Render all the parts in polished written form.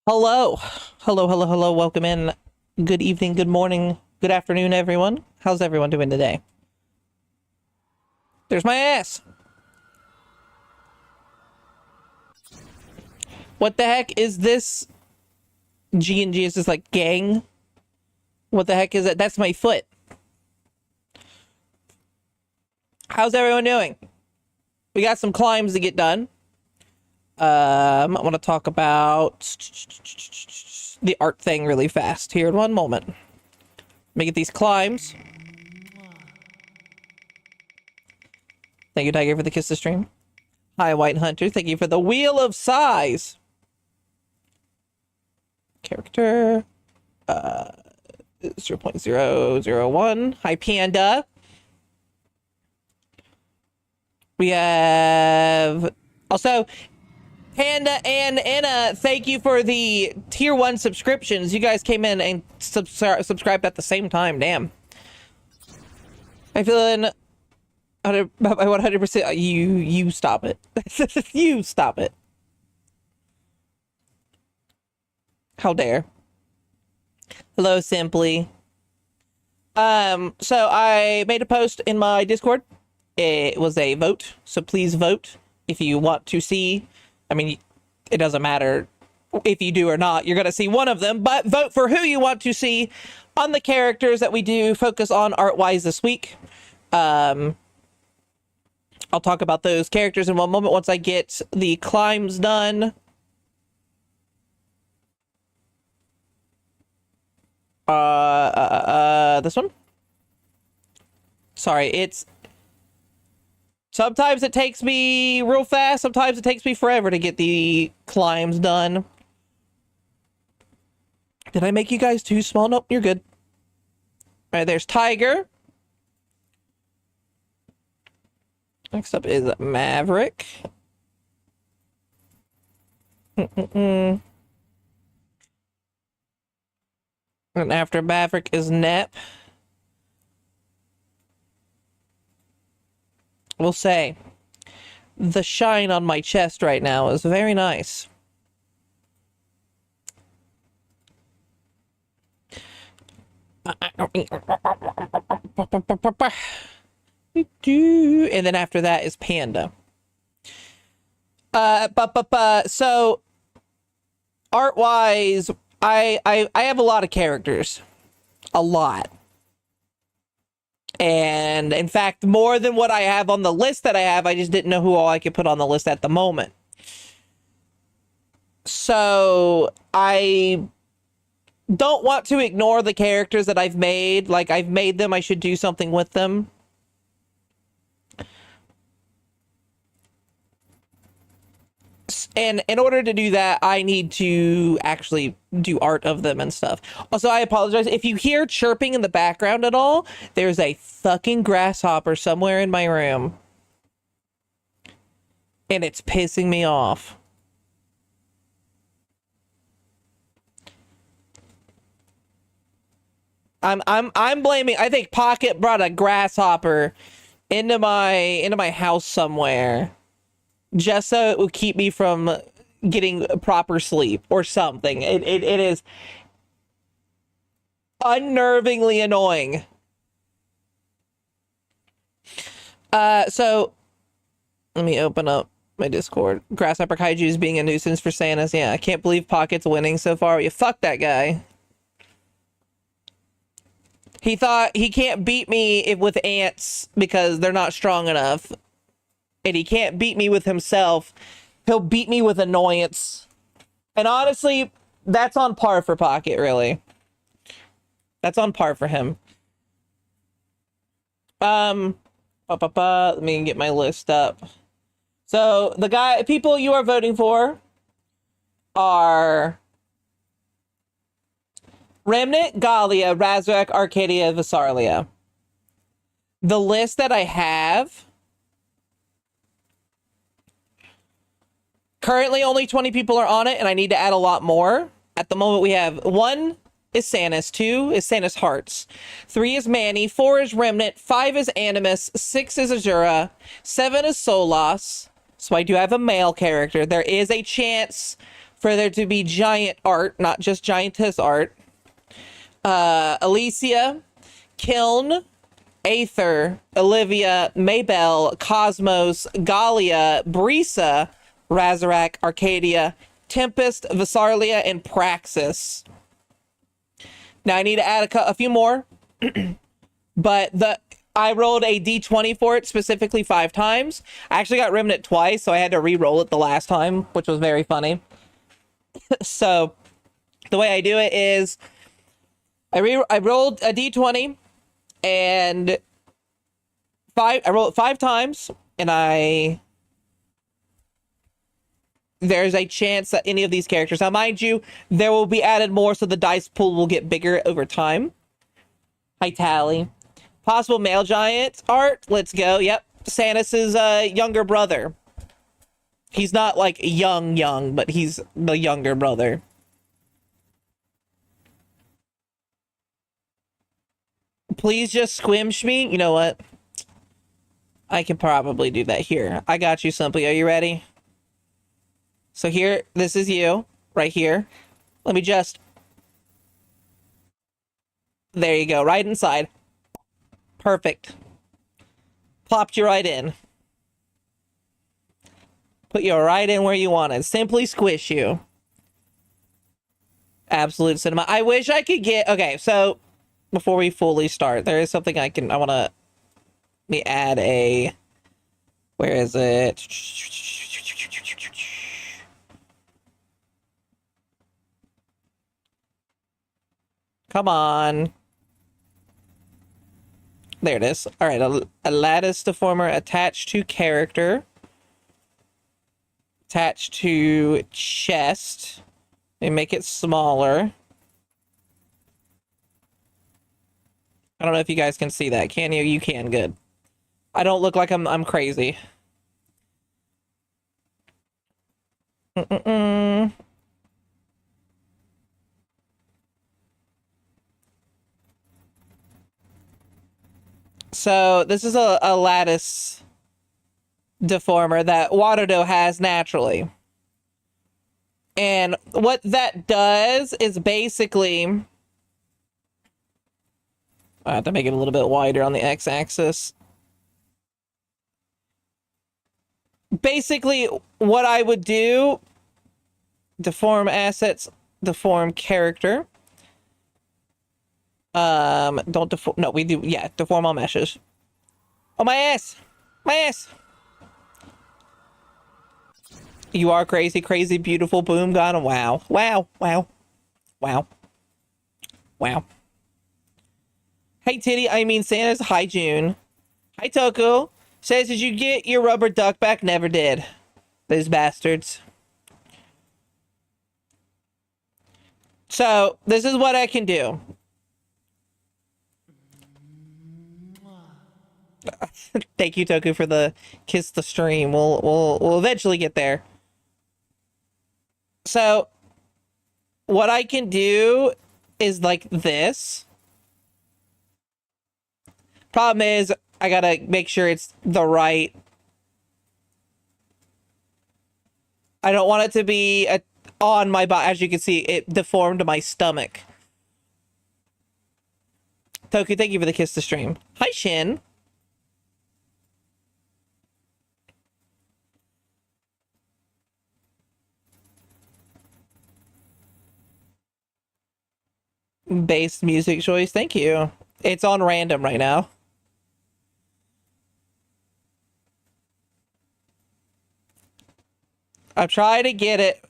Hello. Hello, hello, hello. Welcome in. Good evening, good morning, good afternoon, everyone. How's everyone doing today? There's my ass. What the heck is this? G&G is this like gang? What the heck is it? That's my foot. How's everyone doing? We got some climbs to get done. I want to talk about the art thing really fast here in one moment. Let me get these climbs. Thank you, Tiger, for the kiss to stream. Hi, White Hunter. Thank you for the Wheel of Size. Character. 0.001. Hi, Panda. We have... Also, Panda and Anna, thank you for the tier 1 subscriptions. You guys came in and subscribed at the same time. Damn. I'm feeling 100%. You stop it. You stop it. How dare. Hello, Simply. So I made a post in my Discord. It was a vote, so please vote if you want to see. I mean, it doesn't matter if you do or not. You're going to see one of them, but vote for who you want to see on the characters that we do focus on art-wise this week. I'll talk about those characters in one moment once I get the climbs done. This one? Sorry, it's... Sometimes it takes me real fast, sometimes it takes me forever to get the climbs done. Did I make you guys too small? Nope, you're good. All right, there's Tiger. Next up is Maverick. And after Maverick is Nep. Will say the shine on my chest right now is very nice. And then after that is Panda. So art wise, I have a lot of characters. A lot. And in fact, more than what I have on the list that I have, I just didn't know who all I could put on the list at the moment. So I don't want to ignore the characters that I've made. Like, I've made them, I should do something with them. And in order to do that, I need to actually do art of them and stuff. Also, I apologize. If you hear chirping in the background at all, there's a fucking grasshopper somewhere in my room. And it's pissing me off. I'm blaming... I think Pocket brought a grasshopper into my house somewhere. Just so it will keep me from getting proper sleep or something. It is unnervingly annoying. So let me open up my Discord. Grasshopper Kaiju is being a nuisance for Santas. Yeah, I can't believe Pocket's winning so far. You fuck that guy. He thought he can't beat me with ants because they're not strong enough. And he can't beat me with himself. He'll beat me with annoyance. And honestly, that's on par for Pocket, really. That's on par for him. Let me get my list up. So, the people you are voting for are Remnant, Galia, Razrak, Arcadia, Visarlia. The list that I have... Currently, only 20 people are on it, and I need to add a lot more. At the moment, we have 1 is Sanus, 2 is Sanus Hearts, 3 is Manny, 4 is Remnant, 5 is Animus, 6 is Azura, 7 is Solas. So I do have a male character. There is a chance for there to be giant art, not just giantess art. Alicia, Kiln, Aether, Olivia, Maybell, Cosmos, Galia, Brisa, Razarak, Arcadia, Tempest, Visarlia, and Praxis. Now I need to add a few more, but I rolled a d20 for it specifically 5 times. I actually got Remnant twice, so I had to re-roll it the last time, which was very funny. So the way I do it is I rolled a d20 and I rolled it 5 times, and there's a chance that any of these characters, now mind you, there will be added more, so the dice pool will get bigger over time. Hi, Tally. Possible male giant art. Let's go. Yep. Stannis's younger brother. He's not like young, but he's the younger brother. Please just squimsh me. You know what? I can probably do that here. I got you, Simply. Are you ready? So here, this is you, right here. Let me just... There you go, right inside. Perfect. Plopped you right in. Put you right in where you wanted. Simply squish you. Absolute cinema. I wish I could get... Okay, so before we fully start, there is something I want to... Let me add a... Where is it? Come on. There it is. All right, a lattice deformer attached to character. Attached to chest. Let me make it smaller. I don't know if you guys can see that. Can you? You can. Good. I don't look like I'm crazy. So this is a lattice deformer that Waterdo has naturally. And what that does is basically... I have to make it a little bit wider on the x-axis. Basically, what I would do... Deform assets, deform character. Don't deform... No, we do... Yeah, deform all meshes. Oh, my ass! My ass! You are crazy, crazy, beautiful, boom, gone. Wow. Wow. Wow. Wow. Wow. Hey, Titty. I mean, Santa's. Hi, June. Hi, Toko. Says, did you get your rubber duck back? Never did. Those bastards. So, this is what I can do. Thank you, Toku, for the kiss the stream. We'll eventually get there. So, what I can do is like this. Problem is, I gotta make sure it's the right... I don't want it to be on my body. As you can see, it deformed my stomach. Toku, thank you for the kiss to stream. Hi, Shin. Bass music choice, thank you. It's on random right now. I've tried to get it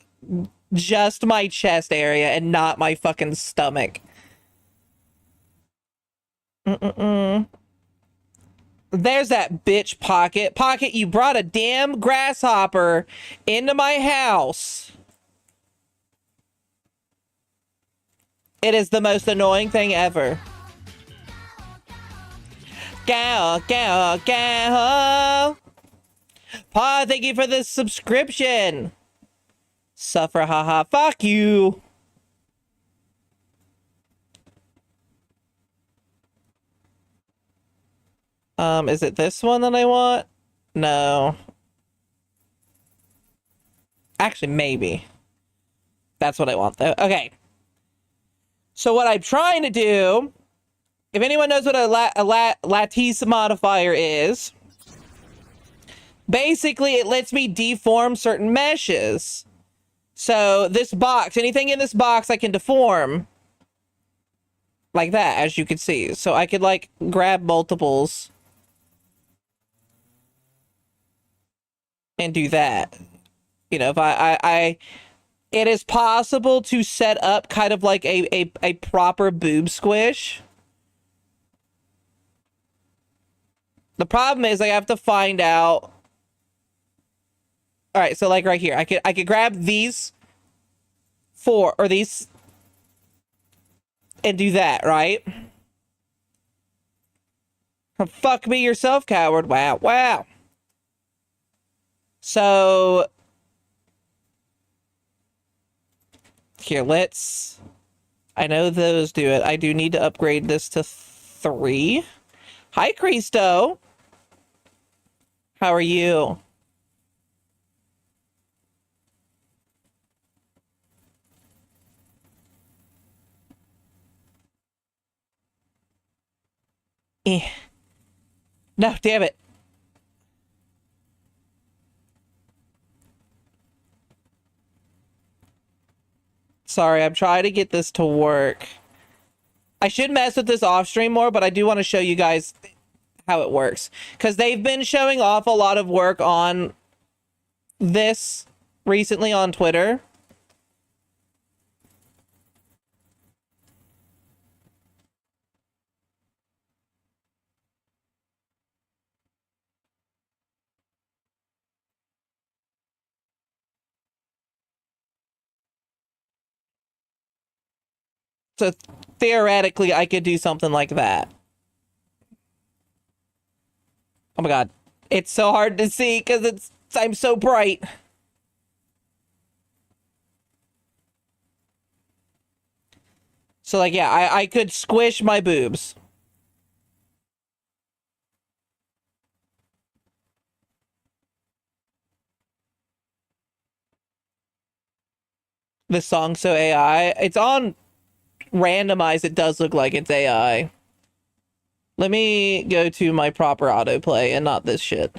just my chest area and not my fucking stomach. There's that bitch Pocket. Pocket, you brought a damn grasshopper into my house. It is the most annoying thing ever. Gow, gow, gow. Pa, thank you for the subscription. Suffer, haha. Fuck you. Is it this one that I want? No. Actually, maybe. That's what I want, though. Okay. So what I'm trying to do, if anyone knows what a lattice modifier is, basically it lets me deform certain meshes. So this box, anything in this box I can deform like that, as you can see. So I could like grab multiples and do that. You know, if I it is possible to set up kind of like a proper boob squish. The problem is I have to find out. All right, so like right here, I could grab these four or these and do that, right? Fuck me yourself, coward. Wow, wow. So here, let's. I know those do it. I do need to upgrade this to 3. Hi, Cristo. How are you? Eh. No, damn it. Sorry, I'm trying to get this to work. I should mess with this off stream more, but I do want to show you guys how it works. Because they've been showing off a lot of work on this recently on Twitter. So theoretically, I could do something like that. Oh my god. It's so hard to see because I'm so bright. So like, yeah, I could squish my boobs. This song so AI. It's on randomized. It does look like it's AI. Let me go to my proper autoplay and not this shit.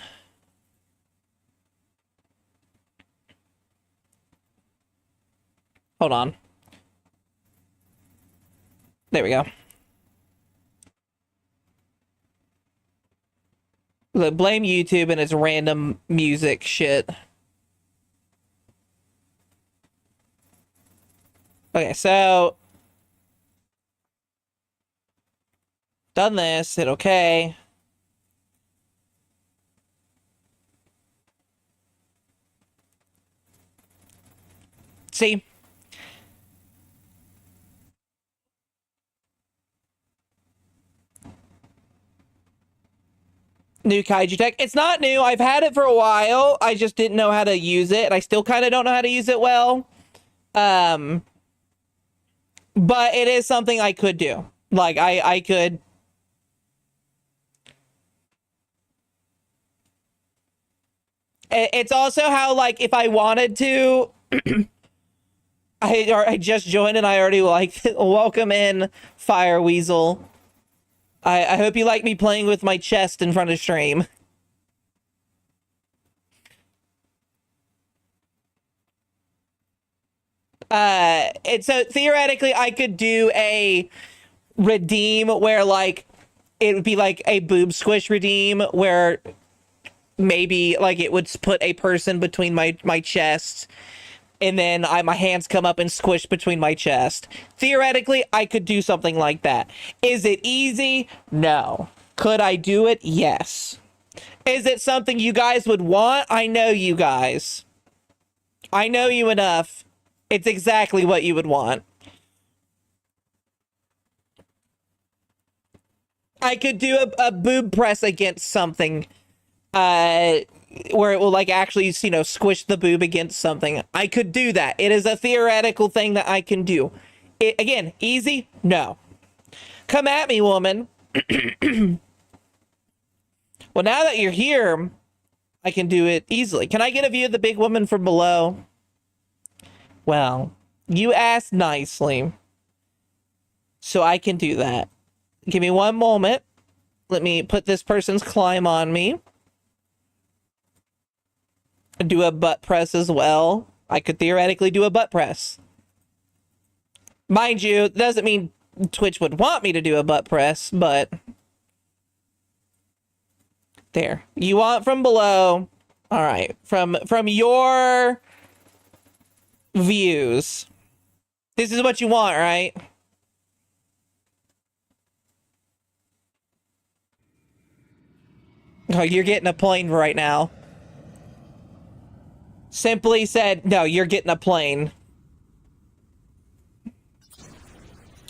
Hold on. There we go. Look, blame YouTube and its random music shit. Okay, so done this, hit okay. See? New kaiju tech. It's not new. I've had it for a while. I just didn't know how to use it, and I still kind of don't know how to use it well. But it is something I could do. Like, I could... It's also how, like, if I wanted to... I just joined and I already like welcome in Fire Weasel. I hope you like me playing with my chest in front of stream. And so theoretically I could do a redeem where like it would be like a boob squish redeem where maybe like it would put a person between my chest and then my hands come up and squish between my chest. Theoretically, I could do something like that. Is it easy? No. Could I do it? Yes. Is it something you guys would want? I know you guys. I know you enough. It's exactly what you would want. I could do a boob press against something. Where it will like actually, you know, squish the boob against something. I could do that. It is a theoretical thing that I can do. Again, easy? No. Come at me, woman. Well, now that you're here, I can do it easily. Can I get a view of the big woman from below? Well, You asked nicely. So I can do that. Give me one moment. Let me put this person's climb on me. Do a butt press as well. I could theoretically do a butt press. Mind you, it doesn't mean Twitch would want me to do a butt press, but... There. You want from below. All right. From your views. This is what you want, right? Oh, you're getting a plane right now. Simply said, no, you're getting a plane.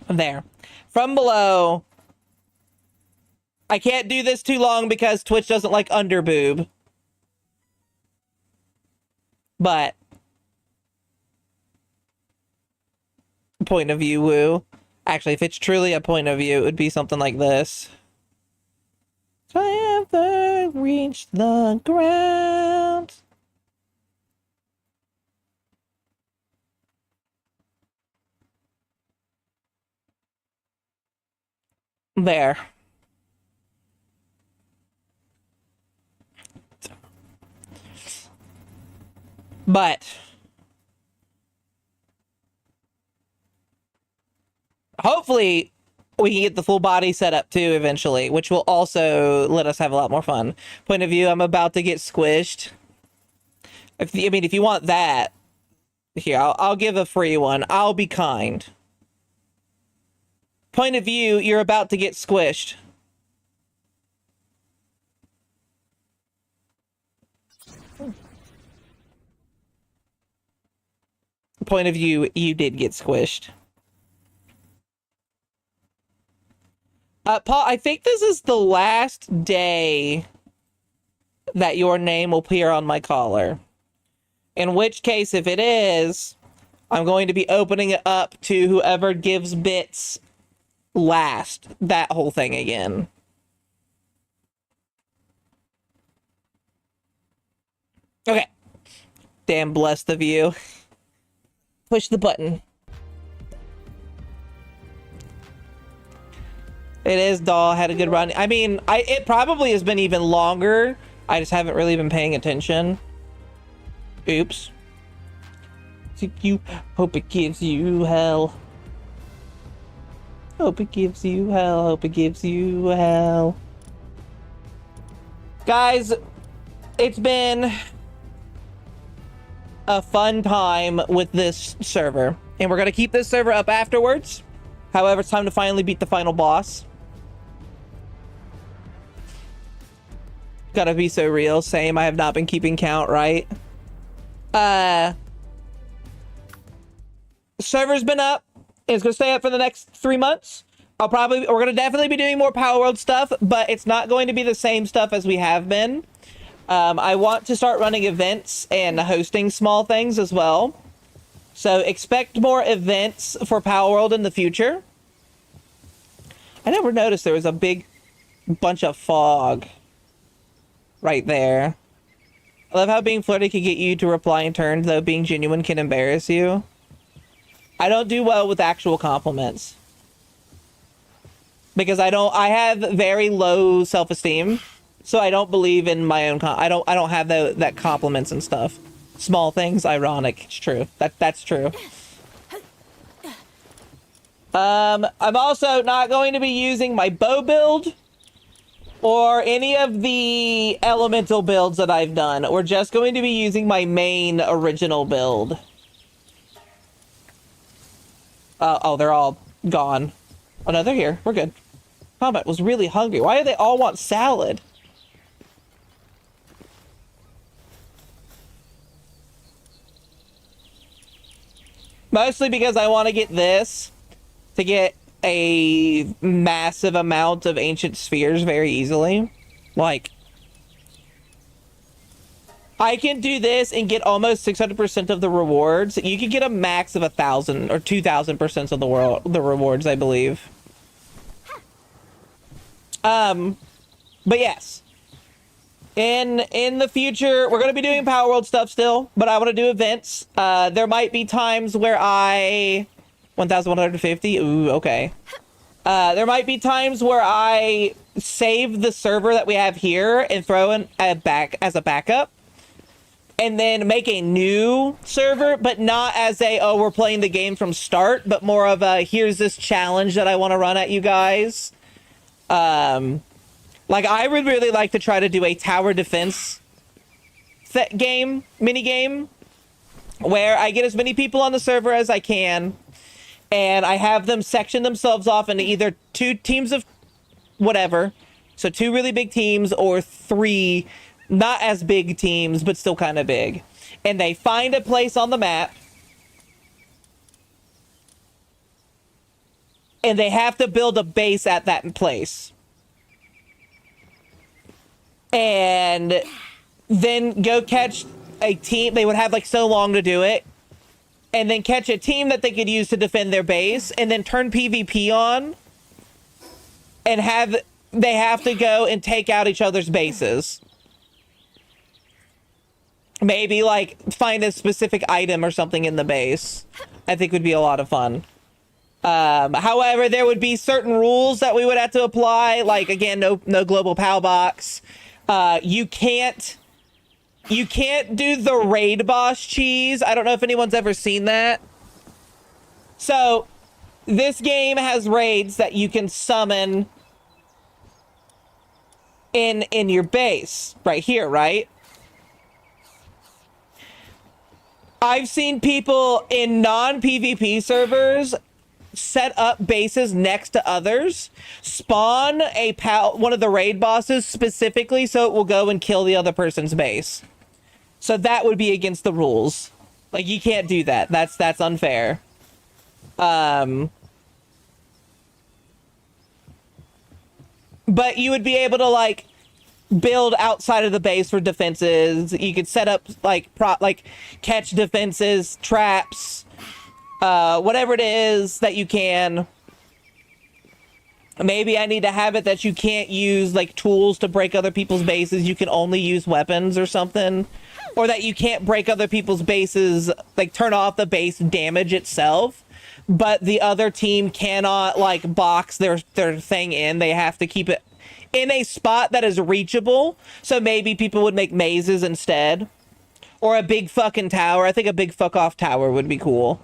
There. From below. I can't do this too long because Twitch doesn't like underboob. But. Point of view, woo. Actually, if it's truly a point of view, it would be something like this. I have reached the ground. There. But hopefully we can get the full body set up too eventually, which will also let us have a lot more fun. Point of view, I'm about to get squished. If you want that, here, I'll give a free one. I'll be kind. Point of view, you're about to get squished. Point of view, you did get squished. Paul, I think this is the last day that your name will appear on my collar. In which case, if it is, I'm going to be opening it up to whoever gives bits last. That whole thing again. Okay. Damn blessed of you. Push the button. It is, doll. Had a good run. I mean, it probably has been even longer. I just haven't really been paying attention. Oops. You hope it gives you hell. Hope it gives you hell. Hope it gives you hell. Guys, it's been a fun time with this server. And we're going to keep this server up afterwards. However, it's time to finally beat the final boss. Gotta be so real. Same, I have not been keeping count, right? Server's been up. It's gonna stay up for the next 3 months. We're gonna definitely be doing more Palworld stuff, but it's not going to be the same stuff as we have been. I want to start running events and hosting small things as well. So expect more events for Palworld in the future. I never noticed there was a big bunch of fog right there. I love how being flirty can get you to reply in turn, though being genuine can embarrass you. I don't do well with actual compliments. Because I have very low self-esteem, so I don't believe in my own I don't have that compliments and stuff. Small things, ironic. It's true. That's true. I'm also not going to be using my bow build or any of the elemental builds that I've done. We're just going to be using my main original build. Oh, they're all gone. Oh no, they're here. We're good. Combat was really hungry. Why do they all want salad? Mostly because I want to get this to get a massive amount of ancient spheres very easily. Like, I can do this and get almost 600% of the rewards. You can get a max of 1,000 or 2,000% of the rewards, I believe. But yes. In the future, we're going to be doing Power World stuff still, but I want to do events. There might be times where 1,150. Ooh, okay. There might be times where I save the server that we have here and throw in a backup, and then make a new server, but not as a, oh, we're playing the game from start, but more of a, here's this challenge that I want to run at you guys. Like, I would really like to try to do a tower defense mini game, where I get as many people on the server as I can, and I have them section themselves off into either 2 teams of whatever, so 2 really big teams, or 3 not as big teams, but still kind of big. And they find a place on the map, and they have to build a base at that place. And then go catch a team. They would have like so long to do it. And then catch a team that they could use to defend their base, and then turn PvP on. And they have to go and take out each other's bases. Maybe like find a specific item or something in the base. I think would be a lot of fun. However, there would be certain rules that we would have to apply. Like, again, no global POW box. You can't do the raid boss cheese. I don't know if anyone's ever seen that. So this game has raids that you can summon in your base right here, right? I've seen people in non-PvP servers set up bases next to others, spawn one of the raid bosses specifically so it will go and kill the other person's base. So that would be against the rules. Like, you can't do that. That's unfair. But you would be able to like build outside of the base for defenses. You could set up like catch defenses, traps, whatever it is that you can. Maybe I need to have it that you can't use like tools to break other people's bases. You can only use weapons or something. Or that you can't break other people's bases, like turn off the base damage itself, but the other team cannot like box their thing in. They have to keep it in a spot that is reachable. So maybe people would make mazes instead. Or a big fucking tower. I think a big fuck off tower would be cool.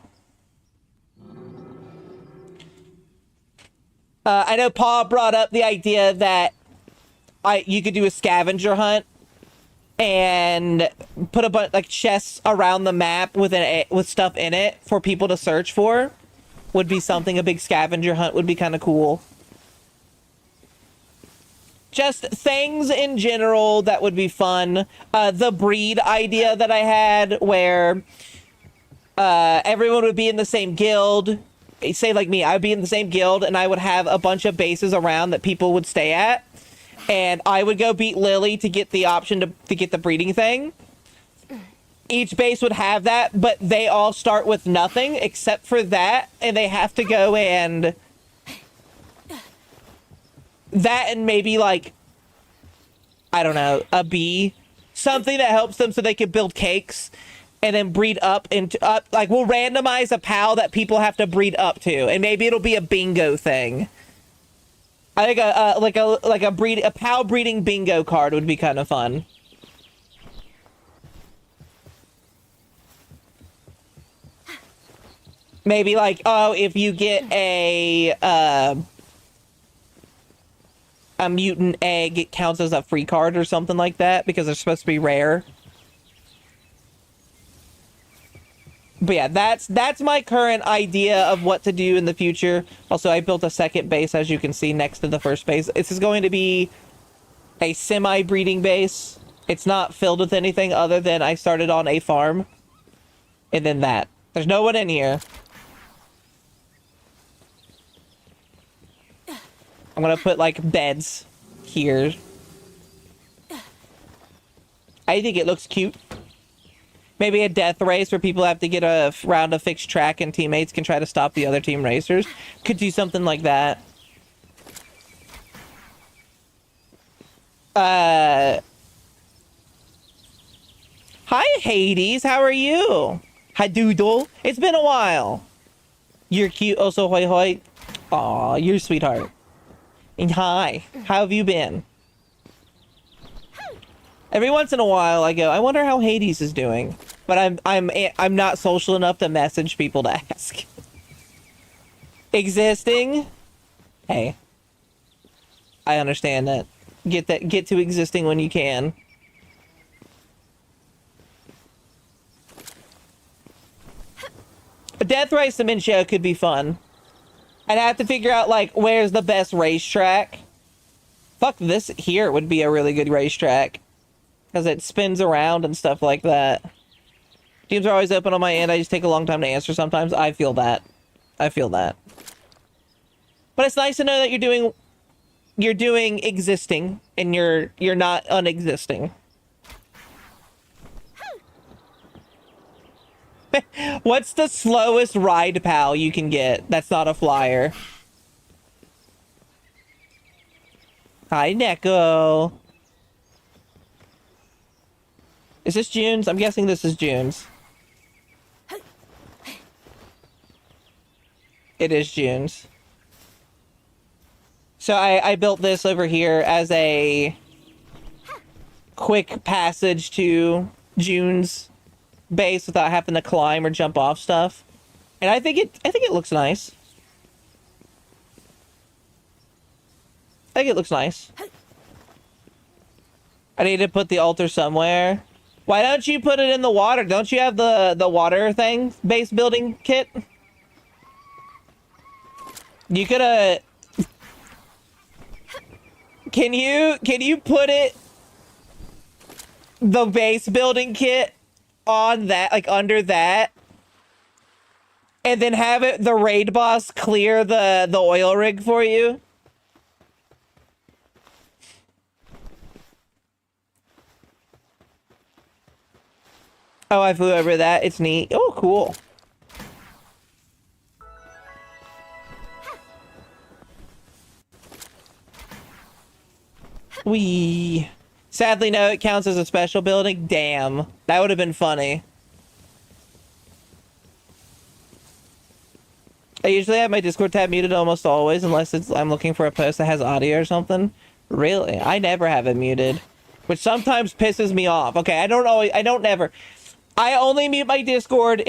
I know Paul brought up the idea that you could do a scavenger hunt and put a bunch like chests around the map with stuff in it for people to search for. Would be something. A big scavenger hunt would be kind of cool. Just things in general that would be fun. The breed idea that I had where everyone would be in the same guild. Say like me, I would be in the same guild and I would have a bunch of bases around that people would stay at. And I would go beat Lily to get the option to get the breeding thing. Each base would have that, but they all start with nothing except for that. And they have to go and... that and maybe like... I don't know, a bee. Something that helps them so they can build cakes. And then breed up into... like, we'll randomize a POW that people have to breed up to. And maybe it'll be a bingo thing. I think a POW breeding bingo card would be kind of fun. Maybe like, oh, if you get a mutant egg, it counts as a free card or something like that because they're supposed to be rare. But yeah, that's my current idea of what to do in the future. Also, I built a second base, as you can see, next to the first base. This is going to be a semi-breeding base. It's not filled with anything other than I started on a farm. And then that. There's no one in here. I'm gonna put, like, beds here. I think it looks cute. Maybe a death race where people have to get a round of fixed track and teammates can try to stop the other team racers. Could do something like that. Hi, Hades. How are you? Hi, Doodle. It's been a while. You're cute. Also, hoi hoi. Aw, you're a sweetheart. And hi. How have you been? Every once in a while, I go, I wonder how Hades is doing. But I'm not social enough to message people to ask. Existing? Hey. I understand that. Get to existing when you can. A Death Race Dementia could be fun. I'd have to figure out, like, where's the best racetrack. Fuck, this here would be a really good racetrack. Because it spins around and stuff like that. Teams are always open on my end. I just take a long time to answer sometimes. I feel that. I feel that. But it's nice to know that you're doing existing and you're not unexisting. What's the slowest ride pal you can get that's not a flyer? Hi, Neko. Is this June's? I'm guessing this is June's. It is June's. So I built this over here as a quick passage to June's base without having to climb or jump off stuff. And I think it looks nice. I think it looks nice. I need to put the altar somewhere. Why don't you put it in the water? Don't you have the water thing? Base building kit? You could Can you put it the base building kit on that, like under that, and then have it the raid boss clear the oil rig for you? Oh, I flew over that. It's neat. Oh, cool. Wee. Sadly, no, it counts as a special building. Damn. That would have been funny. I usually have my Discord tab muted almost always, unless I'm looking for a post that has audio or something. Really? I never have it muted, which sometimes pisses me off. Okay, I don't never. I only mute my Discord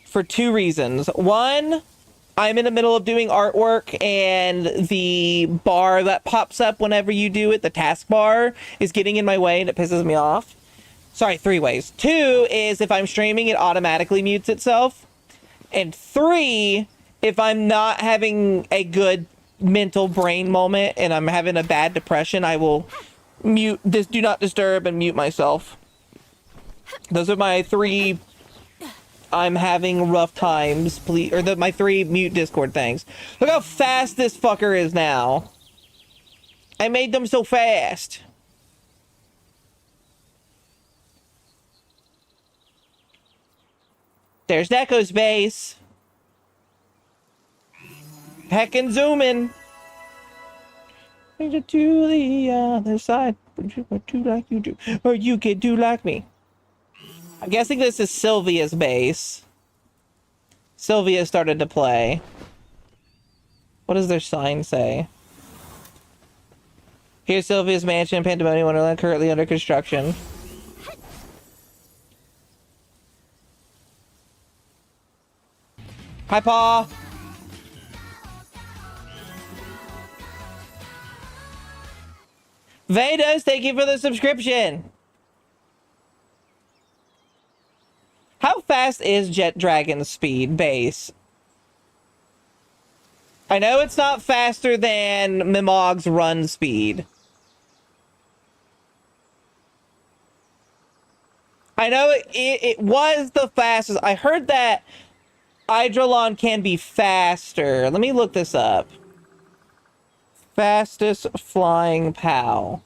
for two reasons. One, I'm in the middle of doing artwork and the bar that pops up whenever you do it, the taskbar, is getting in my way and it pisses me off. Sorry, three ways. Two is if I'm streaming, it automatically mutes itself. And three, if I'm not having a good mental brain moment and I'm having a bad depression, I will mute this do not disturb and mute myself. Those are my three I'm having rough times, please, or my three mute Discord things. Look how fast this fucker is now. I made them so fast. There's Neko's base. Heckin' zooming. To the other side. Do like you do, or you can do like me. I'm guessing this is Sylvia's base. Sylvia started to play. What does their sign say? Here's Sylvia's mansion, Pandemonium Wonderland, currently under construction. Hi, Paw. Vedas, thank you for the subscription. How fast is Jet Dragon's speed base? I know it's not faster than Mimog's run speed. I know it was the fastest. I heard that Hydrolon can be faster. Let me look this up. Fastest flying POW.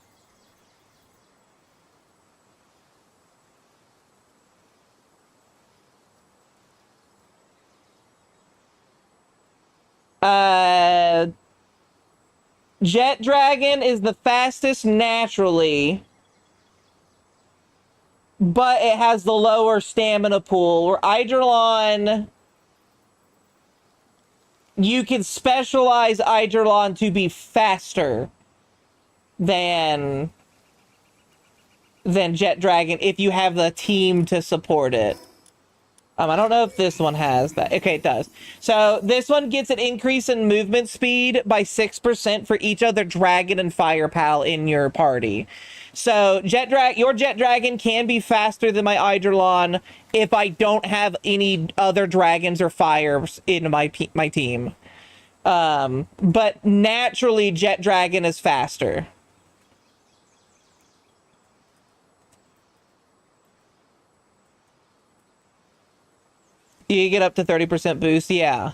Jet Dragon is the fastest naturally. but it has the lower stamina pool. Where Eidolon, you can specialize Eidolon to be faster than Jet Dragon if you have the team to support it. I don't know if this one has that. Okay, it does. So this one gets an increase in movement speed by 6% for each other dragon and fire pal in your party. So your Jet Dragon can be faster than my Eidolon if I don't have any other dragons or fires in my team. But naturally, Jet Dragon is faster. You get up to 30% boost, yeah.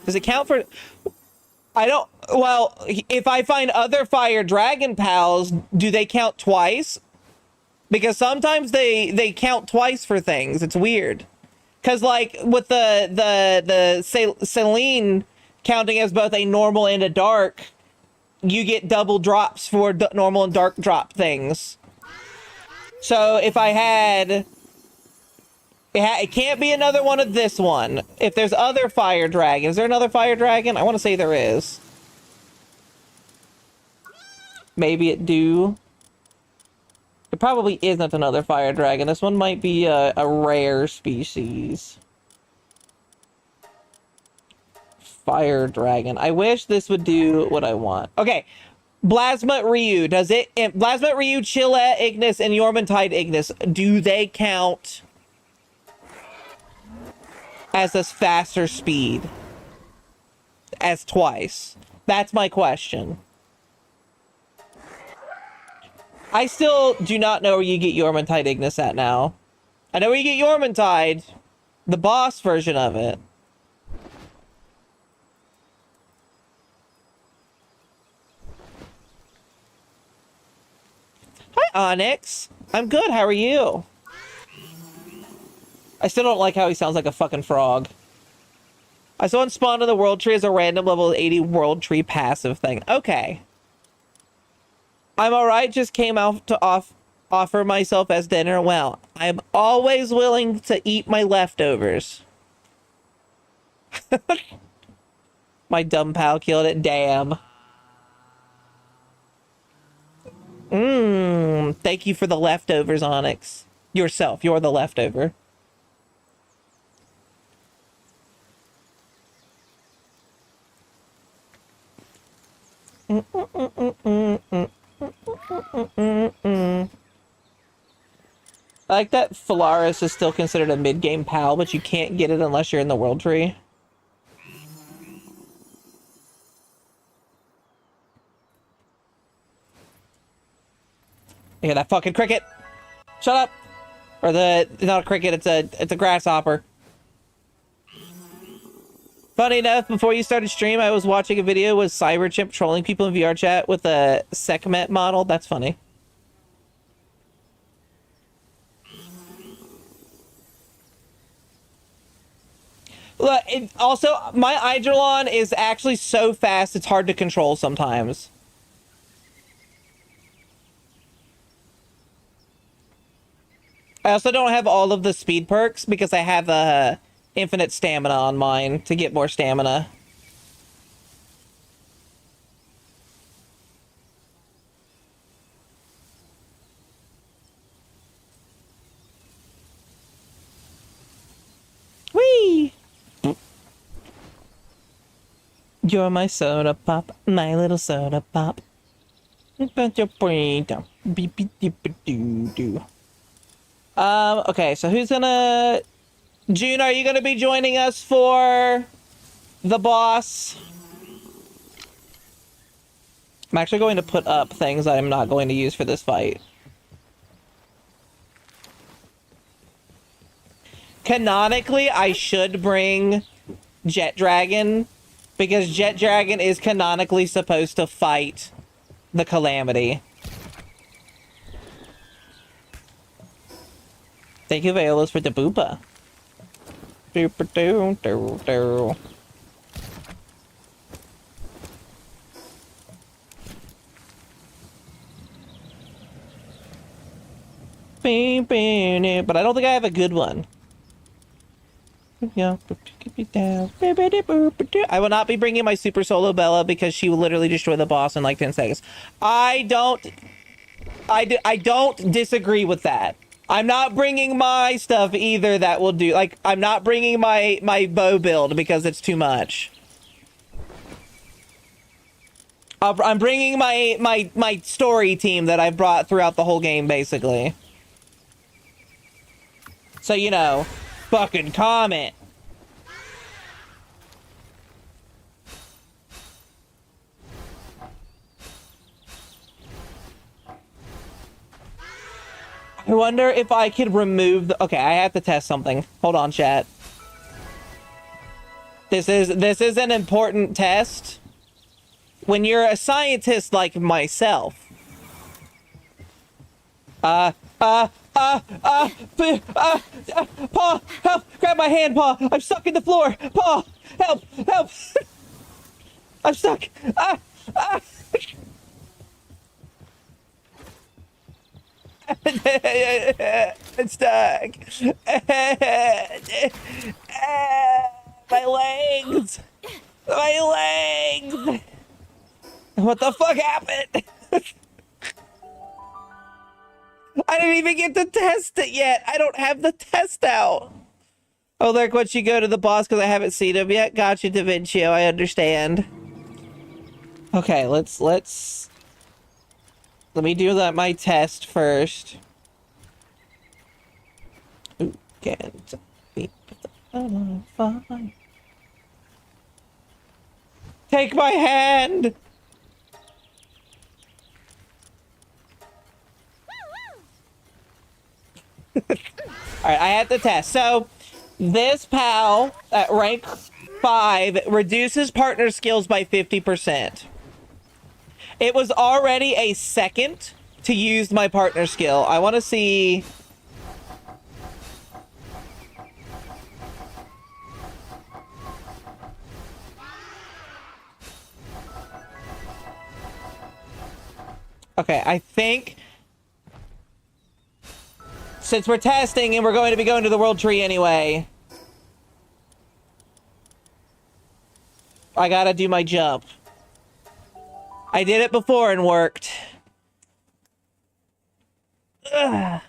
Does it count for... I don't... Well, if I find other fire dragon pals, do they count twice? Because sometimes they count twice for things. It's weird. Because, like, with the Selene counting as both a normal and a dark, you get double drops for normal and dark drop things. So if I had... It can't be another one of this one. If there's other fire dragon. Is there another fire dragon? I want to say there is. Maybe it do. It probably isn't another fire dragon. This one might be a rare species. Fire dragon. I wish this would do what I want. Okay. Blasma Ryu. Does it... Blasma Ryu, Chillet, Ignis, and Yormantide Ignis. Do they count as this faster speed as twice? That's my question. I still do not know where you get Yormantide Ignis at now. I know where you get Yormantide, the boss version of it. Hi, Onyx. I'm good. How are you? I still don't like how he sounds like a fucking frog. I saw him spawn in the world tree as a random level 80 world tree passive thing. Okay. I'm alright, just came out to offer myself as dinner. Well, I'm always willing to eat my leftovers. My dumb pal killed it. Damn. Thank you for the leftovers, Onyx. Yourself, you're the leftover. I like that Phalaris is still considered a mid-game pal, but you can't get it unless you're in the world tree. You hear that fucking cricket? Shut up! Or not a cricket, it's a grasshopper. Funny enough, before you started stream, I was watching a video with Cyberchimp trolling people in VR chat with a Sekhmet model. That's funny. Look, also, my Eidolon is actually so fast, it's hard to control sometimes. I also don't have all of the speed perks because I have infinite stamina on mine to get more stamina. Whee! You're my soda pop, my little soda pop. Okay, so who's gonna... June, are you gonna be joining us for the boss? I'm actually going to put up things I'm not going to use for this fight. Canonically, I should bring Jet Dragon, because Jet Dragon is canonically supposed to fight the Calamity. Thank you, Violas, for the boopa. Doo-ba-doo-doo-doo. But I don't think I have a good one. I will not be bringing my super solo Bella because she will literally destroy the boss in like 10 seconds. I don't disagree with that. I'm not bringing my stuff either that will do, like, I'm not bringing my bow build because it's too much. I'm bringing my story team that I've brought throughout the whole game, basically. So, you know, fucking comment. I wonder if I could remove the... Okay, I have to test something. Hold on, chat. This is an important test. When you're a scientist like myself... Paw, help! Grab my hand, Paw! I'm stuck in the floor! Paw, help! Help! I'm stuck! I'm stuck! My legs! My legs! What the fuck happened? I didn't even get to test it yet. I don't have the test out. Oh, look, once you go to the boss because I haven't seen him yet. Gotcha, Da Vinci. I understand. Okay, let me do my test first. Ooh, can't be fine. Take my hand. All right, I had the test. So this PAL at rank 5 reduces partner skills by 50%. It was already a second to use my partner skill. I want to see... Okay, I think... Since we're testing and we're going to be going to the World Tree anyway... I gotta do my jump. I did it before and worked. Ugh.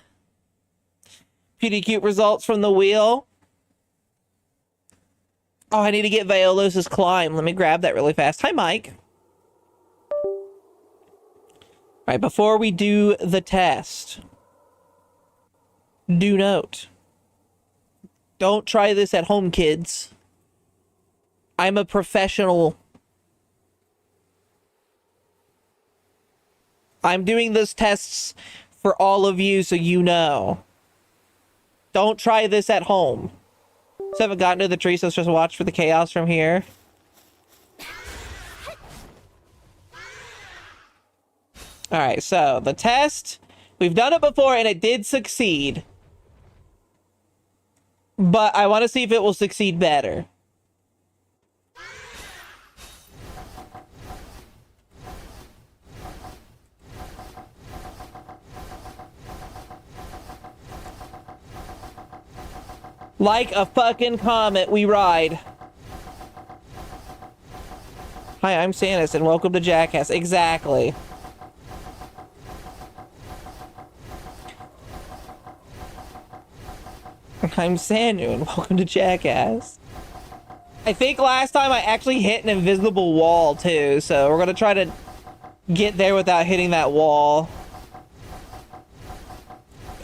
PewDieCute results from the wheel. Oh, I need to get Violos' climb. Let me grab that really fast. Hi, Mike. All right, before we do the test, do note, don't try this at home, kids. I'm a professional. I'm doing those tests for all of you so you know. Don't try this at home. So I haven't gotten to the tree, so let's just watch for the chaos from here. Alright, so the test. We've done it before and it did succeed. But I want to see if it will succeed better. Like a fucking comet, we ride. Hi, I'm Sanus, and welcome to Jackass. Exactly. I'm Sanu, and welcome to Jackass. I think last time I actually hit an invisible wall, too, so we're gonna try to get there without hitting that wall.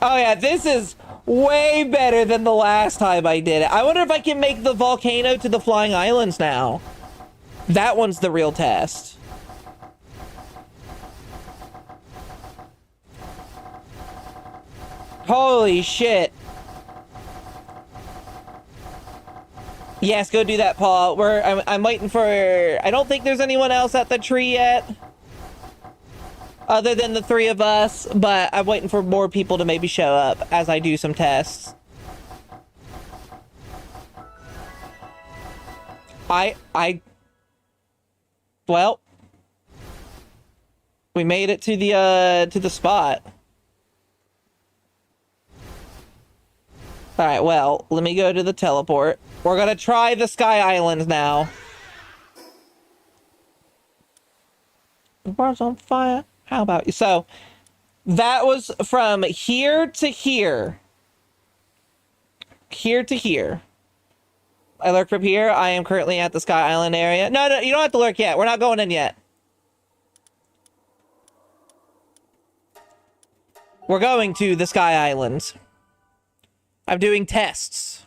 Oh yeah, this is way better than the last time I did it. I wonder if I can make the volcano to the flying islands now. That one's the real test. Holy shit. Yes, go do that, Paul. I'm waiting for... I don't think there's anyone else at the tree yet. Other than the 3 of us, but I'm waiting for more people to maybe show up as I do some tests. Well, we made it to the spot. All right, well, let me go to the teleport. We're gonna try the Sky Islands now. The bar's on fire. How about you? So, that was from here to here. Here to here. I lurk from here. I am currently at the Sky Island area. No, you don't have to lurk yet. We're not going in yet. We're going to the Sky Islands. I'm doing tests.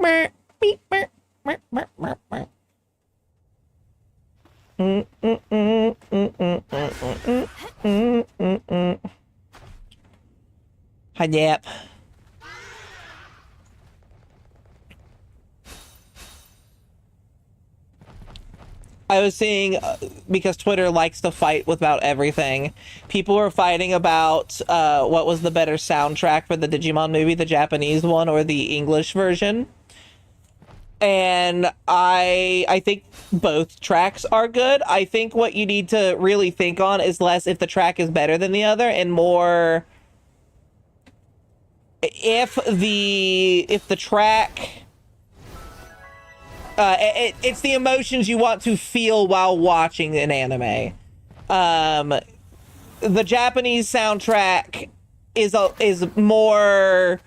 Hi, yep. I was seeing, because Twitter likes to fight about everything, people were fighting about what was the better soundtrack for the Digimon movie, the Japanese one or the English version. And I think both tracks are good. I think what you need to really think on is less if the track is better than the other and more if the track... it's the emotions you want to feel while watching an anime. The Japanese soundtrack is more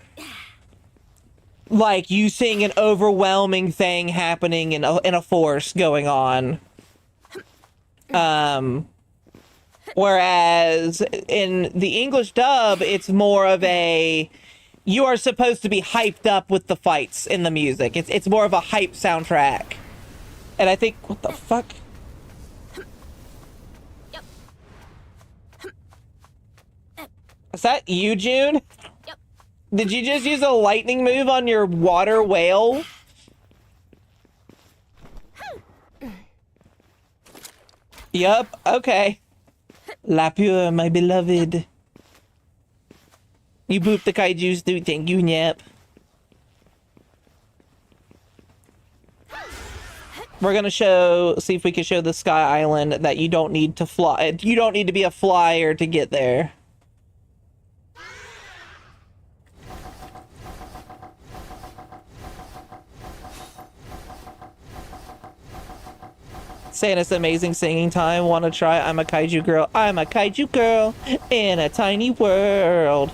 like you seeing an overwhelming thing happening in a force going on. Whereas in the English dub, it's more of a... You are supposed to be hyped up with the fights in the music. It's more of a hype soundtrack. And I think... What the fuck? Yep. Is that you, June? Yep. Did you just use a lightning move on your water whale? Yup, okay. Lapua, my beloved. You booped the kaijus, dude. Thank you, Nyap. We're gonna see if we can show the Sky Island that you don't need to fly. You don't need to be a flyer to get there. Saying it's amazing singing time. Want to try? I'm a kaiju girl. I'm a kaiju girl in a tiny world.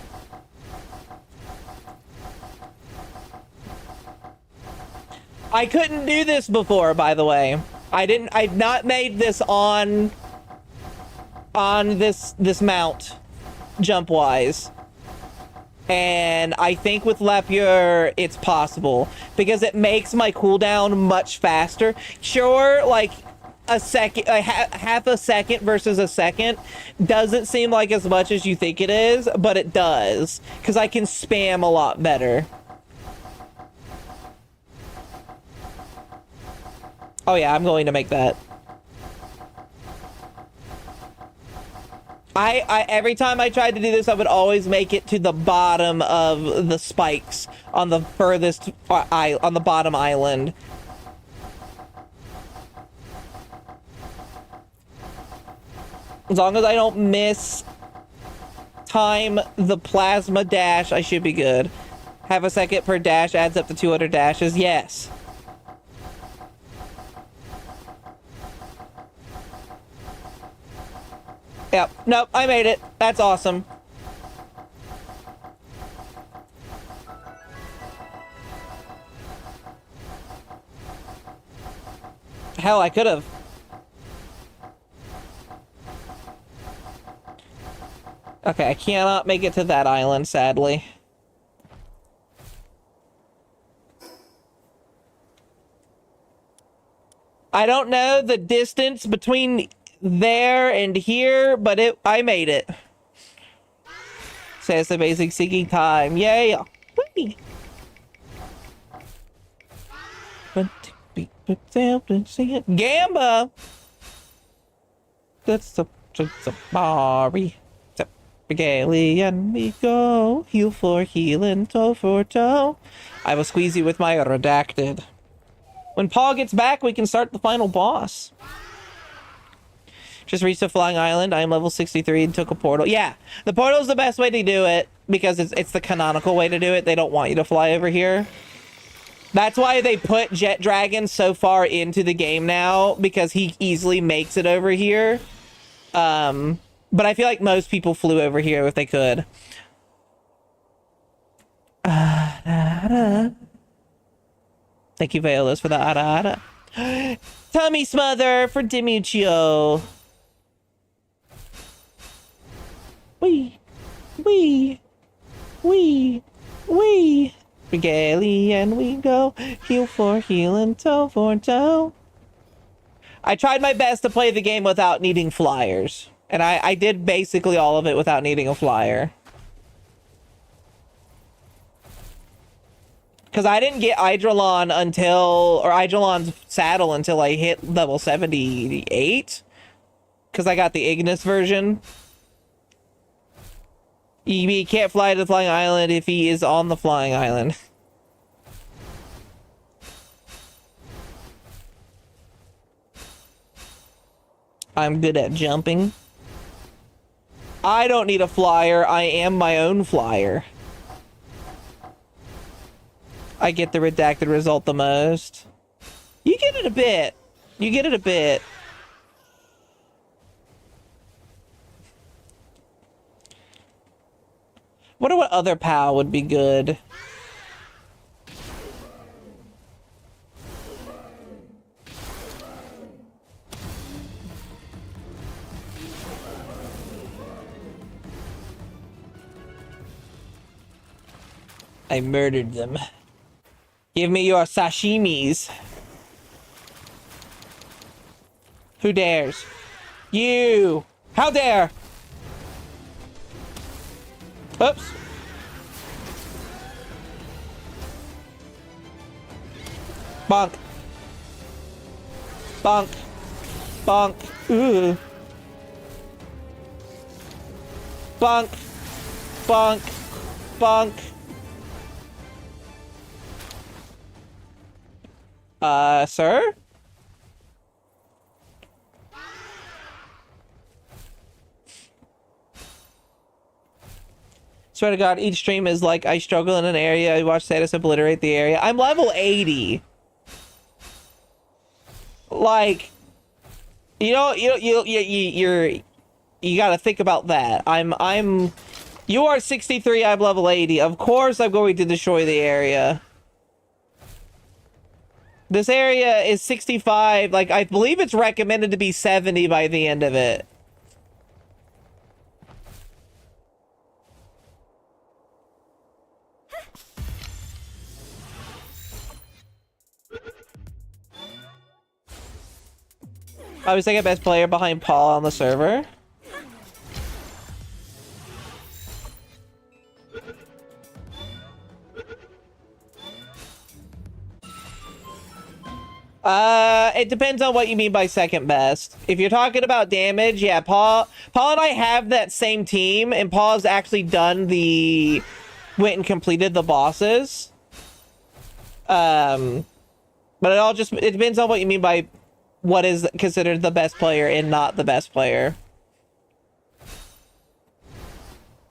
I couldn't do this before, by the way. I've not made this on this mount jump wise. And I think with Lapua it's possible because it makes my cooldown much faster. Sure, like a second, half a second versus a second doesn't seem like as much as you think it is, but it does because I can spam a lot better. Oh yeah, I'm going to make that. Every time I tried to do this, I would always make it to the bottom of the spikes on the furthest on the bottom island. As long as I don't miss time the plasma dash, I should be good. Half a second per dash adds up to 200 dashes. Yes. Yep. Nope, I made it. That's awesome. Hell, I could have. Okay, I cannot make it to that island, sadly. I don't know the distance between there and here, but I made it. Says amazing singing time. Yay! Whee! Gamba! That's the Bari. Galleon we go. Heel for heel and toe for toe. I will squeeze you with my redacted. When Paul gets back, we can start the final boss. Just reached a flying island. I am level 63 and took a portal. Yeah, the portal is the best way to do it because it's the canonical way to do it. They don't want you to fly over here. That's why they put Jet Dragon so far into the game now, because he easily makes it over here. But I feel like most people flew over here if they could. Thank you, Veolas, for the ara. Tummy Smother for Dimuccio. Wee. Regalia and we go. Heal for heal and toe for toe. I tried my best to play the game without needing flyers. And I did basically all of it without needing a flyer. Because I didn't get Eidolon until... Or Eidolon's saddle until I hit level 78. Because I got the Ignis version. He can't fly to the flying island if he is on the flying island. I'm good at jumping. I don't need a flyer. I am my own flyer. I get the redacted result the most. You get it a bit. You get it a bit. Wonder what other POW would be good. I murdered them. Give me your sashimis. Who dares? You! How dare! Oops. Bonk. Bonk. Bonk. Ooh. Bonk. Bonk. Bonk. Sir? Swear to God, each stream is like I struggle in an area, I watch status obliterate the area. I'm level 80. Like, you gotta think about that. You are 63, I'm level 80. Of course I'm going to destroy the area. This area is 65, like, I believe it's recommended to be 70 by the end of it. I was second best player behind Paul on the server. It depends on what you mean by second best. If you're talking about damage, yeah, Paul and I have that same team, and Paul's actually went and completed the bosses. But it depends on what you mean by what is considered the best player and not the best player.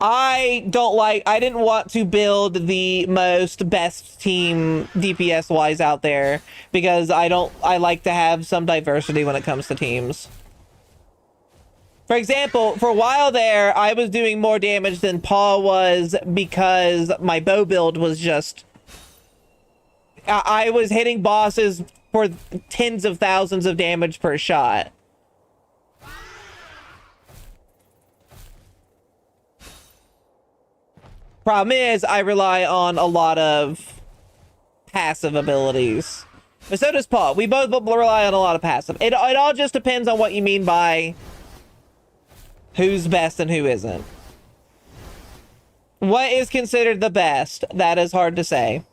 I didn't want to build the most best team DPS wise out there because I like to have some diversity when it comes to teams. For example, for a while there, I was doing more damage than Paul was because my bow build was just... I was hitting bosses for tens of thousands of damage per shot. Problem is, I rely on a lot of passive abilities. But so does Paul. We both rely on a lot of passive. It all just depends on what you mean by who's best and who isn't. What is considered the best? That is hard to say.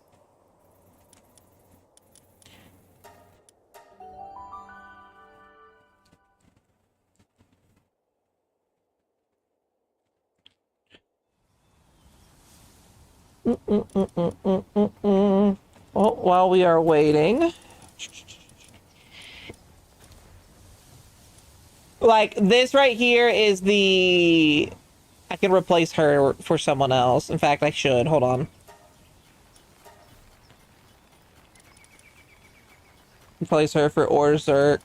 Oh, while we are waiting. Like, this right here is the I can replace her for someone else. In fact, I should. Hold on. Replace her for Orzerk.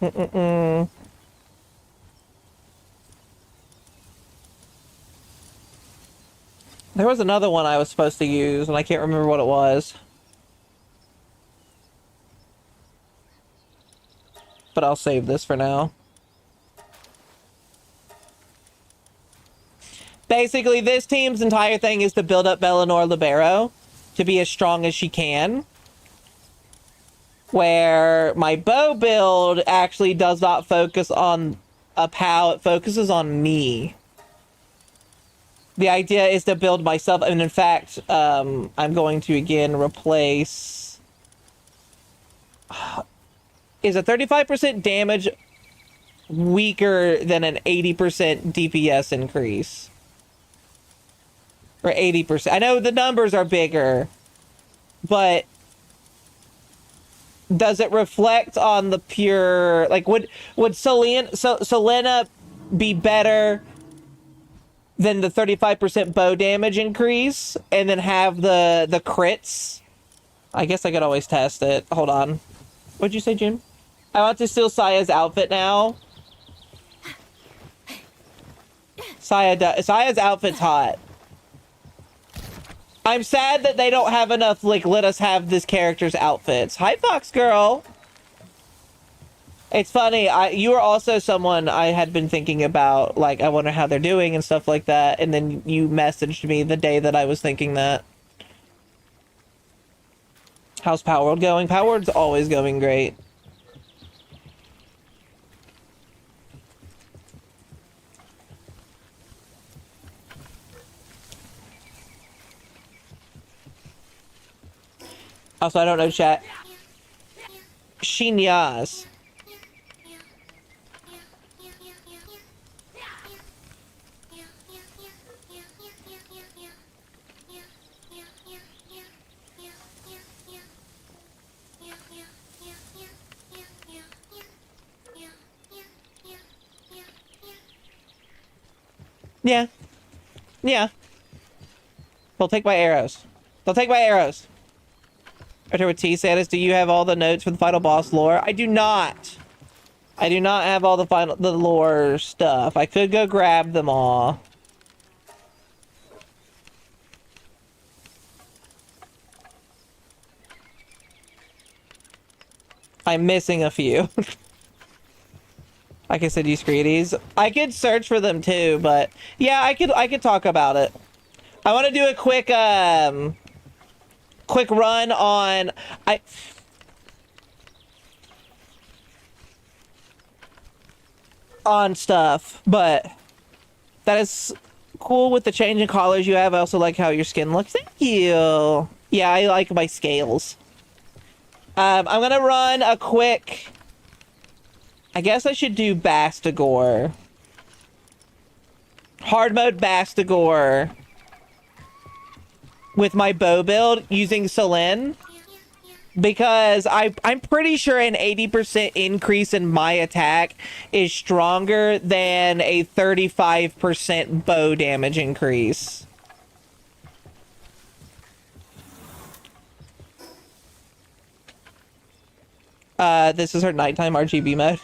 There was another one I was supposed to use, and I can't remember what it was. But I'll save this for now. Basically, this team's entire thing is to build up Bellinor Libero to be as strong as she can. Where my bow build actually does not focus on a POW, it focuses on me. The idea is to build myself, and in fact, I'm going to again replace... Is a 35% damage weaker than an 80% DPS increase? Or 80%. I know the numbers are bigger, but does it reflect on the pure... Like, would Selena be better than the 35% bow damage increase and then have the crits? I guess I could always test it. Hold on. What'd you say, Jim? I want to steal Saya's outfit now. Saya's outfit's hot. I'm sad that they don't have enough, like, let us have this character's outfits. Hi, Fox Girl. It's funny, you were also someone I had been thinking about, like, I wonder how they're doing and stuff like that, and then you messaged me the day that I was thinking that. How's Palworld going? Palworld's always going great. Also, I don't know chat. Shinyas. Yeah. Yeah. They'll take my arrows. They'll take my arrows. After what T said is, do you have all the notes for the final boss lore? I do not. I do not have all the lore stuff. I could go grab them all. I'm missing a few. Like I said, you Screedies. I could search for them too, but yeah, I could talk about it. I want to do a quick run on stuff, but that is cool with the change in colors you have. I also like how your skin looks. Thank you. Yeah, I like my scales. I'm gonna run a quick... I guess I should do Bastagor. Hard mode Bastagor. With my bow build using Selene. Because I'm pretty sure an 80% increase in my attack is stronger than a 35% bow damage increase. This is her nighttime RGB mode.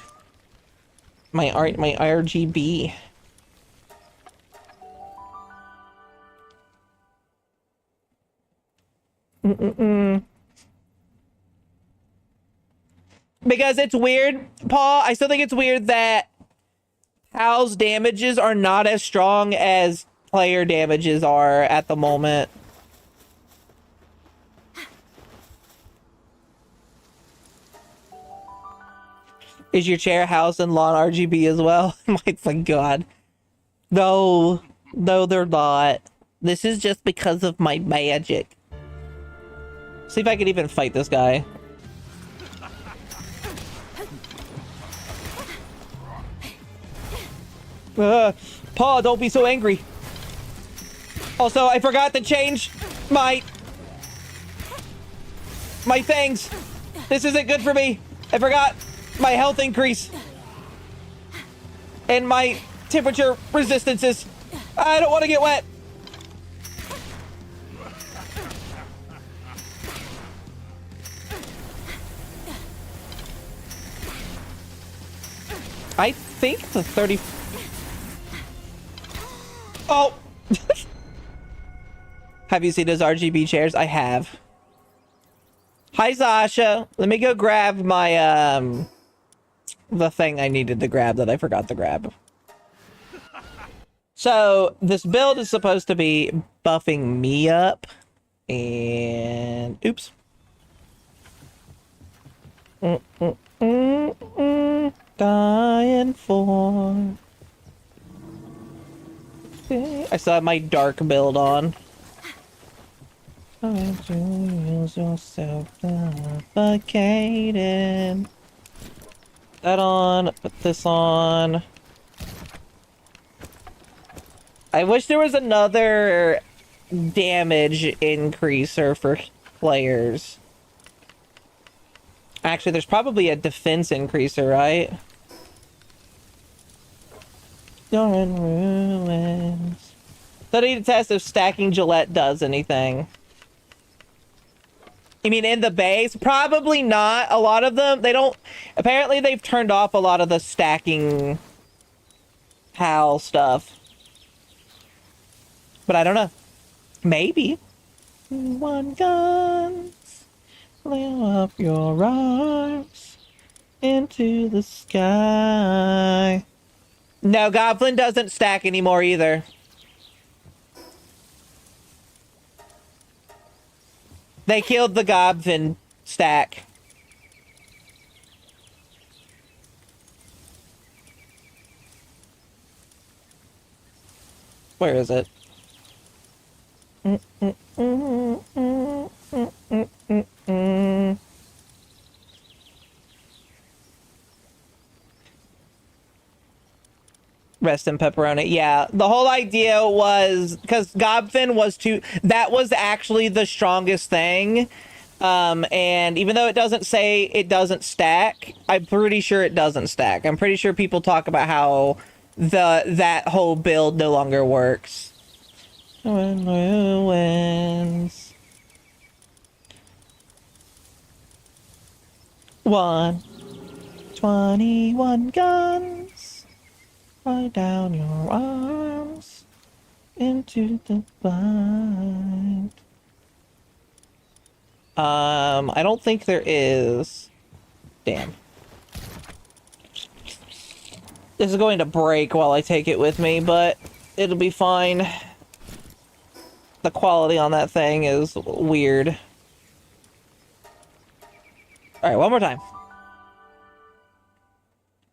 My RGB. Because it's weird, Paul. I still think it's weird that Hal's damages are not as strong as player damages are at the moment. Is your chair house and lawn RGB as well? My God. No, they're not. This is just because of my magic. See if I can even fight this guy. Paul, don't be so angry. Also, I forgot to change my things. This isn't good for me. I forgot my health increase. And my temperature resistances. I don't want to get wet. I think the 30... Oh! Have you seen those RGB chairs? I have. Hi, Sasha. Let me go grab my, the thing I needed to grab that I forgot to grab. So, this build is supposed to be buffing me up. And... Oops. Dying for... I still have my dark build on. Yourself suffocated. That on, put this on. I wish there was another damage increaser for players. Actually, there's probably a defense increaser, right? You're in ruins. So I need to test if stacking Gillette does anything. You mean in the base? Probably not. A lot of them, they don't... Apparently they've turned off a lot of the stacking PAL stuff. But I don't know. Maybe. One guns. Lay up your arms into the sky. No, Goblin doesn't stack anymore either. They killed the Goblin stack. Where is it? Rest in pepperoni. Yeah, the whole idea was because Gobfin was too... That was actually the strongest thing. And even though it doesn't say it doesn't stack, I'm pretty sure it doesn't stack. I'm pretty sure people talk about how that whole build no longer works. When ruins. 21 guns. Lie down your arms into the blind. I don't think there is. Damn. This is going to break while I take it with me, but it'll be fine. The quality on that thing is weird. Alright, one more time.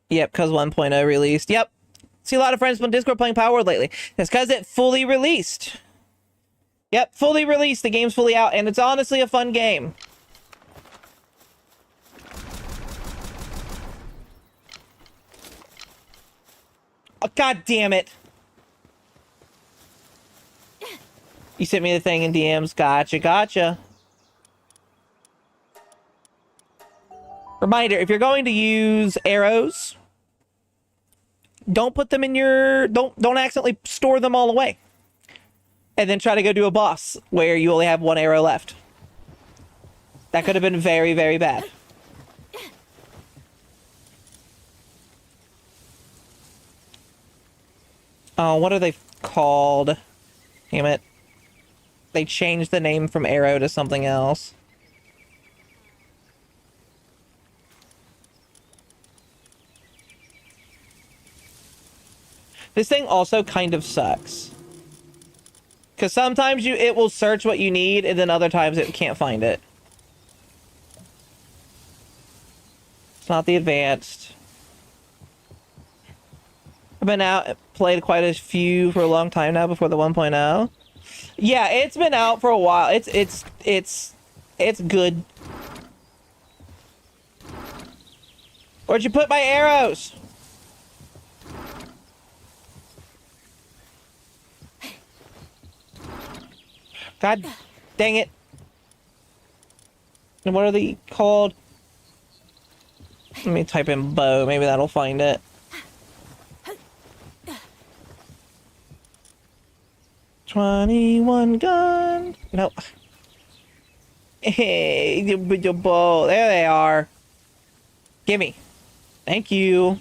Yep, because 1.0 released. Yep. See a lot of friends on Discord playing Power Word lately. It's because it fully released. Yep, fully released. The game's fully out, and it's honestly a fun game. Oh, God damn it. You sent me the thing in DMs. Gotcha, gotcha. Reminder, if you're going to use arrows, don't put them in your... Don't accidentally store them all away. And then try to go do a boss where you only have one arrow left. That could have been very, very bad. Oh, what are they called? Damn it. They changed the name from arrow to something else. This thing also kind of sucks. Because sometimes it will search what you need, and then other times it can't find it. It's not the advanced. I've been out, played quite a few for a long time now before the 1.0. Yeah, it's been out for a while. It's good. Where'd you put my arrows? God dang it. And what are they called? Let me type in bow. Maybe that'll find it. "21 gun." Nope. Hey, your bow. There they are. Gimme. Thank you.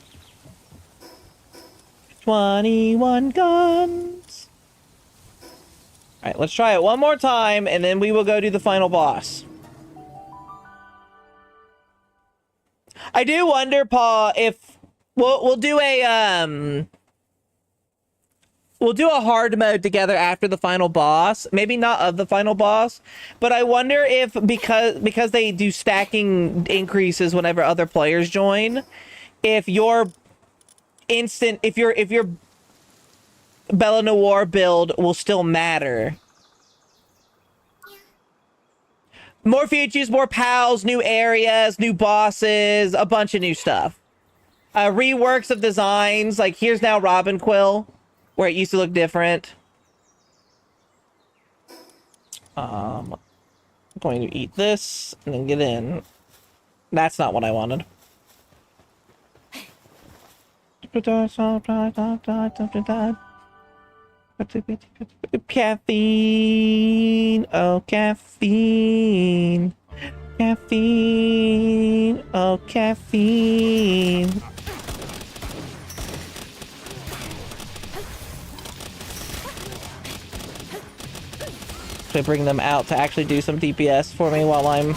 21 guns. Alright, let's try it one more time, and then we will go to the final boss. I do wonder, Paul, if we'll do a we'll do a hard mode together after the final boss. Maybe not of the final boss, but I wonder if because they do stacking increases whenever other players join, if your Bella Noir build will still matter. More features, more pals, new areas, new bosses, a bunch of new stuff. Reworks of designs, like here's now Robin Quill, where it used to look different. I'm going to eat this and then get in. That's not what I wanted. Caffeine, oh caffeine, caffeine, oh caffeine. Should I bring them out to actually do some DPS for me while I'm...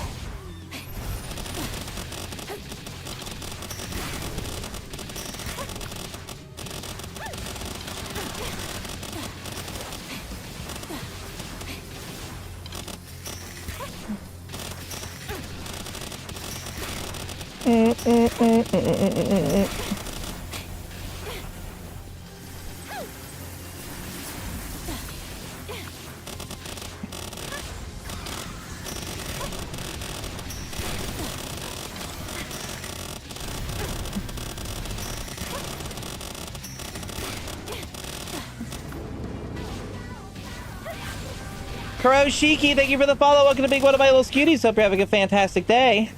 Kuroshiki, thank you for the follow. Welcome to Big One of my little cuties. Hope you're having a fantastic day.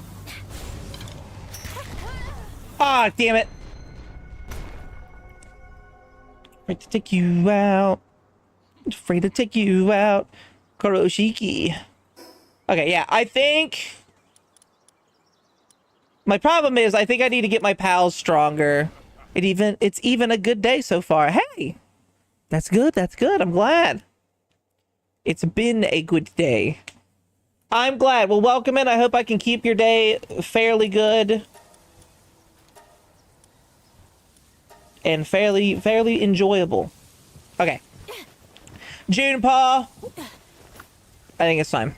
Ah, damn it. Afraid to take you out. Afraid to take you out. Kuroshiki. Okay, yeah, I think... My problem is, I think I need to get my pals stronger. It's even a good day so far. Hey! That's good, that's good. I'm glad. It's been a good day. I'm glad. Well, welcome in. I hope I can keep your day fairly good. And fairly enjoyable. Okay. Junepao. I think it's time.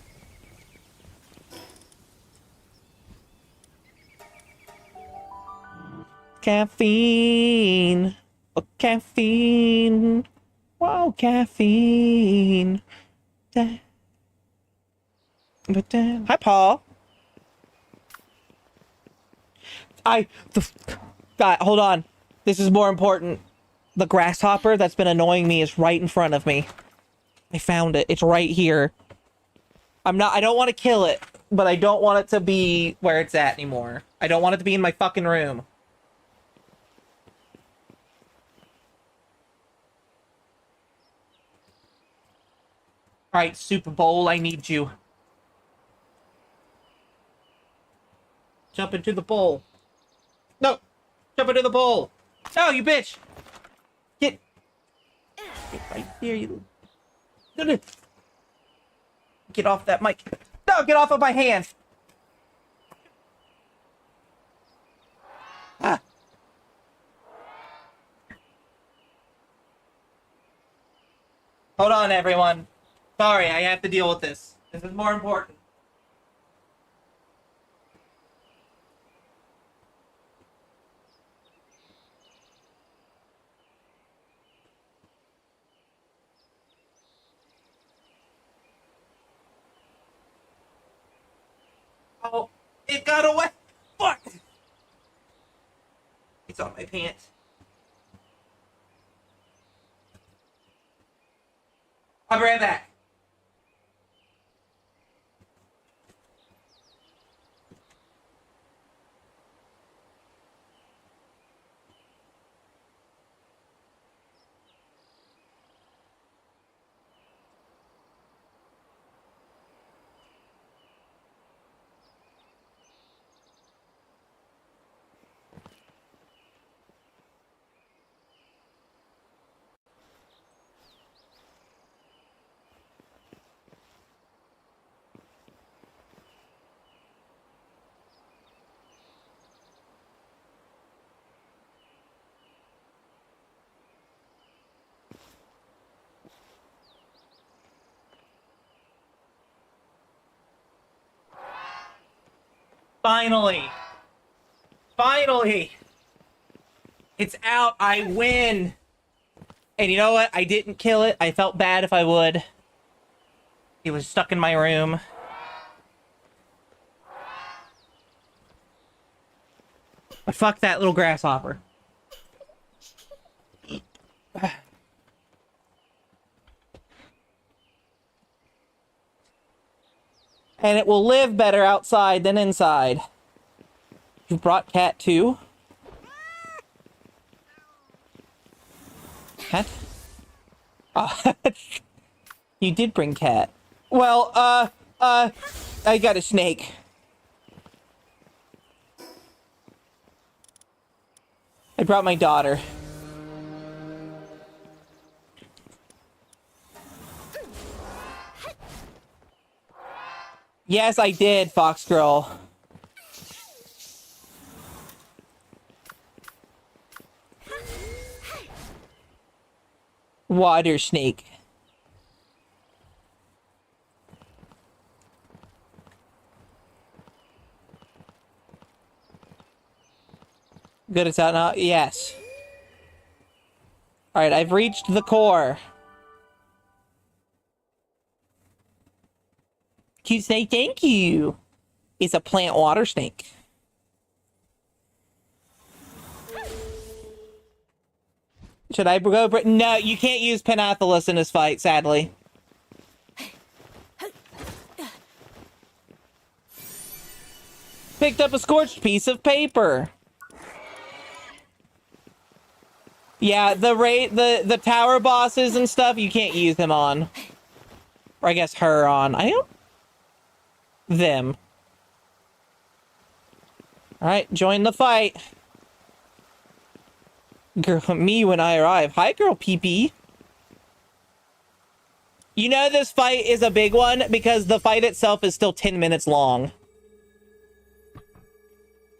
Caffeine. Oh, caffeine. Wow, caffeine. Hi, Paul. God, hold on. This is more important. The grasshopper that's been annoying me is right in front of me. I found it. It's right here. I don't want to kill it, but I don't want it to be where it's at anymore. I don't want it to be in my fucking room. Alright, Super Bowl, I need you. Jump into the bowl. No! Jump into the bowl! No, you bitch! Get right here, you... Get off that mic. No, get off of my hand! Ah! Hold on, everyone. Sorry, I have to deal with this. This is more important. Oh, it got away! Fuck! It's on my pants. I'll be right back. Finally. Finally. It's out. I win. And you know what? I didn't kill it. I felt bad if I would. It was stuck in my room. But fuck that little grasshopper. And it will live better outside than inside. You brought Cat too? Cat? Oh, you did bring Cat. Well, I got a snake. I brought my daughter. Yes, I did, Fox Girl. Water snake. Good, it's out now? Yes. Alright, I've reached the core. Cute snake, thank you. It's a plant water snake. Should I go? No, you can't use Penathalus in this fight, sadly. Picked up a scorched piece of paper. Yeah, the tower bosses and stuff, you can't use them on. Or I guess her on. I don't... Them. Alright, join the fight. Girl, me when I arrive. Hi, girl, PP. You know this fight is a big one because the fight itself is still 10 minutes long.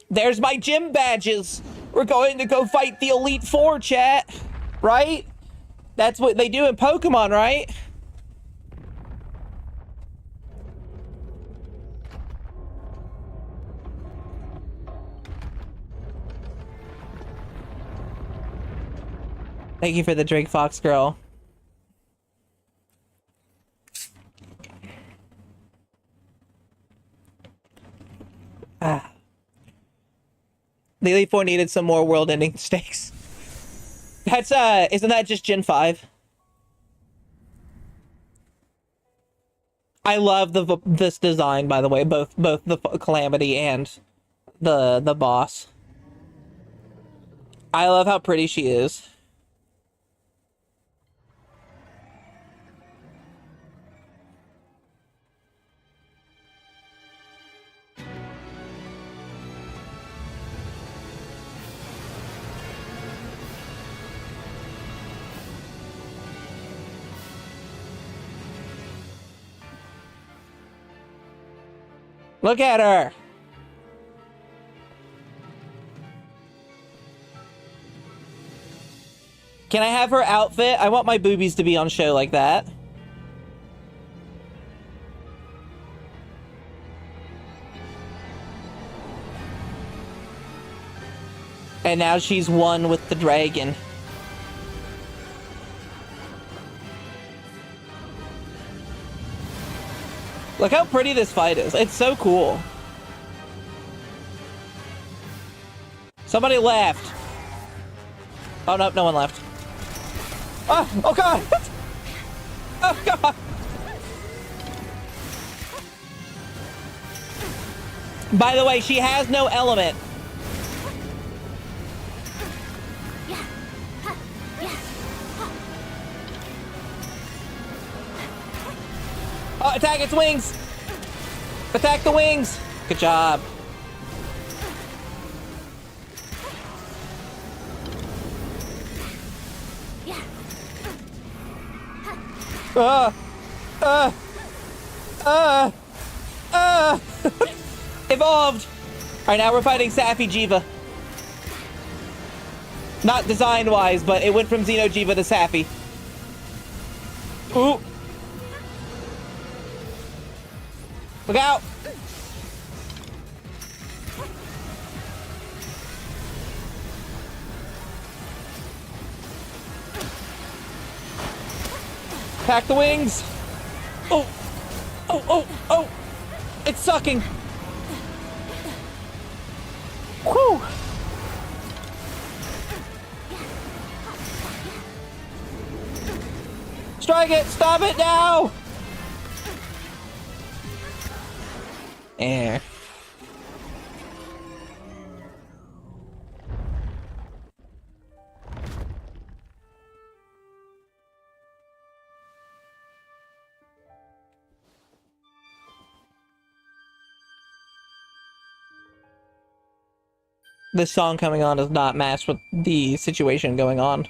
There's my gym badges. We're going to go fight the Elite Four, chat. Right? That's what they do in Pokemon, right? Thank you for the Drake Fox girl. Ah. The Elite Four needed some more world-ending stakes. That's, isn't that just Gen 5? I love this design, by the way, both the Calamity and the boss. I love how pretty she is. Look at her! Can I have her outfit? I want my boobies to be on show like that. And now she's one with the dragon. Look how pretty this fight is. It's so cool. Somebody left. Oh, no, no one left. Oh, oh God. Oh, God. By the way, she has no element. Oh, attack its wings! Attack the wings! Good job. Evolved! Alright, now we're fighting Sappy-Jiva. Not design-wise, but it went from Xeno'jiiva to Sappy. Ooh! Look out! Pack the wings. Oh, oh, oh, oh. It's sucking. Whew. Strike it! Stop it now! Eh. This song coming on does not match with the situation going on.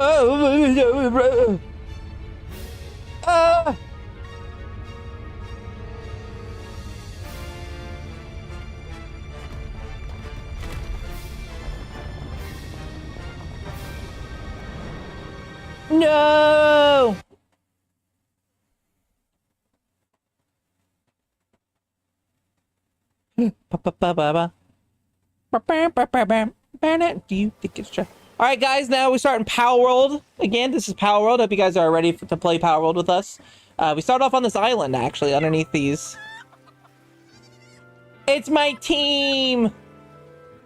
Oh, no! Do you think it's true? All right, guys. Now we're starting Power World again. This is Power World. Hope you guys are ready to play Power World with us. We start off on this island, actually, underneath these. It's my team.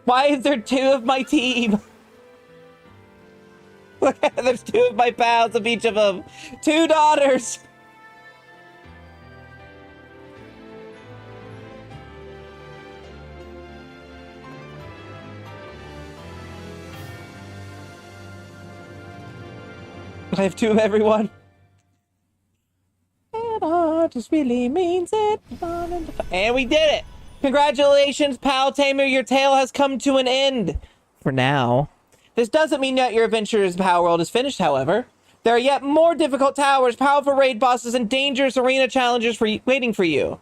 Why is there two of my team? There's two of my pals of each of them. Two daughters. I have two of everyone. And just really means it. And we did it. Congratulations, Pal Tamer. Your tale has come to an end. For now. This doesn't mean that your adventure in Power World is finished, however. There are yet more difficult towers, powerful raid bosses, and dangerous arena challenges waiting for you.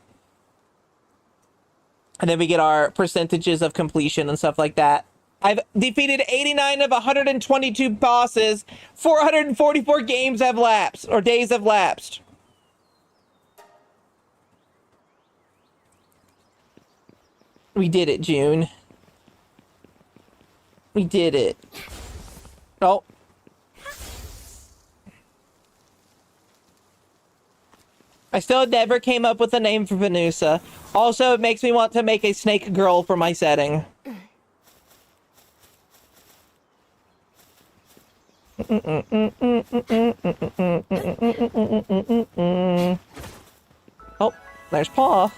And then we get our percentages of completion and stuff like that. I've defeated 89 of 122 bosses. 444 games have lapsed, or days have lapsed. We did it, June. We did it. Oh. I still never came up with a name for Venusa. Also, it makes me want to make a snake girl for my setting. Oh, there's Paw.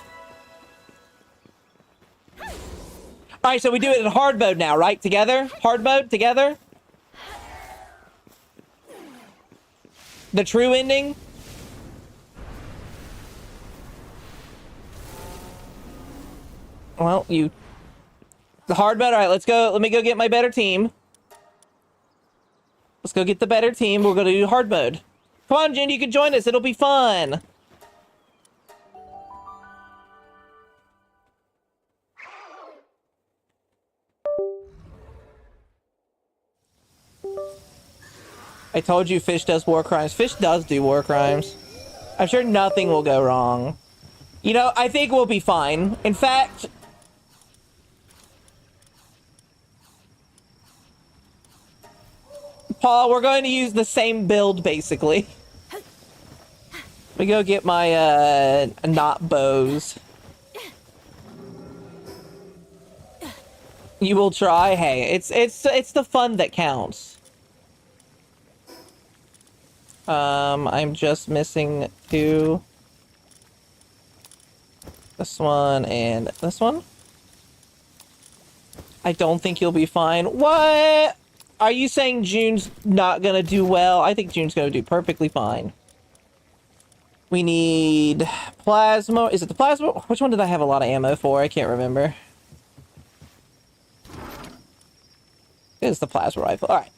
Alright, so we do it in hard mode now, right? Together? Hard mode? Together? The true ending? Well, you... The hard mode? Alright, let's go. Let me go get my better team. Let's go get the better team. We're going to do hard mode. Come on, June, you can join us. It'll be fun. I told you Fish does war crimes. Fish does do war crimes. I'm sure nothing will go wrong. You know, I think we'll be fine. In fact... Paul, we're going to use the same build, basically. Let me go get my, not bows. You will try? Hey, it's the fun that counts. I'm just missing two. This one and this one. I don't think you'll be fine. What? Are you saying June's not gonna do well? I think June's gonna do perfectly fine. We need plasma. Is it the plasma? Which one did I have a lot of ammo for? I can't remember. It's the plasma rifle. All right.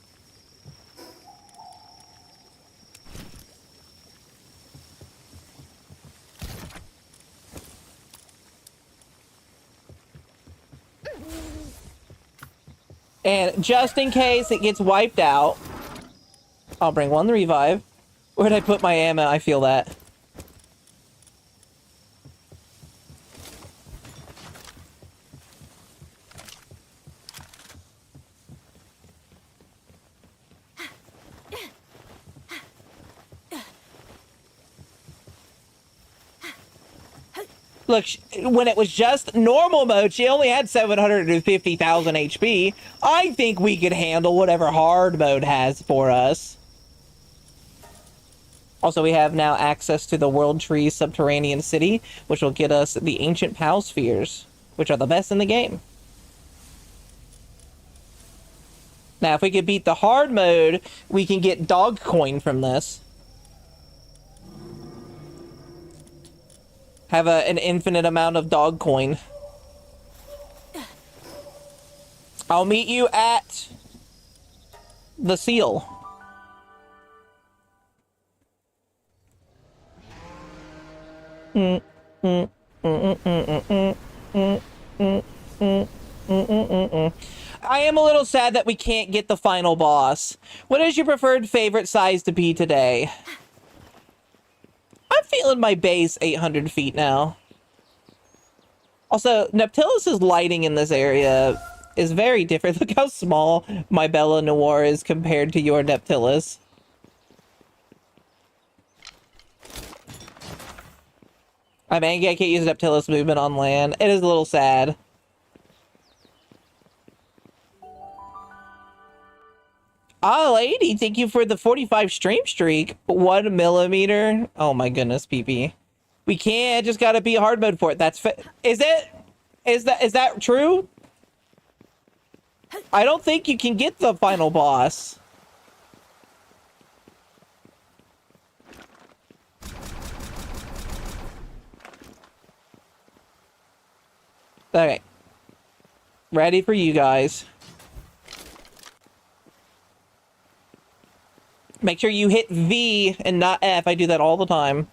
And just in case it gets wiped out, I'll bring one revive. Where'd I put my ammo? I feel that. Look, when it was just normal mode, she only had 750,000 HP. I think we could handle whatever hard mode has for us. Also, we have now access to the World Tree Subterranean City, which will get us the Ancient Pal Spheres, which are the best in the game. Now, if we could beat the hard mode, we can get dog coin from this. Have an infinite amount of dog coin. I'll meet you at the seal. I am a little sad that we can't get the final boss. What is your preferred favorite size to be today? I'm feeling my base 800 feet now. Also, Neptilus's lighting in this area is very different. Look how small my Bella Noir is compared to your Neptilus. I'm angry I can't use Neptilus movement on land. It is a little sad. Ah, lady, thank you for the 45 stream streak. 1 millimeter. Oh my goodness, PP. We can't, just gotta be hard mode for it. That's is it? Is that true? I don't think you can get the final boss. Okay. Ready for you guys. Make sure you hit V and not F. I do that all the time.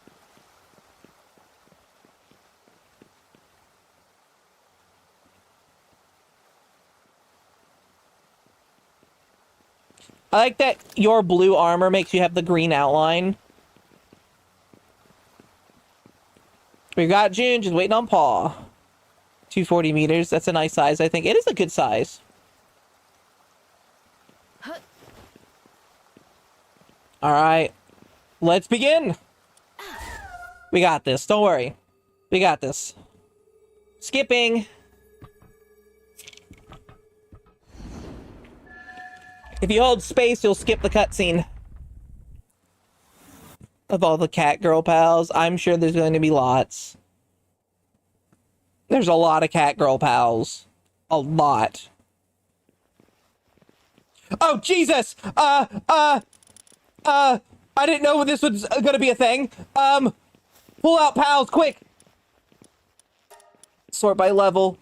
I like that your blue armor makes you have the green outline. We've got June just waiting on Paw. 240 meters. That's a nice size, I think. It is a good size. All right. Let's begin. We got this. Don't worry. We got this. Skipping. If you hold space, you'll skip the cutscene. Of all the cat girl pals, I'm sure there's going to be lots. There's a lot of cat girl pals. A lot. Oh, Jesus! I didn't know this was gonna be a thing. Pull out pals, quick! Sort by level.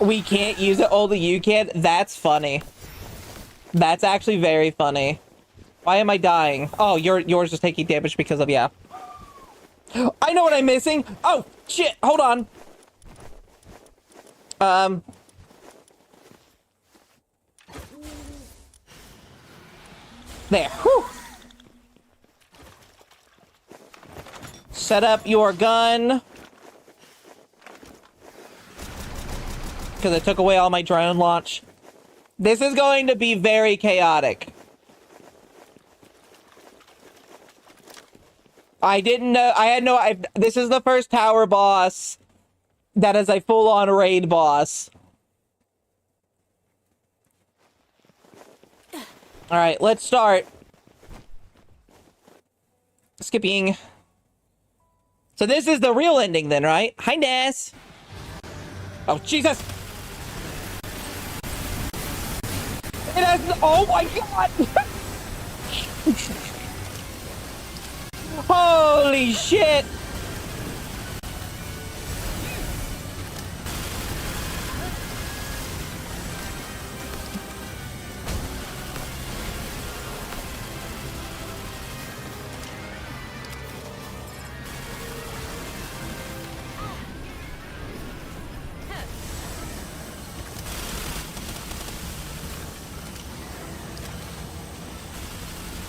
We can't use it, only you can? That's funny. That's actually very funny. Why am I dying? Oh, yours is taking damage because of, yeah. I know what I'm missing! Oh, shit! Hold on! There. Whew! Set up your gun. Because I took away all my drone launch. This is going to be very chaotic. I didn't know. I had no. This is the first tower boss that is a full-on raid boss. All right, let's start. Skipping. So this is the real ending, then, right? Hi, Ness. Oh, Jesus. It has. Oh my God. Holy shit!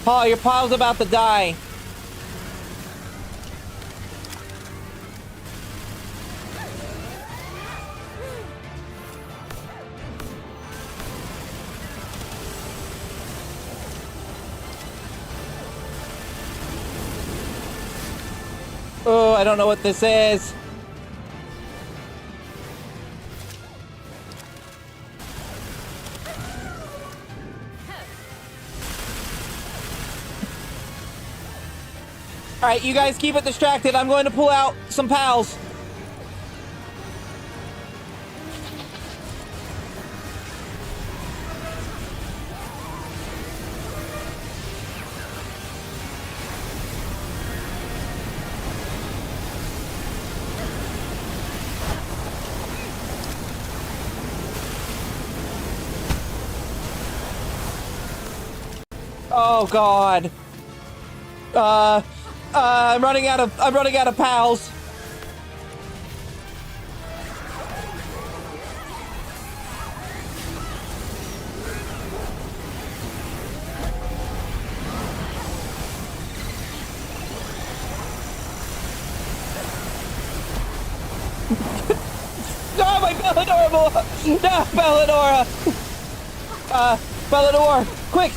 Paul, your pal's about to die. Oh, I don't know what this is. All right, you guys keep it distracted. I'm going to pull out some pals. Oh God. I'm running out of pals. No, my Belladora! No, Belladora! Bellador, quick!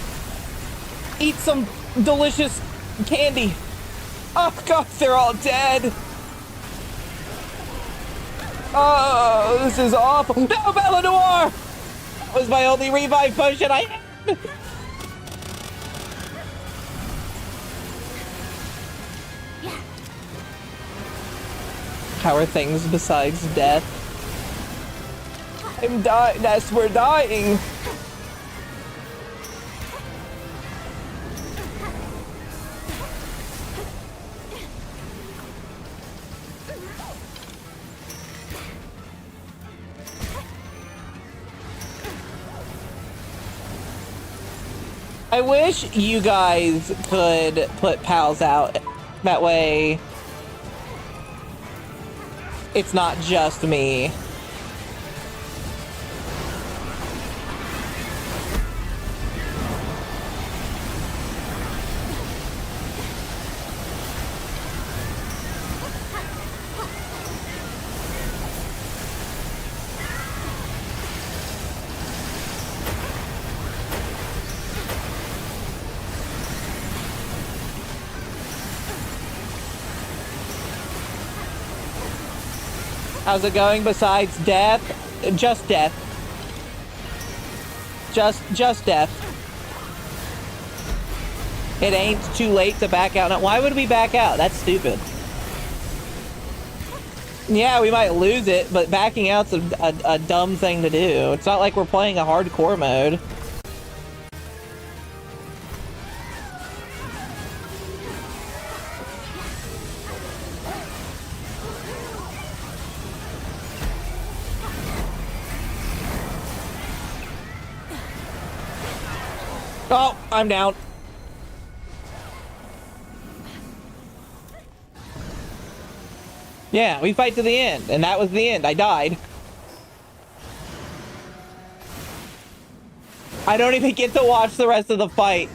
Eat some delicious candy. Oh God, they're all dead. Oh, this is awful. No, Bellador! That was my only revive potion I had. How are things besides death? I'm dying. Yes, we're dying. I wish you guys could put pals out. That way, it's not just me. How's it going besides death? Just death. Just death. It ain't too late to back out. Now, why would we back out? That's stupid. Yeah, we might lose it, but backing out's a dumb thing to do. It's not like we're playing a hardcore mode. Oh, I'm down. Yeah, we fight to the end, and that was the end. I died. I don't even get to watch the rest of the fight.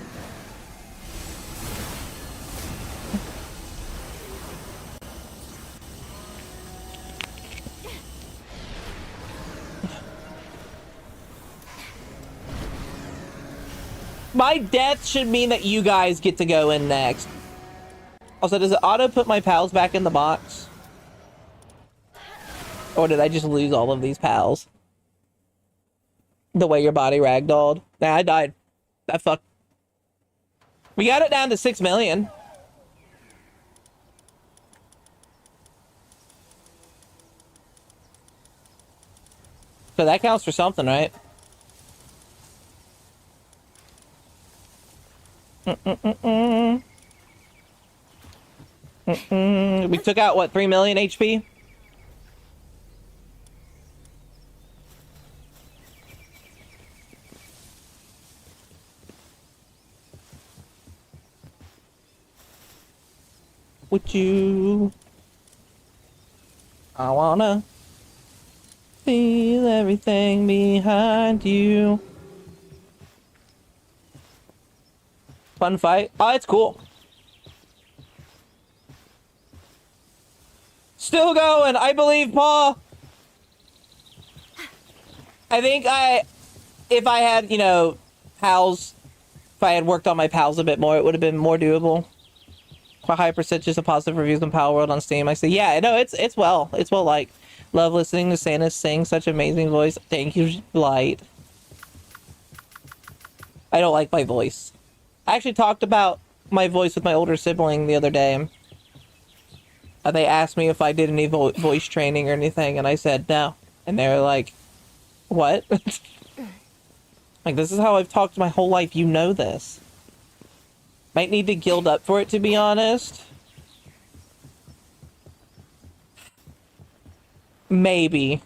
My death should mean that you guys get to go in next. Also, does it auto put my pals back in the box? Or did I just lose all of these pals? The way your body ragdolled. Nah, I died. That fucked. We got it down to 6 million. So that counts for something, right? We took out, what, 3 million HP? Would you? I wanna feel everything behind you. Fun fight. Oh, it's cool. Still going, I believe, Paul. I think if I had, you know, pals, if I had worked on my pals a bit more, it would have been more doable. Quite high percentages of positive reviews on Pal World on Steam. I say, yeah, no, it's well liked. Love listening to Santa sing such amazing voice. Thank you, Light. I don't like my voice. I actually talked about my voice with my older sibling the other day. They asked me if I did any voice training or anything, and I said no. And they were like, what? Like, this is how I've talked my whole life. You know this. Might need to guild up for it, to be honest. Maybe.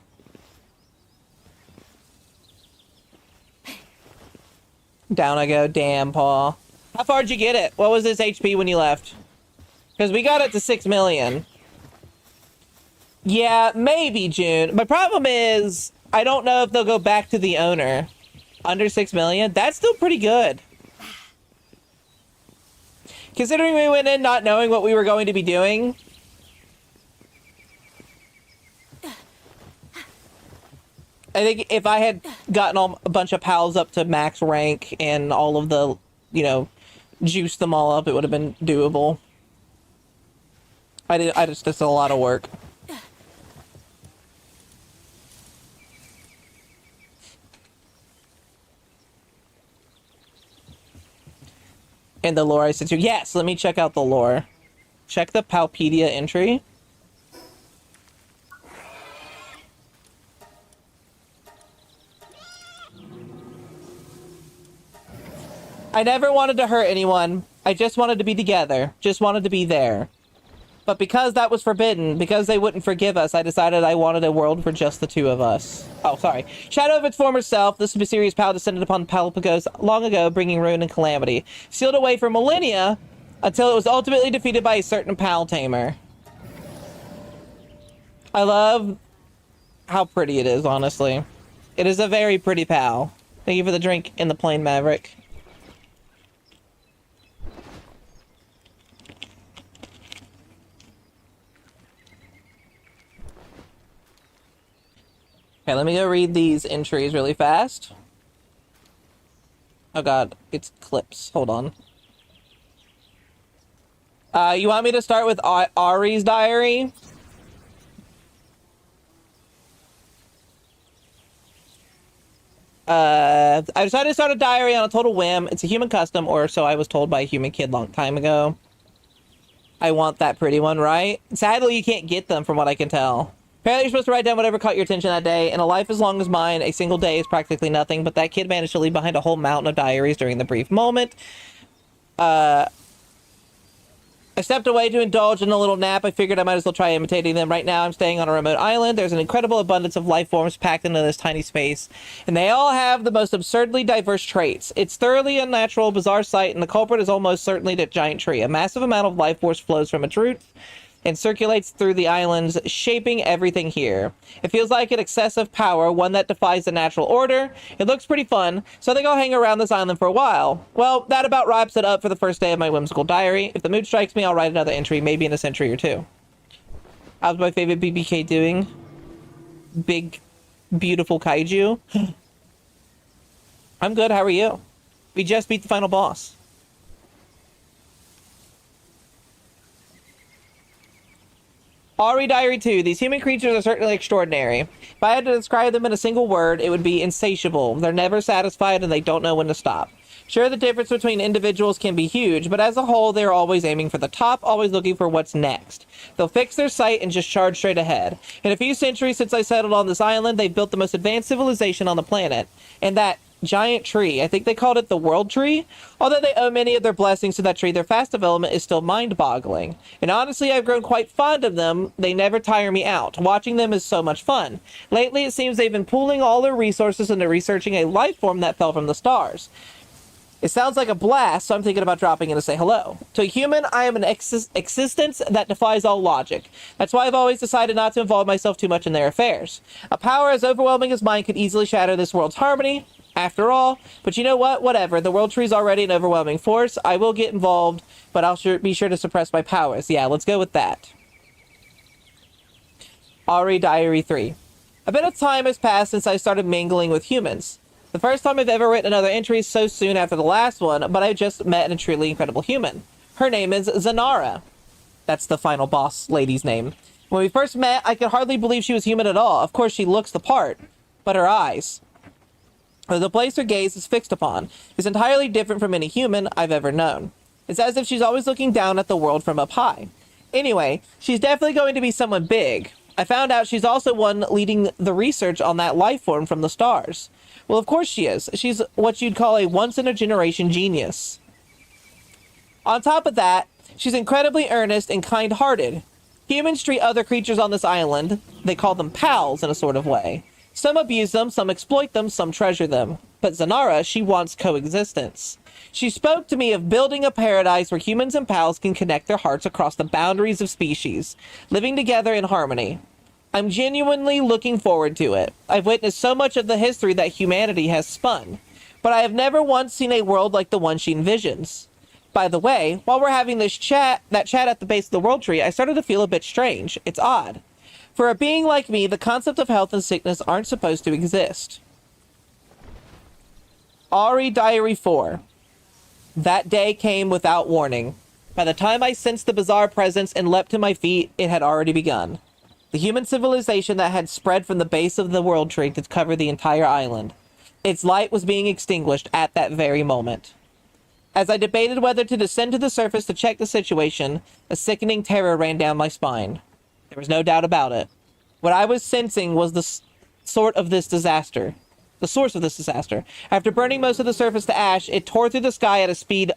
Down I go. Damn, Paul. How far did you get it? What was this HP when you left? Because we got it to 6 million. Yeah, maybe, June. My problem is, I don't know if they'll go back to the owner. Under 6 million? That's still pretty good. Considering we went in not knowing what we were going to be doing. I think if I had gotten a bunch of pals up to max rank and all of the, you know, juiced them all up, it would have been doable. That's a lot of work. And the lore I sent you. Yes, let me check out the lore. Check the Palpedia entry. I never wanted to hurt anyone. I just wanted to be together. Just wanted to be there. But because that was forbidden, because they wouldn't forgive us, I decided I wanted a world for just the two of us. Oh, sorry. Shadow of its former self, this mysterious power descended upon Palpagos long ago, bringing ruin and calamity. Sealed away for millennia, until it was ultimately defeated by a certain Pal Tamer. I love how pretty it is, honestly. It is a very pretty pal. Thank you for the drink in the plain Maverick. Okay, let me go read these entries really fast. Oh god, it's clips. Hold on. You want me to start with Ari's diary? I decided to start a diary on a total whim. It's a human custom, or so I was told by a human kid long time ago. I want that pretty one, right? Sadly, you can't get them from what I can tell. Apparently, you're supposed to write down whatever caught your attention that day. In a life as long as mine, a single day is practically nothing, but that kid managed to leave behind a whole mountain of diaries during the brief moment. I stepped away to indulge in a little nap. I figured I might as well try imitating them. Right now, I'm staying on a remote island. There's an incredible abundance of life forms packed into this tiny space, and they all have the most absurdly diverse traits. It's thoroughly unnatural, bizarre sight, and the culprit is almost certainly that giant tree. A massive amount of life force flows from its roots and circulates through the islands, shaping everything here. It feels like an excessive power, one that defies the natural order. It looks pretty fun, so I think I'll hang around this island for a while. Well, that about wraps it up for the first day of my whimsical diary. If the mood strikes me, I'll write another entry, maybe in a century or two. How's my favorite BBK doing? Big, beautiful kaiju. I'm good, how are you? We just beat the final boss. Ari Diary 2. These human creatures are certainly extraordinary. If I had to describe them in a single word, it would be insatiable. They're never satisfied and they don't know when to stop. Sure, the difference between individuals can be huge, but as a whole, they're always aiming for the top, always looking for what's next. They'll fix their sight and just charge straight ahead. In a few centuries since I settled on this island, they've built the most advanced civilization on the planet. And that giant tree, I think they called it the World Tree. Although they owe many of their blessings to that tree, their fast development is still mind-boggling. And honestly, I've grown quite fond of them. They never tire me out. Watching them is so much fun. Lately, it seems they've been pooling all their resources into researching a life form that fell from the stars. It sounds like a blast, so I'm thinking about dropping in to say hello. To a human, I am an existence that defies all logic. That's why I've always decided not to involve myself too much in their affairs. A power as overwhelming as mine could easily shatter this world's harmony. after all. But you know what? Whatever. The World Tree's already an overwhelming force. I will get involved, but I'll be sure to suppress my powers. Yeah, let's go with that. Ari Diary 3. A bit of time has passed since I started mingling with humans. The first time I've ever written another entry so soon after the last one, but I just met a truly incredible human. Her name is Zanara. That's the final boss lady's name. When we first met, I could hardly believe she was human at all. Of course, she looks the part, but her eyes, or the place her gaze is fixed upon, is entirely different from any human I've ever known. It's as if she's always looking down at the world from up high. Anyway, she's definitely going to be someone big. I found out she's also one leading the research on that life form from the stars. Well, of course she is. She's what you'd call a once-in-a-generation genius. On top of that, she's incredibly earnest and kind-hearted. Humans treat other creatures on this island, they call them pals in a sort of way. Some abuse them, some exploit them, some treasure them. But Zanara, she wants coexistence. She spoke to me of building a paradise where humans and pals can connect their hearts across the boundaries of species, living together in harmony. I'm genuinely looking forward to it. I've witnessed so much of the history that humanity has spun, but I have never once seen a world like the one she envisions. By the way, while we're having this chat at the base of the World Tree, I started to feel a bit strange. It's odd. For a being like me, the concept of health and sickness aren't supposed to exist. Ari Diary 4. That day came without warning. By the time I sensed the bizarre presence and leapt to my feet, it had already begun. The human civilization that had spread from the base of the World Tree to cover the entire island. Its light was being extinguished at that very moment. As I debated whether to descend to the surface to check the situation, a sickening terror ran down my spine. There was no doubt about it. What I was sensing was the source of this disaster. After burning most of the surface to ash, it tore through the sky at a speed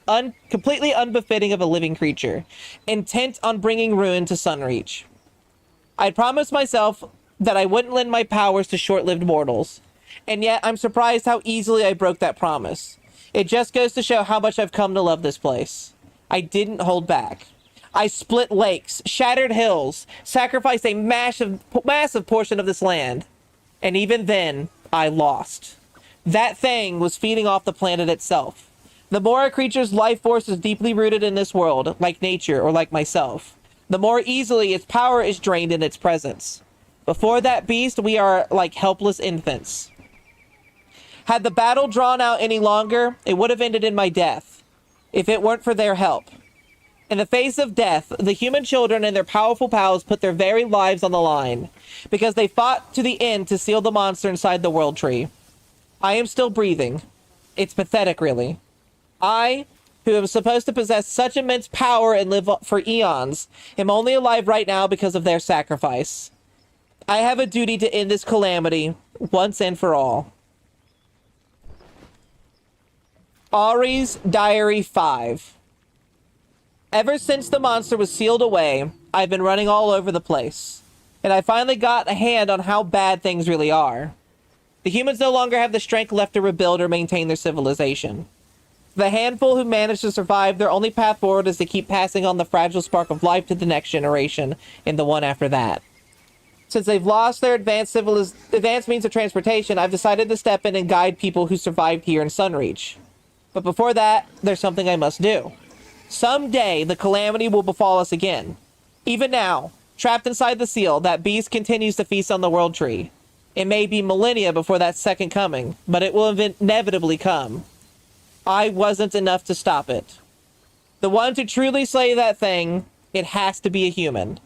completely unbefitting of a living creature, intent on bringing ruin to Sunreach. I'd promised myself that I wouldn't lend my powers to short-lived mortals, and yet I'm surprised how easily I broke that promise. It just goes to show how much I've come to love this place. I didn't hold back. I split lakes, shattered hills, sacrificed a massive portion of this land. And even then, I lost. That thing was feeding off the planet itself. The more a creature's life force is deeply rooted in this world, like nature or like myself, the more easily its power is drained in its presence. Before that beast, we are like helpless infants. Had the battle drawn out any longer, it would have ended in my death, if it weren't for their help. In the face of death, the human children and their powerful pals put their very lives on the line, because they fought to the end to seal the monster inside the World Tree. I am still breathing. It's pathetic, really. I, who am supposed to possess such immense power and live for eons, am only alive right now because of their sacrifice. I have a duty to end this calamity, once and for all. Ari's Diary 5. Ever since the monster was sealed away, I've been running all over the place. And I finally got a hand on how bad things really are. The humans no longer have the strength left to rebuild or maintain their civilization. The handful who managed to survive, their only path forward is to keep passing on the fragile spark of life to the next generation and the one after that. Since they've lost their advanced means of transportation, I've decided to step in and guide people who survived here in Sunreach. But before that, there's something I must do. Someday, the calamity will befall us again. Even now, trapped inside the seal, that beast continues to feast on the World Tree. It may be millennia before that second coming, but it will inevitably come. I wasn't enough to stop it. The one to truly slay that thing, it has to be a human.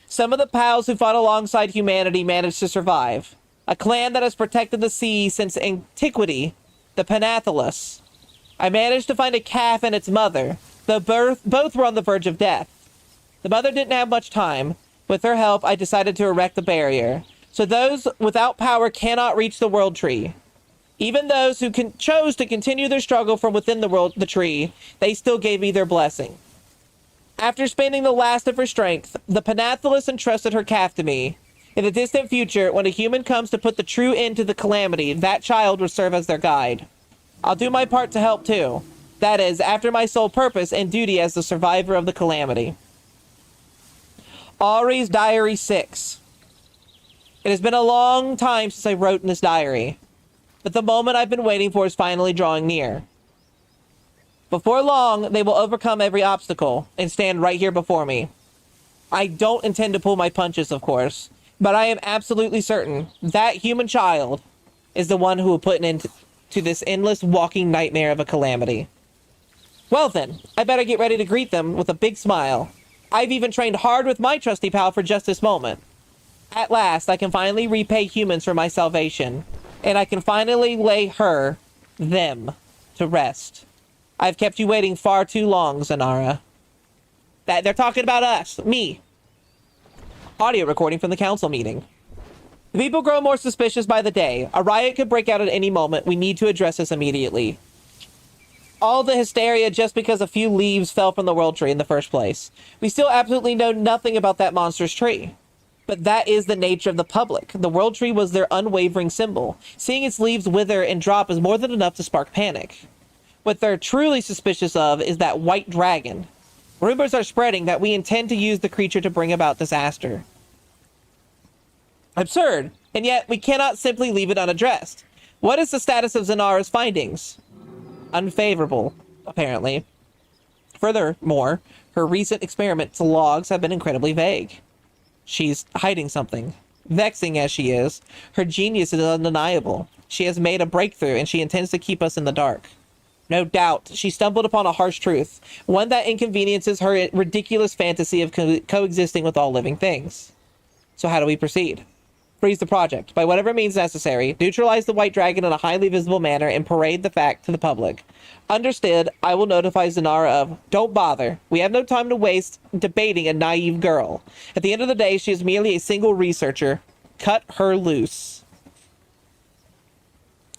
Some of the pals who fought alongside humanity managed to survive. A clan that has protected the sea since antiquity, the Panathalus. I managed to find a calf and its mother, though both were on the verge of death. The mother didn't have much time. With her help, I decided to erect the barrier, so those without power cannot reach the World Tree. Even those who chose to continue their struggle from within the tree, they still gave me their blessing. After spending the last of her strength, the Panathalus entrusted her calf to me. In the distant future, when a human comes to put the true end to the calamity, that child will serve as their guide. I'll do my part to help too. That is, after my sole purpose and duty as the survivor of the calamity. Ari's Diary 6. It has been a long time since I wrote in this diary. but the moment I've been waiting for is finally drawing near. Before long, they will overcome every obstacle and stand right here before me. I don't intend to pull my punches, of course, but I am absolutely certain that human child is the one who will put an end to this endless walking nightmare of a calamity. Well then, I better get ready to greet them with a big smile. I've even trained hard with my trusty pal for just this moment. At last, I can finally repay humans for my salvation, and I can finally lay them, to rest. I've kept you waiting far too long, Zanara. That they're talking about us, me. Audio recording from the council meeting. The people grow more suspicious by the day. A riot could break out at any moment. We need to address this immediately. All the hysteria just because a few leaves fell from the World Tree in the first place. We still absolutely know nothing about that monstrous tree. But that is the nature of the public. The World Tree was their unwavering symbol. Seeing its leaves wither and drop is more than enough to spark panic. What they're truly suspicious of is that white dragon. Rumors are spreading that we intend to use the creature to bring about disaster. Absurd, and yet we cannot simply leave it unaddressed. What is the status of Zanara's findings? Unfavorable, apparently. Furthermore, her recent experiments logs have been incredibly vague. She's hiding something. Vexing as she is, her genius is undeniable. She has made a breakthrough and she intends to keep us in the dark. No doubt, she stumbled upon a harsh truth, one that inconveniences her ridiculous fantasy of coexisting with all living things. So how do we proceed? Freeze the project, by whatever means necessary, neutralize the white dragon in a highly visible manner, and parade the fact to the public. Understood, I will notify Zanara of, don't bother, we have no time to waste debating a naive girl. At the end of the day, she is merely a single researcher. Cut her loose.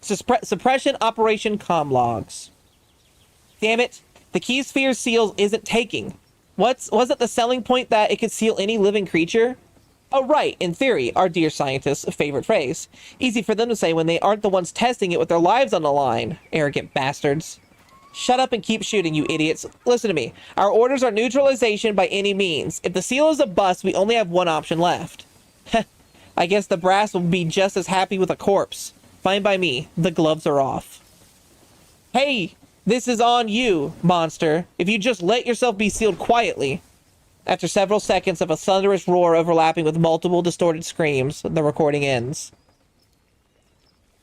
Suppression Operation Comlogs. Damn it, the Keysphere seal isn't taking. Wasn't the selling point that it could seal any living creature? Oh right, in theory, our dear scientists' favorite phrase. Easy for them to say when they aren't the ones testing it with their lives on the line. Arrogant bastards. Shut up and keep shooting, you idiots. Listen to me. Our orders are neutralization by any means. If the seal is a bust, we only have one option left. I guess the brass will be just as happy with a corpse. Fine by me. The gloves are off. Hey, this is on you, monster. If you just let yourself be sealed quietly. After several seconds of a thunderous roar overlapping with multiple distorted screams, the recording ends.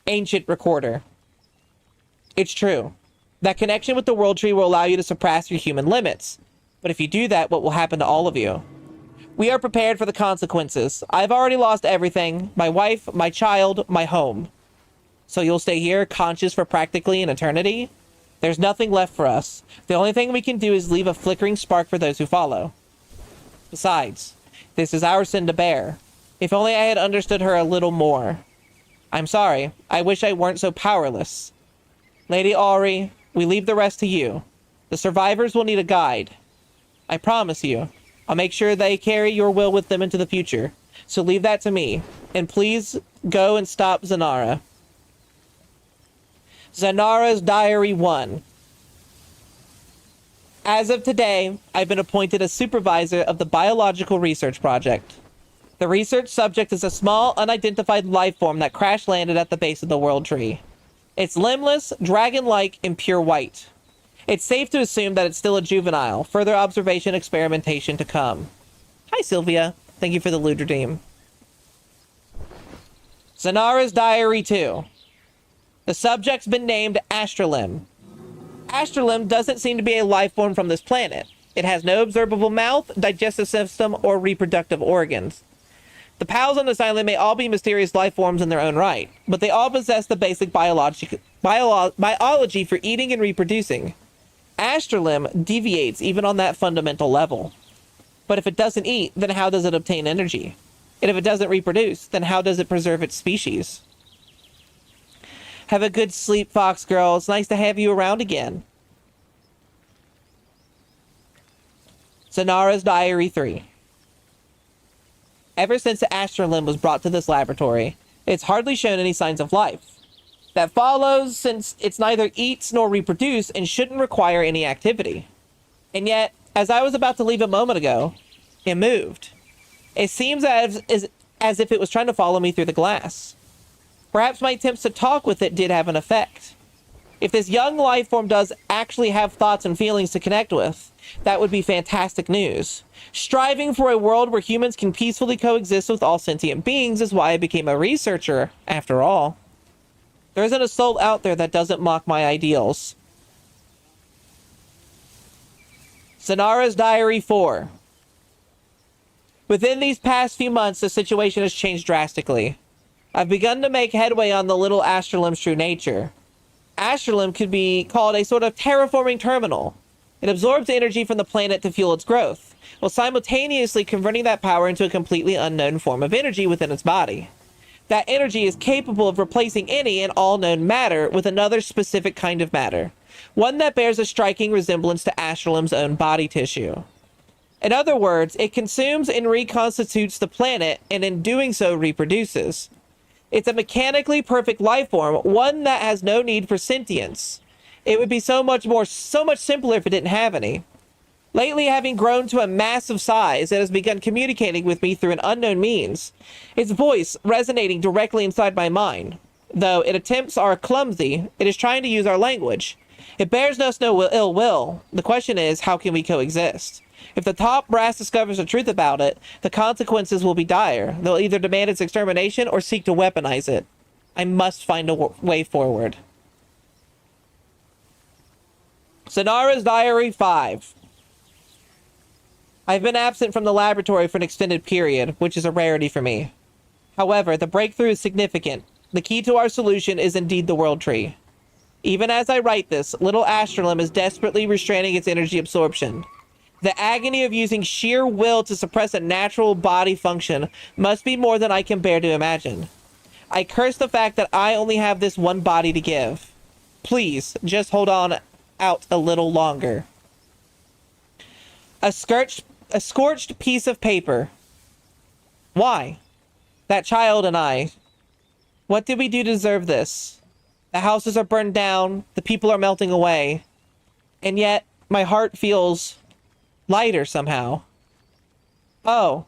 Ancient Recorder. It's true. That connection with the World Tree will allow you to surpass your human limits. But if you do that, what will happen to all of you? We are prepared for the consequences. I've already lost everything. My wife, my child, my home. So you'll stay here, conscious for practically an eternity? There's nothing left for us. The only thing we can do is leave a flickering spark for those who follow. Besides, this is our sin to bear. If only I had understood her a little more. I'm sorry. I wish I weren't so powerless. Lady Auri, we leave the rest to you. The survivors will need a guide. I promise you. I'll make sure they carry your will with them into the future. So leave that to me. And please go and stop Zanara. Zanara's Diary 1. As of today, I've been appointed as supervisor of the Biological Research Project. The research subject is a small, unidentified life form that crash-landed at the base of the World Tree. It's limbless, dragon-like, and pure white. It's safe to assume that it's still a juvenile. Further observation experimentation to come. Hi, Sylvia. Thank you for the loot redeem. Zanara's Diary 2. The subject's been named Astralim. Astralim doesn't seem to be a life form from this planet. It has no observable mouth, digestive system, or reproductive organs. The pals on this island may all be mysterious life forms in their own right, but they all possess the basic biology for eating and reproducing. Astralim deviates even on that fundamental level. But if it doesn't eat, then how does it obtain energy? And if it doesn't reproduce, then how does it preserve its species? Have a good sleep, Fox Girl. It's nice to have you around again. Zanara's Diary 3. Ever since the Astralim was brought to this laboratory, it's hardly shown any signs of life. That follows since it's neither eats nor reproduce and shouldn't require any activity. And yet, as I was about to leave a moment ago, it moved. It seems as if it was trying to follow me through the glass. Perhaps my attempts to talk with it did have an effect. If this young life form does actually have thoughts and feelings to connect with, that would be fantastic news. Striving for a world where humans can peacefully coexist with all sentient beings is why I became a researcher, after all. There isn't a soul out there that doesn't mock my ideals. Zanara's Diary 4. Within these past few months, the situation has changed drastically. I've begun to make headway on the little Astrolum's true nature. Astrolum could be called a sort of terraforming terminal. It absorbs energy from the planet to fuel its growth, while simultaneously converting that power into a completely unknown form of energy within its body. That energy is capable of replacing any and all known matter with another specific kind of matter, one that bears a striking resemblance to Astrolum's own body tissue. In other words, it consumes and reconstitutes the planet, and in doing so reproduces. It's a mechanically perfect life form, one that has no need for sentience. It would be so much simpler if it didn't have any. Lately, having grown to a massive size, it has begun communicating with me through an unknown means, its voice resonating directly inside my mind. Though its attempts are clumsy, it is trying to use our language. It bears us no ill will. The question is, how can we coexist? If the top brass discovers the truth about it, the consequences will be dire. They'll either demand its extermination or seek to weaponize it. I must find a way forward. Zanara's Diary 5. I've been absent from the laboratory for an extended period, which is a rarity for me. However, the breakthrough is significant. The key to our solution is indeed the World Tree. Even as I write this, little Astrolum is desperately restraining its energy absorption. The agony of using sheer will to suppress a natural body function must be more than I can bear to imagine. I curse the fact that I only have this one body to give. Please, just hold on out a little longer. A scorched piece of paper. Why? That child and I. What did we do to deserve this? The houses are burned down, the people are melting away, and yet my heart feels lighter somehow. Oh.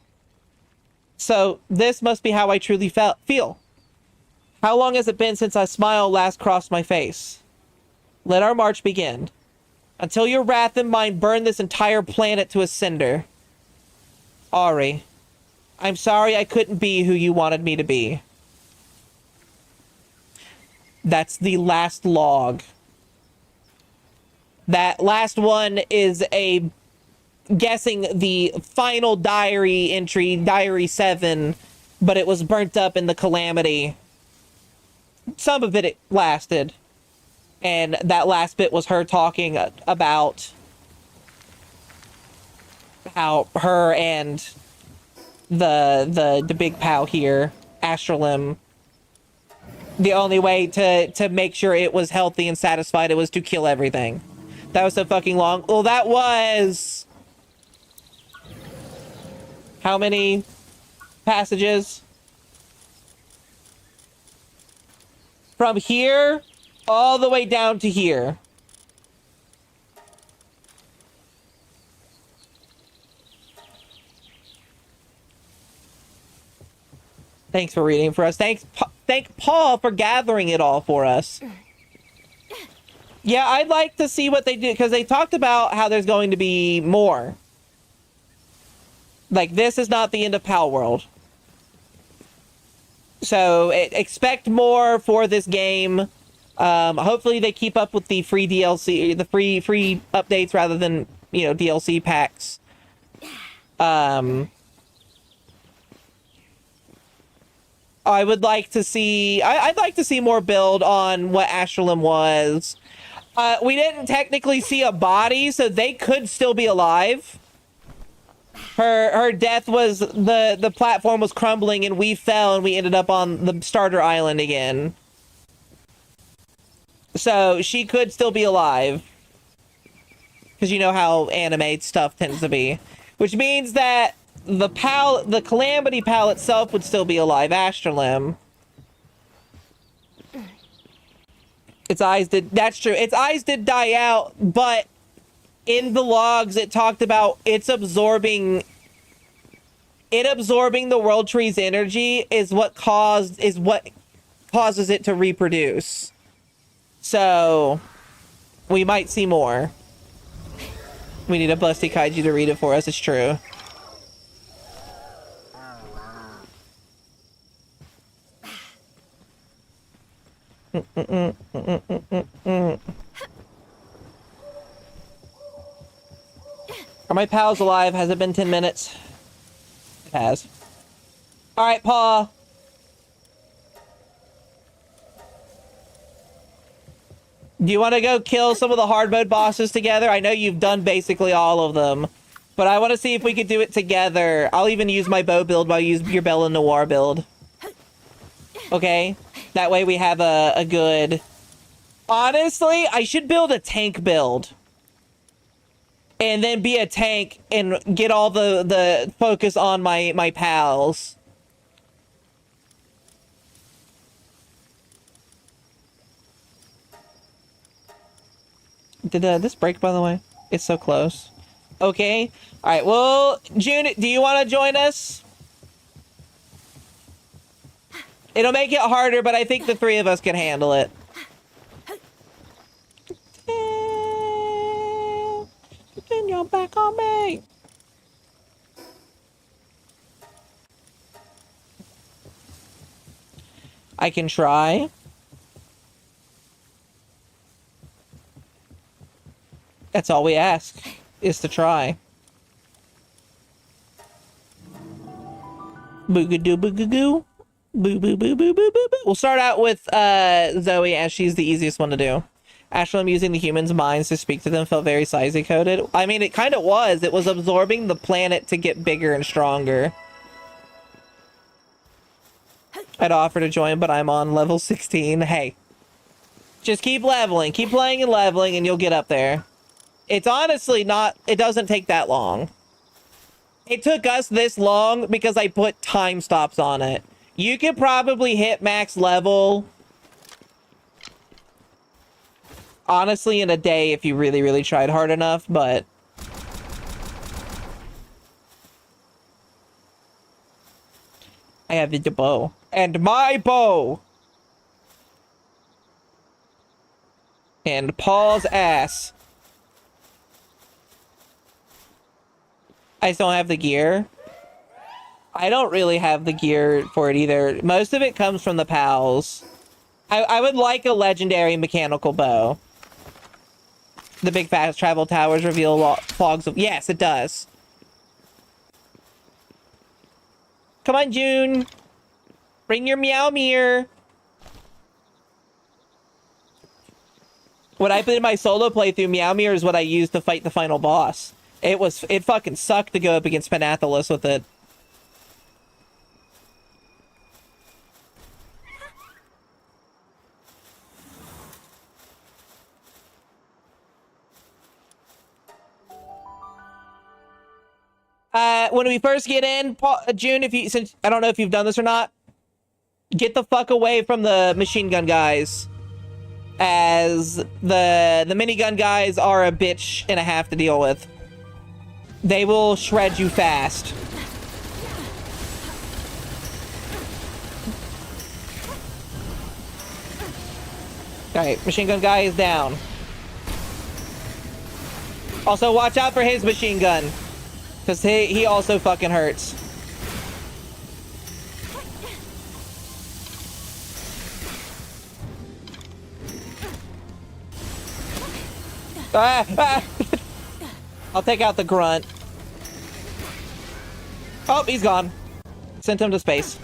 So this must be how I truly feel. How long has it been since a smile last crossed my face? Let our march begin. Until your wrath and mine burn this entire planet to a cinder. Ari, I'm sorry I couldn't be who you wanted me to be. That's the last log. That last one is guessing the final diary entry, Diary 7, but it was burnt up in the calamity. Some of it lasted. And that last bit was her talking about how her and the big pal here, Astrolum, the only way to make sure it was healthy and satisfied, it was to kill everything. That was so fucking long. Well, that was... how many passages? From here all the way down to here. Thanks for reading for us. Thank Paul for gathering it all for us. Yeah, I'd like to see what they do, because they talked about how there's going to be more. Like, this is not the end of Pal World. So, expect more for this game. Hopefully they keep up with the free DLC, the free updates rather than, DLC packs. I would like to see... I'd like to see more build on what Astrolum was. We didn't technically see a body, so they could still be alive. Her death was... The platform was crumbling and we fell and we ended up on the starter island again. So she could still be alive. Because you know how anime stuff tends to be. Which means that the Calamity Pal itself would still be alive, Astrolum. Its eyes did... That's true. Its eyes did die out, but in the logs it talked about it absorbing the World Tree's energy is what caused causes it to reproduce. So we might see more. We need a busty kaiju to read it for us. It's true. Are my pals alive? Has it been 10 minutes? It has. All right, Paw. Do you want to go kill some of the hard mode bosses together? I know you've done basically all of them, but I want to see if we could do it together. I'll even use my bow build while you use your Bella Noir build. Okay? That way we have a good... Honestly, I should build a tank build. And then be a tank and get all the focus on my pals. Did this break, by the way? It's so close. Okay. All right. Well, June, do you want to join us? It'll make it harder, but I think the three of us can handle it. Turn your back on me. I can try. That's all we ask, is to try. Boogadoo boogagoo. Boo boo boo boo boo boo boo. We'll start out with Zoe, as she's the easiest one to do. Ashlam using the humans' minds to speak to them felt very Sizey coded. I mean, it kind of was. It was absorbing the planet to get bigger and stronger. I'd offer to join, but I'm on level 16. Hey, just keep leveling. Keep playing and leveling, and you'll get up there. It's honestly not... It doesn't take that long. It took us this long because I put time stops on it. You could probably hit max level... honestly, in a day if you really, really tried hard enough, but... I have the bow. And my bow! And Paul's ass. I just don't have the gear. I don't really have the gear for it either. Most of it comes from the pals. I would like a legendary mechanical bow. The big fast travel towers reveal fogs of... Yes, it does. Come on, June. Bring your meow mirror. When I did my solo playthrough, meow mirror is what I used to fight the final boss. It fucking sucked to go up against Panathalos with it. When we first get in, June, since I don't know if you've done this or not, get the fuck away from the machine gun guys, as the minigun guys are a bitch and a half to deal with. They will shred you fast. Alright, machine gun guy is down. Also, watch out for his machine gun. Because he also fucking hurts. I'll take out the grunt. Oh, he's gone. Sent him to space.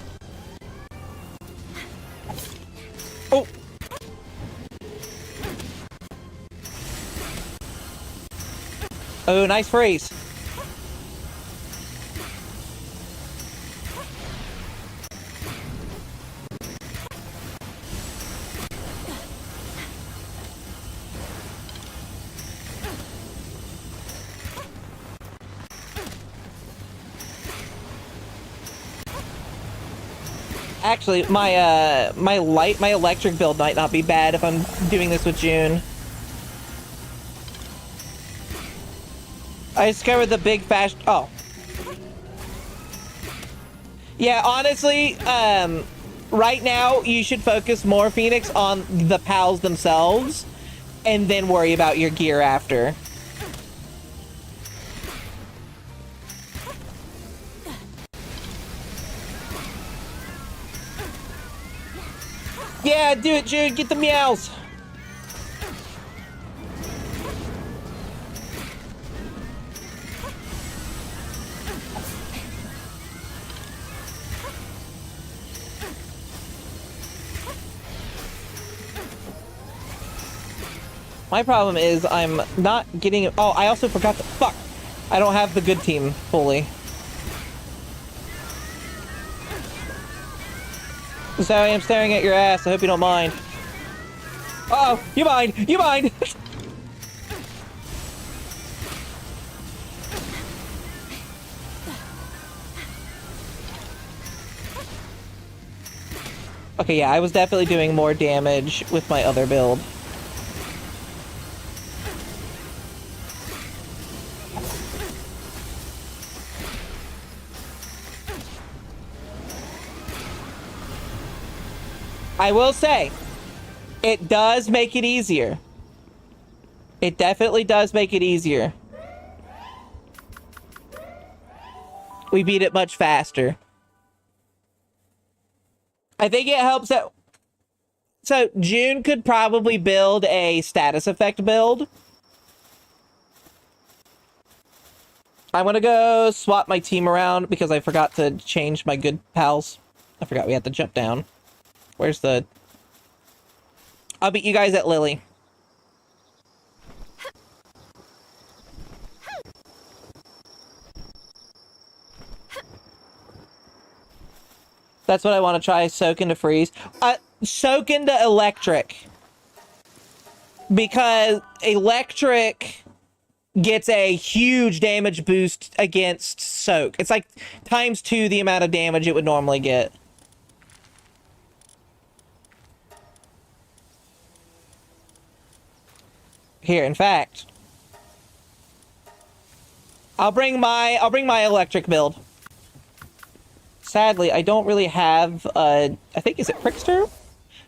Oh. Oh, nice freeze. Actually, my electric build might not be bad if I'm doing this with June. I discovered the big fast... Oh. Yeah, honestly, right now, you should focus more, Phoenix, on the pals themselves, and then worry about your gear after. Yeah, do it, Jude. Get the meows. My problem is I'm not getting... Oh, I also forgot to... Fuck! I don't have the good team fully. Sorry, I'm staring at your ass. I hope you don't mind. Uh-oh! You mind! You mind! Okay, yeah, I was definitely doing more damage with my other build. I will say, it does make it easier. It definitely does make it easier. We beat it much faster. I think it helps that... So, June could probably build a status effect build. I'm gonna go swap my team around because I forgot to change my good pals. I forgot we had to jump down. Where's the... I'll beat you guys at Lily. That's what I want to try. Soak into freeze. Soak into electric. Because electric gets a huge damage boost against soak. It's like ×2 the amount of damage it would normally get. Here, in fact, I'll bring my electric build. Sadly, I don't really have I think, is it Prickster?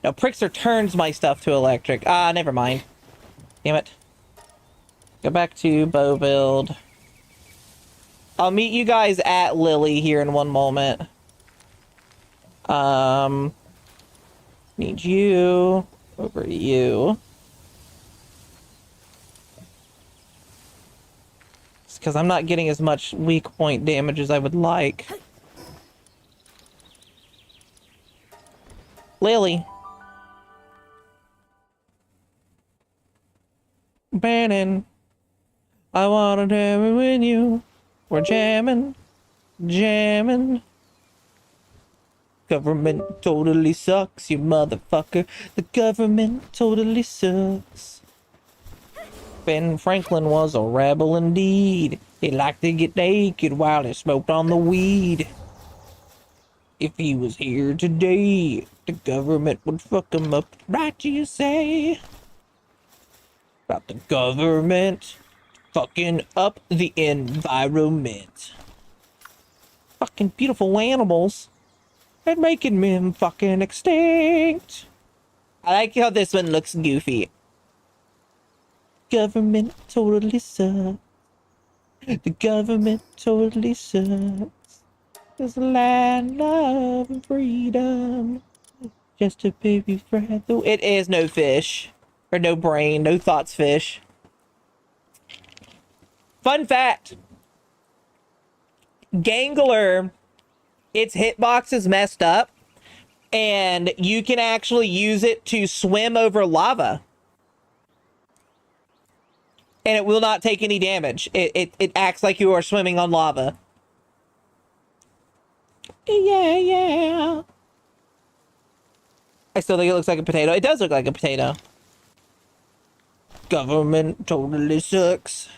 No, Prickster turns my stuff to electric. Ah, never mind. Damn it. Go back to bow build. I'll meet you guys at Lily here in one moment. Need you over to you. It's because I'm not getting as much weak point damage as I would like. Lily. Bannon. I wanna jam it with you. We're jamming. Jamming. Government totally sucks, you motherfucker. The government totally sucks. Ben Franklin was a rebel indeed. He liked to get naked while he smoked on the weed. If he was here today, the government would fuck him up. Right, you say? About the government fucking up the environment. Fucking beautiful animals. And making them fucking extinct. I like how this one looks goofy. Government totally sucks. The government totally sucks. There's a land, love, and freedom. Just a baby friend. It is no fish. Or no brain, no thoughts fish. Fun fact. Gangler, its hitbox is messed up. And you can actually use it to swim over lava. And it will not take any damage. It acts like you are swimming on lava. Yeah, yeah. I still think it looks like a potato. It does look like a potato. Government totally sucks.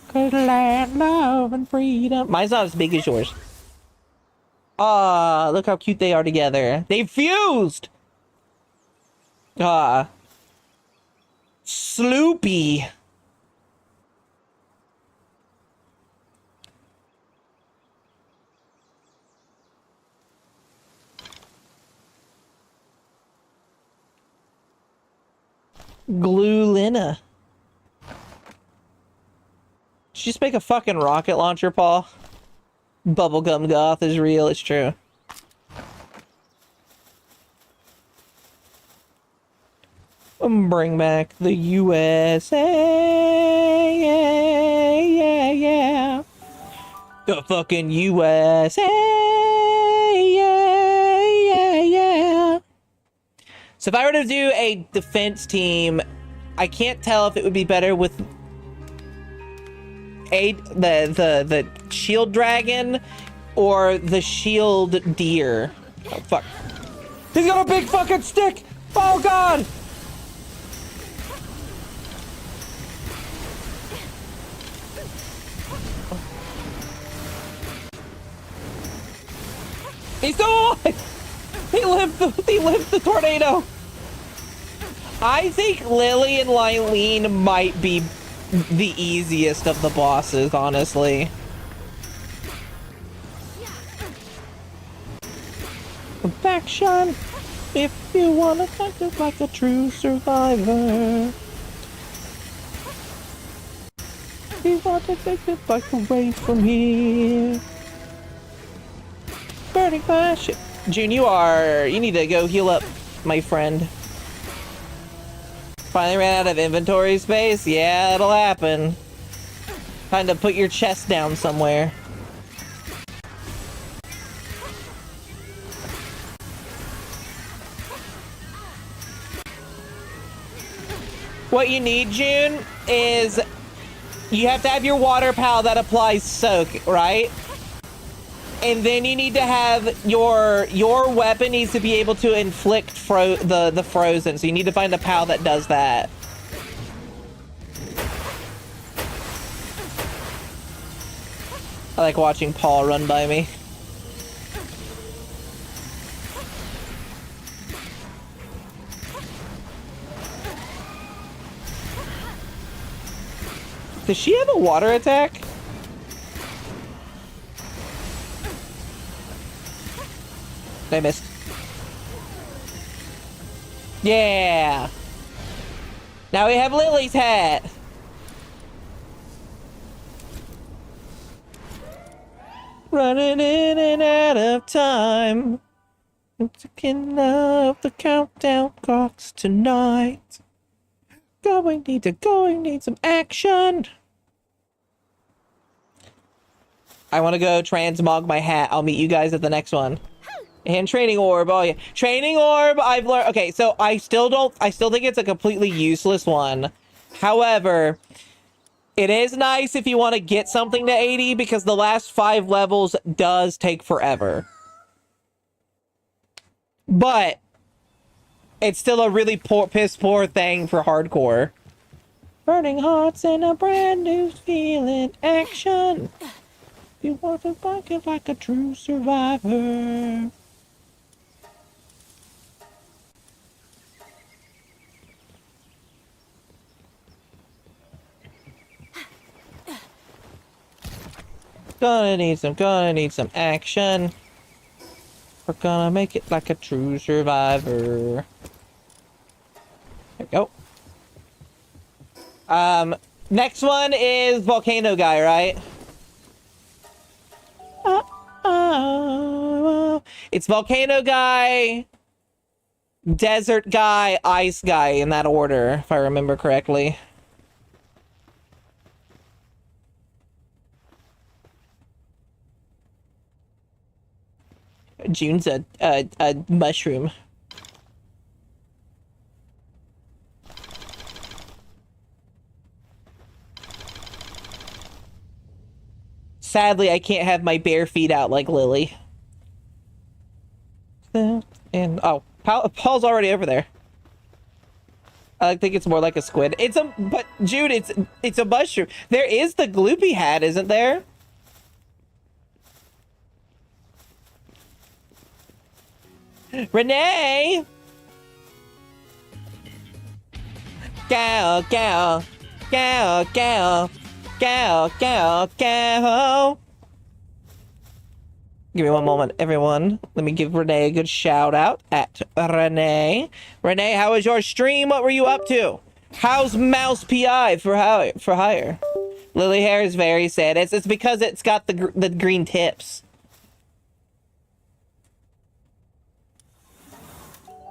Cause land, love, and freedom. Mine's not as big as yours. Ah, look how cute they are together. They fused! Ah. Sloopy. Glulina. Did you just make a fucking rocket launcher, Paul? Bubblegum goth is real, it's true. Bring back the USA, yeah, yeah. The fucking USA, yeah, yeah. So if I were to do a defense team, I can't tell if it would be better with the shield dragon or the shield deer. Oh fuck. He's got a big fucking stick! Oh god! He's still alive! He lived the tornado! I think Lily and Lylene might be the easiest of the bosses, honestly. Faction, if you wanna fight it like a true survivor. You want to take the bike away from here. Burning flash. June, you need to go heal up, my friend. Finally ran out of inventory space? Yeah, it'll happen. Time to put your chest down somewhere. What you need, June, is you have to have your water pal that applies soak, right? And then you need to have your weapon needs to be able to inflict the frozen. So you need to find a pal that does that. I like watching Paul run by me. Does she have a water attack? I missed. Yeah. Now we have Lily's hat. Running in and out of time. I'm taking up the countdown clocks tonight. Going, need some action. I want to go transmog my hat. I'll meet you guys at the next one. And training orb. Oh yeah, training orb. I've learned. Okay, so I still think it's a completely useless one. However, it is nice if you want to get something to 80 because the last 5 levels does take forever. But it's still a really piss poor thing for hardcore. Burning hearts and a brand new feeling. Action. You want to fight it like a true survivor. Gonna need some action. We're gonna make it like a true survivor. There we go. Next one is Volcano Guy, right? It's Volcano Guy, Desert Guy, Ice Guy in that order, if I remember correctly. June's a mushroom. Sadly, I can't have my bare feet out like Lily. And oh, Paul's already over there. I think it's more like a squid. But Jude, it's a mushroom. There is the gloopy hat, isn't there? Renee! Go, go, go, go, go, go, go. Give me one moment, everyone. Let me give Renee a good shout out at Renee. Renee, how was your stream? What were you up to? How's Mouse PI for hire? Lily hair is very sad. It's because it's got the green tips.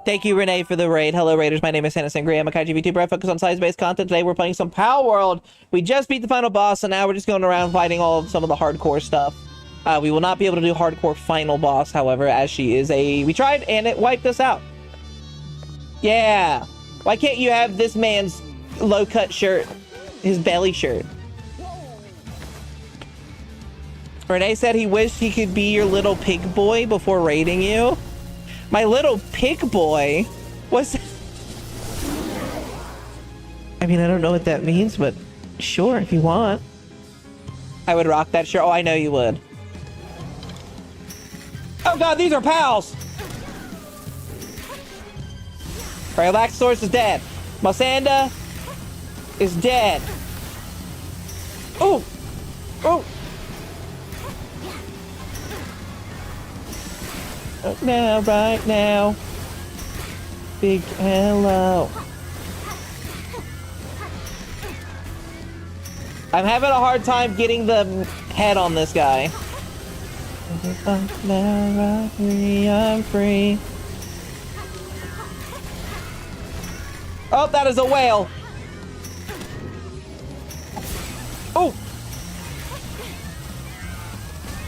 Thank you, Renee, for the raid. Hello, Raiders. My name is Hannah Sangria. I'm a Kaiji VTuber. I focus on size-based content. Today, we're playing some Power World. We just beat the final boss, and now we're just going around fighting some of the hardcore stuff. We will not be able to do hardcore final boss, however, as she is we tried, and it wiped us out. Yeah. Why can't you have this man's low-cut shirt? His belly shirt. Renee said he wished he could be your little pig boy before raiding you. My little pig boy? What's... I mean, I don't know what that means, but sure, if you want. I would rock that shirt. Oh, I know you would. Oh god, these are pals! Relaxaurus is dead. Mosanda is dead. Oh! Oh! Now, right now. Big hello. I'm having a hard time getting the head on this guy. Now, I'm free. Oh, that is a whale. Oh.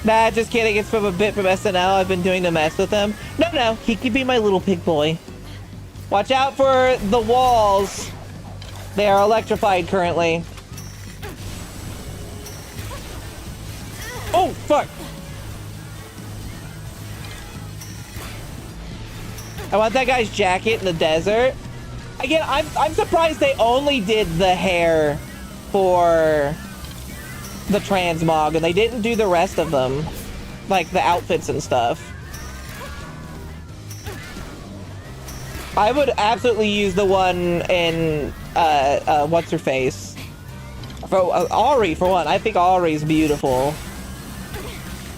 Nah, just kidding. It's from a bit from SNL I've been doing to mess with him. No, he could be my little pig boy. Watch out for the walls. They are electrified currently. Oh, fuck. I want that guy's jacket in the desert. Again, I'm surprised they only did the hair for the transmog, and they didn't do the rest of them, like the outfits and stuff. I would absolutely use the one in what's her face for Ahri, for one. I think Ahri's beautiful,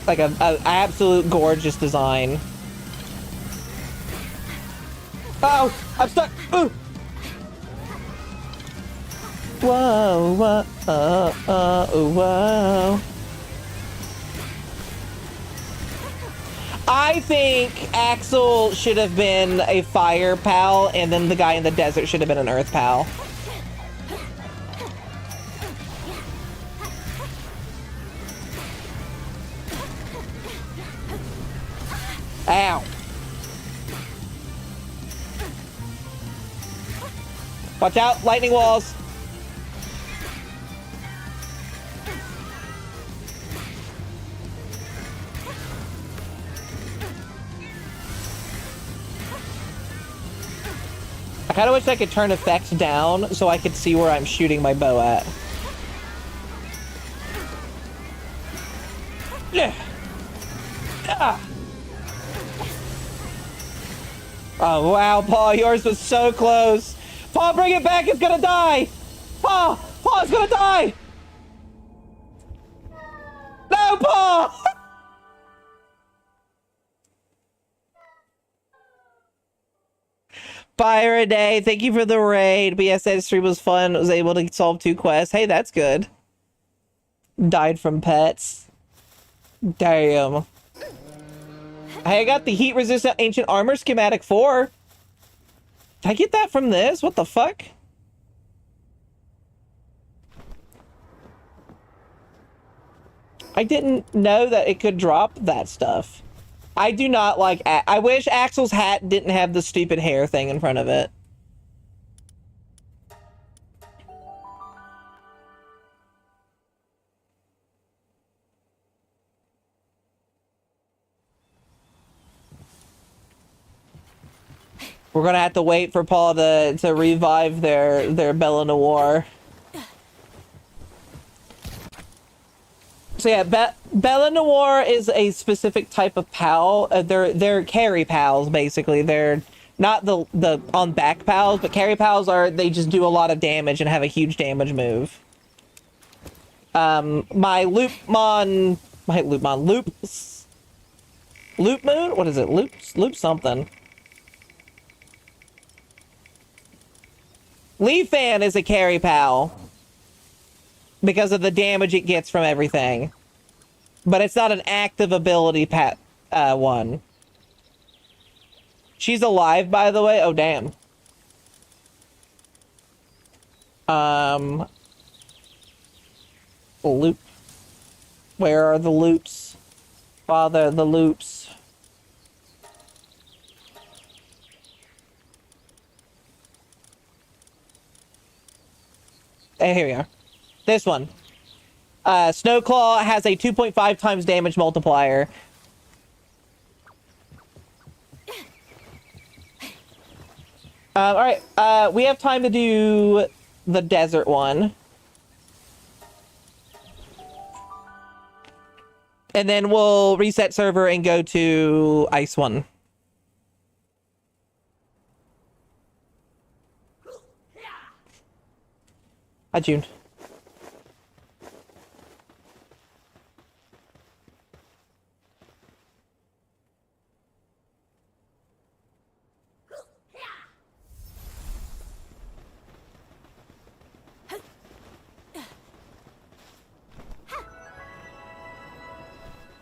like a absolute gorgeous design. Oh, I'm stuck. Ooh. Whoa, whoa, whoa. I think Axel should have been a fire pal, and then the guy in the desert should have been an earth pal. Ow. Watch out, lightning walls. I kind of wish I could turn effects down so I could see where I'm shooting my bow at. Yeah. Ah. Oh, wow, Paul, yours was so close. Paul, bring it back, it's gonna die. Paul, Paul's gonna die. No, Paul. Byron Day, thank you for the raid. BSN stream was fun. Was able to solve 2 quests. Hey, that's good. Died from pets. Damn. Hey, I got the heat resistant ancient armor schematic 4. Did I get that from this? What the fuck? I didn't know that it could drop that stuff. I do not like... I wish Axel's hat didn't have the stupid hair thing in front of it. We're gonna have to wait for Paul to revive their Bella Noir. So yeah, Bella Noir is a specific type of pal. They're carry pals, basically. They're not the on back pals, but carry pals they just do a lot of damage and have a huge damage move. My Loop Moon? What is it? Loop something. Leaf Fan is a carry pal because of the damage it gets from everything. But it's not an active ability one. She's alive, by the way. Oh, damn. Loop. Where are the loops? Father, the loops. Hey, here we are. This one. Snowclaw has a 2.5 times damage multiplier. Alright, we have time to do the desert one. And then we'll reset server and go to ice one. Hi, June.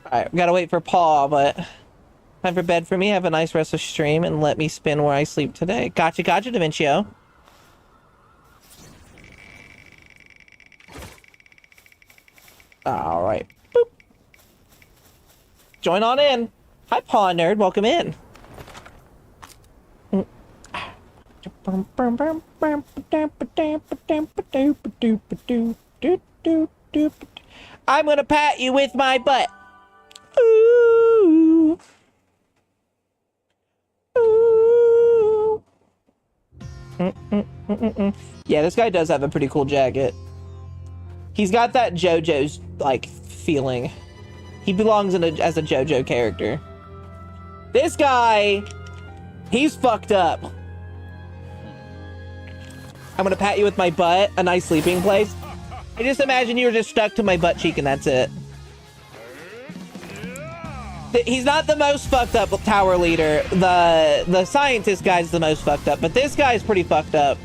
Alright, we gotta wait for Paw, but time for bed for me. Have a nice rest of stream and let me spin where I sleep today. Gotcha, gotcha, Demencio. Alright. Boop. Join on in. Hi, Paw Nerd. Welcome in. I'm gonna pat you with my butt. Ooh. Ooh. Yeah, this guy does have a pretty cool jacket. He's got that JoJo's, like, feeling. He belongs in as a JoJo character. This guy, he's fucked up. I'm gonna pat you with my butt, a nice sleeping place. I just imagine you were just stuck to my butt cheek and that's it. He's not the most fucked up tower leader. The scientist guy's the most fucked up, but this guy's pretty fucked up.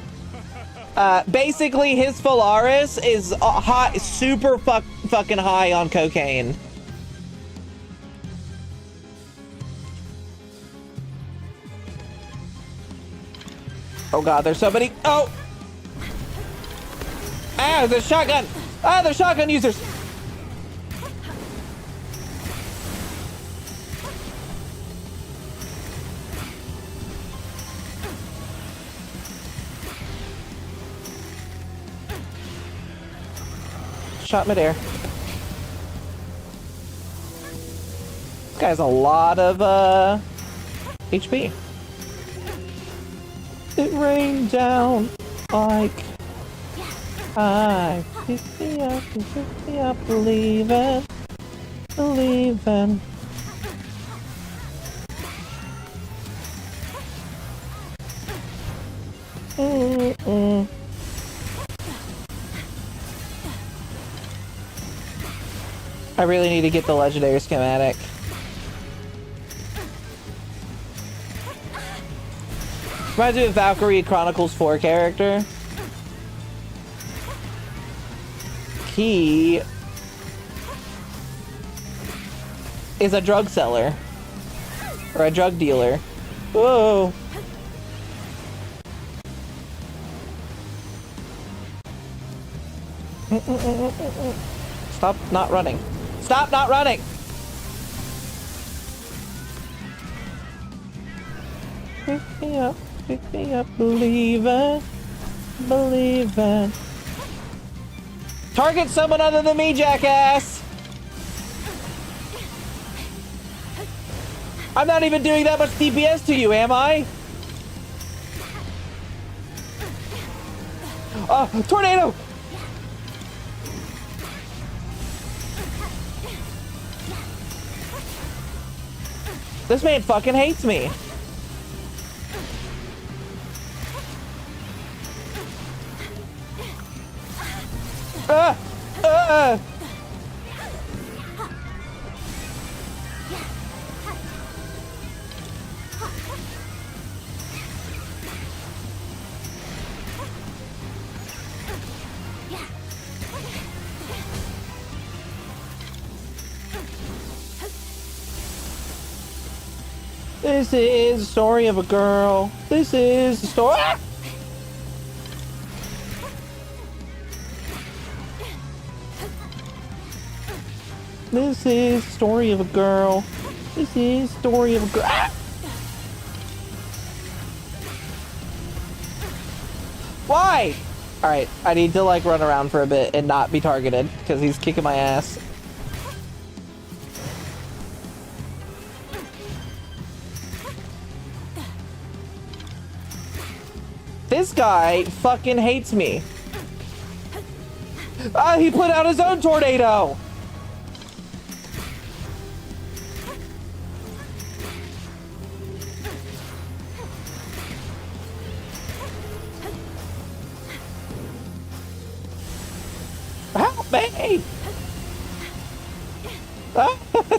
Basically, his Polaris is hot, super fucking high on cocaine. Oh god, there's somebody. Oh! Ah, there's a shotgun! Ah, there's shotgun users! Shot midair. This guy has a lot of HP. It rained down like I pick me up, believing. I really need to get the legendary schematic. Reminds me of Valkyrie Chronicles 4 character. He is a drug seller. Or a drug dealer. Whoa! Stop not running. Stop not running! Pick me up, believe it. Target someone other than me, jackass! I'm not even doing that much DPS to you, am I? Oh, tornado! This man fucking hates me. This is the story of a girl. This is the story. Ah! This is the story of a girl. This is the story of a girl. Ah! Why? Alright, I need to like run around for a bit and not be targeted because he's kicking my ass. This guy fucking hates me. Ah, he put out his own tornado. Help me!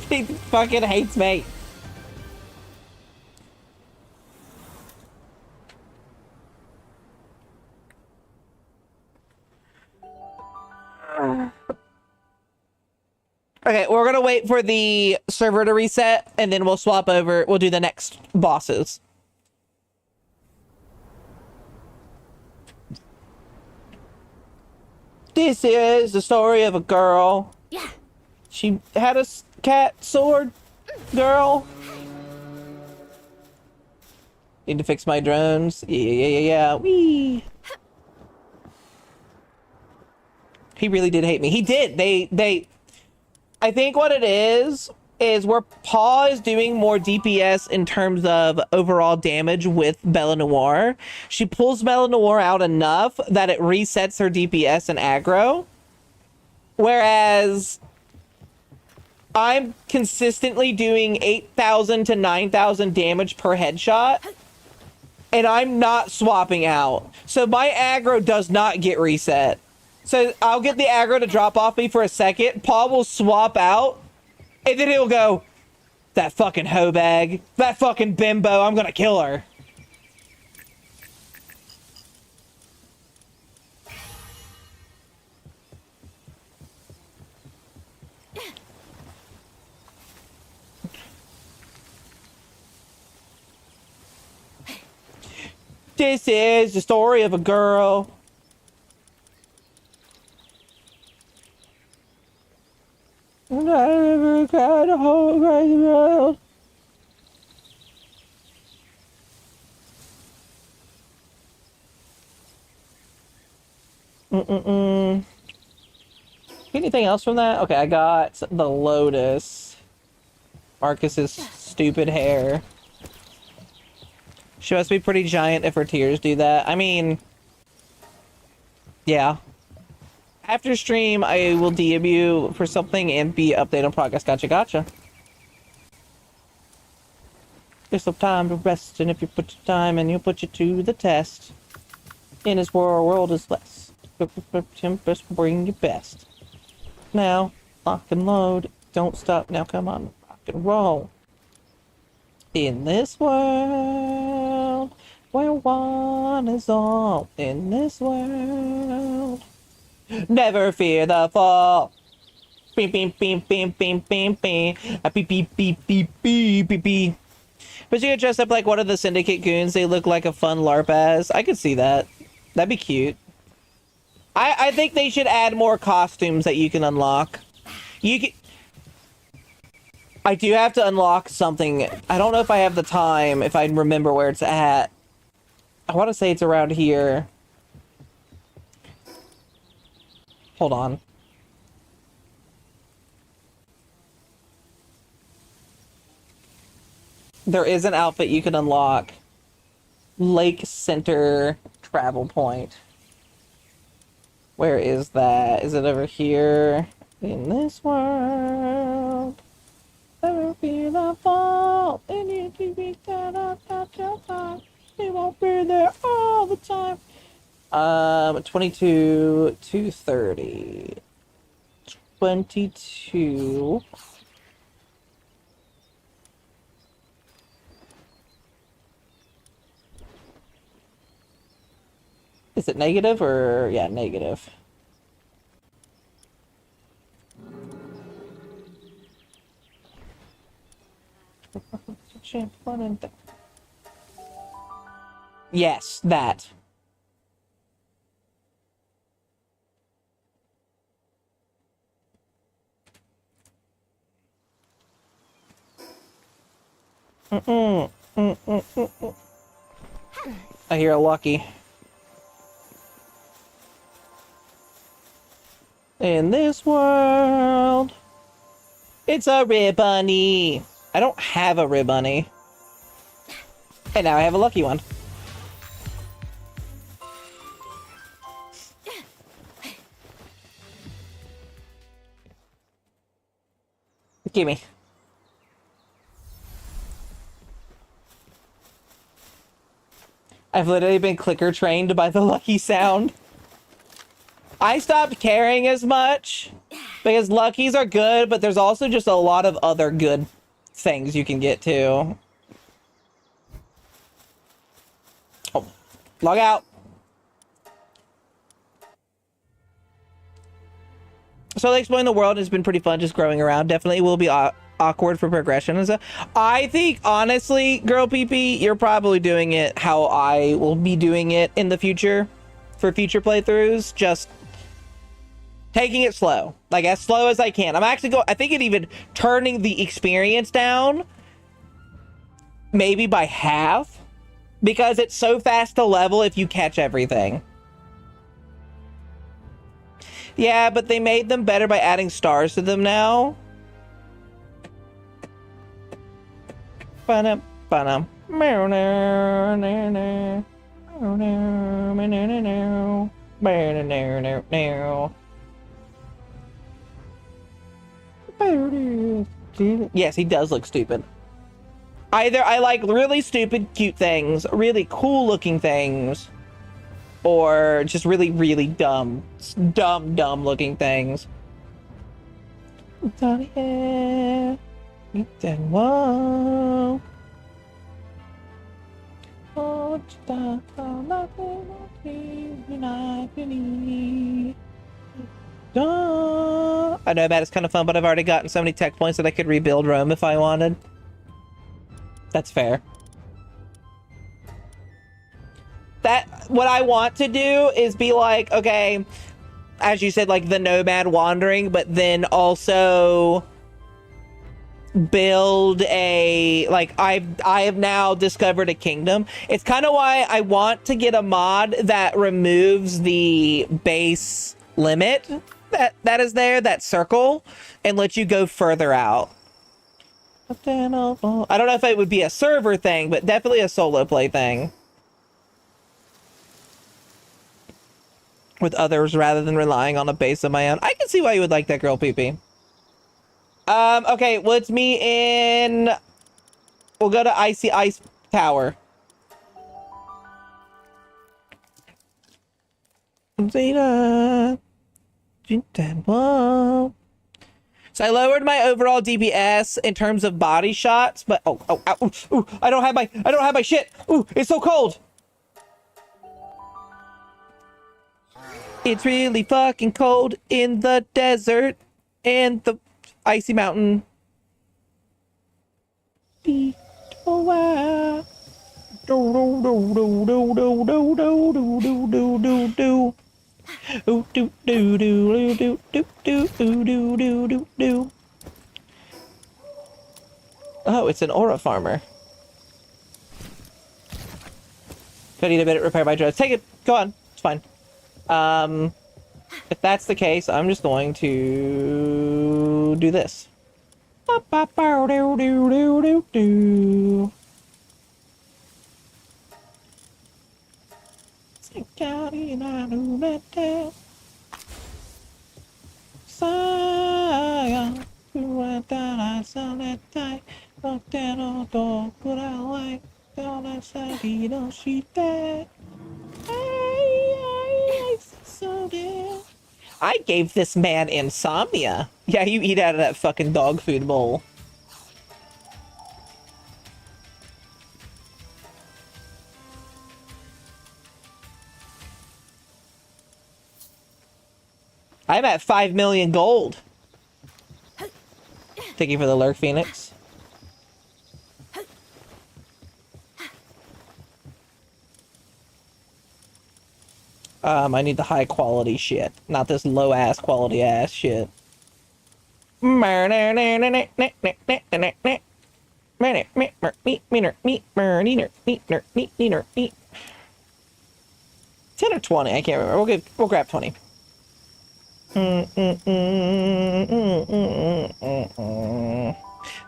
He fucking hates me. Okay, we're gonna wait for the server to reset and then we'll swap over. We'll do the next bosses. This is the story of a girl. Yeah. She had a cat sword. Girl. Need to fix my drones. Yeah. Wee. He really did hate me. He did. I think what it is where Paw is doing more DPS in terms of overall damage with Bella Noire. She pulls Bella Noire out enough that it resets her DPS and aggro. Whereas I'm consistently doing 8,000 to 9,000 damage per headshot. And I'm not swapping out. So my aggro does not get reset. So I'll get the aggro to drop off me for a second. Paul will swap out. And then he'll go, that fucking hoe bag. That fucking bimbo. I'm gonna kill her. This is the story of a girl. And I never cried a whole crazy world. Anything else from that? Okay, I got the Lotus. Marcus's stupid hair. She must be pretty giant if her tears do that. I mean, yeah. After stream, I will DM you for something and be update on progress. Gotcha. There's some time to rest, and if you put your time in, he'll put you to the test. In his world is less. Just bring your best. Now, lock and load. Don't stop. Now, come on, rock and roll. In this world, where one is all. In this world. Never fear the fall. Beep beep beep beep beep beep beep. Beep beep beep beep beep beep beep. But you could dress up like one of the Syndicate goons. They look like a fun LARP as. I could see that. That'd be cute. I think they should add more costumes that you can unlock. You can. I do have to unlock something. I don't know if I have the time. If I remember where it's at. I want to say it's around here. Hold on. There is an outfit you can unlock. Lake Center Travel Point. Where is that? Is it over here? In this world, never fear the fall. And you can be that up your time. They won't be there all the time. 22 to 30. 22. Is it negative or yeah, negative? Yes, that. I hear a Lucky. In this world, it's a Ribbunny. I don't have a Ribbunny. And now I have a Lucky one. Gimme. I've literally been clicker trained by the Lucky sound. I stopped caring as much because Luckies are good, but there's also just a lot of other good things you can get to. Oh, log out. So exploring the world has been pretty fun, just growing around. Definitely will be awkward for progression and stuff. I think, honestly, Girl PP, you're probably doing it how I will be doing it in the future for future playthroughs. Just taking it slow, like as slow as I can. I'm actually I think even turning the experience down maybe by half because it's so fast to level if you catch everything. Yeah, but they made them better by adding stars to them now. Ba-dum, ba-dum. Yes, he does look stupid. Either I like really stupid, cute things, really cool looking things, or just really, really dumb looking things. I know that is kind of fun, but I've already gotten so many tech points that I could rebuild Rome if I wanted. That's fair. What I want to do is be like, okay, as you said, like the nomad wandering, but then also build a, like, I have now discovered a kingdom. It's kind of why I want to get a mod that removes the base limit that is there, that circle, and lets you go further out. I don't know if it would be a server thing, but definitely a solo play thing. With others rather than relying on a base of my own. I can see why you would like that, Girl PP. Okay, well, it's me in... We'll go to Icy Ice Tower. Zeta. So I lowered my overall DPS in terms of body shots, but I don't have my shit. Ooh, it's so cold. It's really fucking cold in the desert and the icy mountain. Oh, it's an aura farmer. Could need a bit of repair by drugs. Take it. Go on. It's fine. If that's the case, I'm just going to do this. I gave this man insomnia. Yeah, you eat out of that fucking dog food bowl. I'm at 5 million gold. Thank you for the lurk, Phoenix. I need the high quality shit, not this low ass quality ass shit. It's 10 or 20, I can't remember. We'll grab 20.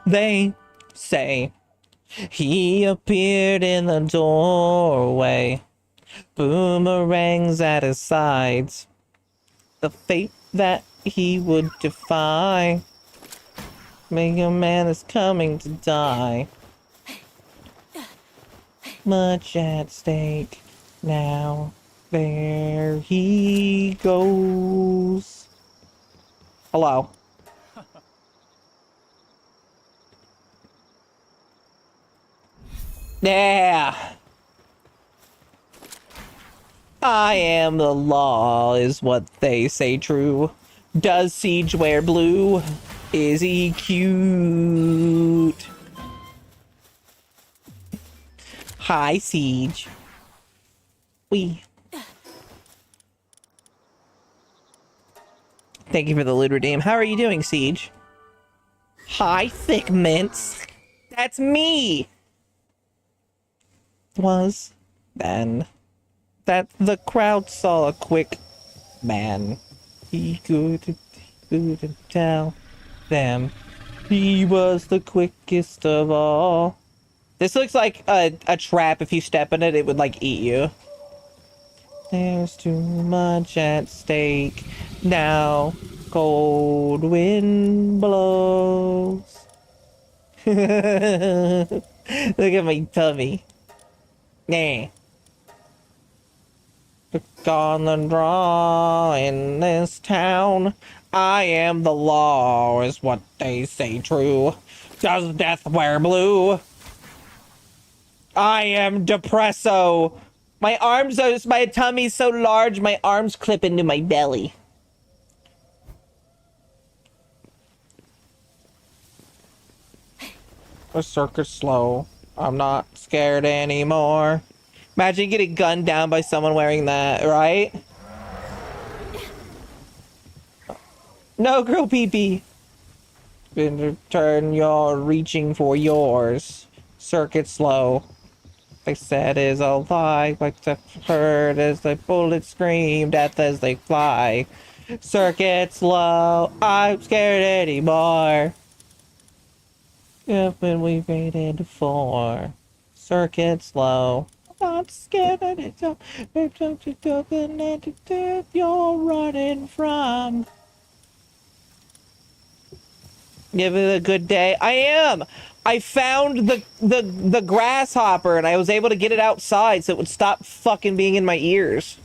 They say he appeared in the doorway, boomerangs at his sides, the fate that he would defy. Mega Man is coming to die. Much at stake now. There he goes. Hello. Yeah. I am the law is what they say true. Does Siege wear blue? Is he cute? Hi, Siege. Wee. Thank you for the loot redeem. How are you doing, Siege? Hi, Thick Mints. That's me. Was then that the crowd saw a quick man. He couldn't tell them he was the quickest of all. This looks like a trap. If you step in it, it would like eat you. There's too much at stake now. Cold wind blows. Look at my tummy. Nah. Look on the draw in this town. I am the law, is what they say true. Does death wear blue? I am Depresso. My tummy's so large, my arms clip into my belly. The circus slow. I'm not scared anymore. Imagine getting gunned down by someone wearing that, right? No, girl pee-pee. In return, you're reaching for yours. Circuit slow. They said is a lie, but the heard as the bullets scream, death as they fly. Circuit slow, I'm scared anymore. If when we waited for circuit slow, I'm not scared anymore. You're running from. Give it a good day. I am. I found the grasshopper and I was able to get it outside so it would stop fucking being in my ears.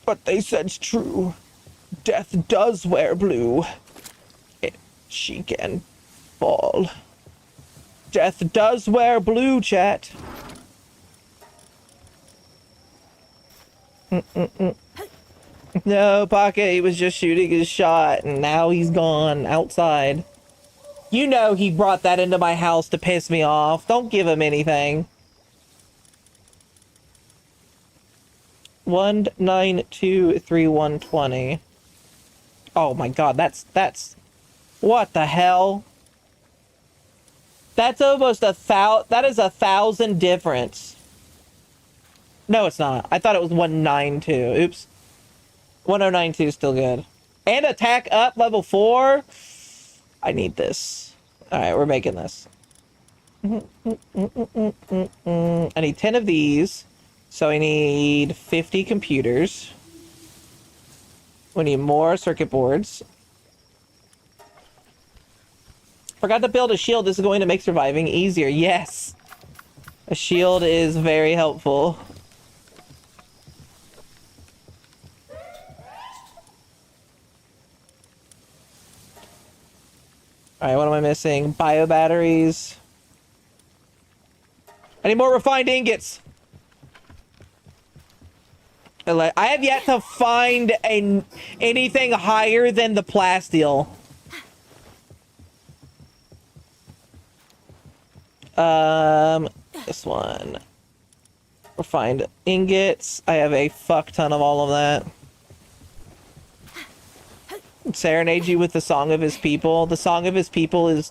What they said's true. Death does wear blue. She can fall. Death does wear blue, chat. No, Pocket, he was just shooting his shot and now he's gone outside. You know he brought that into my house to piss me off. Don't give him anything. 1923120. Oh my god, that's what the hell? That's almost that is 1,000 difference. No, it's not. I thought it was 192. Oops. 1092 is still good. And attack up level 4. I need this. Alright, we're making this. I need 10 of these. So I need 50 computers. We need more circuit boards. Forgot to build a shield. This is going to make surviving easier. Yes. A shield is very helpful. Alright, what am I missing? Bio batteries. I need more refined ingots. I have yet to find anything higher than the plasteel. This one. Refined ingots. I have a fuck ton of all of that. Serenade you with the song of his people. The song of his people is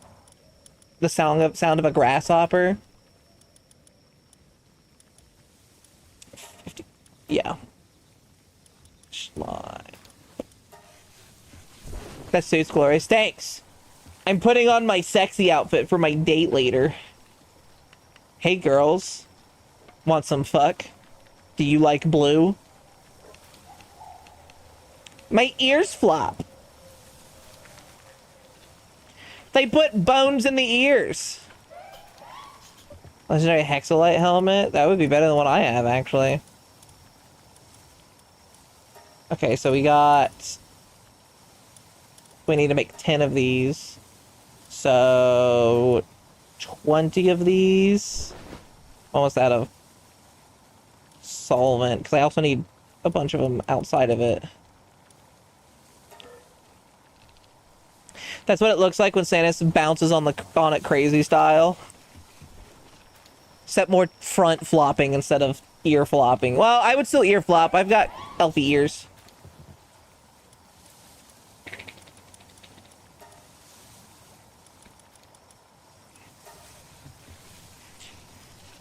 the sound of a grasshopper. 50. Yeah. Slide. That suit's glorious. Thanks. I'm putting on my sexy outfit for my date later. Hey girls. Want some fuck? Do you like blue? My ears flop. They put bones in the ears. Legendary Hexalite helmet? That would be better than what I have, actually. Okay, so we need to make 10 of these. So 20 of these. Almost out of solvent, because I also need a bunch of them outside of it. That's what it looks like when Samus bounces on it crazy style. Except more front flopping instead of ear flopping. Well, I would still ear flop. I've got elfy ears.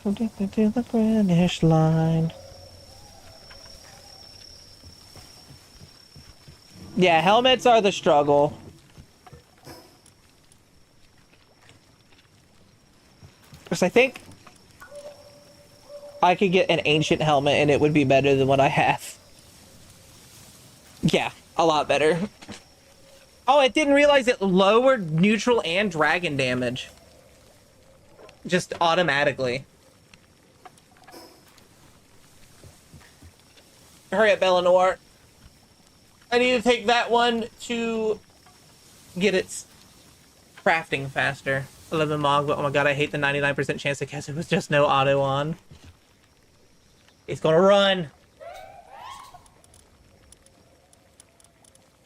Addicted to the finish line. Yeah, helmets are the struggle. Because I think I could get an ancient helmet and it would be better than what I have. Yeah, a lot better. Oh, I didn't realize it lowered neutral and dragon damage. Just automatically. Hurry up, Eleanor. I need to take that one to get its crafting faster. 11 Mog, but oh my god, I hate the 99% chance that it was just no auto on. It's gonna run.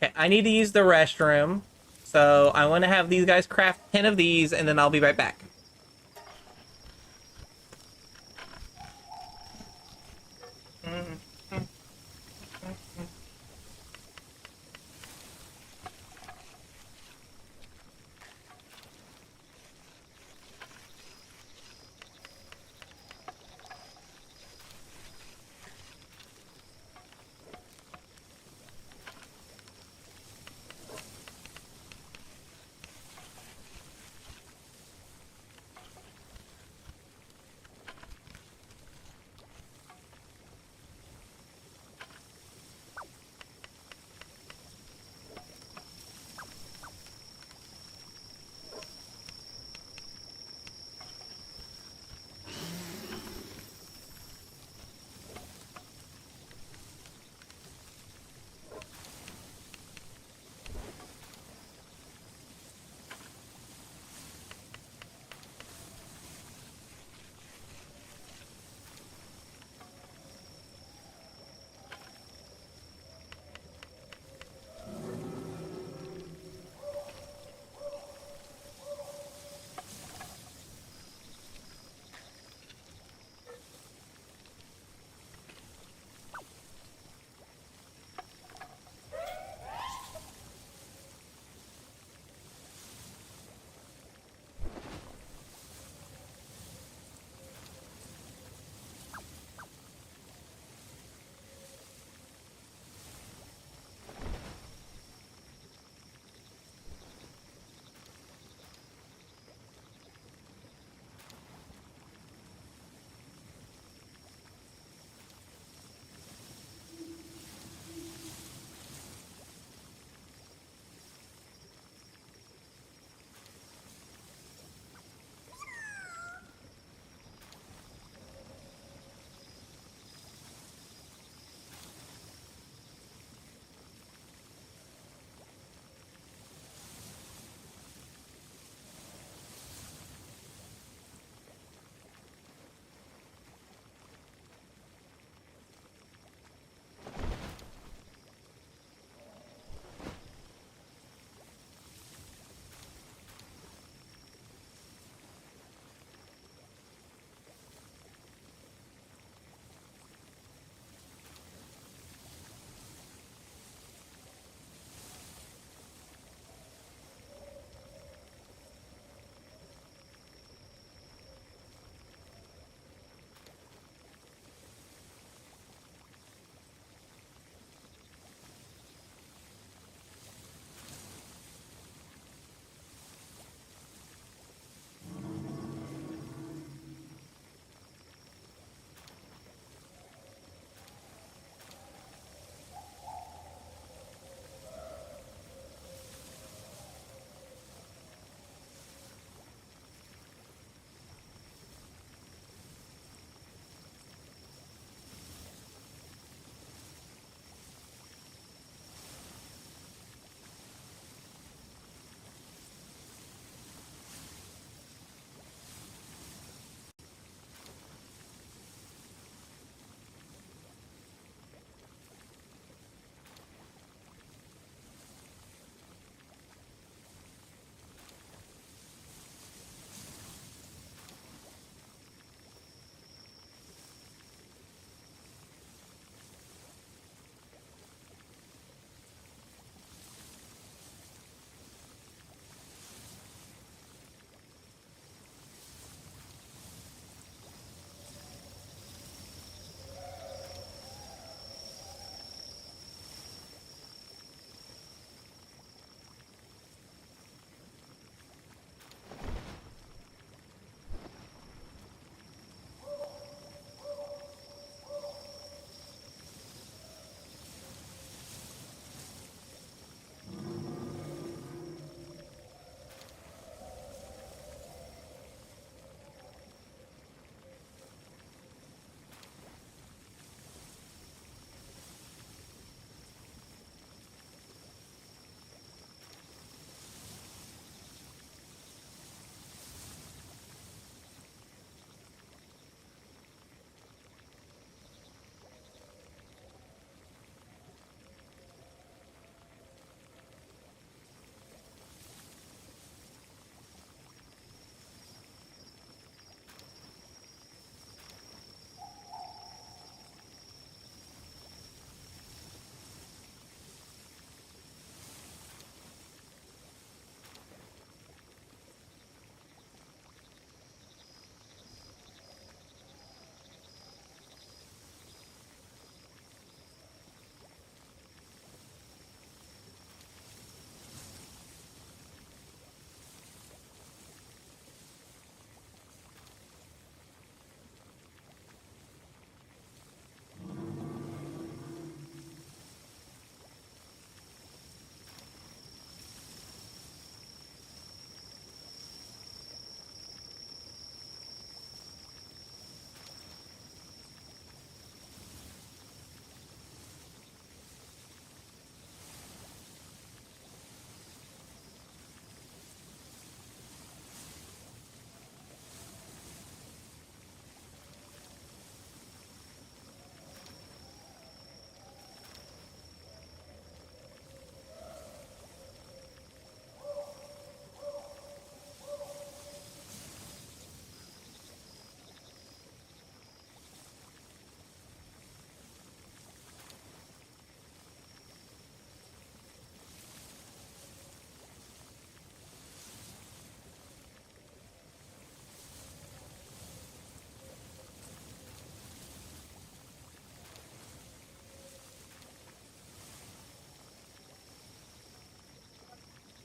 Okay, I need to use the restroom. So I want to have these guys craft 10 of these, and then I'll be right back.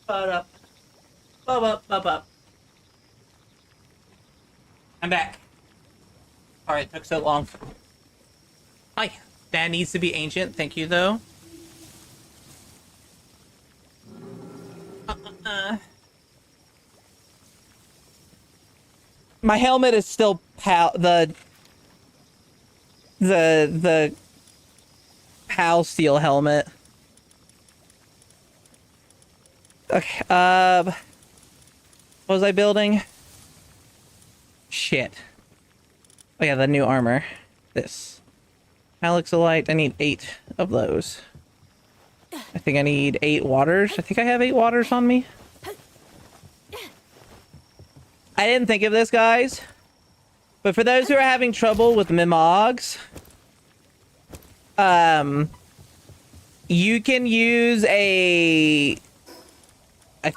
Up. Up. I'm back. Sorry it took so long. Hi. That needs to be ancient. Thank you, though. My helmet is still the PAL steel helmet. Okay, what was I building? Shit. Oh yeah, the new armor. This. Alexolite, I need 8 of those. I think I need 8 waters. I think I have 8 waters on me. I didn't think of this, guys. But for those who are having trouble with Mimogs, you can use a... I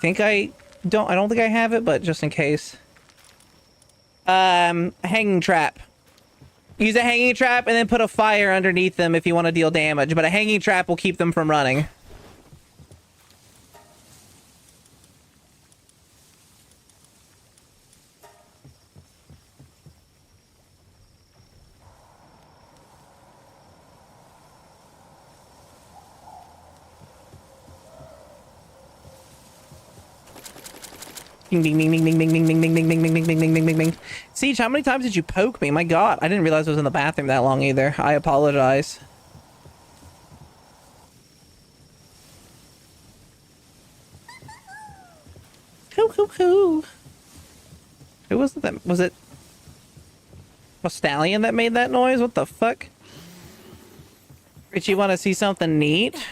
don't think I have it, but just in case. Hanging trap. Use a hanging trap and then put a fire underneath them if you want to deal damage, but a hanging trap will keep them from running. Ding ding ding ding ding ding ding ding ding ding ding ding ding ding ding ding ding. Siege, how many times did you poke me? My god, I didn't realize I was in the bathroom that long either. I apologize. Hoo. Who was it that... Was it... a stallion that made that noise? What the fuck? Richie, want to see something neat?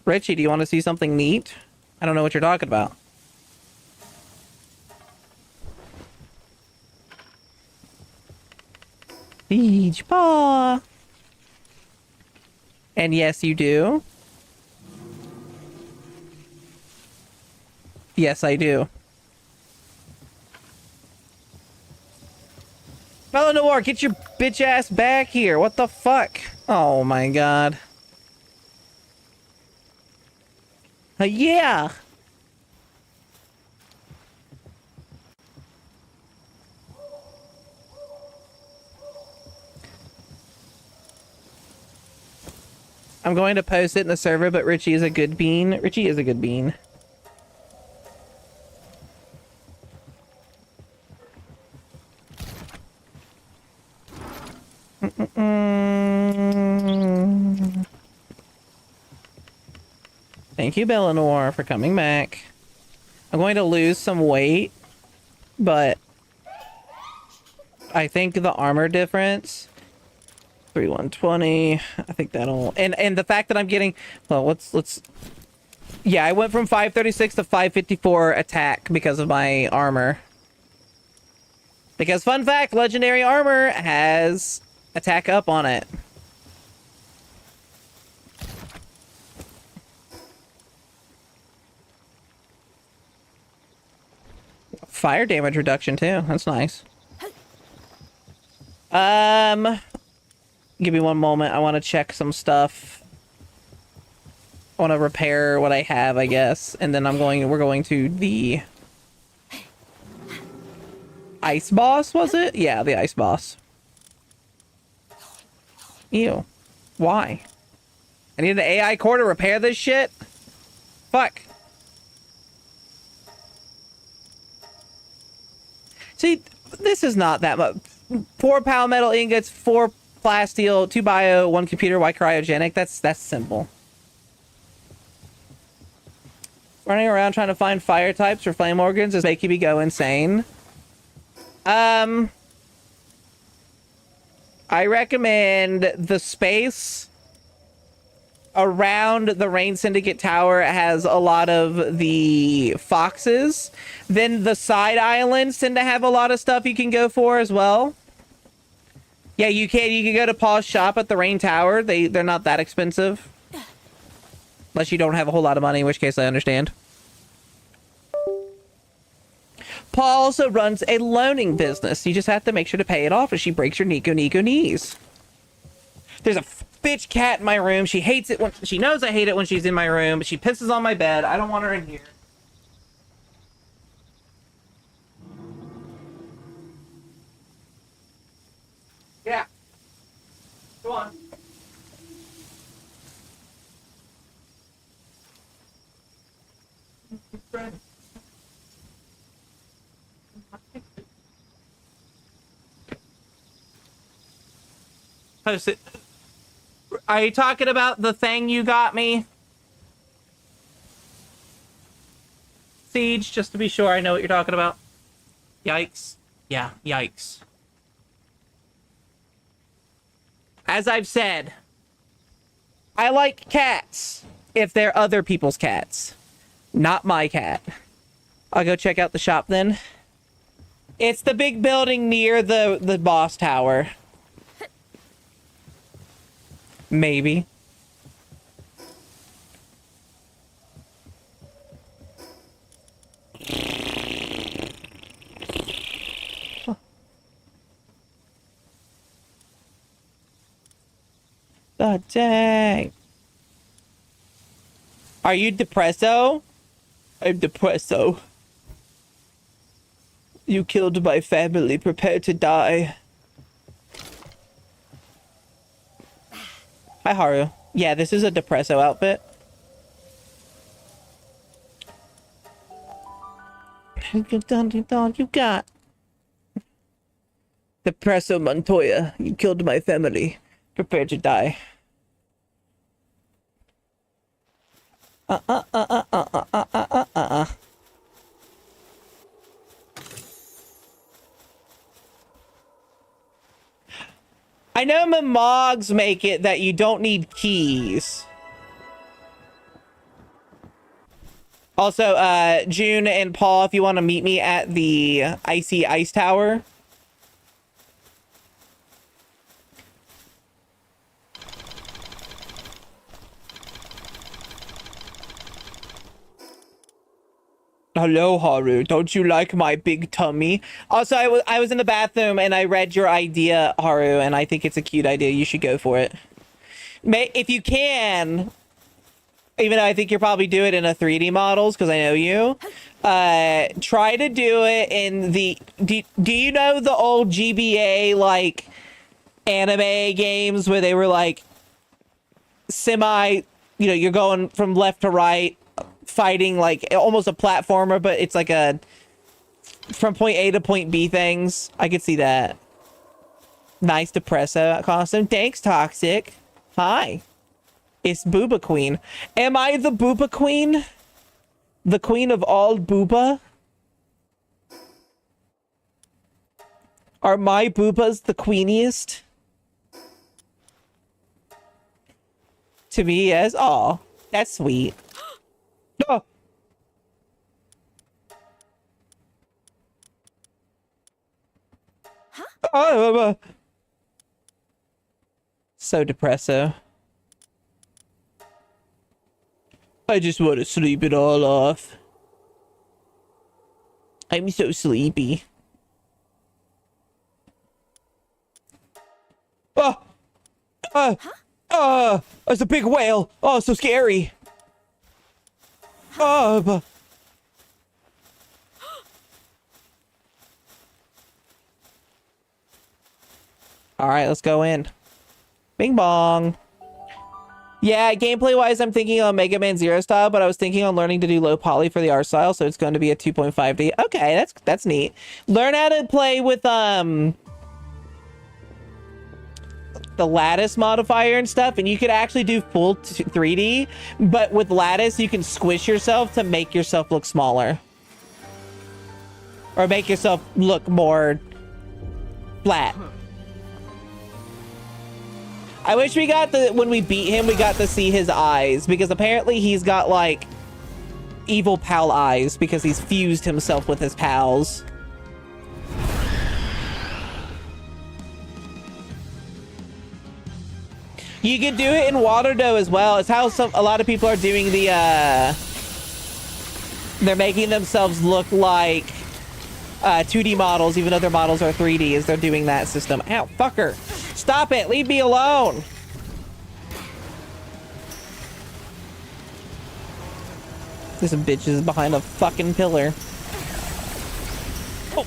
Richie, do you want to see something neat? I don't know what you're talking about. Beach paw. And yes, you do. Yes, I do. Fellow Noir, get your bitch ass back here. What the fuck? Oh my god. Yeah. I'm going to post it in the server, but Richie is a good bean. Richie is a good bean. Thank you, Bellanor, for coming back. I'm going to lose some weight, but I think the armor difference, 3120, I think that'll, and the fact that I'm getting, well, let's, yeah, I went from 536 to 554 attack because of my armor. Because fun fact, legendary armor has attack up on it. Fire damage reduction too. That's nice. Give me one moment. I want to check some stuff. I want to repair what I have, I guess, and then we're going to the ice boss, was it? Yeah, the ice boss. Ew. Why? I need an AI core to repair this shit? Fuck. See, this is not that much. 4 power metal ingots, 4 plasteel, 2 bio, 1 computer, Y cryogenic. That's simple. Running around trying to find fire types for flame organs is making me go insane. I recommend the space around the Rain Syndicate Tower has a lot of the foxes. Then the side islands tend to have a lot of stuff you can go for as well. Yeah, you can go to Paul's shop at the Rain Tower. They're not that expensive. Unless you don't have a whole lot of money, in which case I understand. Paul also runs a loaning business. You just have to make sure to pay it off if she breaks your Nico knees. bitch cat in my room. She hates it when she knows I hate it when she's in my room, but she pisses on my bed. I don't want her in here. Yeah. Go on. Post it. Are you talking about the thing you got me? Siege, just to be sure I know what you're talking about. Yikes. Yeah, yikes. As I've said, I like cats if they're other people's cats. Not my cat. I'll go check out the shop then. It's the big building near the boss tower. Maybe. Oh, dang. Are you depresso? I'm depresso. You killed my family. Prepare to die. Hi, Haru. Yeah, this is a depresso outfit. You got Depresso Montoya. You killed my family. Prepare to die. I know Mogs make it that you don't need keys. Also, June and Paul, if you want to meet me at the Icy Ice Tower. Hello, Haru. Don't you like my big tummy? Also, I was in the bathroom and I read your idea, Haru, and I think it's a cute idea. You should go for it. If you can, even though I think you'll probably do it in a 3D models because I know you, try to do it in the... Do you know the old GBA, like, anime games where they were, like, semi... You know, you're going from left to right, fighting like almost a platformer, but it's like a from point A to point B things. I could see that. Nice depresso costume. Thanks, Toxic. Hi. It's Booba Queen. Am I the Booba Queen? The queen of all booba? Are my boobas the queeniest? To me, yes. Aw, that's sweet. Oh. Huh? So depresso. I just want to sleep it all off. I'm so sleepy. It's a big whale. Oh, so scary. All right, let's go in. Bing bong. Yeah, gameplay wise, I'm thinking on Mega Man Zero style, but I was thinking on learning to do low poly for the art style, so it's going to be a 2.5D. Okay, that's neat. Learn how to play with the lattice modifier and stuff, and you could actually do full 3D, but with lattice you can squish yourself to make yourself look smaller. Or make yourself look more flat. I wish we got when we beat him, we got to see his eyes, because apparently he's got like evil pal eyes because he's fused himself with his pals. You can do it in Waterdo as well. It's how a lot of people are doing the, they're making themselves look like 2D models, even though their models are 3D, as they're doing that system. Ow, fucker. Stop it. Leave me alone. This bitch is behind a fucking pillar. Oh.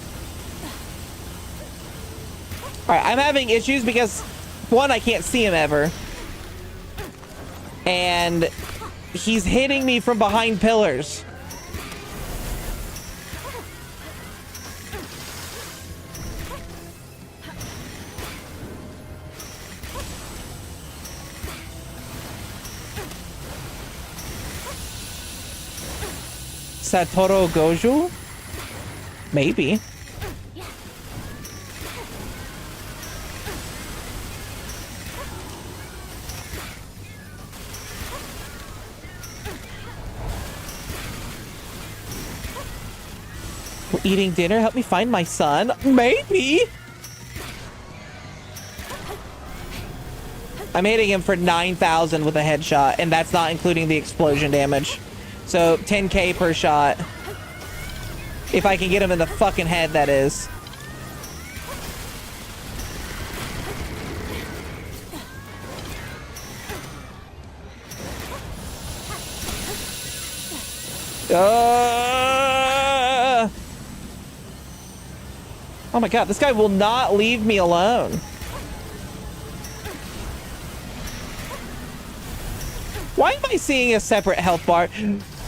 Alright, I'm having issues because, one, I can't see him ever. And he's hitting me from behind pillars. Satoru Gojo? Maybe. Eating dinner? Help me find my son? Maybe. I'm hitting him for 9,000 with a headshot, and that's not including the explosion damage. So 10k per shot. If I can get him in the fucking head, that is. Oh my god, this guy will not leave me alone. Why am I seeing a separate health bar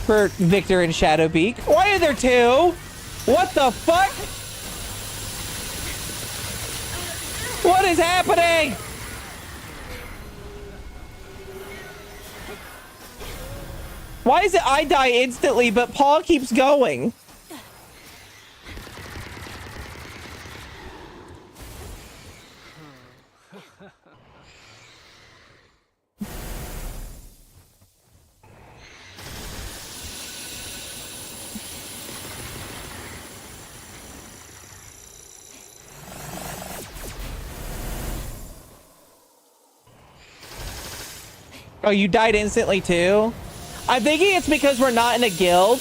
for Victor and Shadowbeak? Why are there two? What the fuck? What is happening? Why is it I die instantly, but Paul keeps going? Oh, you died instantly too? I'm thinking it's because we're not in a guild.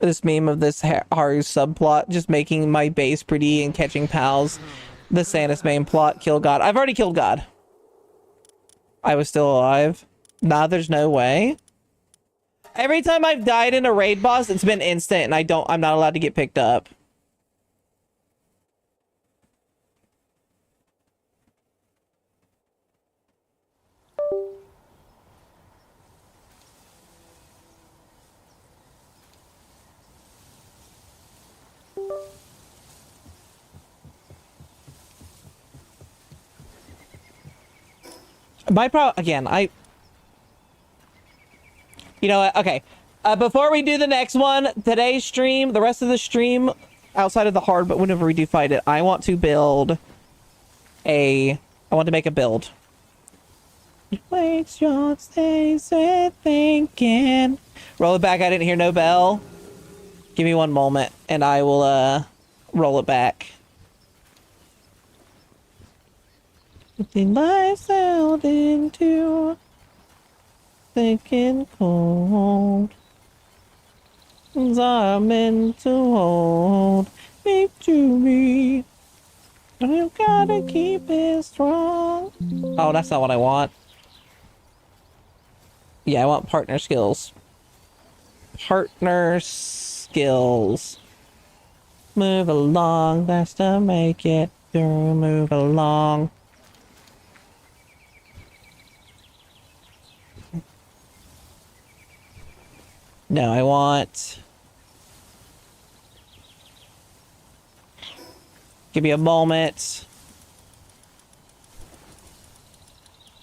This meme of this Haru subplot, just making my base pretty and catching pals. The Sanus main plot, kill God. I've already killed God. I was still alive. Nah, there's no way. Every time I've died in a raid boss, it's been instant and I'm not allowed to get picked up. My problem, again, you know what, okay. Before we do the next one, today's stream, the rest of the stream, outside of the hard, but whenever we do fight it, I want to build I want to make a build. Wait, your stays thinking. Roll it back, I didn't hear no bell. Give me one moment, and I will, roll it back. Putting myself into thinking cold. I'm meant to hold. Speak to me. You gotta keep it strong. Oh, that's not what I want. Yeah, I want partner skills. Partner skills. Move along, that's to make it through. Move along. No, I want... Give me a moment.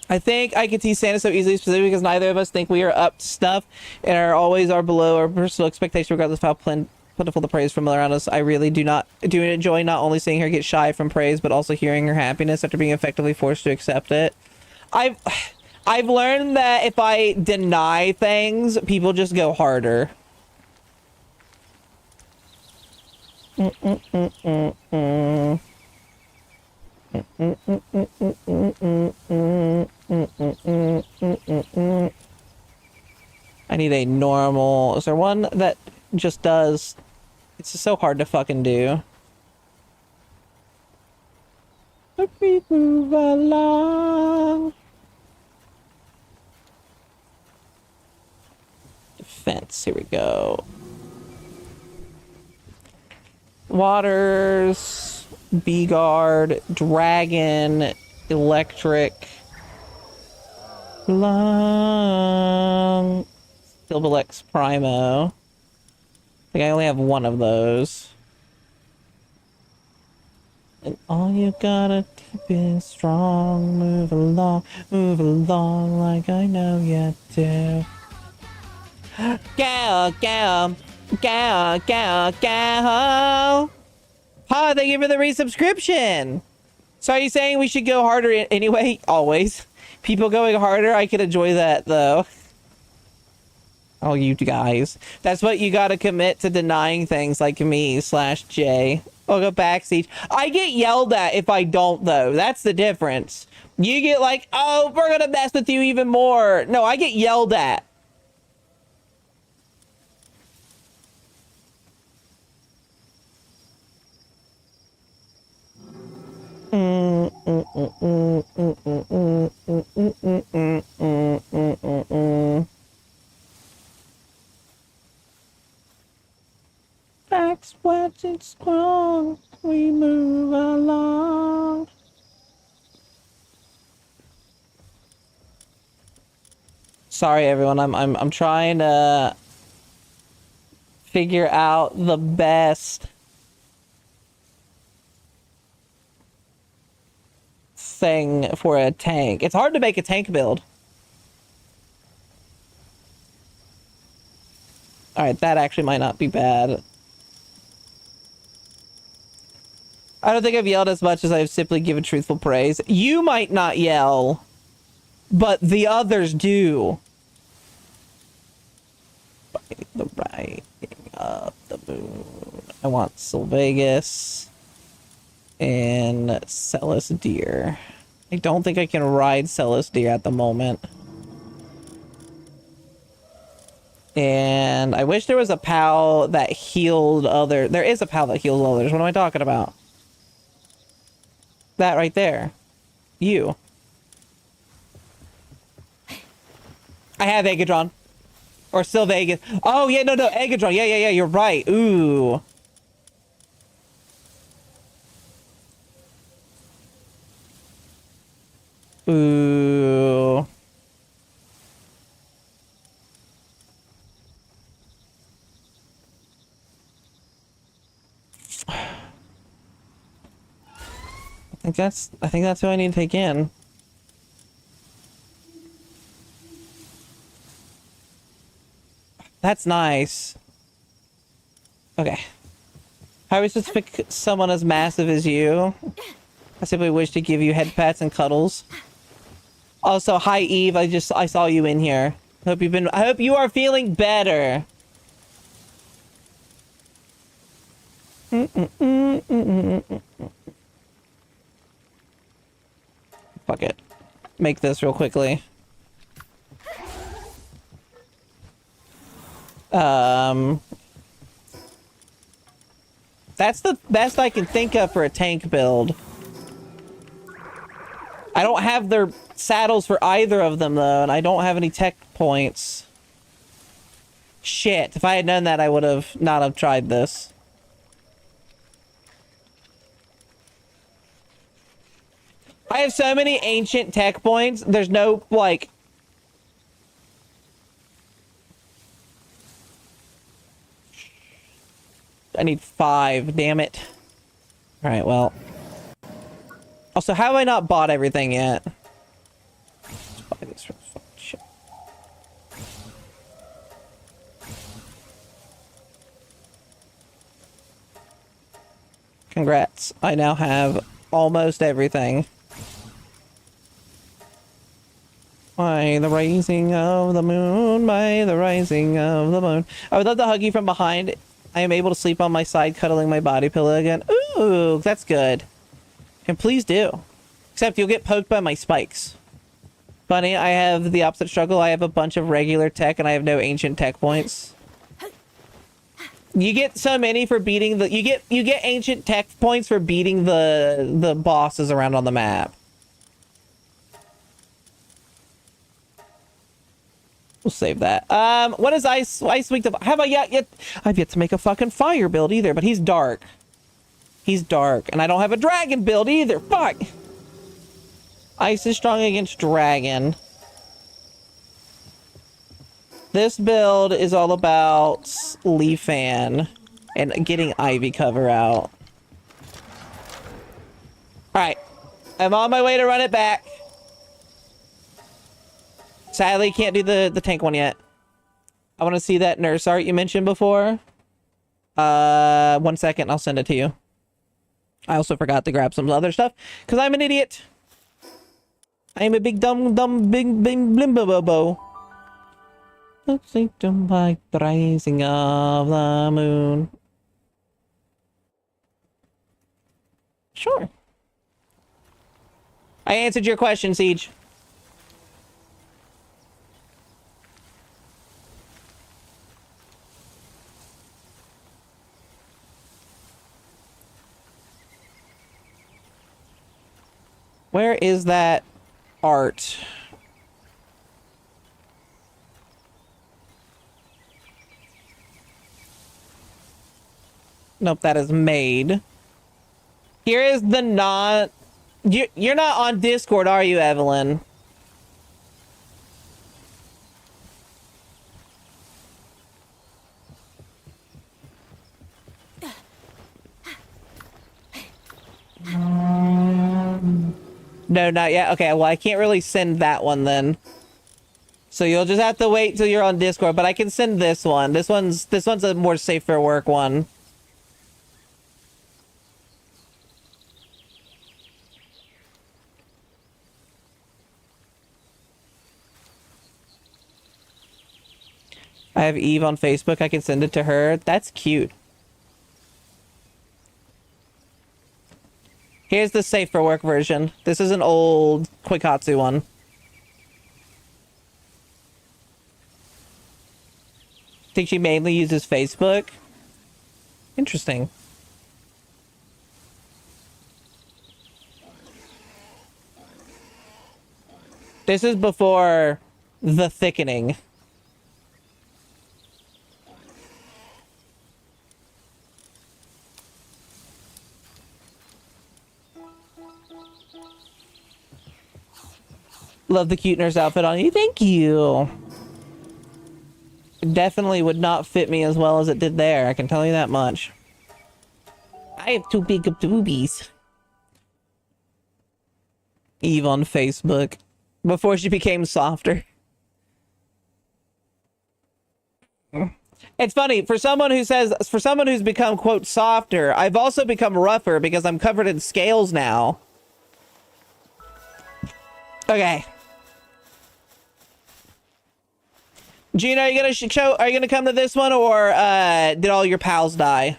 I think I can tease Santa so easily specifically because neither of us think we are up to stuff and are below our personal expectation regardless of how plentiful the praise from around us. I really do enjoy not only seeing her get shy from praise, but also hearing her happiness after being effectively forced to accept it. I've learned that if I deny things, people just go harder. I need a normal... Is there one that just does... It's just so hard to fucking do. Let me move along. defense. Here we go. Waters, B-Guard, Dragon, Electric, Long, Silvalex Primo. I think I only have one of those. And all you gotta keep is strong. Move along like I know you do. Go, go, go, go, go. Hi, thank you for the resubscription. So are you saying we should go harder anyway? Always. People going harder, I can enjoy that though. Oh, you guys. That's what you gotta commit to denying things like me / Jay. I'll go backstage. I get yelled at if I don't though. That's the difference. You get like, oh, we're gonna mess with you even more. No, I get yelled at. Facts, wet, and strong. We move along. Sorry, everyone. I'm trying to figure out the best thing for a tank. It's hard to make a tank build. All right, that actually might not be bad. I don't think I've yelled as much as I've simply given truthful praise. You might not yell, but the others do. By the rising of the moon. I want Sylvegas and Celestir. I don't think I can ride Celestir at the moment. And I wish there was a POW that healed other... There is a POW that heals others. What am I talking about? That right there. You. I have Eggadron. Or Sylvegas. Oh, yeah, no, Eggadron. Yeah, you're right. Ooh. Ooh. I think that's who I need to take in. That's nice. Okay. I was just pick someone as massive as you. I simply wish to give you head pats and cuddles. Also, hi Eve. I saw you in here. I hope you are feeling better. Fuck it. Make this real quickly. That's the best I can think of for a tank build. I don't have their saddles for either of them though, and I don't have any tech points. Shit, if I had done that, I would have not have tried this. I have so many ancient tech points. There's no, like... I need 5, damn it. Alright, well. Also, how have I not bought everything yet? Let's buy this for fucking shit. Congrats. I now have almost everything. By the rising of the moon, by the rising of the moon. I would love to hug you from behind. I am able to sleep on my side, cuddling my body pillow again. Ooh, that's good. And please do. Except you'll get poked by my spikes. Funny, I have the opposite struggle. I have a bunch of regular tech and I have no ancient tech points. You get so many for beating the... You get ancient tech points for beating the bosses around on the map. We'll save that. What is Ice Week? Have I yet? I've yet to make a fucking fire build either, but he's dark. He's dark, and I don't have a dragon build either. Fuck. Ice is strong against dragon. This build is all about Leafan and getting Ivy cover out. Alright. I'm on my way to run it back. Sadly, can't do the tank one yet. I want to see that nurse art you mentioned before. 1 second, I'll send it to you. I also forgot to grab some other stuff because I'm an idiot. I'm a big dumb big blimbo. Let's see them like the rising of the moon. Sure. I answered your question, Siege. Where is that art? Nope, that is made. Here is the not... You're not on Discord, are you, Evelyn? No, not yet. Okay, well, I can't really send that one then. So you'll just have to wait till you're on Discord, but I can send this one. This one's a more safe for work one. I have Eve on Facebook. I can send it to her. That's cute. Here's the safe for work version. This is an old Quikatsu one. Think she mainly uses Facebook? Interesting. This is before the thickening. Love the cute nurse outfit on you. Thank you. It definitely would not fit me as well as it did there. I can tell you that much. I have too big of boobies. Eve on Facebook. Before she became softer. It's funny, for someone who's become, quote, softer, I've also become rougher because I'm covered in scales now. Okay. Gina, are you gonna come to this one, or did all your pals die?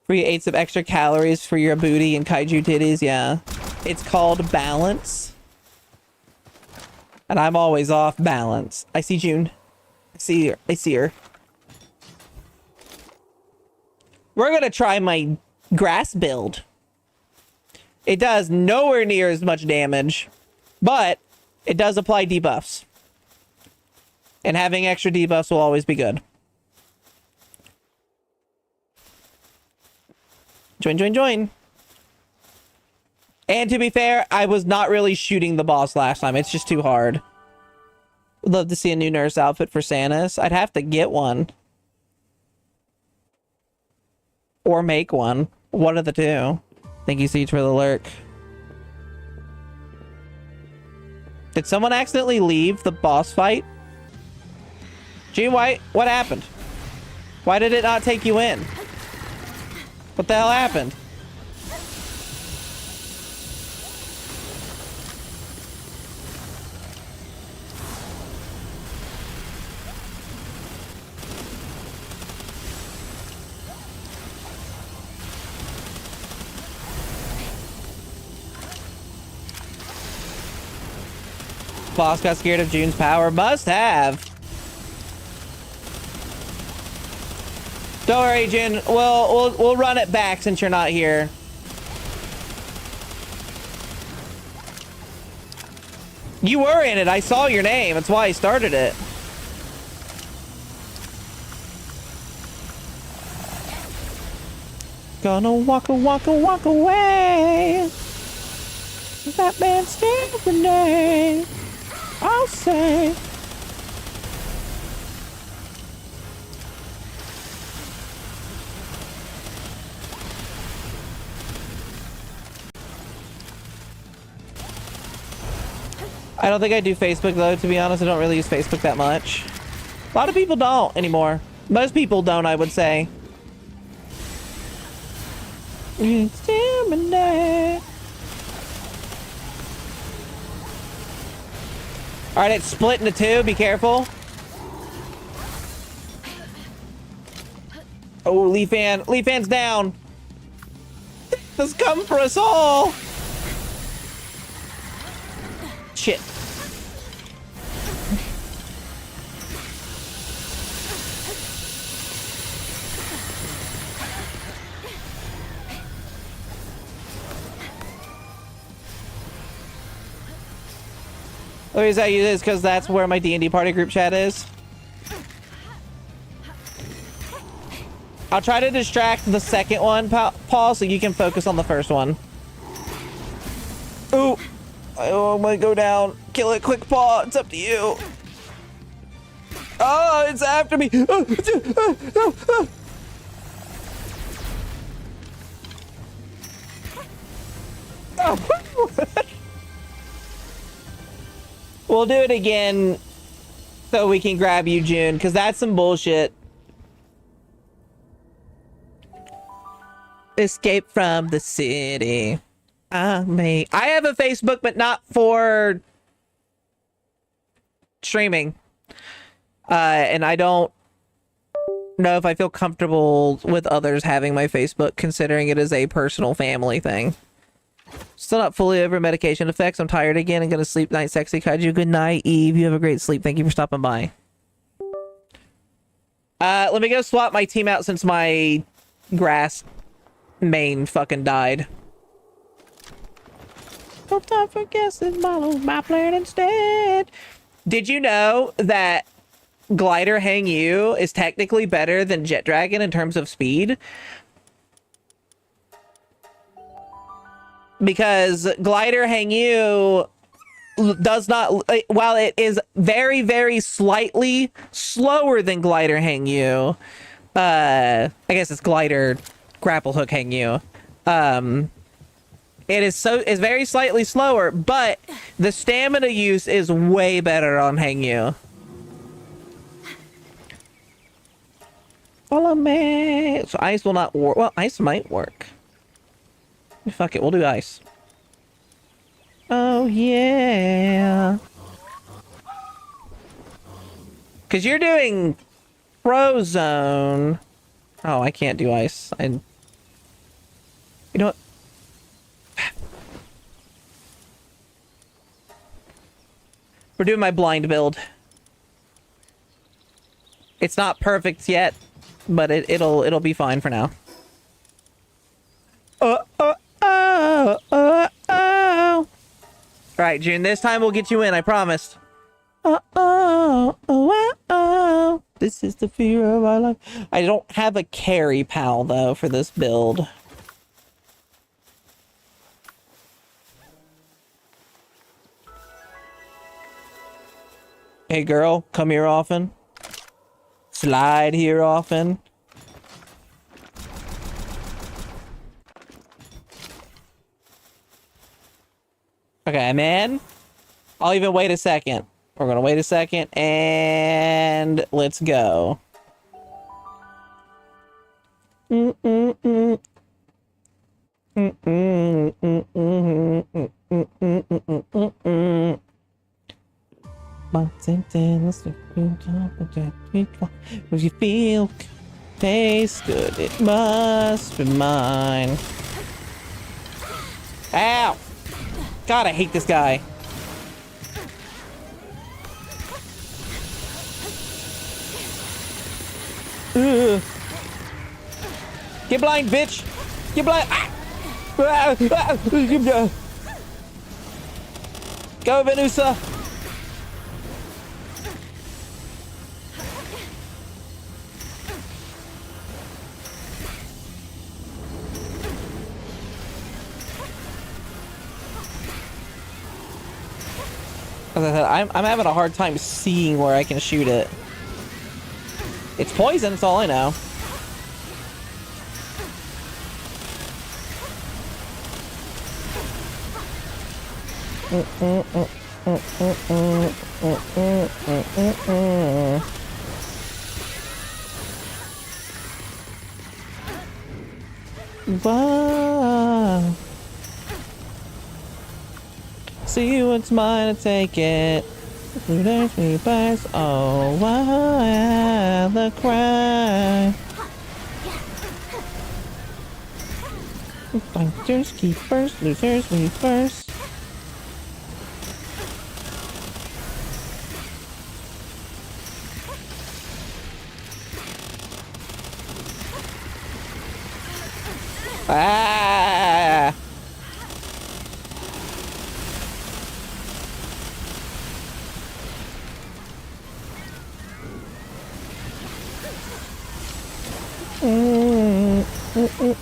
Free 8 of extra calories for your booty and kaiju titties, yeah. It's called balance. And I'm always off balance. I see June. I see her. We're gonna try my grass build. It does nowhere near as much damage, but it does apply debuffs. And having extra debuffs will always be good. Join. And to be fair, I was not really shooting the boss last time. It's just too hard. Would love to see a new nurse outfit for Samus. I'd have to get one. Or make one. One of the two. Thank you, Siege, for the lurk. Did someone accidentally leave the boss fight? Gene White, what happened? Why did it not take you in? What the hell happened? Boss got scared of June's power. Must have. Don't worry, June. We'll run it back since you're not here. You were in it. I saw your name. That's why I started it. Gonna walk away. That man's staring. I'll say. I don't think I do Facebook though, to be honest. I don't really use Facebook that much. A lot of people don't anymore. Most people don't, I would say. Alright, it's split into two. Be careful. Oh, Leafan. Leafan's down. This come for us all. Shit. The reason I use it is because that's where my D&D party group chat is. I'll try to distract the second one, Paul, so you can focus on the first one. Ooh. Oh, I'm gonna go down. Kill it quick, Paul. It's up to you. Oh, it's after me. Oh. We'll do it again so we can grab you, June, because that's some bullshit. Escape from the city. I have a Facebook, but not for streaming. And I don't know if I feel comfortable with others having my Facebook, considering it is a personal family thing. Still not fully over medication effects. I'm tired again and gonna sleep. Night, sexy kaiju. Good night, Eve. You have a great sleep. Thank you for stopping by. Let me go swap my team out since my grass main fucking died. No time for guessing, follow my plan instead. Did you know that Glider Hang You is technically better than Jet Dragon in terms of speed? Because Glider Hang You does not, while it is very, very slightly slower than Glider Hang You, I guess it's Glider Grapple Hook Hang You, it's very slightly slower, but the stamina use is way better on Hang You. Follow me. So ice will not work. Well, ice might work. Fuck it, we'll do ice. Oh, yeah. Because you're doing Frozone. Oh, I can't do ice. You know what? We're doing my blind build. It's not perfect yet, but it'll be fine for now. All right, June, this time we'll get you in, I promised. This is the fear of our life. I don't have a carry pal, though, for this build. Hey, girl, come here often. Slide here often. Okay, man. I'll even wait a second. We're gonna wait a second, and let's go. If you feel tastes good, it must be mine. Ow! God, I hate this guy. Ugh. Get blind, bitch! Get blind! Ah! Go, Venusa! As I said, I'm having a hard time seeing where I can shoot it. It's poison, that's all I know. Wow. See what's mine to take it. There's me best. Oh, why the cry? Fighters keep first, losers we first. Ah!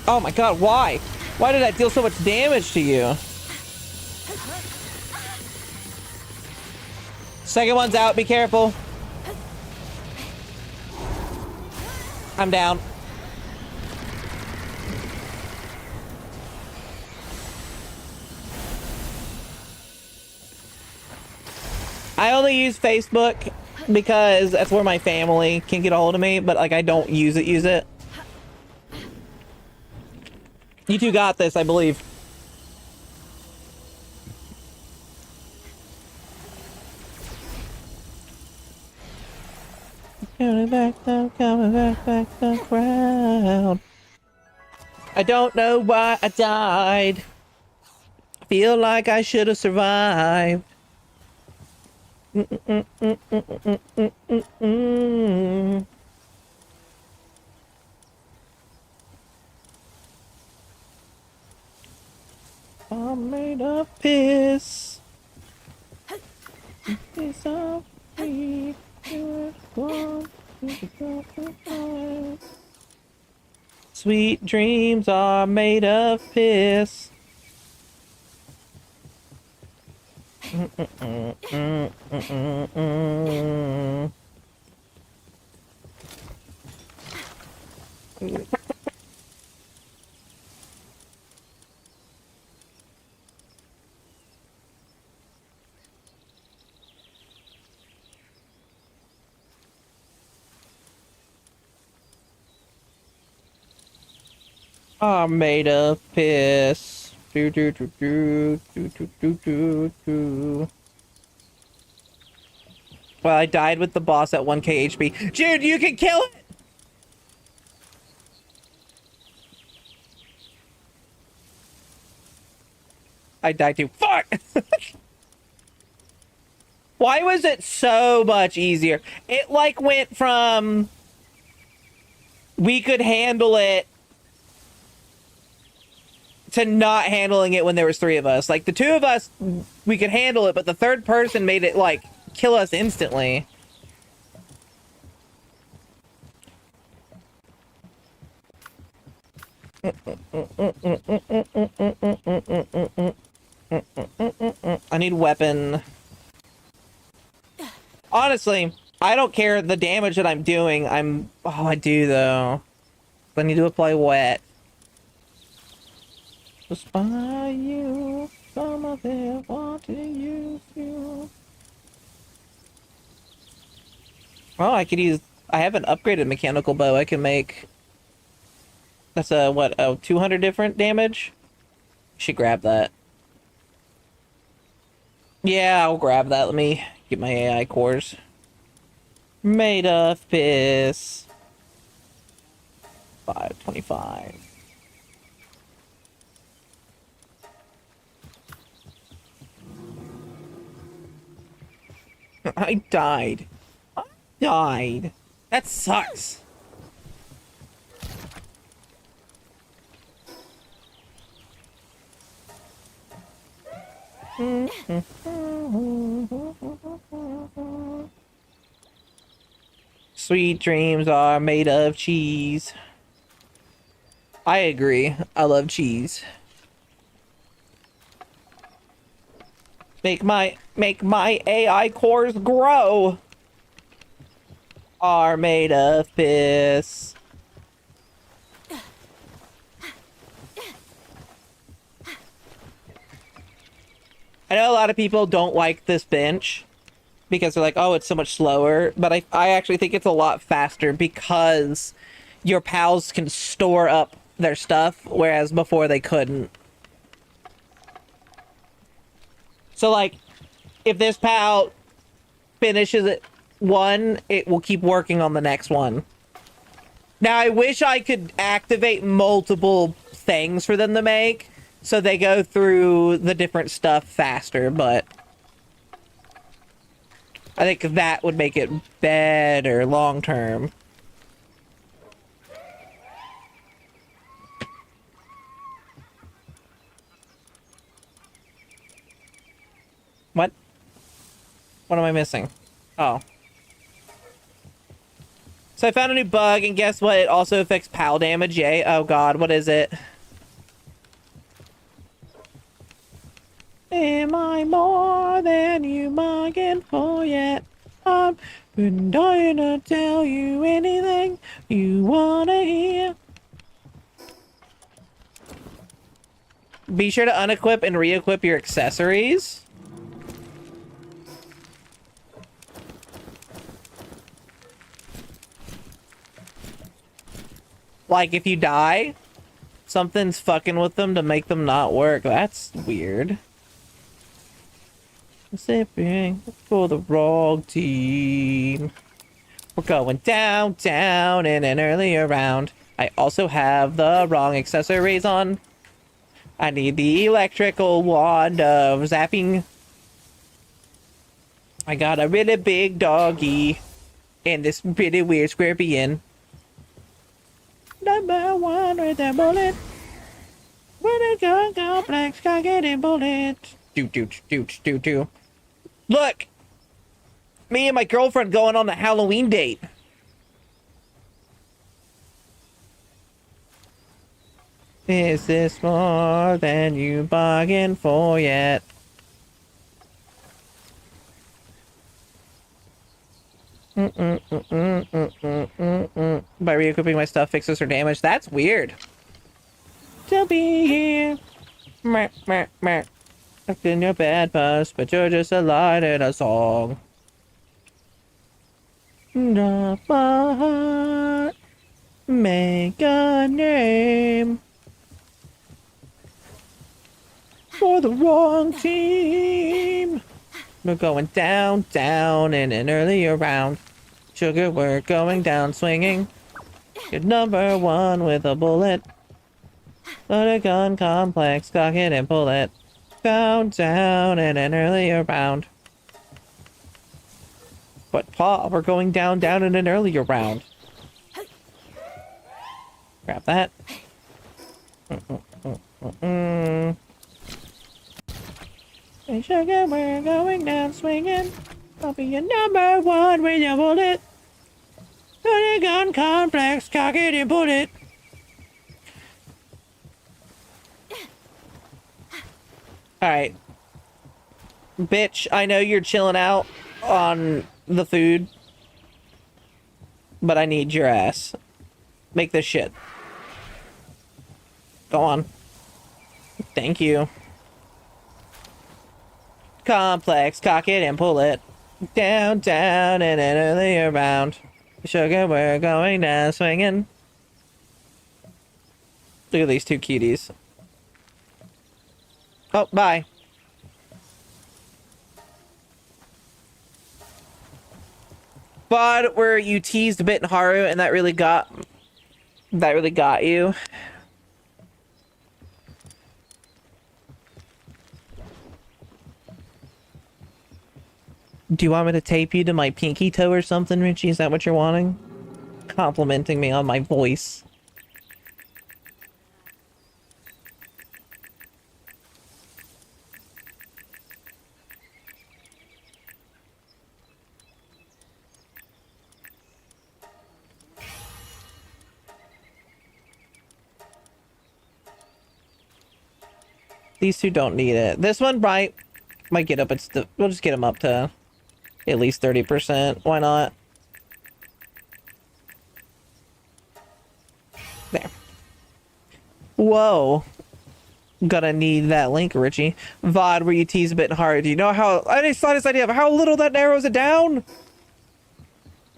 Oh my god, why? Why did I deal so much damage to you? Second one's out, be careful. I'm down. I only use Facebook because that's where my family can get a hold of me, but like I don't use it. You two got this, I believe. Coming back the crowd. I don't know why I died. I feel like I should have survived. I'm made of piss. Piss off me. Sweet dreams are made of piss. Are made of piss. Do do do do do do do do do. Well, I died with the boss at 1k HP. Jude, you can kill it! I died too. Fuck! Why was it so much easier? It like went from we could handle it to not handling it when there was 3 of us. Like the 2 of us, we could handle it, but the 3rd person made it like kill us instantly. I need weapon. Honestly, I don't care the damage that I'm doing. Oh, I do though. I need to apply wet. Just by you, some of them want to use you. Oh, I could use. I have an upgraded mechanical bow I can make. That's a what? Oh, 200 different damage. Should grab that. Yeah, I'll grab that. Let me get my AI cores. Made of piss. 525. I died. I died. That sucks. Sweet dreams are made of cheese. I agree. I love cheese. Make my AI cores grow. Are made of piss. I know a lot of people don't like this bench because they're like, oh, it's so much slower. But I actually think it's a lot faster because your pals can store up their stuff, whereas before they couldn't. So, like, if this pal finishes it one, it will keep working on the next one. Now, I wish I could activate multiple things for them to make, so they go through the different stuff faster, but I think that would make it better long term. What? What am I missing? Oh. So I found a new bug, and guess what? It also affects PAL damage. Yay. Oh god, what is it? Am I more than you bargained for yet? I've been dying to tell you anything you wanna hear. Be sure to unequip and re-equip your accessories. Like, if you die, something's fucking with them to make them not work. That's weird. Sipping for the wrong team. We're going down in an earlier round. I also have the wrong accessories on. I need the electrical wand of zapping. I got a really big doggy and this pretty weird scorpion. Number one with a bullet. With a gun complex, can't get a bullet. Do. Look! Me and my girlfriend going on a Halloween date. Is this more than you bargained for yet? By re-equipping my stuff fixes her damage. That's weird. To be here. Acting your bad bus, but you're just a light in a song. Drop my heart. Make a name. For the wrong team. We're going down in an earlier round. Sugar, we're going down swinging. You're number one with a bullet. Load a gun complex, cock it and pull it. Down in an earlier round. But Pa, we're going down in an earlier round. Grab that. Hey sugar, we're going down swinging. I'll be your number one with your bullet. Load a gun complex, cock it and pull it. Alright. Bitch, I know you're chilling out on the food, but I need your ass. Make this shit. Go on. Thank you. Complex, cock it and pull it. Down in an earlier round. Sugar, we're going down swinging. Look at these two cuties. Oh, bye. But where you teased a bit in Haru and that really got you. Do you want me to tape you to my pinky toe or something, Richie? Is that what you're wanting? Complimenting me on my voice. These two don't need it. This one, right? Might get up. We'll just get him up to at least 30%. Why not? There. Whoa. Gonna need that link, Richie. VOD where you tease a bit hard. Do you know how... Any slightest idea of how little that narrows it down?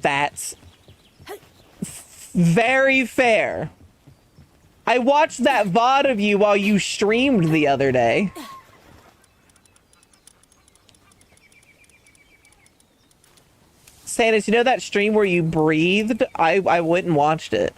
That's... very fair. I watched that VOD of you while you streamed the other day. Sanus, you know that stream where you breathed? I went and watched it.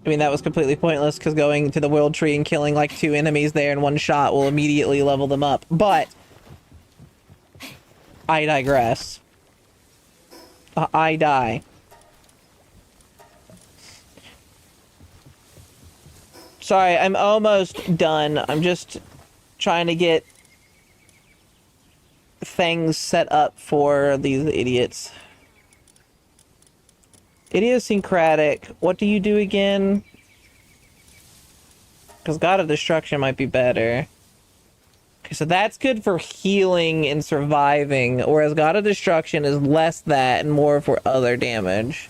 I mean, that was completely pointless because going to the world tree and killing like 2 enemies there in one shot will immediately level them up. But I digress. I die. Sorry, I'm almost done. I'm just trying to get things set up for these idiots. Idiosyncratic. What do you do again? Because God of Destruction might be better. Okay, so that's good for healing and surviving, whereas God of Destruction is less that and more for other damage.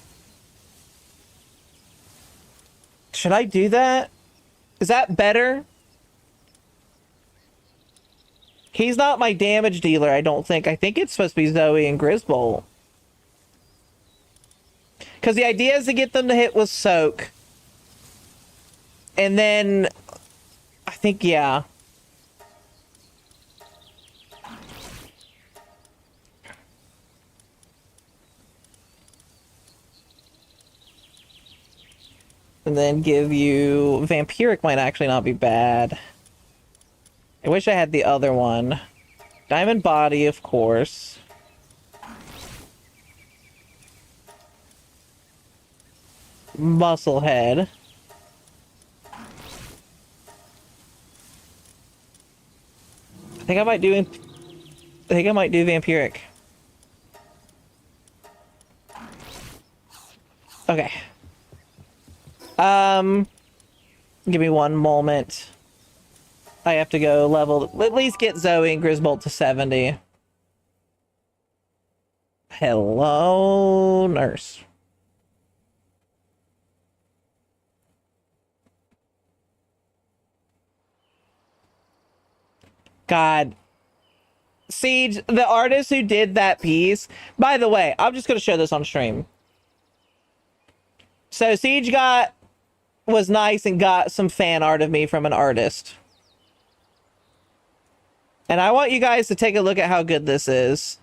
Should I do that? Is that better? He's not my damage dealer, I don't think. I think it's supposed to be Zoe and Grisbolt. Because the idea is to get them to hit with Soak. And then... I think, yeah. And then give you... Vampiric might actually not be bad. I wish I had the other one. Diamond Body, of course. Muscle Head. I think I might do Vampiric. Okay. Give me one moment. I have to go level, at least get Zoe and Grisbolt to 70. Hello, nurse. God. Siege, the artist who did that piece, by the way, I'm just going to show this on stream. So Siege was nice and got some fan art of me from an artist. And I want you guys to take a look at how good this is.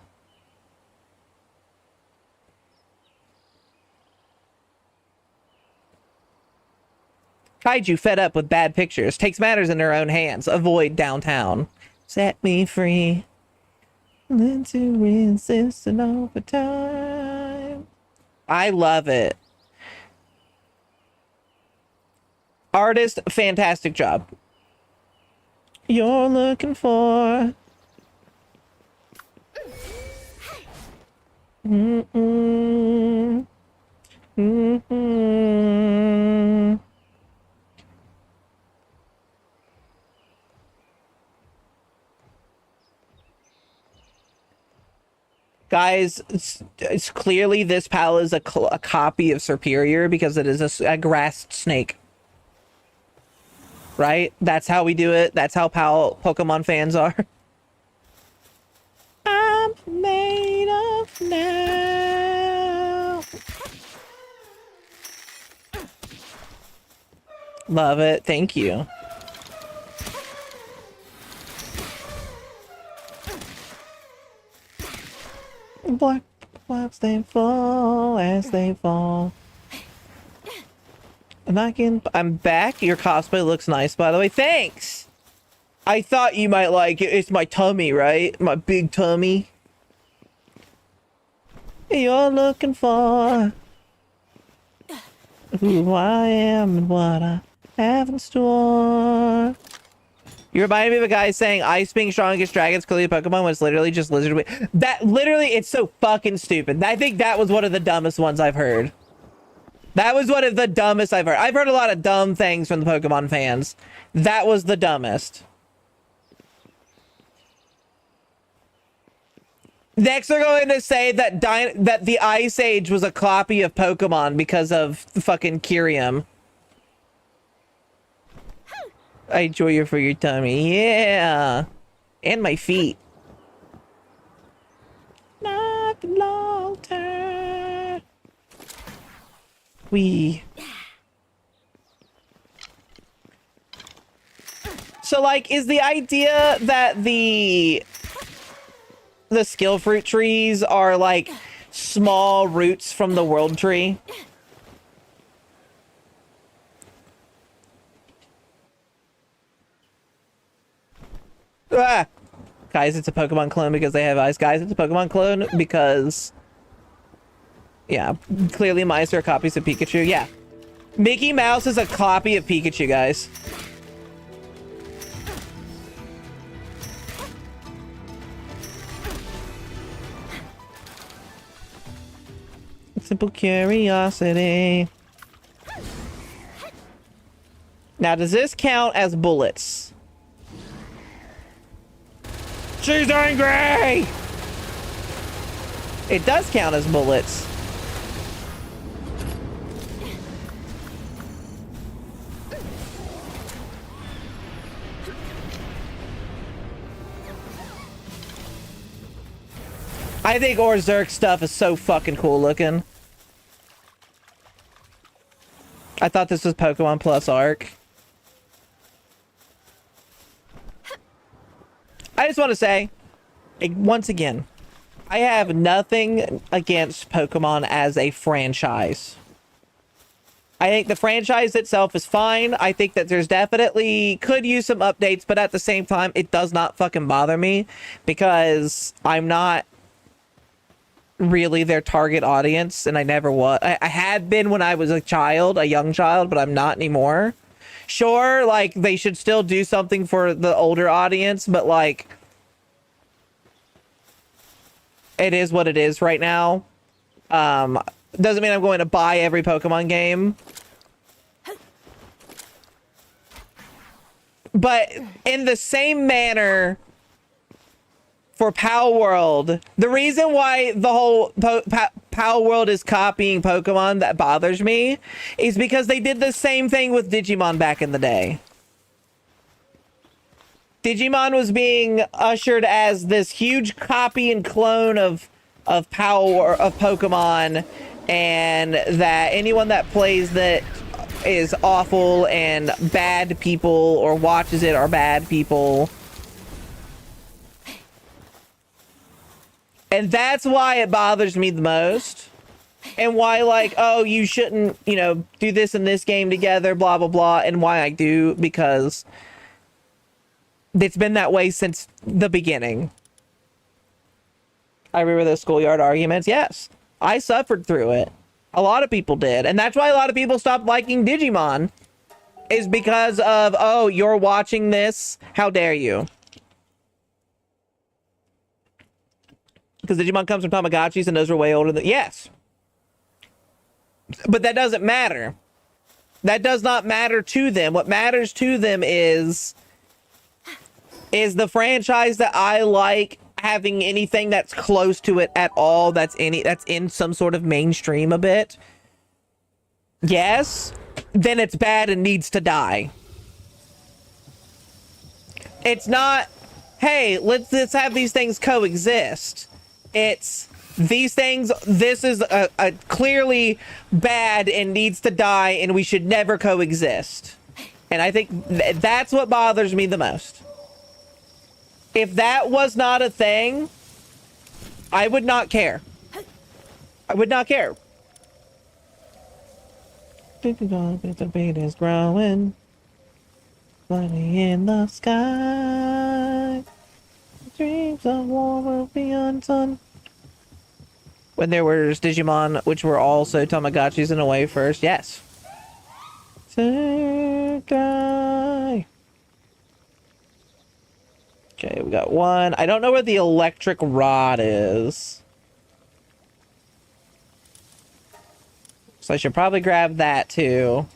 Kaiju fed up with bad pictures. Takes matters in their own hands. Avoid downtown. Set me free. Learn to resist and over time. I love it. Artist, fantastic job. You're looking for... Mm-mm. Mm-mm. Guys, it's clearly this pal is a copy of Superior because it is a grassed snake. Right? That's how we do it. That's how Pokemon fans are. I'm made of now. Love it. Thank you. Black clouds, they fall as they fall. And I'm back. Your cosplay looks nice, by the way. Thanks! I thought you might like it. It's my tummy, right? My big tummy. You're looking for... who I am and what I have in store. You reminded me of a guy saying ice being strong against dragons, clearly a Pokemon, was literally just lizard. That literally, it's so fucking stupid. I think that was one of the dumbest ones I've heard. That was one of the dumbest I've heard. I've heard a lot of dumb things from the Pokemon fans. That was the dumbest. Next, they're going to say that that the Ice Age was a copy of Pokemon because of the fucking Kyurem. I enjoy you for your tummy. Yeah. And my feet. Not the long term. So, like, is the idea that the skill fruit trees are, like, small roots from the world tree? Ah! Guys, it's a Pokemon clone because they have eyes. Guys, it's a Pokemon clone because... Yeah, clearly mice are copies of Pikachu. Yeah. Mickey Mouse is a copy of Pikachu, guys. Simple curiosity. Now, does this count as bullets? She's angry! It does count as bullets. I think Orzhov stuff is so fucking cool looking. I thought this was Pokemon Plus Arc. I just want to say, once again, I have nothing against Pokemon as a franchise. I think the franchise itself is fine. I think that there's definitely could use some updates, but at the same time, it does not fucking bother me because I'm not really their target audience, and I never was. I had been when I was a child, a young child, but I'm not anymore. Sure, like, they should still do something for the older audience, but, like, it is what it is right now. Doesn't mean I'm going to buy every Pokemon game. But in the same manner, for Pal World, the reason why the whole Pal World is copying Pokemon that bothers me is because they did the same thing with Digimon back in the day. Digimon was being ushered as this huge copy and clone of Pokemon, and that anyone that plays that is awful and bad people or watches it are bad people. And that's why it bothers me the most. And why, like, oh, you shouldn't, you know, do this and this game together, blah, blah, blah. And why I do, because it's been that way since the beginning. I remember those schoolyard arguments. Yes, I suffered through it. A lot of people did. And that's why a lot of people stopped liking Digimon. Is because of, oh, you're watching this? How dare you? Because Digimon comes from Tamagotchis and those are way older than... Yes. But that doesn't matter. That does not matter to them. What matters to them is the franchise that I like having anything that's close to it at all, that's in some sort of mainstream a bit. Yes. Then it's bad and needs to die. It's not, hey, let's have these things coexist. It's these things, this is a clearly bad and needs to die, and we should never coexist. And I think that's what bothers me the most. If that was not a thing, I would not care. I would not care. The beat is growing, flying in the sky. Dreams of war will be undone. When there was Digimon, which were also Tamagotchis in a way first, yes. Guy. Okay, we got one. I don't know where the electric rod is. So I should probably grab that too.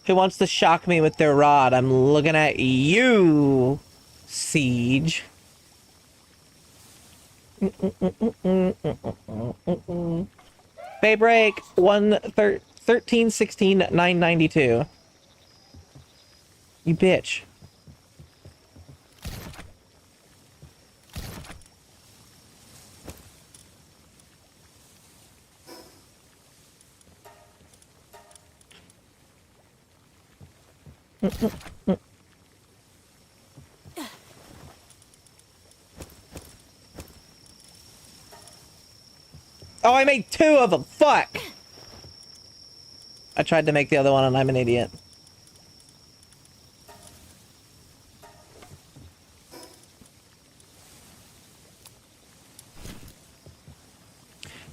Who wants to shock me with their rod? I'm looking at you, Siege. Bay break 1316,992. You bitch. Oh, I made two of them. Fuck. I tried to make the other one and I'm an idiot.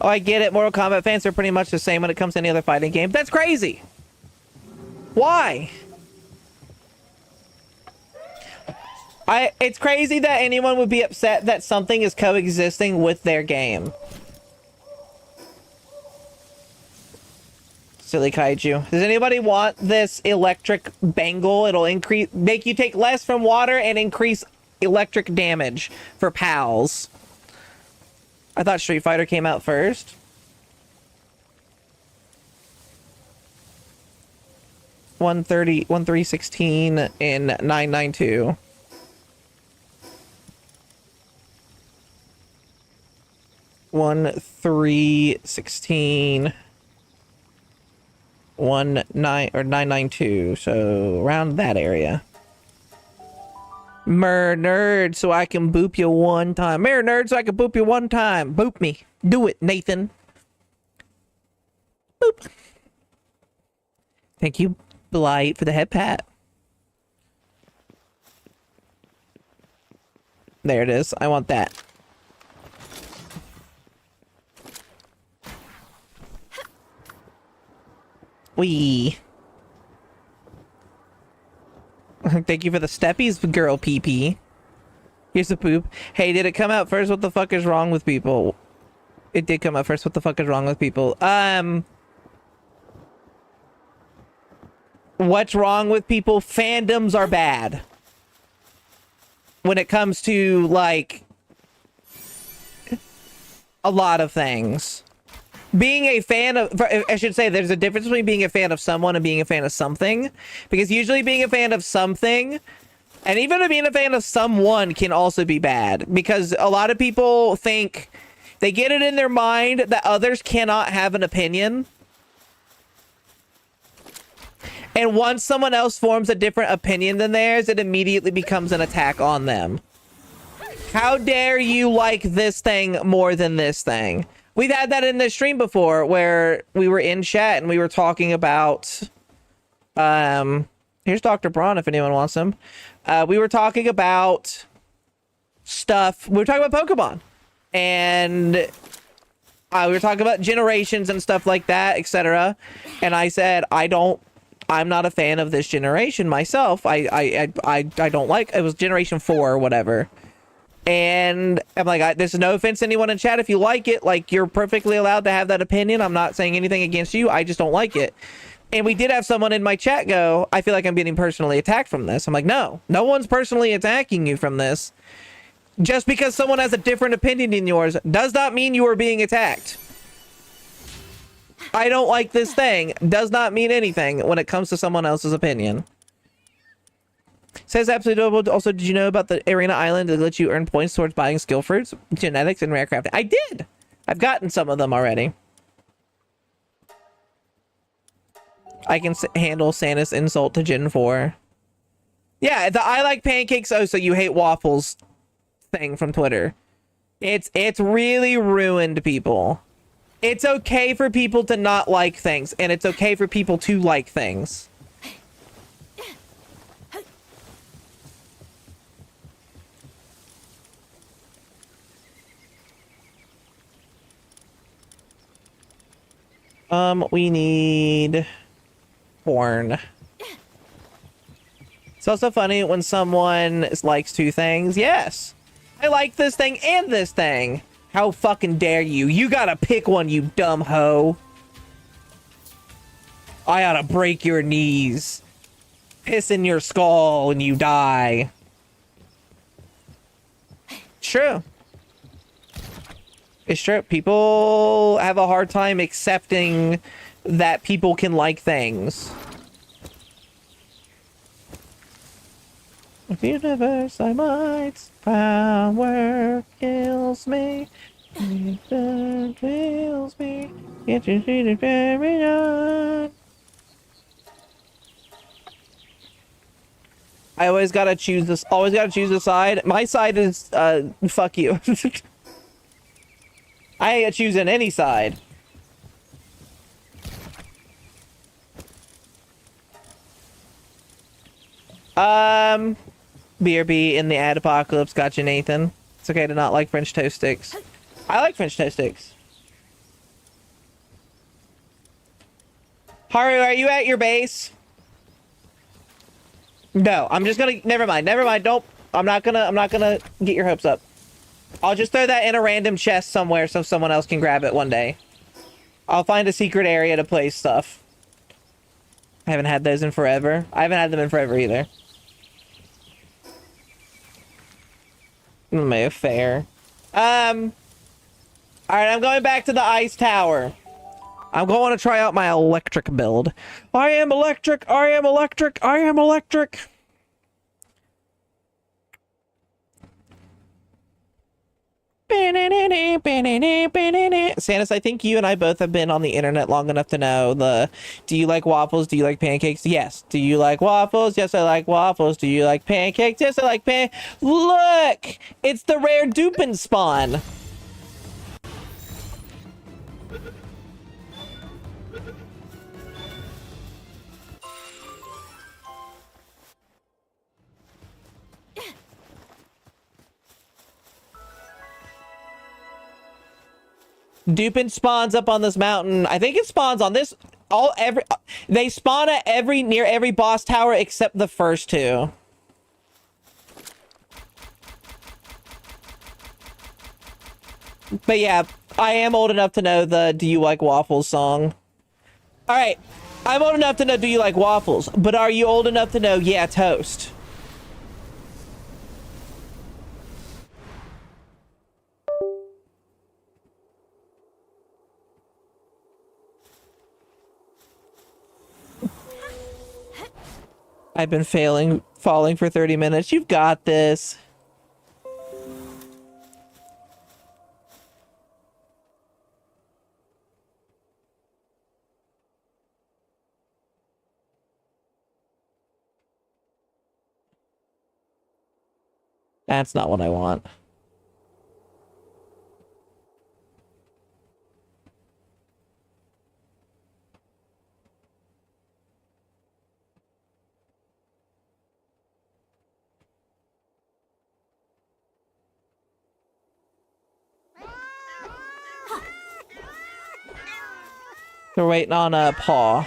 Oh, I get it. Mortal Kombat fans are pretty much the same when it comes to any other fighting game. That's crazy. Why? It's crazy that anyone would be upset that something is coexisting with their game. Silly kaiju. Does anybody want this electric bangle? It'll make you take less from water and increase electric damage for pals. I thought Street Fighter came out first. $1,316 and $992. $1,316. 992, so around that area. Nerd, so I can boop you one time. Nerd, so I can boop you one time. Boop me. Do it, Nathan. Boop. Thank you, Blight, for the head pat. There it is. I want that. Wee. Thank you for the steppies, girl PP. Here's the poop. Hey, did it come out first? What the fuck is wrong with people? It did come out first. What the fuck is wrong with people? What's wrong with people? Fandoms are bad. When it comes to, like, a lot of things. Being a fan of, I should say, there's a difference between being a fan of someone and being a fan of something. Because usually being a fan of something, and even being a fan of someone, can also be bad. Because a lot of people think, they get it in their mind that others cannot have an opinion. And once someone else forms a different opinion than theirs, it immediately becomes an attack on them. How dare you like this thing more than this thing? We've had that in the stream before where we were in chat and we were talking about, here's Dr. Braun if anyone wants him. We were talking about stuff. We were talking about Pokemon and we were talking about generations and stuff like that, etc. And I said, I'm not a fan of this generation myself. I don't like, it was generation 4 or whatever. And I'm like, there's no offense to anyone in chat. If you like it, like, you're perfectly allowed to have that opinion. I'm not saying anything against you. I just don't like it. And we did have someone in my chat go, I feel like I'm getting personally attacked from this. I'm like, no one's personally attacking you from this. Just because someone has a different opinion than yours does not mean you are being attacked. I don't like this thing does not mean anything when it comes to someone else's opinion. Says absolutely doable. Also, did you know about the Arena Island that lets you earn points towards buying skill fruits, genetics, and rare crafting? I did. I've gotten some of them already. I can handle Santa's insult to Gen 4. Yeah, the I like pancakes, oh, so you hate waffles thing from Twitter. It's really ruined people. It's okay for people to not like things, and it's okay for people to like things. We need corn. It's also funny when someone likes two things. Yes, I like this thing and this thing. How fucking dare you? You gotta pick one, you dumb hoe. I oughta break your knees. Piss in your skull when you die. It's true. It's true. People have a hard time accepting that people can like things. The universe, I might, power kills me. It kills me. Can't you see the very on? I always gotta choose this. Always gotta choose a side. My side is fuck you. I ain't choosing any side. BRB in the ad apocalypse. Gotcha, Nathan. It's okay to not like French toast sticks. I like French toast sticks. Haru, are you at your base? No, I'm just gonna. Never mind. Never mind. Don't. I'm not gonna get your hopes up. I'll just throw that in a random chest somewhere so someone else can grab it one day. I'll find a secret area to place stuff. I haven't had those in forever. I haven't had them in forever either. Fair. Alright, I'm going back to the ice tower. I'm going to try out my electric build. I am electric, I am electric, I am electric. Sanus, I think you and I both have been on the internet long enough to know the, do you like waffles? Do you like pancakes? Yes. Do you like waffles? Yes, I like waffles. Do you like pancakes? Yes, I like Look! It's the rare Dupin spawn. Dupin spawns up on this mountain. I think it spawns on this they spawn at near every boss tower except the first two. But yeah, I am old enough to know the "Do you like waffles" song. All right, I'm old enough to know "Do you like waffles," but are you old enough to know "Yeah, toast"? I've been falling for 30 minutes. You've got this. That's not what I want. We're waiting on a paw.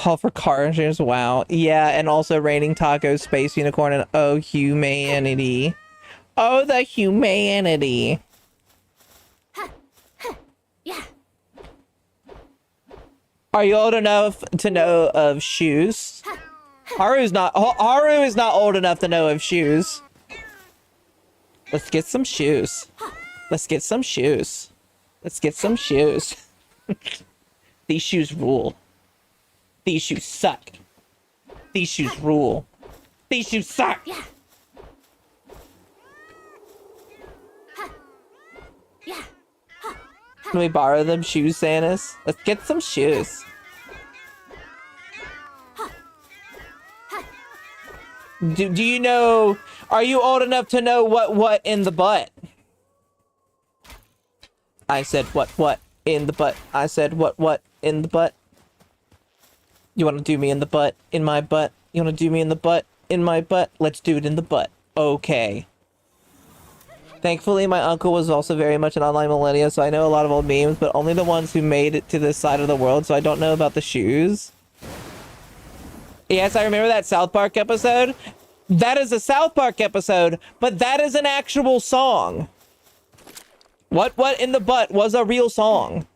All for car insurance. Wow. Yeah, and also raining tacos, space unicorn, and oh humanity. Oh, the humanity. Yeah. Are you old enough to know of shoes? Haru is not old enough to know of shoes. Let's get some shoes. Let's get some shoes. Let's get some shoes. These shoes rule. These shoes suck. These shoes rule. These shoes suck. Yeah. Yeah. Can we borrow them shoes, Sanus? Let's get some shoes. Do you know, are you old enough to know what in the butt? I said what in the butt. I said what in the butt. You want to do me in the butt? In my butt? You want to do me in the butt? In my butt? Let's do it in the butt. Okay. Thankfully, my uncle was also very much an online millennial, so I know a lot of old memes, but only the ones who made it to this side of the world, so I don't know about the shoes. Yes, I remember that South Park episode. That is a South Park episode, but that is an actual song. What in the butt was a real song?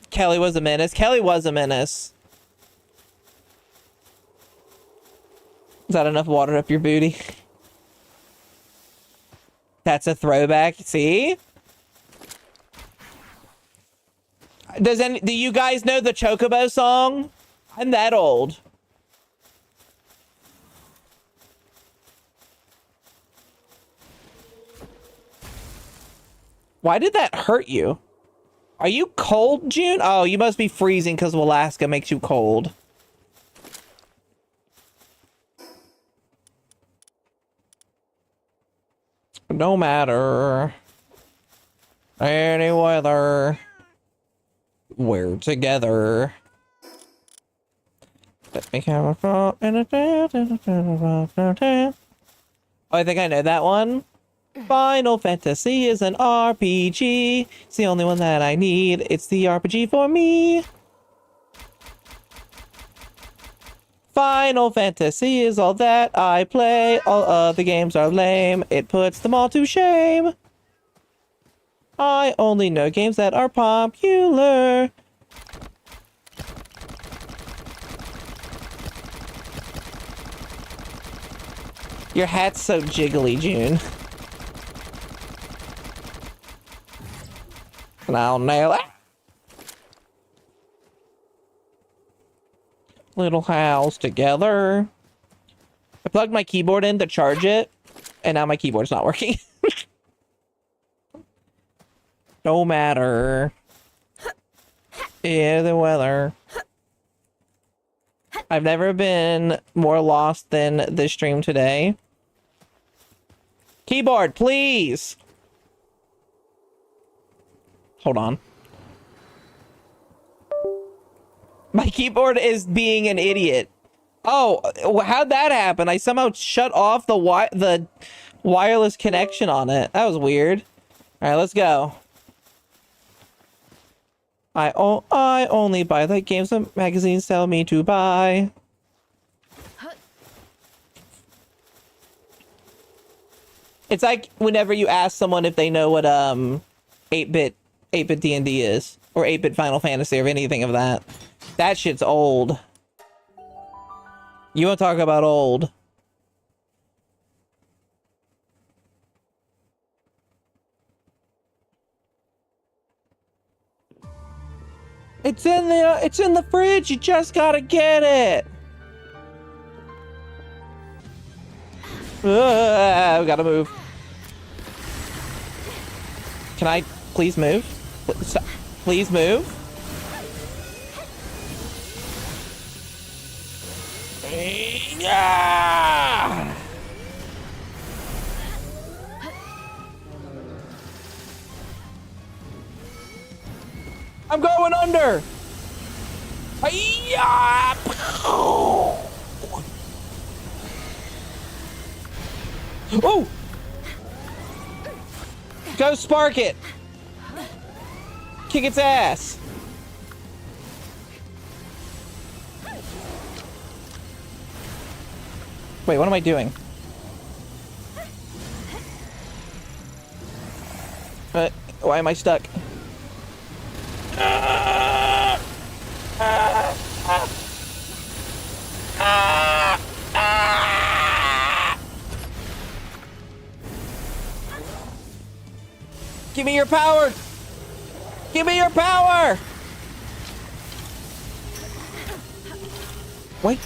Kelly was a menace. Kelly was a menace. Is that enough water up your booty? That's a throwback. See? Do you guys know the Chocobo song? I'm that old. Why did that hurt you? Are you cold, June? Oh, you must be freezing because Alaska makes you cold. No matter any weather, we're together. Let me have a thought. Oh, I think I know that one. Final Fantasy is an RPG. It's the only one that I need. It's the RPG for me. Final Fantasy is all that I play. All other games are lame. It puts them all to shame. I only know games that are popular. Your hat's so jiggly, June. And I'll nail it. Little house together. I plugged my keyboard in to charge it, and now my keyboard's not working. No matter. Yeah, the weather. I've never been more lost than this stream today. Keyboard, please! Hold on. My keyboard is being an idiot. Oh, how'd that happen? I somehow shut off the wireless connection on it. That was weird. All right, let's go. I only buy the games that magazines tell me to buy. It's like whenever you ask someone if they know what 8-bit D&D is, or 8-bit Final Fantasy, or anything of that. That shit's old. You want to talk about old? It's in the fridge. You just gotta get it. We gotta move. Can I please move? Please move. Yeah! I'm going under. Hi-ya! Oh! Go spark it! Kick its ass! Wait, what am I doing? Why am I stuck? Give me your power! Give me your power! Wait.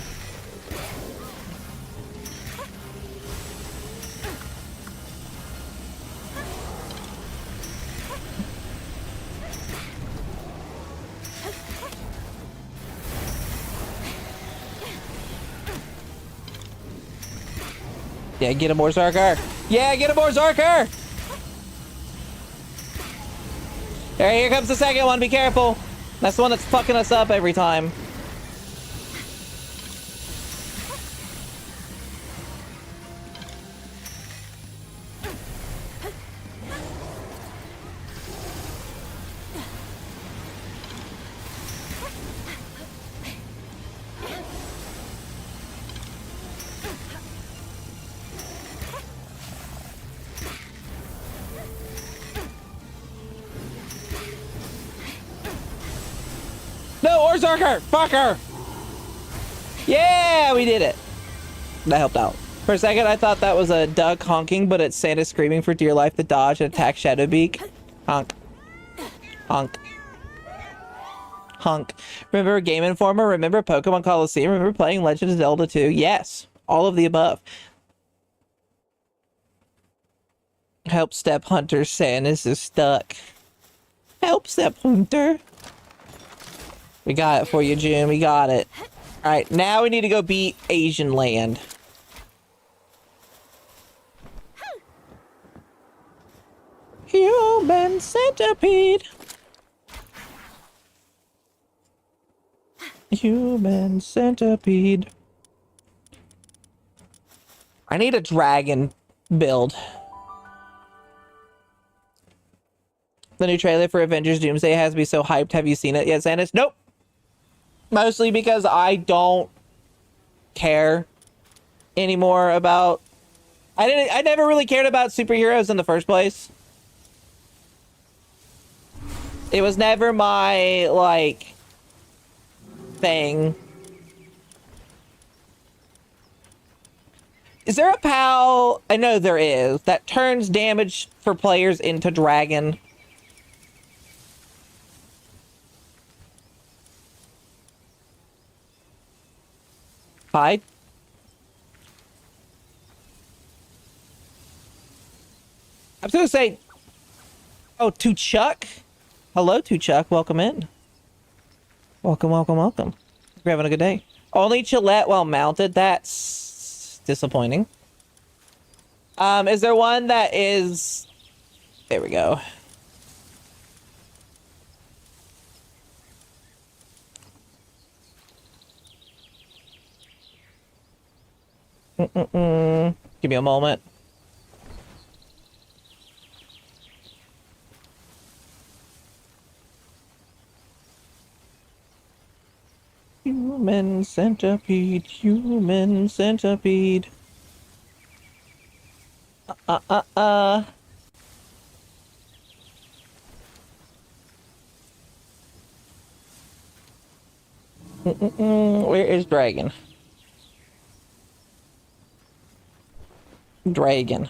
Yeah, get a more Zarkar. Yeah, get a more Zarkar! Alright, here comes the second one. Be careful. That's the one that's fucking us up every time. No, Orzarker! Fucker! Yeah, we did it. That helped out. For a second, I thought that was a duck honking, but it's Santa screaming for dear life to dodge and attack Shadowbeak. Honk. Honk. Honk. Remember Game Informer? Remember Pokemon Coliseum? Remember playing Legend of Zelda 2? Yes. All of the above. Help Step Hunter. Samus is stuck. Help Step Hunter. We got it for you, June. We got it. Alright, now we need to go beat Asian Land. Human centipede. Human centipede. I need a dragon build. The new trailer for Avengers Doomsday has me so hyped. Have you seen it yet, Sandus? Nope. Mostly because I don't care anymore about... I never really cared about superheroes in the first place. It was never my, like, thing. Is there a POW? I know there is. That turns damage for players into dragon. Hi. I was gonna say, oh, to Chuck. Hello, to Chuck. Welcome in. Welcome, welcome, welcome. You're having a good day. Only Chillette while mounted. That's disappointing. Is there one that is... There we go. Give me a moment. Human centipede, human centipede. Where is Dragon? Dragon.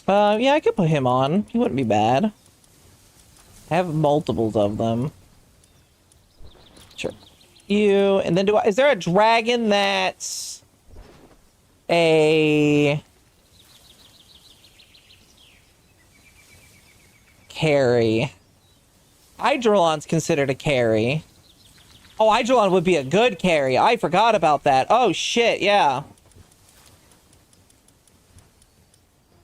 Yeah, I could put him on. He wouldn't be bad. I have multiples of them. Sure. You, and then is there a dragon that's a carry? Hydrolon's considered a carry. Oh, Hydrolon would be a good carry. I forgot about that. Oh, shit, yeah.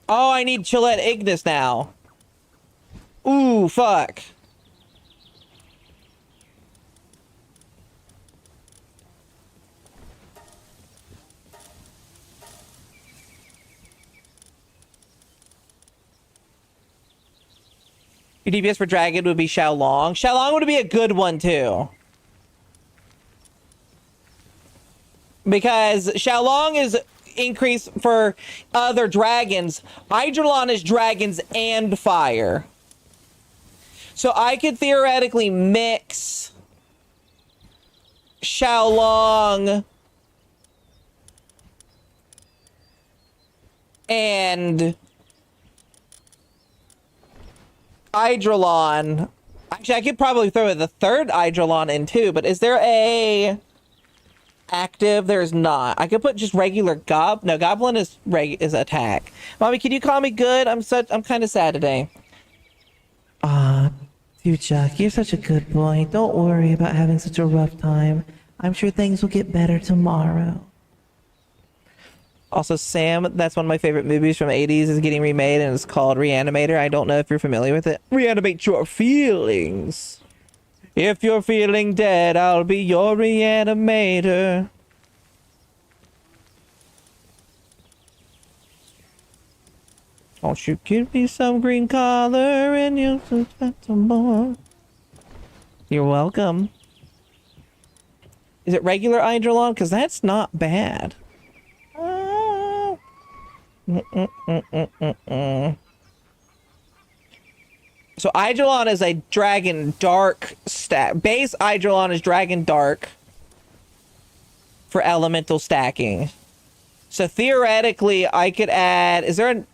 Oh, I need Chillette Ignis now. Ooh, fuck. Your DPS for Dragon would be Xiaolong. Xiaolong would be a good one, too. Because Xiaolong is increased for other dragons. Hydrolon is dragons and fire. So I could theoretically mix Xiaolong and Hydrolon. Actually, I could probably throw the third Hydrolon in too, but is there a active? There's not. I could put just regular No, Goblin is attack. Mommy, can you call me good? I'm kind of sad today. Dude, Chuck, you're such a good boy. Don't worry about having such a rough time. I'm sure things will get better tomorrow. Also, Sam, that's one of my favorite movies from the 80s, is getting remade, and it's called Reanimator. I don't know if you're familiar with it. Reanimate your feelings. If you're feeling dead, I'll be your reanimator. Won't you give me some green color and you'll spend some more? You're welcome. Is it regular Hydrolon? Because that's not bad. So Eidolon is a Dragon Dark stack. Base Eidolon is Dragon Dark for elemental stacking. So theoretically, I could add... Is there a...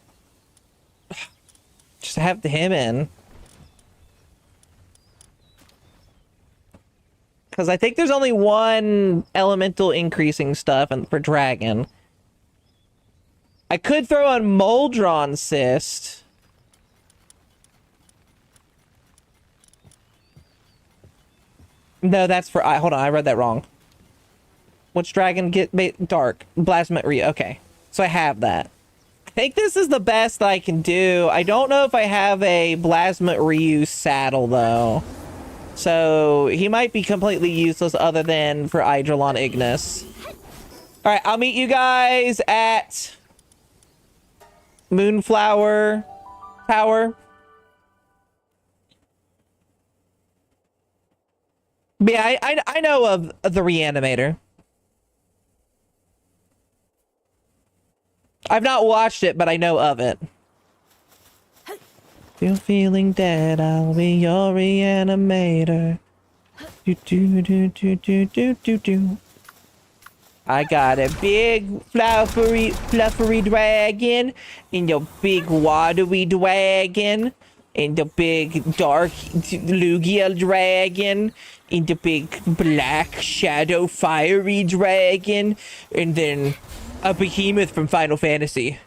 Just have him in. Because I think there's only one elemental increasing stuff for Dragon. I could throw on Moldron Cyst. No, that's for... hold on, I read that wrong. Which dragon get dark? Blasmet Ryu. Okay. So I have that. I think this is the best I can do. I don't know if I have a Blasmet Ryu saddle, though. So he might be completely useless other than for Eidolon Ignis. Alright, I'll meet you guys at... Moonflower Tower. Yeah, I know of the Reanimator. I've not watched it, but I know of it. If you're feeling dead, I'll be your Reanimator. Do do do do do do do do. I got a big fluffery dragon, and a big watery dragon, and a big dark Lugia dragon, and a big black shadow fiery dragon, and then a behemoth from Final Fantasy.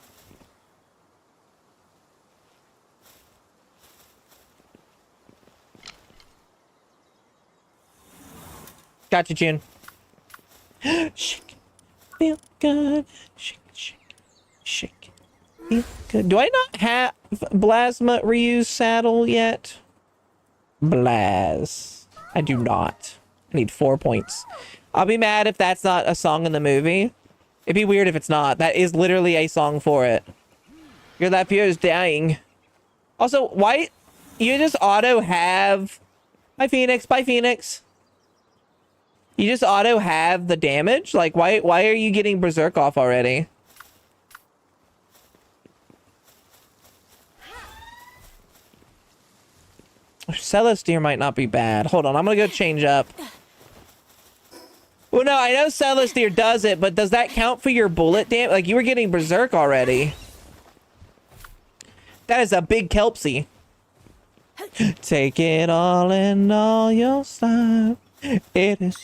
Gotcha, June. Shake. Feel good. Shake, shake, shake. Feel good. Do I not have Blasmet Ryu's saddle yet? Blaz. I do not. I need 4 points. I'll be mad if that's not a song in the movie. It'd be weird if it's not. That is literally a song for it. Your Lapierre is dying. Also, why... You just auto have... Bye, Phoenix. Bye, Phoenix. You just auto have the damage? Like, why are you getting Berserk off already? Celestia might not be bad. Hold on, I'm gonna go change up. Well, no, I know Celestia does it, but does that count for your bullet damage? Like, you were getting Berserk already. That is a big Kelpsy. Take it all in all your stuff. It is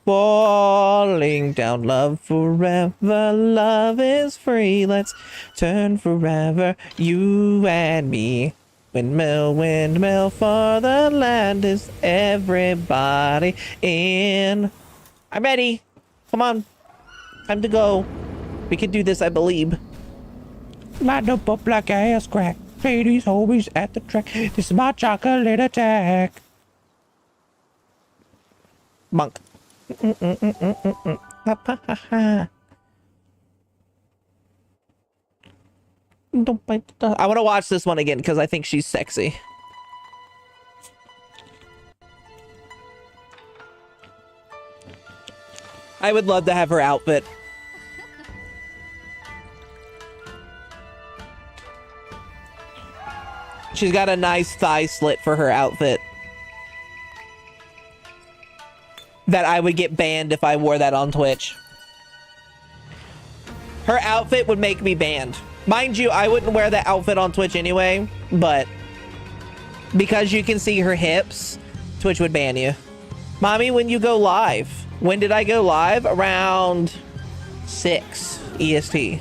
falling down. Love forever. Love is free. Let's turn forever. You and me. Windmill, windmill for the land. Is everybody in? I'm ready. Come on. Time to go. We can do this, I believe. Light up like ass crack. Ladies always at the track. This is my chocolate attack. Monk. I want to watch this one again because I think she's sexy. I would love to have her outfit. She's got a nice thigh slit for her outfit. That I would get banned if I wore that on Twitch. Her outfit would make me banned. Mind you, I wouldn't wear that outfit on Twitch anyway, but because you can see her hips, Twitch would ban you. Mommy, when you go live? When did I go live? Around 6 EST.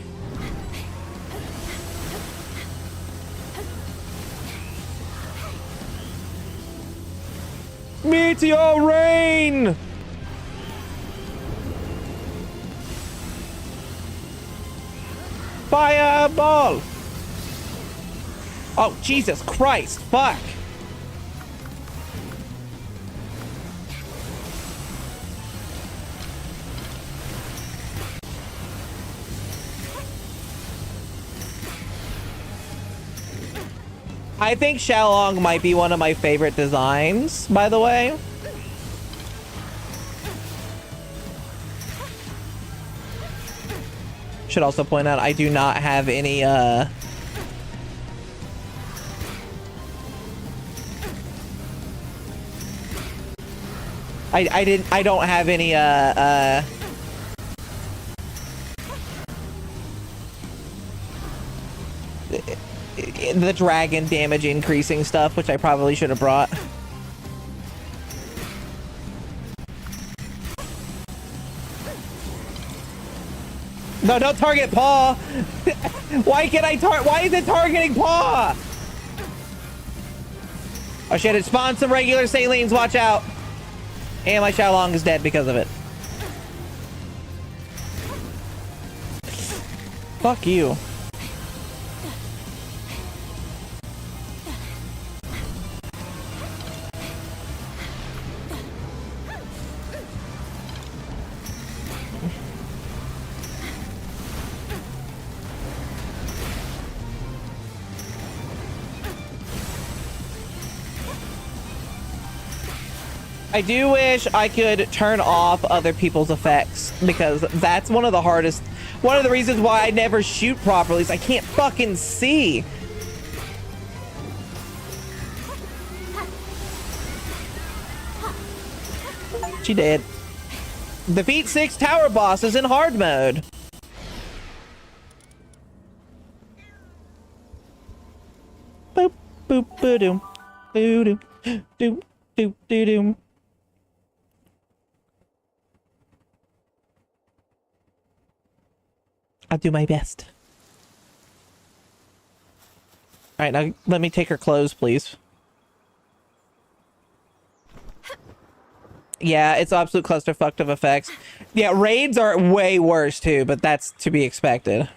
Meteor rain! Fireball! Oh, Jesus Christ, fuck! I think Xiaolong might be one of my favorite designs, by the way. Should also point out, I do not have any, I don't have any the dragon damage increasing stuff, which I probably should have brought. No, don't target Paw. Why can't I why is it targeting Paw? Oh shit, it spawned some regular Salines, watch out. And my Xiaolong is dead because of it. Fuck you. I do wish I could turn off other people's effects, because that's one of the reasons why I never shoot properly is I can't fucking see. She did. Defeat 6 tower bosses in hard mode. Boop, boop, boo-doom. Boo-doom. Doom, doom, doom. I'll do my best. All right, now let me take her clothes, please. Yeah, it's absolute clusterfuck of effects. Yeah, raids are way worse too, but that's to be expected. All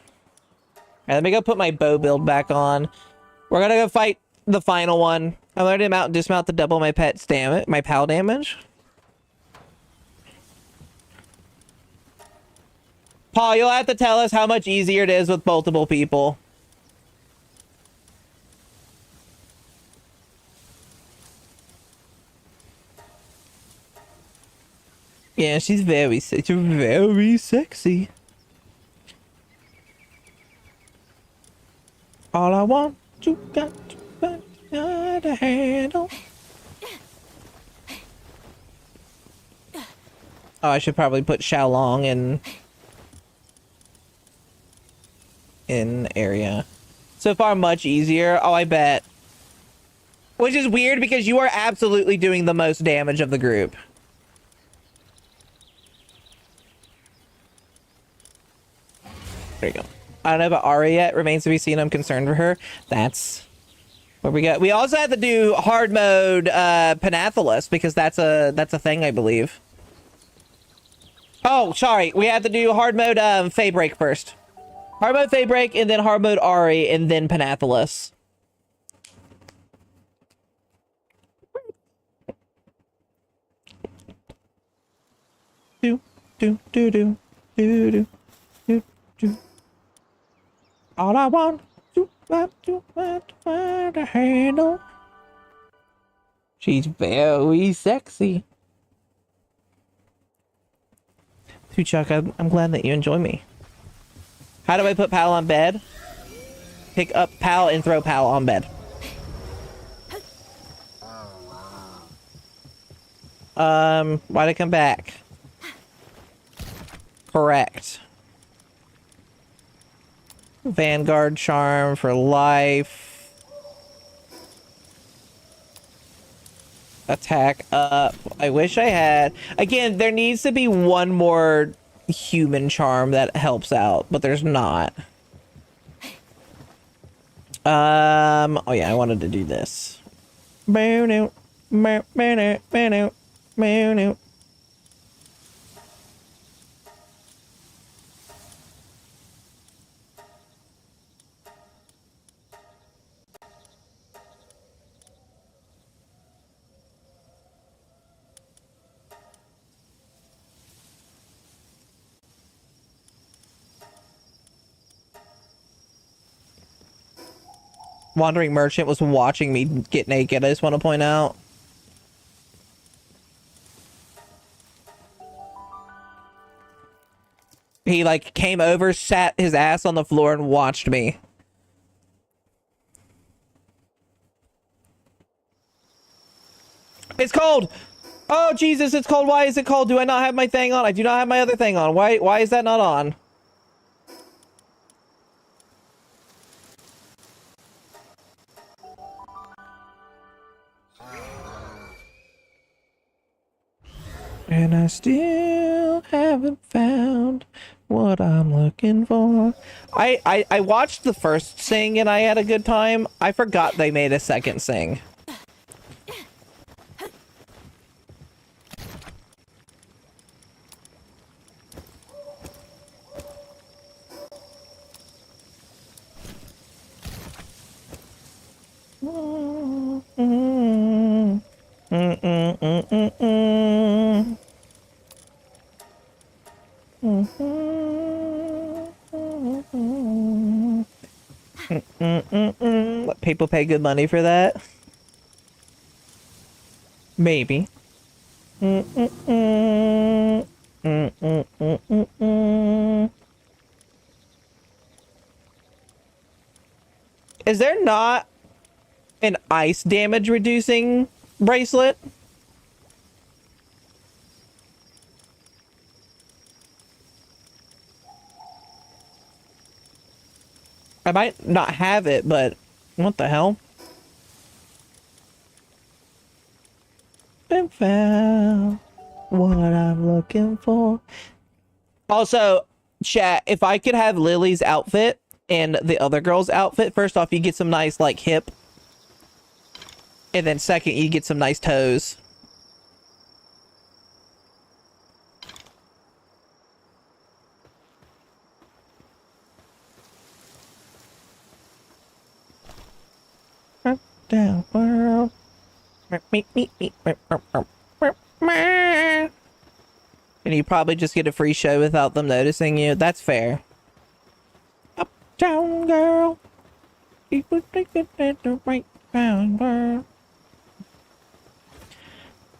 right, let me go put my bow build back on. We're gonna go fight the final one. I learned to mount and dismount to double my pet's damage, my pal damage. Paul, you'll have to tell us how much easier it is with multiple people. Yeah, she's very sexy. All I want, you got to handle. Oh, I should probably put Xiaolong in area. So far, much easier. Oh, I bet. Which is weird because you are absolutely doing the most damage of the group. There you go. I don't know about Ari yet. Remains to be seen. I'm concerned for her. That's what we got. We also have to do hard mode Panathelus because that's a thing, I believe. Oh, sorry. We have to do hard mode Faybreak first. Hard mode Faybreak, and then hard mode Ari, and then Panathelus. Do do do do do do do do. All I want to handle. She's very sexy. Dude, Chuck, I'm glad that you enjoy me. How do I put Pal on bed? Pick up Pal and throw Pal on bed. Why'd I come back? Correct. Vanguard charm for life. Attack up. I wish I had. Again, there needs to be one more human charm that helps out, but there's not. Oh yeah, I wanted to do this. Wandering Merchant was watching me get naked, I just want to point out. He, like, came over, sat his ass on the floor, and watched me. It's cold! Oh, Jesus, it's cold. Why is it cold? Do I not have my thing on? I do not have my other thing on. Why is that not on? And I still haven't found what I'm looking for. I watched the first sing and I had a good time. I forgot they made a second sing. People pay good money for that. Maybe. Is there not an ice damage reducing bracelet? I might not have it, but what the hell? I found what I'm looking for. Also, chat, if I could have Lily's outfit and the other girl's outfit, first off, you get some nice, like, hip. And then second, you get some nice toes. Down world. And you probably just get a free show without them noticing you. That's fair. Uptown girl. People think that the right pound girl.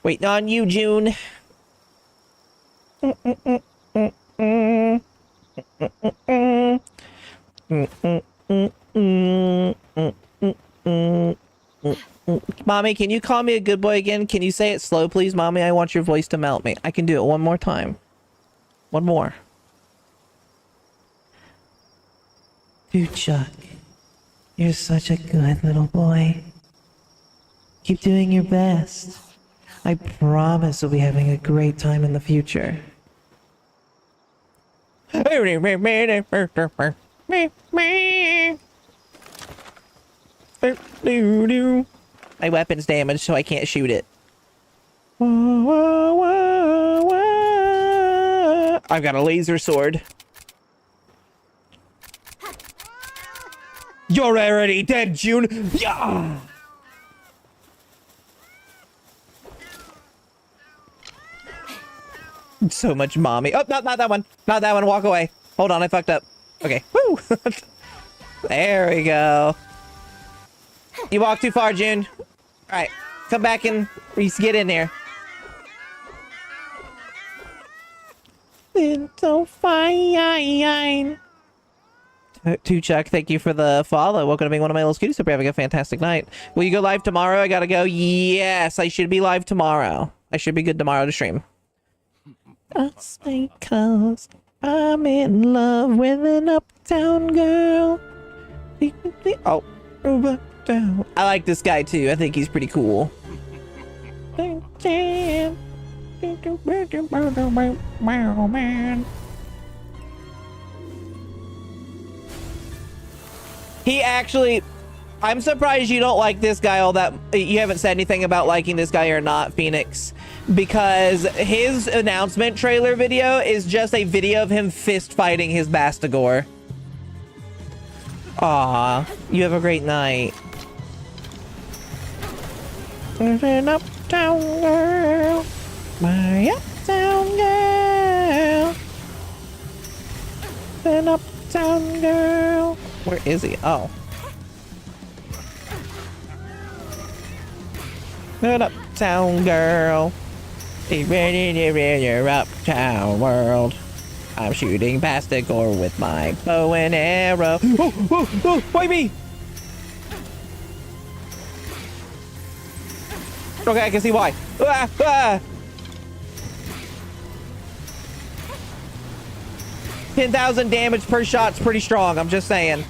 Waiting on you, June. Mommy, can you call me a good boy again? Can you say it slow, please? Mommy, I want your voice to melt me. I can do it one more time. One more. Dude, Chuck, you're such a good little boy. Keep doing your best. I promise we'll be having a great time in the future. My weapon's damaged, so I can't shoot it. I've got a laser sword. You're already dead, June. Yeah. So much mommy. Oh, not that one. Not that one. Walk away. Hold on, I fucked up. Okay. Woo. There we go. You walked too far, June. All right, come back and get in there. Little fine. To Chuck, thank you for the follow. Welcome to being one of my little scooties. Hope you're having a fantastic night. Will you go live tomorrow? I gotta go. Yes, I should be live tomorrow. I should be good tomorrow to stream. That's because I'm in love with an uptown girl. Oh, down. I like this guy too. I think he's pretty cool. He actually, I'm surprised you don't like this guy all that. You haven't said anything about liking this guy or not, Phoenix, because his announcement trailer video is just a video of him fist fighting his Bastagor. Aw, you have a great night. There's an uptown girl, my uptown girl, an uptown girl. Where is he? Oh. An uptown girl. Be ready to rid your uptown world. I'm shooting past the gore with my bow and arrow. Oh, why me? Okay, I can see why. 10,000 damage per shot's pretty strong, I'm just saying.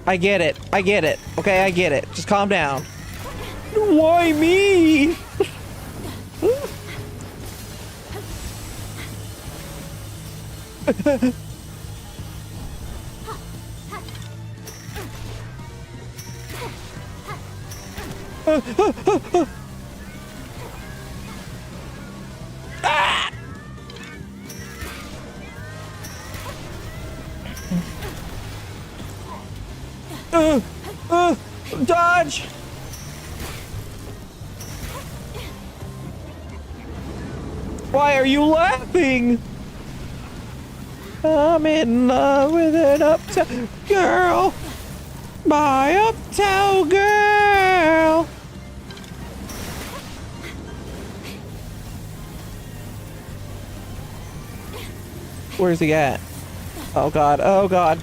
I get it. I get it. Okay, I get it. Just calm down. Why me? Dodge! Why are you laughing? I'm in love with an uptown girl. My uptown girl. Where's he at? Oh god, oh god.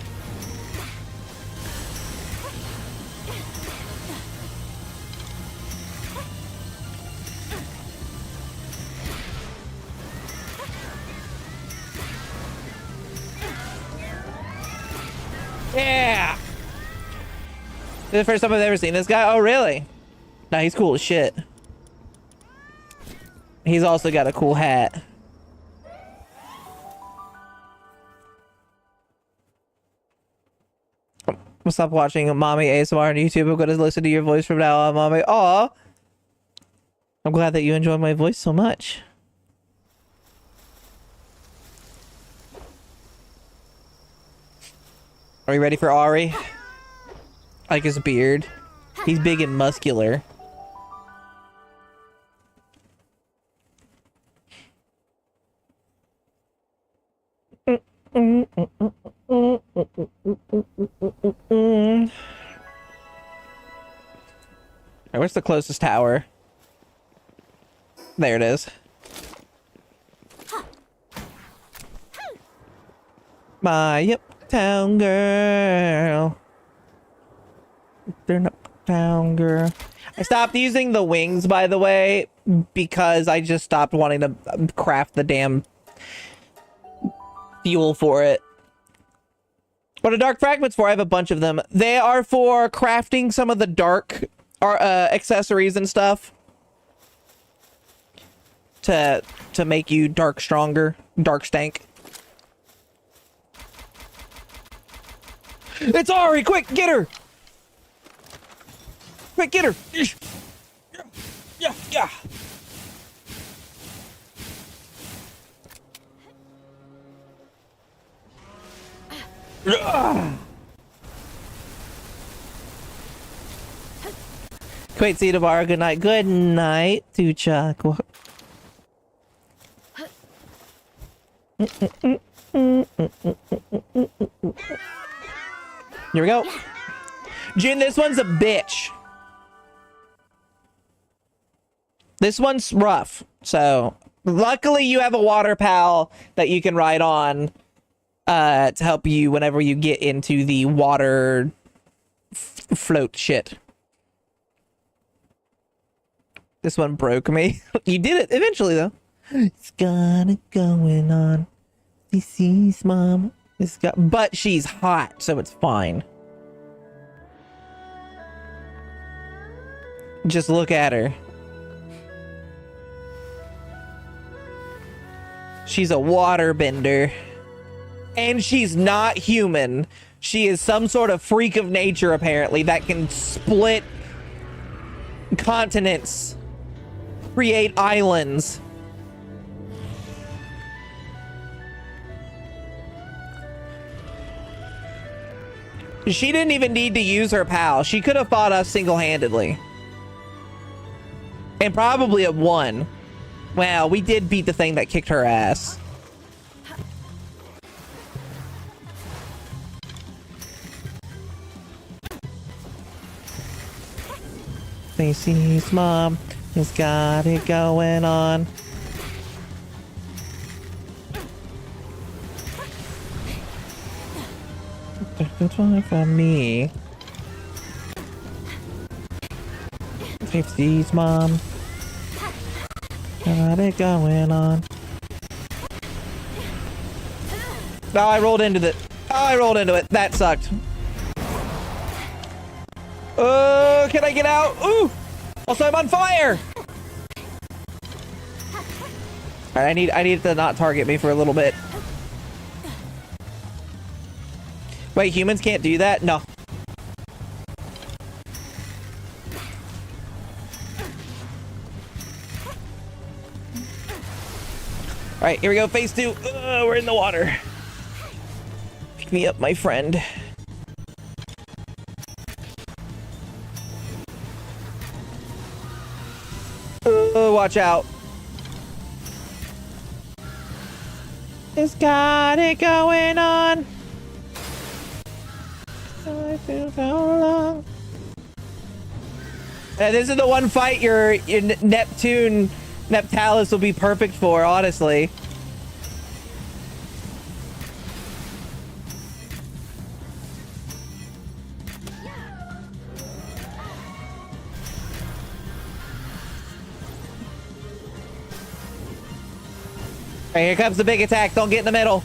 Yeah! This is the first time I've ever seen this guy. Oh, really? Nah, he's cool as shit. He's also got a cool hat. I'm gonna stop watching Mommy ASMR on YouTube. I'm gonna listen to your voice from now on, Mommy. Aw! I'm glad that you enjoy my voice so much. Are you ready for Ari? I like his beard. He's big and muscular. Where's the closest tower? There it is. My uptown girl. They're an uptown girl. I stopped using the wings, by the way, because I just stopped wanting to craft the damn fuel for it. What are dark fragments for? I have a bunch of them. They are for crafting some of the dark accessories and stuff. To make you dark stronger. Dark stank. It's Ari! Quick, get her! Quick, get her! Yeah, yeah. Wait, see you tomorrow. Good night. Good night, Tuchak. Here we go. Jin, this one's a bitch. This one's rough. So, luckily you have a water pal that you can ride on to help you whenever you get into the water float shit. This one broke me. You did it eventually, though. It's got it going on. DC's mom. It's got, but she's hot, so it's fine. Just look at her. She's a waterbender. And she's not human. She is some sort of freak of nature, apparently, that can split continents, create islands. She didn't even need to use her pal. She could have fought us single-handedly. And probably have won. Well, we did beat the thing that kicked her ass. Stacy's mom has got it going on. That's one for me. 50's mom. Got it going on. Oh, I rolled into it. Oh, I rolled into it. That sucked. Oh, can I get out? Ooh! Also, I'm on fire! Alright, I need to not target me for a little bit. Wait, humans can't do that? No. Alright, here we go, phase 2. We're in the water. Pick me up, my friend. Watch out. It's got it going on. I feel so long. This is the one fight your Neptalis will be perfect for, honestly. Right, here comes the big attack. Don't get in the middle.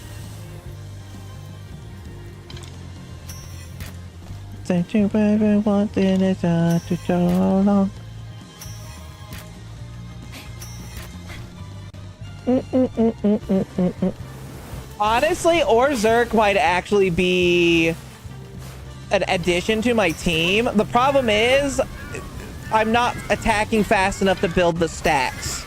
Since you ever wanted it to so long. Honestly, Orzhirk might actually be an addition to my team. The problem is, I'm not attacking fast enough to build the stacks.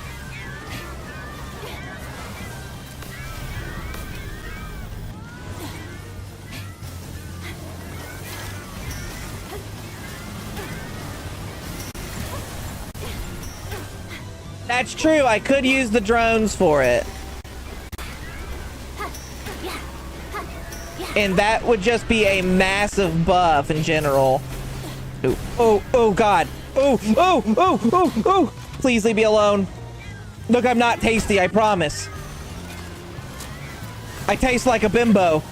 That's true. I could use the drones for it. And that would just be a massive buff in general. Ooh. Oh, God. Oh. Please leave me alone. Look, I'm not tasty, I promise. I taste like a bimbo.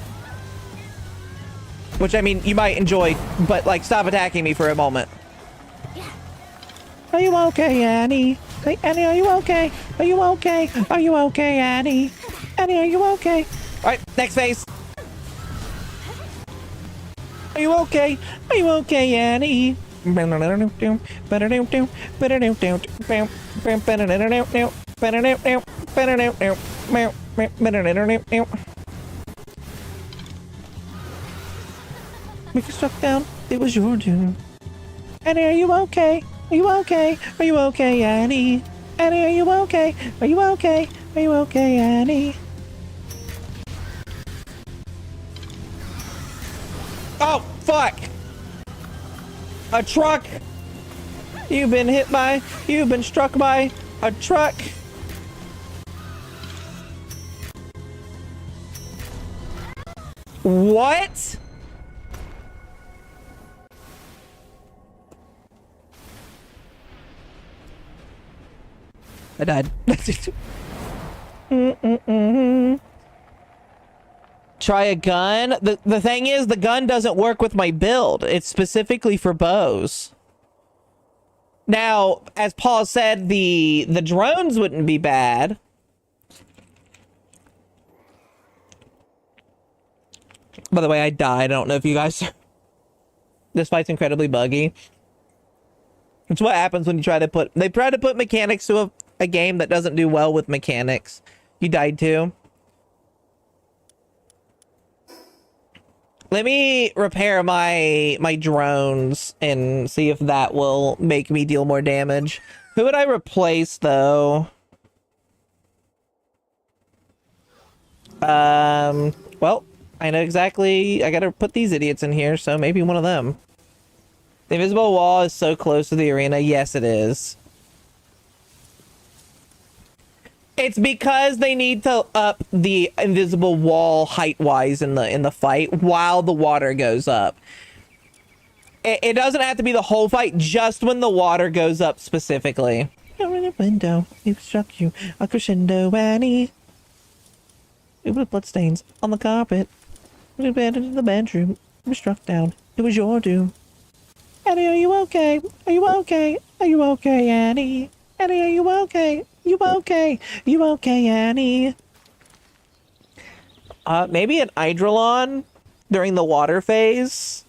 Which, I mean, you might enjoy, but, like, stop attacking me for a moment. Are you okay, Annie? Hey, Annie, are you okay? Are you okay? Are you okay, Annie? Annie, are you okay? Alright, next phase. Are you okay? Are you okay, Annie? We get struck down. It was your doom. Annie, are you okay? Are you okay? Are you okay, Annie? Annie, are you okay? Are you okay? Are you okay, Annie? Oh, fuck! A truck! You've been struck by a truck! What? I died. Try a gun. The thing is, the gun doesn't work with my build. It's specifically for bows. Now, as Paul said, the drones wouldn't be bad. By the way, I died. I don't know if you guys... This fight's incredibly buggy. It's what happens when you try to put... They try to put mechanics to a game that doesn't do well with mechanics. You died too. Let me repair my drones and see if that will make me deal more damage. Who would I replace though? Well, I know exactly. I gotta put these idiots in here, so maybe one of them. The invisible wall is so close to the arena. Yes, it is. It's because they need to up the invisible wall height-wise in the fight while the water goes up. It doesn't have to be the whole fight, just when the water goes up specifically. You're in a window, it struck you a crescendo, Annie. It was bloodstains on the carpet. It was abandoned in the bedroom. It was struck down. It was your doom. Annie, are you okay? Are you okay? Are you okay, Annie? Annie, are you okay? Are You okay? You okay, Annie? Maybe an Eidrolon during the water phase.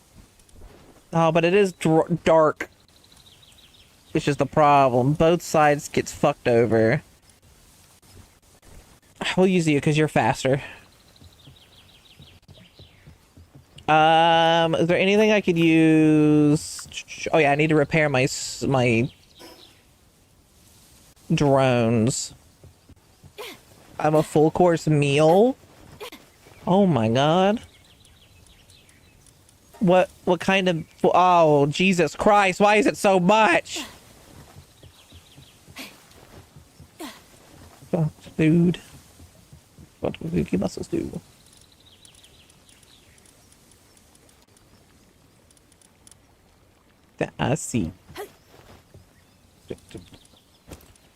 Oh, but it is dark. It's just the problem. Both sides gets fucked over. We'll use you because you're faster. Is there anything I could use? Oh yeah, I need to repair my drones. I'm a full course meal. Oh my god. What kind of... Oh, Jesus Christ, why is it so much? Fuck, dude. What do you muscles do? That I see.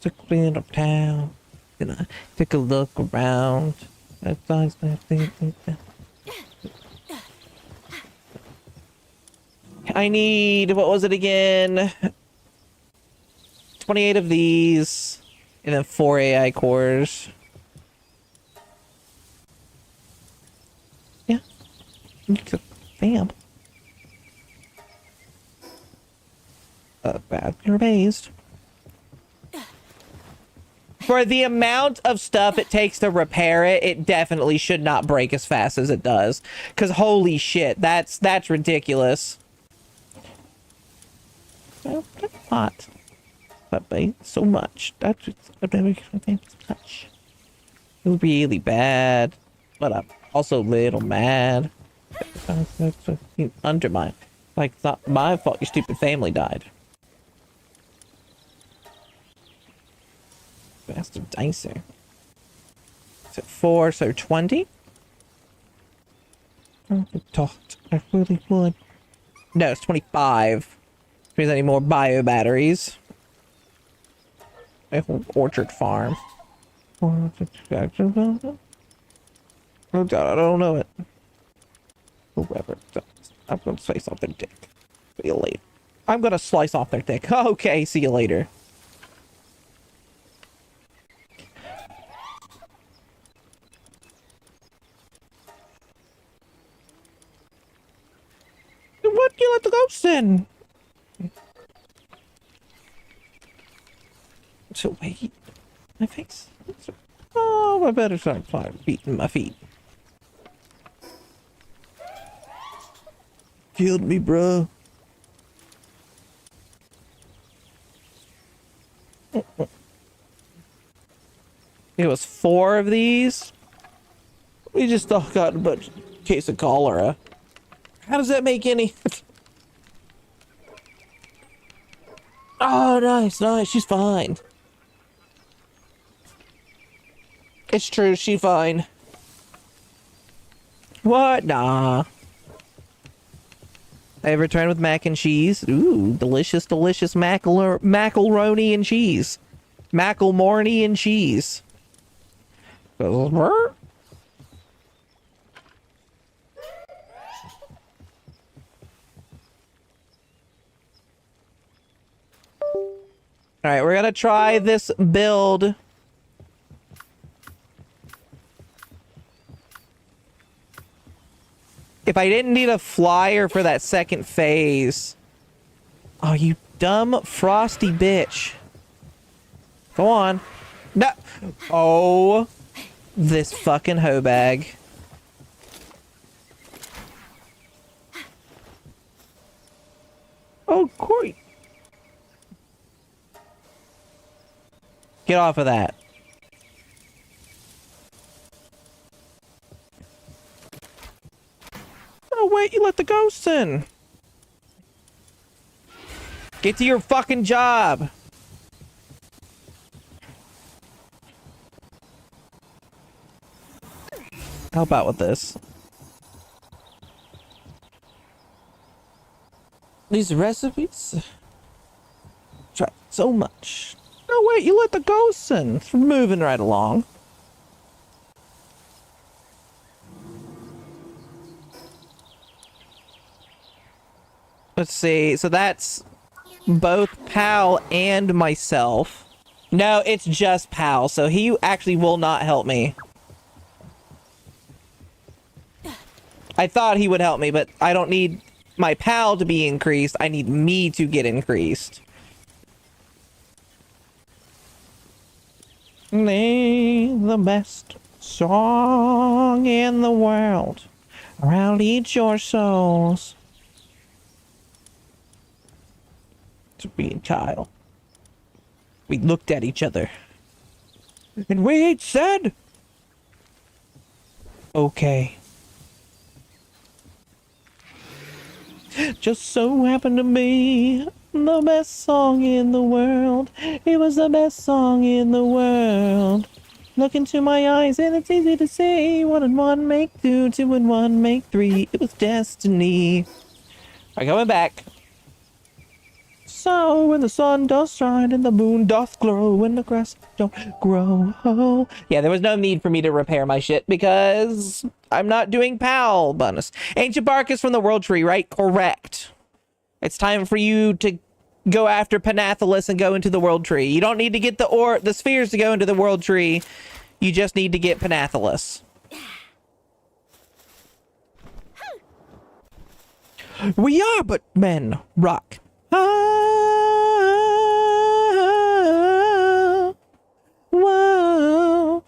To clean up town. Gonna take a look around. I need, what was it again? 28 of these, and then 4 AI cores. Yeah. Bam. Bad. You're amazed. For the amount of stuff it takes to repair it, it definitely should not break as fast as it does. Because holy shit, that's ridiculous. Well, that's hot. But by so much. That's much. It was really bad. But I'm also a little mad. Undermine. Like, it's not my fault your stupid family died. Bastard dicer. Is it 4, so 20? Oh, I really would. No, it's 25. Which means I need more bio batteries. A whole orchard farm. Oh god, I don't know it. Whoever. I'm gonna slice off their dick. See you later. I'm gonna slice off their dick. Okay, see you later. What? You let the ghost in? So wait, my face. Oh, I better start beating my feet. Killed me, bro. It was 4 of these. We just got a case of cholera. How does that make any? Oh, nice. She's fine. It's true, she's fine. What? Nah. I have returned with mac and cheese. Ooh, delicious macaroni and cheese. Macklemorny and cheese. Alright, we're gonna try this build. If I didn't need a flyer for that second phase... Oh, you dumb frosty bitch. Go on. No! Oh, this fucking hoe bag. Oh, Corey. Get off of that. Oh, wait, you let the ghosts in. Get to your fucking job. How about with this? These recipes? Try so much. No, wait, you let the ghosts in. It's moving right along. Let's see. So that's both Pal and myself. No, it's just Pal, so he actually will not help me. I thought he would help me, but I don't need my Pal to be increased. I need me to get increased. The best song in the world. Around each your souls. To me and Kyle. We looked at each other. And we said, okay. Just so happened to be the best song in the world. It was the best song in the world. Look into my eyes and it's easy to see. 1 and 1 make 2, 2 and 1 make 3. It was destiny. Alright, going back. So when the sun does shine and the moon doth glow and the grass don't grow. Oh. Yeah, there was no need for me to repair my shit because I'm not doing PAL bonus. Ancient bark is from the world tree, right? Correct. It's time for you to go after Panathelus and go into the world tree. You don't need to get the spheres to go into the world tree. You just need to get Panathelus. We are but men, rock. Whoa, whoa,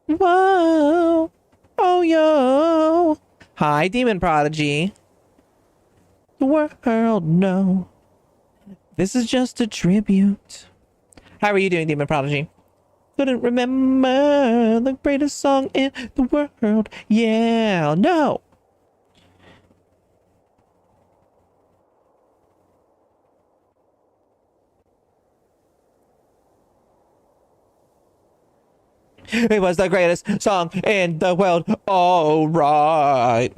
whoa, oh yo. Hi, Demon Prodigy. The world, no. This is just a tribute. How are you doing, Demon Prodigy? Couldn't remember the greatest song in the world. Yeah, no. It was the greatest song in the world. All right.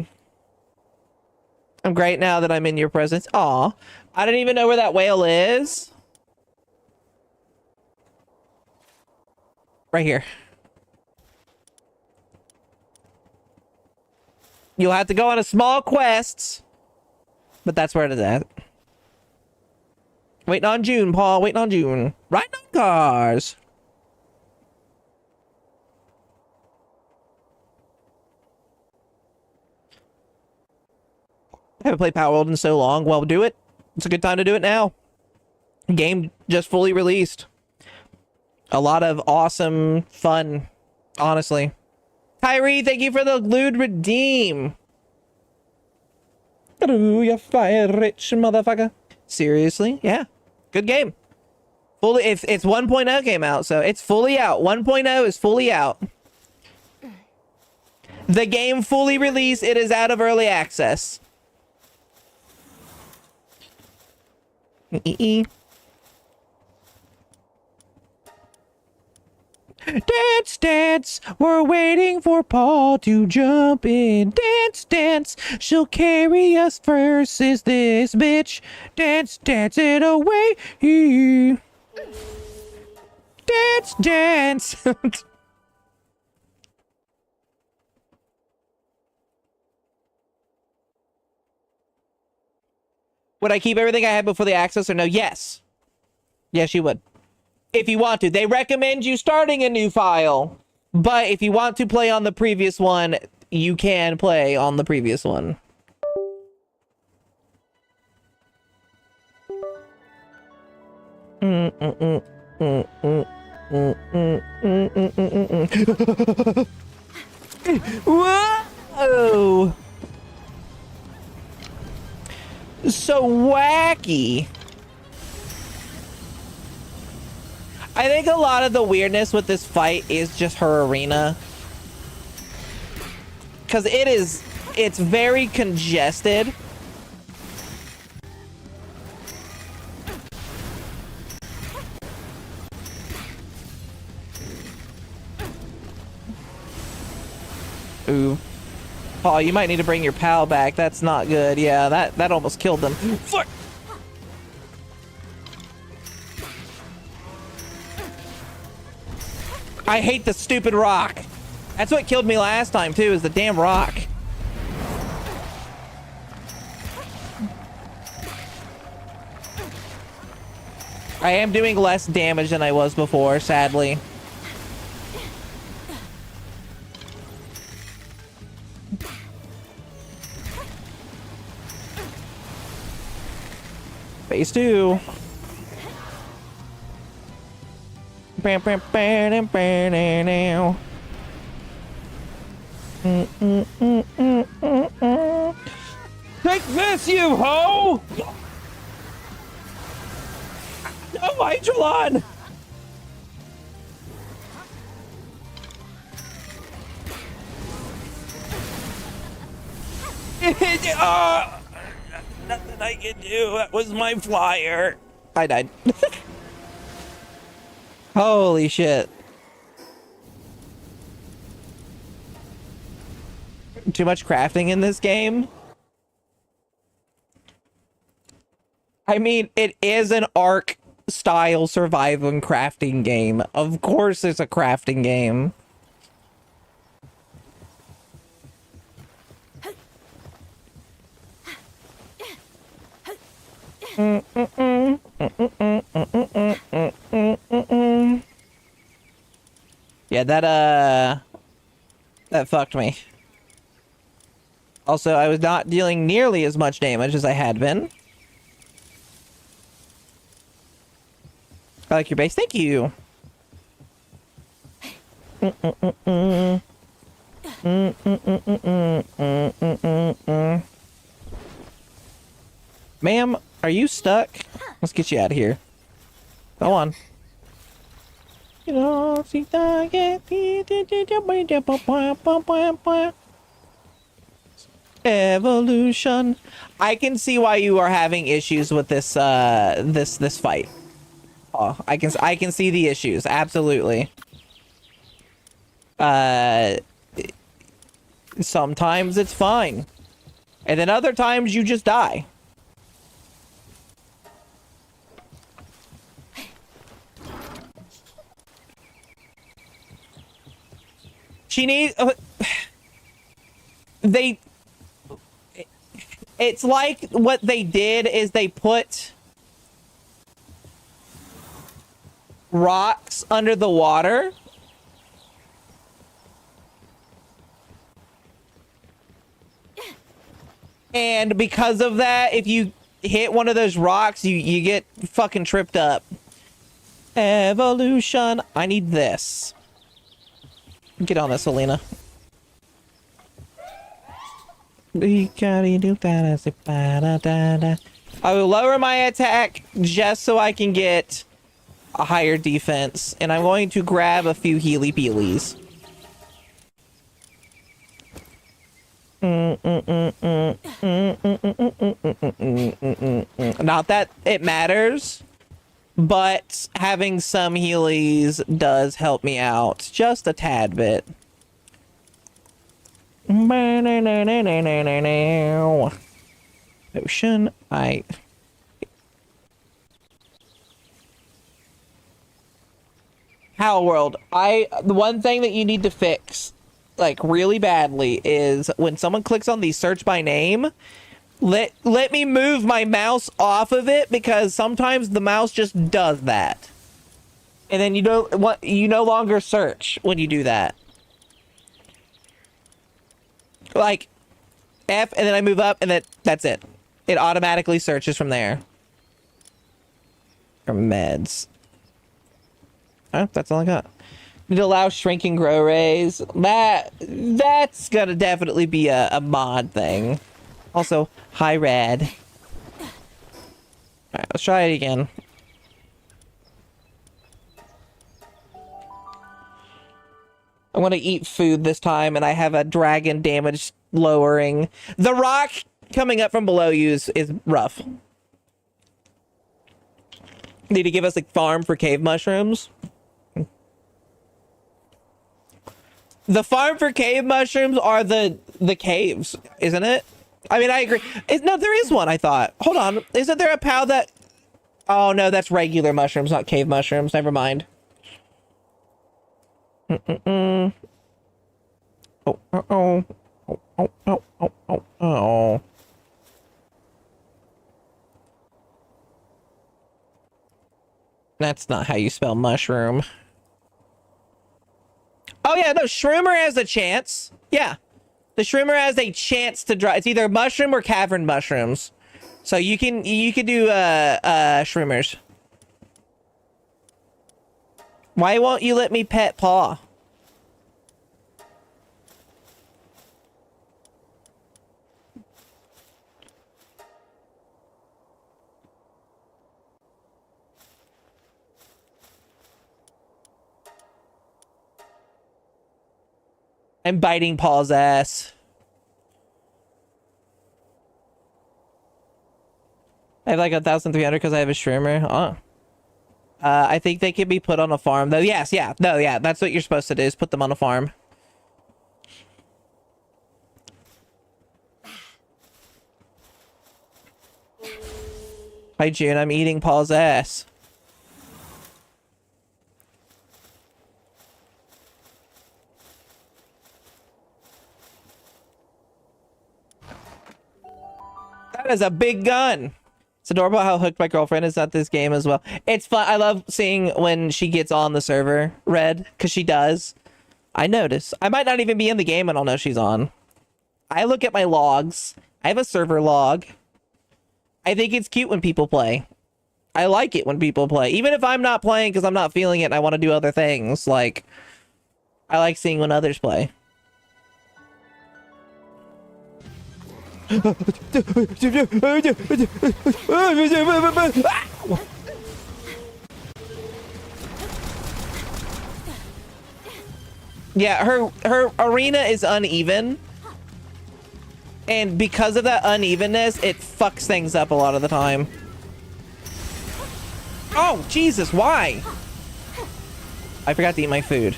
I'm great now that I'm in your presence. Aw. I didn't even know where that whale is. Right here. You'll have to go on a small quest. But that's where it is at. Waiting on June, Paul. Waiting on June. Riding on cars. I haven't played Power World in so long. Well, do it. It's a good time to do it now. Game just fully released. A lot of awesome fun, honestly. Kyrie, thank you for the Glued Redeem. Ooh, you fire rich motherfucker. Seriously? Yeah. Good game. Fully, it's 1.0 came out, so it's fully out. 1.0 is fully out. The game fully released. It is out of early access. Dance, dance, we're waiting for Paul to jump in. Dance, dance, she'll carry us versus this bitch. Dance, dance it away. Dance, dance. Would I keep everything I had before the access or no? Yes. Yes, you would. If you want to. They recommend you starting a new file. But if you want to play on the previous one, you can play on the previous one. Whoa! So wacky. I think a lot of the weirdness with this fight is just her arena. Because it's very congested. Ooh. Paul, you might need to bring your pal back. That's not good. Yeah, that almost killed them. Fuck! I hate the stupid rock. That's what killed me last time, too, is the damn rock. I am doing less damage than I was before, sadly. Phase 2. Bam, bam, bam, bam, bam, now. Take this, you hoe! No, Hydrolon! Nothing I can do. That was my flyer. I died. Holy shit. Too much crafting in this game? I mean, it is an Ark style survival and crafting game. Of course it's a crafting game. Yeah, that fucked me. Also, I was not dealing nearly as much damage as I had been. I like your base. Thank you. Ma'am, are you stuck? Let's get you out of here. Go on. Evolution. I can see why you are having issues with this this fight. Oh, I can see the issues. Absolutely. Sometimes it's fine. And then other times you just die. She needs it's like what they did is they put rocks under the water. And because of that, if you hit one of those rocks, you get fucking tripped up. Evolution. I need this. Get on this, Alina. I will lower my attack just so I can get a higher defense. And I'm going to grab a few healy peelies. Not that it matters, but having some healies does help me out just a tad bit. Ocean, Hell World, the one thing that you need to fix, like really badly, is when someone clicks on the search by name, let me move my mouse off of it, because sometimes the mouse just does that. And then you no longer search when you do that. Like F, and then I move up, and that's it. It automatically searches from there. For meds. Oh, that's all I got. Need to allow shrink and grow rays. That's gonna definitely be a mod thing. Also, hi Rad. Alright, let's try it again. I want to eat food this time, and I have a dragon damage lowering. The rock coming up from below you is rough. Need to give us a farm for cave mushrooms. The farm for cave mushrooms are the caves, isn't it? I mean, I agree. No, there is one, I thought. Hold on. Isn't there a POW that... Oh, no, that's regular mushrooms, not cave mushrooms. Never mind. Oh, oh, oh, oh, oh, oh, oh, oh. That's not how you spell mushroom. Oh yeah, no, Shroomer has a chance. Yeah. The Shroomer has a chance to draw. It's either mushroom or cavern mushrooms. So you can do Shroomers. Why won't you let me pet Paw? I'm biting Paul's ass. I have like 1,300 because I have a Shroomer. Oh. I think they can be put on a farm though. Yes, yeah. No, yeah. That's what you're supposed to do, is put them on a farm. Hi, June. I'm eating Paul's ass. That is a big gun. It's adorable how hooked my girlfriend is at this game as well. It's fun. I love seeing when she gets on the server, Red, because she does. I notice. I might not even be in the game and I'll know she's on. I look at my logs. I have a server log. I think it's cute when people play. I like it when people play. Even if I'm not playing because I'm not feeling it and I want to do other things. Like, I like seeing when others play. Yeah, her arena is uneven. And because of that unevenness, it fucks things up a lot of the time. Oh, Jesus, why? I forgot to eat my food.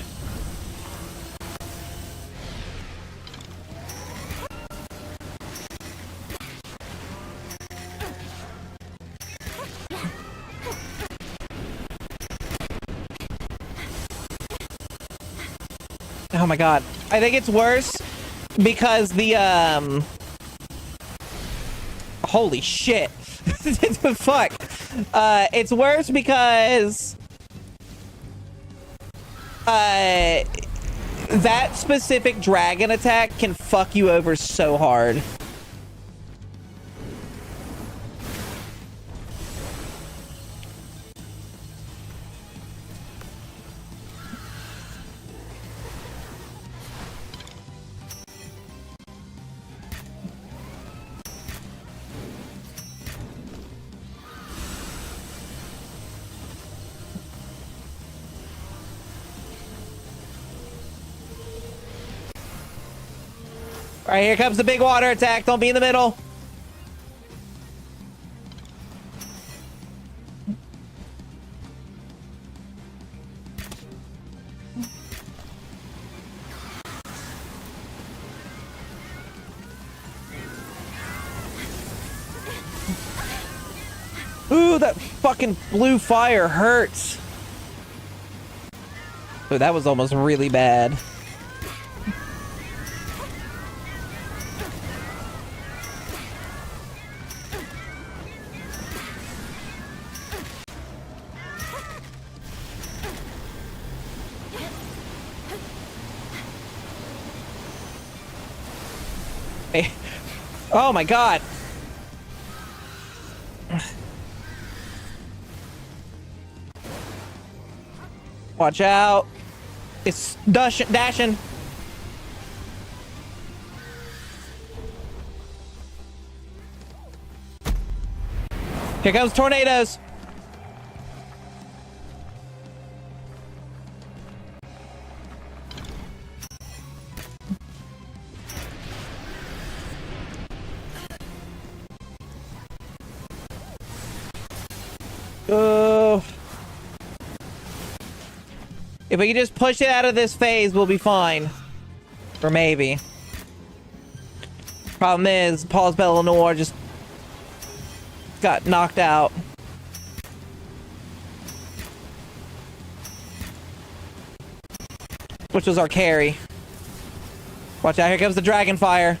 Oh my god. I think it's worse because the, holy shit. Fuck. It's worse because, that specific dragon attack can fuck you over so hard. All right, here comes the big water attack. Don't be in the middle. Ooh, that fucking blue fire hurts. Ooh, that was almost really bad. Oh my god. Watch out. It's dashing. Here comes tornadoes. If we can just push it out of this phase, we'll be fine. Or maybe. Problem is, Paul's Bellinor just got knocked out. Which was our carry. Watch out, here comes the dragon fire.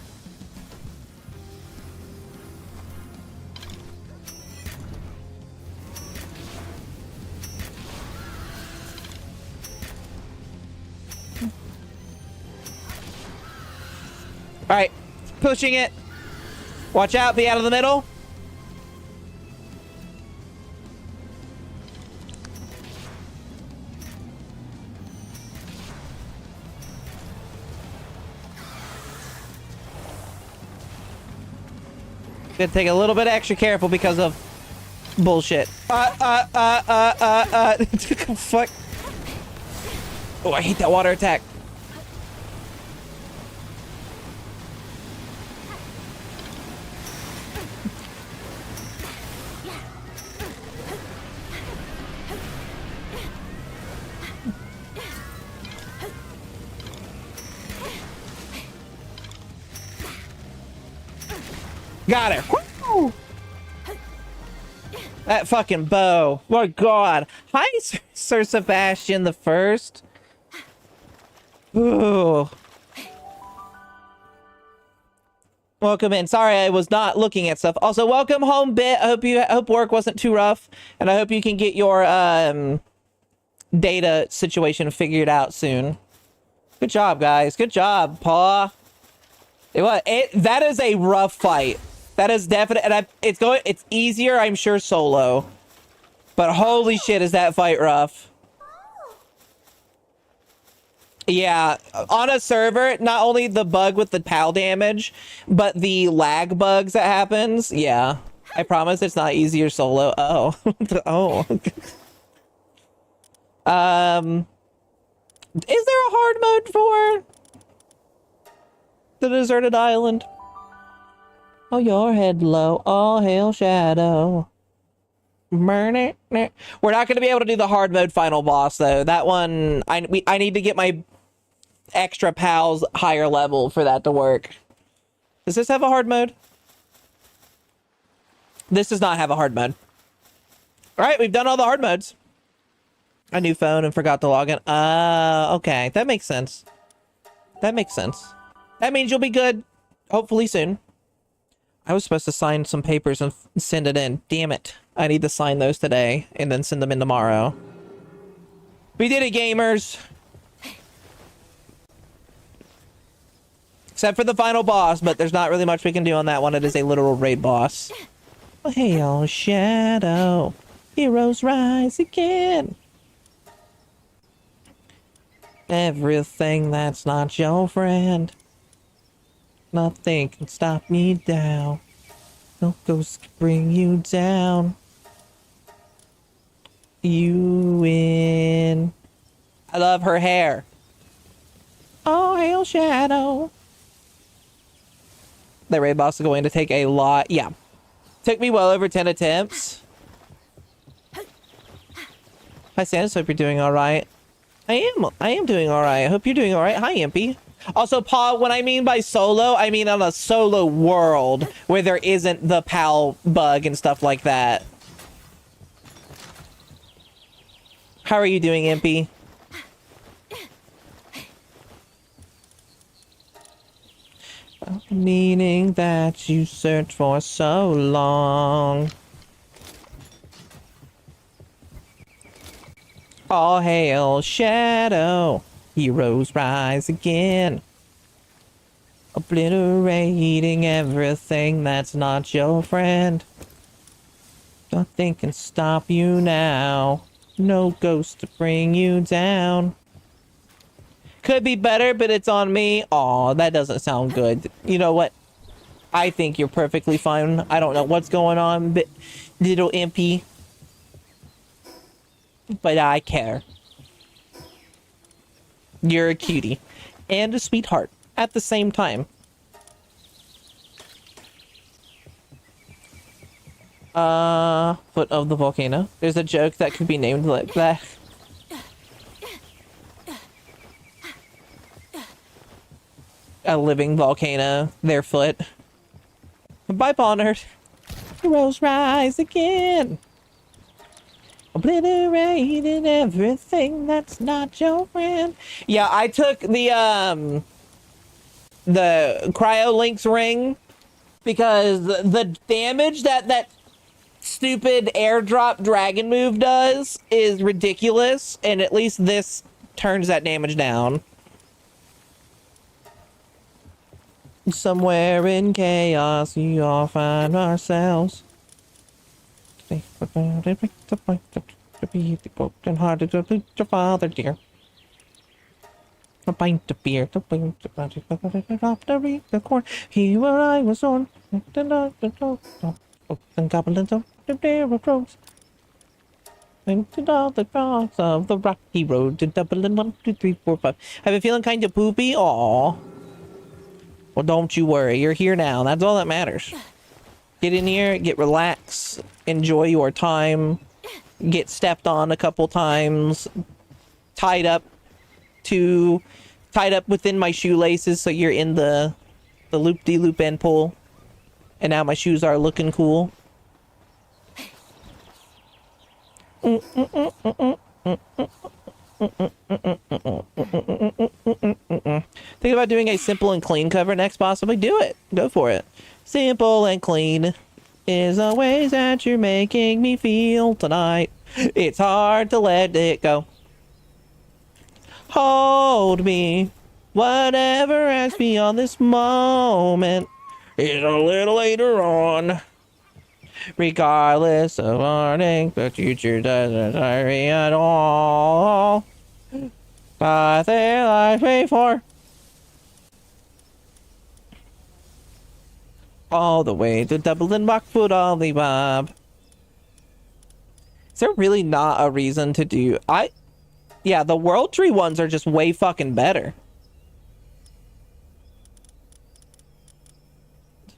All right, pushing it. Watch out, be out of the middle. Gonna take a little bit extra careful because of bullshit. Fuck. Oh, I hate that water attack. Got her. Woo! That fucking bow. My god. Hi, Sir Sebastian the First. Ooh. Welcome in. Sorry, I was not looking at stuff. Also, welcome home, Bit. I hope work wasn't too rough, and I hope you can get your data situation figured out soon. Good job, guys. Good job, Paw. That is a rough fight. That is definite, and it's easier, I'm sure, solo. But holy shit, is that fight rough? Yeah, on a server, not only the bug with the PAL damage, but the lag bugs that happens. Yeah, I promise it's not easier solo. Oh, oh. Is there a hard mode for the deserted island? Oh, your head low. All hail Shadow. We're not going to be able to do the hard mode final boss, though. That one, I need to get my extra pals higher level for that to work. Does this have a hard mode? This does not have a hard mode. All right, we've done all the hard modes. A new phone and forgot to log in. Okay, that makes sense. That makes sense. That means you'll be good, hopefully soon. I was supposed to sign some papers and send it in. Damn it. I need to sign those today and then send them in tomorrow. We did it, gamers. Except for the final boss, but there's not really much we can do on that one. It is a literal raid boss. Oh, hail Shadow. Heroes rise again. Everything that's not your friend. Nothing can stop me down. No ghost can bring you down. You win. I love her hair. Oh, hail Shadow. The raid boss is going to take a lot. Yeah. Took me well over 10 attempts. Hi, Sands. Hope you're doing all right. I am doing all right. I hope you're doing all right. Hi, Impy. Also, Paul, when I mean by solo, I mean on a solo world where there isn't the PAL bug and stuff like that. How are you doing, Impy? Meaning that you searched for so long. All hail Shadow. Heroes rise again. Obliterating everything that's not your friend. Nothing can stop you now. No ghost to bring you down. Could be better, but it's on me. Aw, that doesn't sound good. You know what? I think you're perfectly fine. I don't know what's going on, but little Impy. But I care. You're a cutie. And a sweetheart. At the same time. Foot of the volcano. There's a joke that could be named like that. A living volcano. Their foot. Bye, Ponnard. Heroes rise again. Obliterating everything that's not your friend. Yeah, I took the Cryolink's ring because the damage that stupid airdrop dragon move does is ridiculous, and at least this turns that damage down. Somewhere in chaos, we all find ourselves. To be the broken hearted of your father, dear. A pint of beer, to bring to read the corn. Here where I was on, and goblins of the dare approach. Into all the cross of the rocky road to Dublin 1, 2, 3, 4, 5. Have you feeling kind of poopy? Aw. Well, don't you worry. You're here now. That's all that matters. Get in here, get relaxed, enjoy your time, get stepped on a couple times, tied up within my shoelaces so you're in the loop-de-loop end pull. And now my shoes are looking cool. Think about doing a simple and clean cover next, possibly. Do it. Go for it. Simple and clean is the ways that you're making me feel tonight. It's hard to let it go. Hold me. Whatever has me on this moment is a little later on. Regardless of heartache, the future doesn't hurry at all. I think I pay for all the way to Dublin, Rockfoot, Ollie Bob. Is there really not a reason to do? Yeah, the World Tree ones are just way fucking better.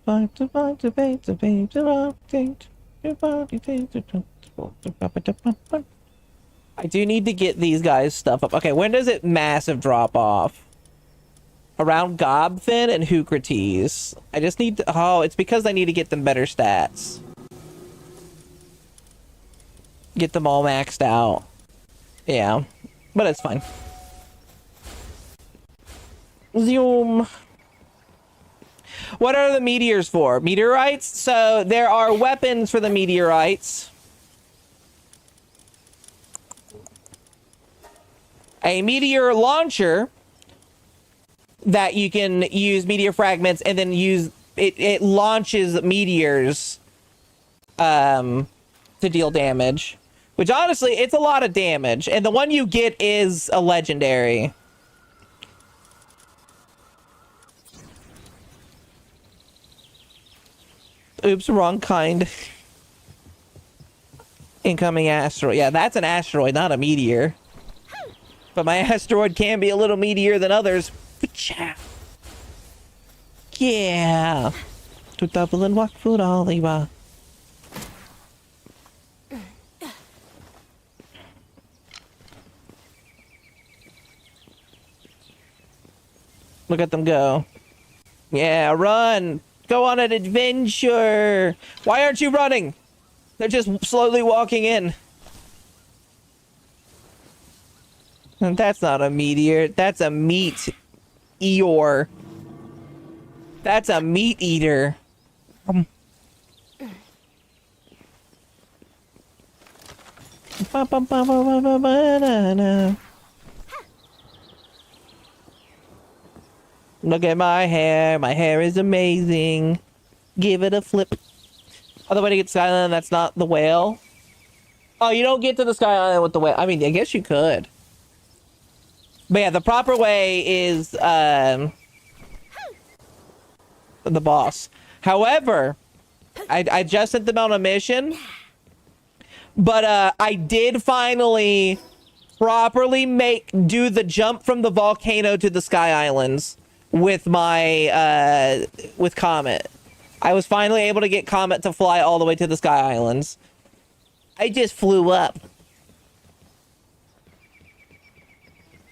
I do need to get these guys stuff up. Okay, when does it massive drop off? Around Gobfin and Hoocrates. I just need to... Oh, it's because I need to get them better stats. Get them all maxed out. Yeah, but it's fine. Zoom. What are the meteors for? Meteorites? So there are weapons for the meteorites. A meteor launcher that you can use meteor fragments and then use it launches meteors to deal damage. Which honestly, it's a lot of damage. And the one you get is a legendary. Oops, wrong kind. Incoming asteroid. Yeah, that's an asteroid, not a meteor. But my asteroid can be a little meatier than others. Yeah. To Dublin, Rockfoot, Ollie Bob. Look at them go. Yeah, run. Go on an adventure. Why aren't you running? They're just slowly walking in. And that's not a meteor. That's a meat eater. That's a meat eater. Look at my hair. My hair is amazing. Give it a flip. Other way to get to Sky Island, that's not the whale. Oh, you don't get to the Sky Island with the whale. I mean, I guess you could. But yeah, the proper way is the boss. However, I just sent them on a mission. But I did finally properly do the jump from the volcano to the Sky Islands with my with Comet. I was finally able to get Comet to fly all the way to the Sky Islands. I just flew up.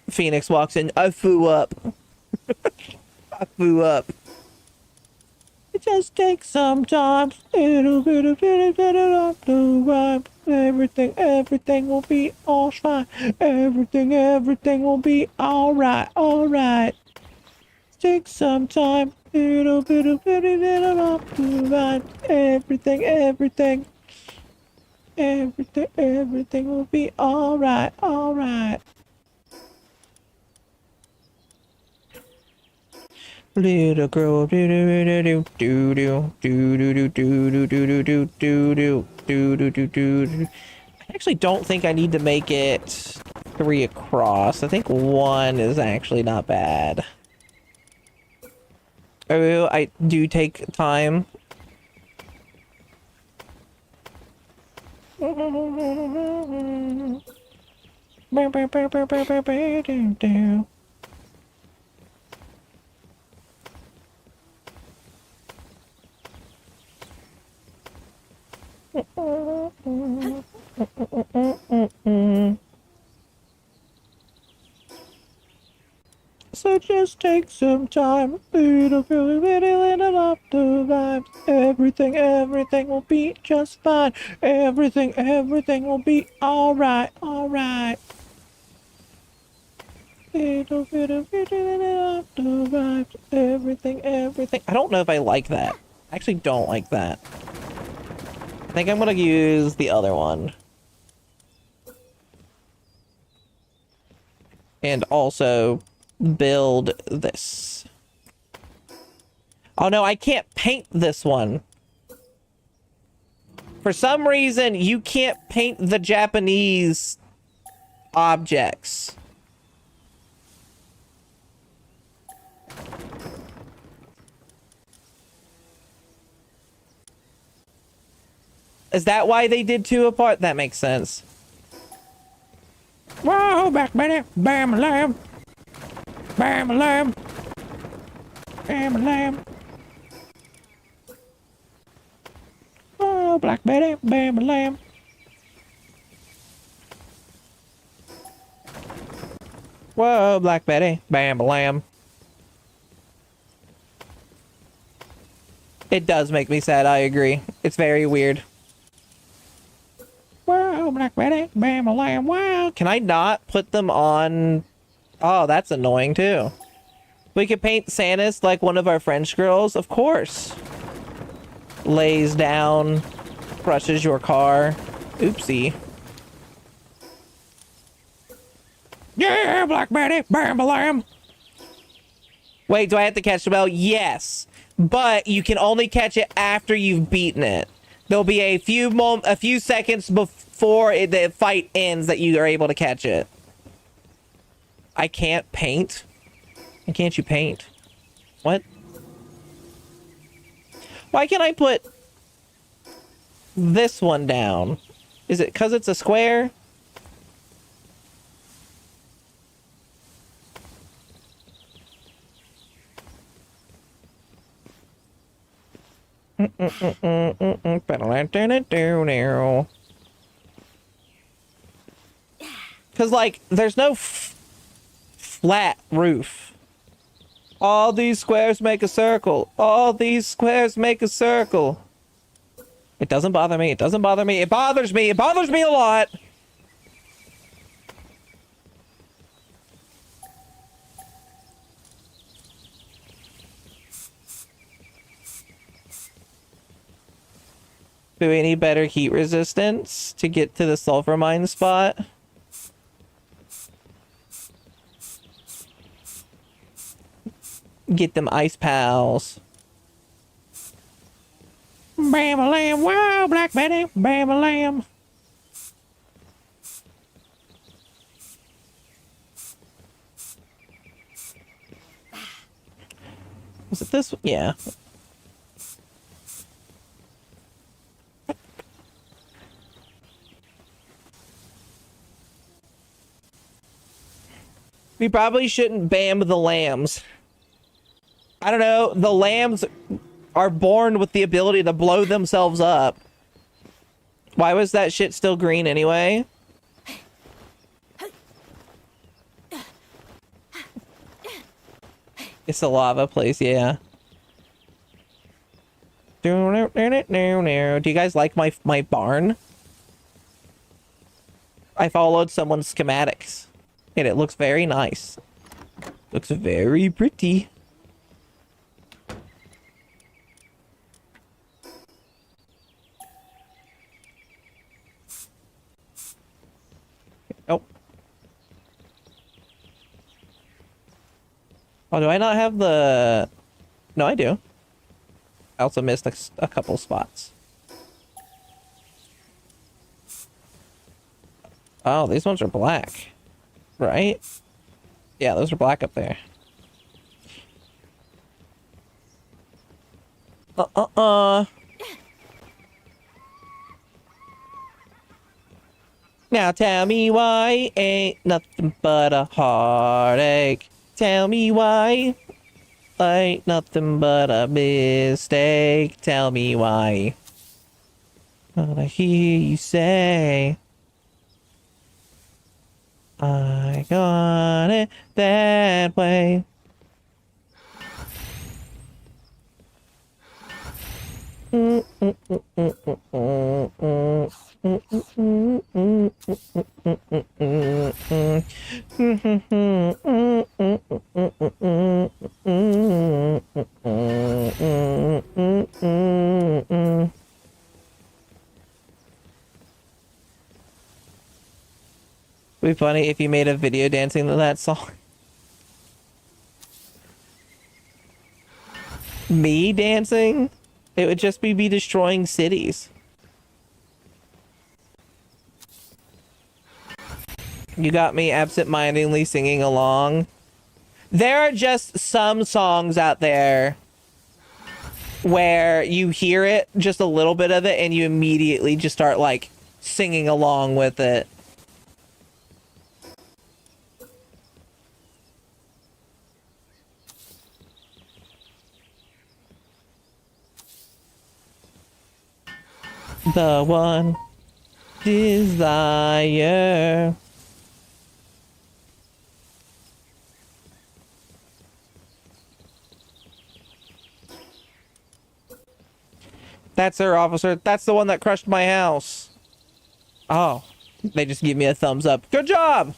Phoenix walks in. I flew up. I flew up. It just takes some time. Everything will be all fine. Everything will be all right. All right. Take some time. Everything will be all right. All right. Little girl, do do do do do do do do do do do do do do do do. I actually don't think I need to make it 3 across. I think 1 is actually not bad. Oh, I do take time. So just take some time, little girl, little up the vibes. Everything will be just fine. Everything will be alright, alright. Little up the vibes. Everything. I don't know if I like that. I actually don't like that. I think I'm gonna use the other one. And also build this. Oh no, I can't paint this one. For some reason, you can't paint the Japanese objects. Is that why they did 2 apart? That makes sense. Whoa, back, Betty. Bam, lamb. Bam, lamb. Bam, lamb. Oh, Black Betty. Bam, lamb. Whoa, Black Betty. Bam, lamb. It does make me sad, I agree. It's very weird. Wow, Black Betty, bam, a lamb, wow. Can I not put them on? Oh, that's annoying too. We could paint Sanus like one of our French girls, of course. Lays down, crushes your car. Oopsie. Yeah, Black Betty, bam, a lamb. Wait, do I have to catch the bell? Yes, but you can only catch it after you've beaten it. There'll be a few seconds before the fight ends that you are able to catch it. I can't paint. Why can't you paint? What? Why can't I put this one down? Is it because it's a square? Because, like, there's no flat roof. All these squares make a circle. All these squares make a circle. It doesn't bother me. It doesn't bother me. It bothers me. It bothers me a lot. Do we need better heat resistance to get to the sulfur mine spot? Get them ice pals. Bam-a-lamb, wow, Black Betty, bam-a-lamb. Was it this one? Yeah. We probably shouldn't bam the lambs. I don't know. The lambs are born with the ability to blow themselves up. Why was that shit still green anyway? It's the lava place, yeah. Do you guys like my barn? I followed someone's schematics. And it looks very nice. Looks very pretty. Oh. Oh, do I not have the... No, I do. I also missed a couple spots. Oh, these ones are black. Right? Yeah, those are black up there. Now tell me why ain't nothing but a heartache. Tell me why ain't nothing but a mistake. Tell me why. What I hear you say, I got it that way. It'd be funny if you made a video dancing to that song. Me dancing? It would just be me destroying cities. You got me absent-mindedly singing along. There are just some songs out there where you hear it, just a little bit of it, and you immediately just start, like, singing along with it. The one desire. That's her, officer. That's the one that crushed my house. Oh, they just give me a thumbs up. Good job!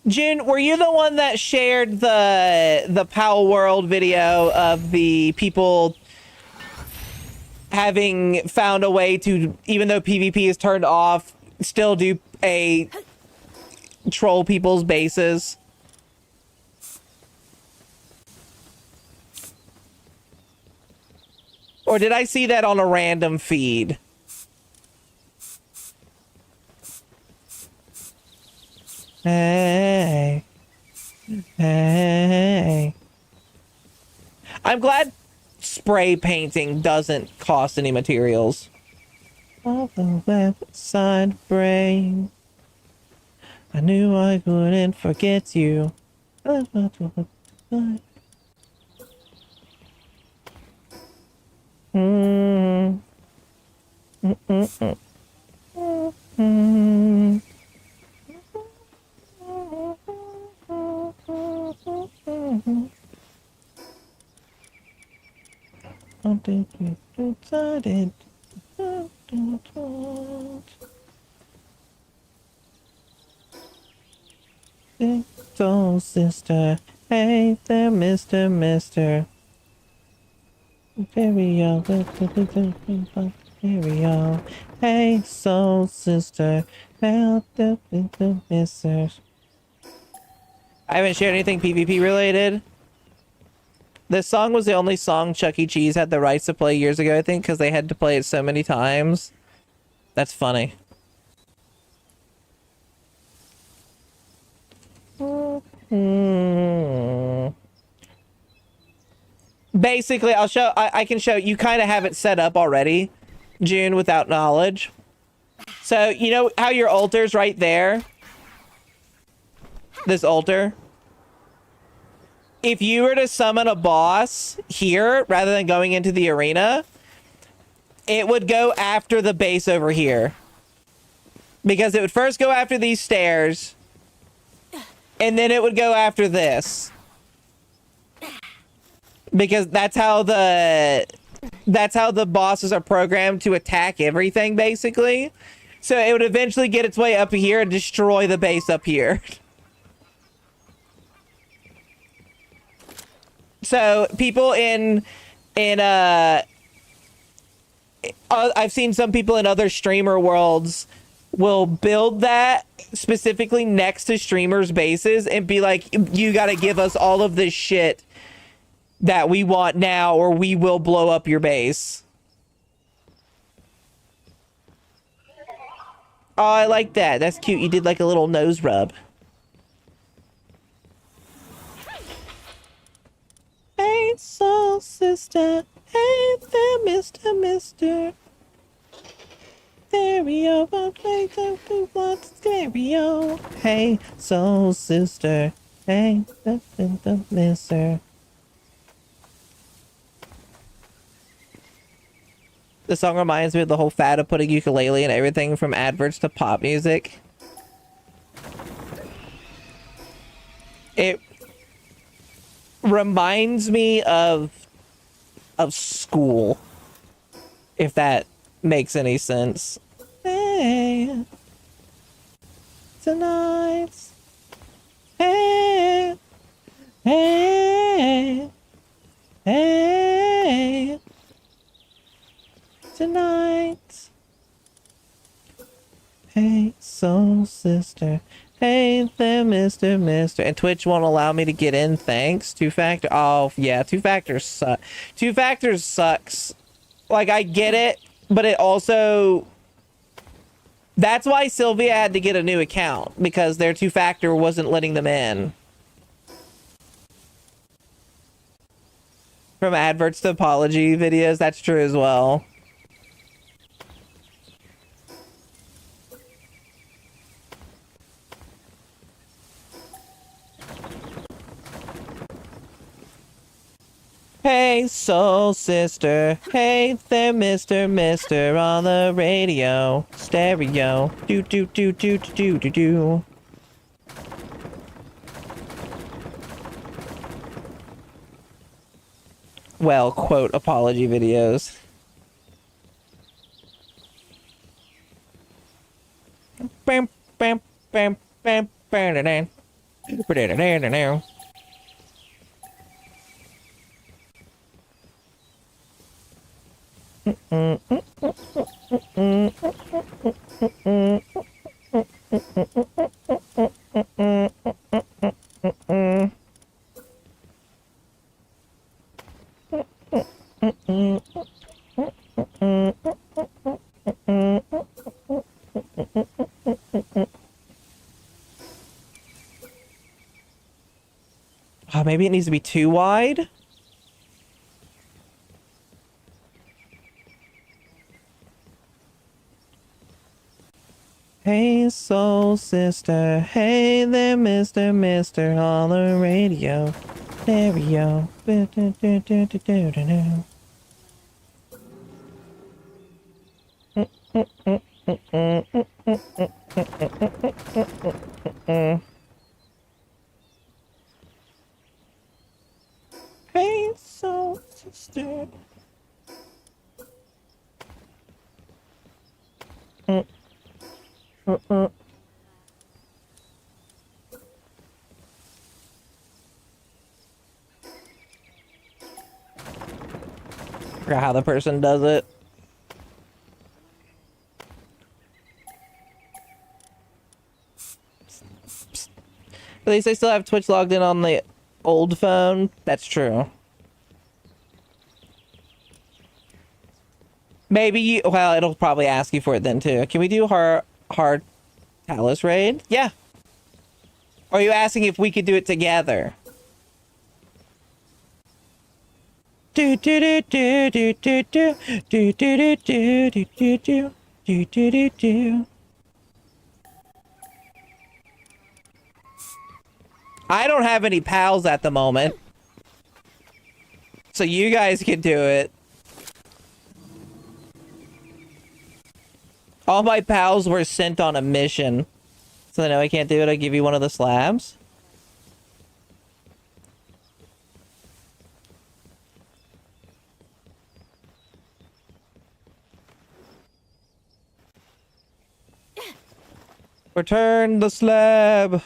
June, were you the one that shared the Pal World video of the people having found a way to, even though PvP is turned off, still do a troll people's bases? Or did I see that on a random feed? Hey. Hey. I'm glad spray painting doesn't cost any materials. All the website brain. I knew I couldn't forget you. Soul sister, hey there, Mister. Stereo, stereo. Hey, soul sister, help the missers. I haven't shared anything PvP related. This song was the only song Chuck E. Cheese had the rights to play years ago, I think, because they had to play it so many times. That's funny. Basically, I'll show. I can show. You kind of have it set up already, June, without knowledge. So you know how your altar's right there. This altar. If you were to summon a boss here rather than going into the arena, it would go after the base over here. Because it would first go after these stairs, and then it would go after this. Because that's how the bosses are programmed to attack everything, basically. So it would eventually get its way up here and destroy the base up here. So people in And I've seen some people in other streamer worlds will build that specifically next to streamers' bases and be like, you got to give us all of this shit that we want now or we will blow up your base. Oh, I like that. That's cute. You did like a little nose rub. Hey, soul sister. Hey there, Mr. Stereo, I'll play the who wants stereo. Hey, soul sister. Hey, the mister. The song reminds me of the whole fad of putting ukulele and everything from adverts to pop music. It reminds me of school, if that makes any sense. Hey, tonight. Hey, hey, hey, tonight. Hey, soul sister. Hey there, Mr. And Twitch won't allow me to get in, thanks. Two-factor. Oh, yeah, two-factors suck. Two-factors sucks. Like, I get it, but it also... That's why Sylvia had to get a new account, because their two-factor wasn't letting them in. From adverts to apology videos, that's true as well. Hey, soul sister. Hey there, Mr. on the radio. Stereo. Do do do do do do do. Well, quote apology videos. Bam bam bam bam bam bam. Oh, maybe it needs to be too wide. Hey, soul sister. Hey there, Mr. on the radio. Stereo. Hey, soul sister. Forgot how the person does it. At least I still have Twitch logged in on the old phone. That's true. Maybe you... Well, it'll probably ask you for it then, too. Can we do hard Talos raid? Yeah. Or are you asking if we could do it together? Do do do do do do do do do do do do do do do do do. I don't have any pals at the moment, so you guys can do it. All my pals were sent on a mission, so no, I can't do it. I'll give you one of the slabs. Return the slab,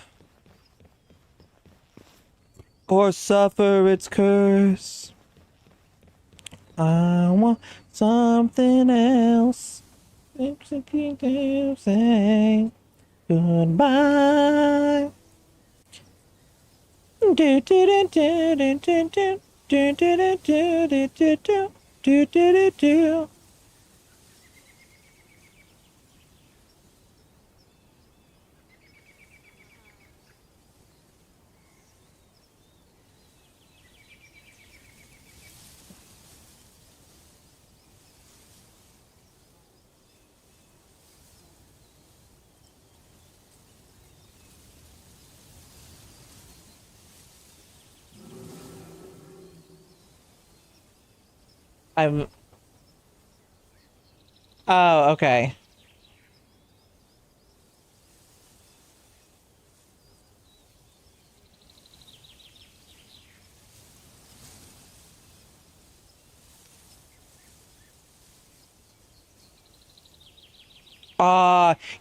or suffer its curse. I want something else. Say goodbye. Do do do do do do do do do do do do do do do do. I'm. Oh, okay.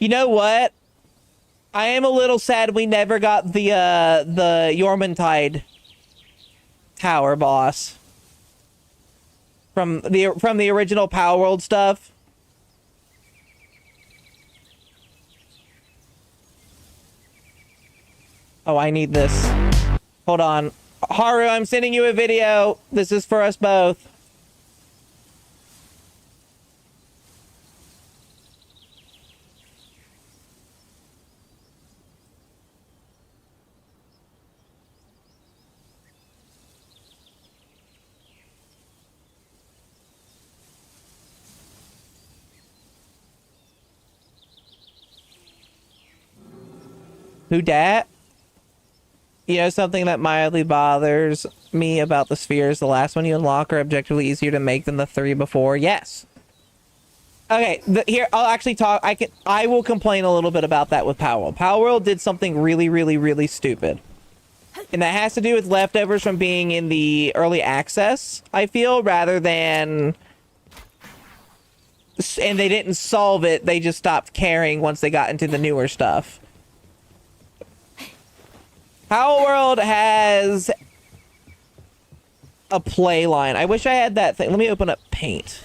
You know what? I am a little sad we never got the Yormantide tower boss from the original Power World stuff. Oh, I need this. Hold on. Haru, I'm sending you a video. This is for us both. Who dat? You know, something that mildly bothers me about the spheres, the last one you unlock are objectively easier to make than the 3 before. Yes. Okay, here, I'll actually talk. I will complain a little bit about that with Power World. Power World did something really, really, really stupid. And that has to do with leftovers from being in the early access, I feel, rather than... And they didn't solve it, they just stopped caring once they got into the newer stuff. Power World has a play line. I wish I had that thing. Let me open up Paint.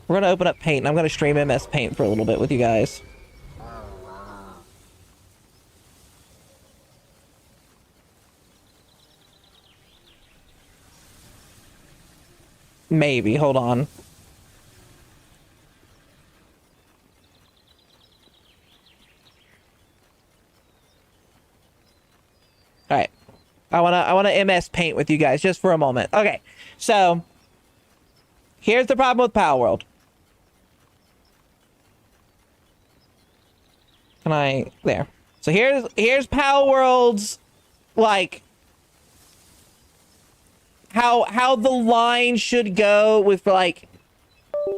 We're going to open up Paint, and I'm going to stream MS Paint for a little bit with you guys. Maybe. Hold on. All right. I want to MS Paint with you guys just for a moment. Okay. So, here's the problem with Power World. Can I... There. So here's Power World's, like, how the line should go with, like,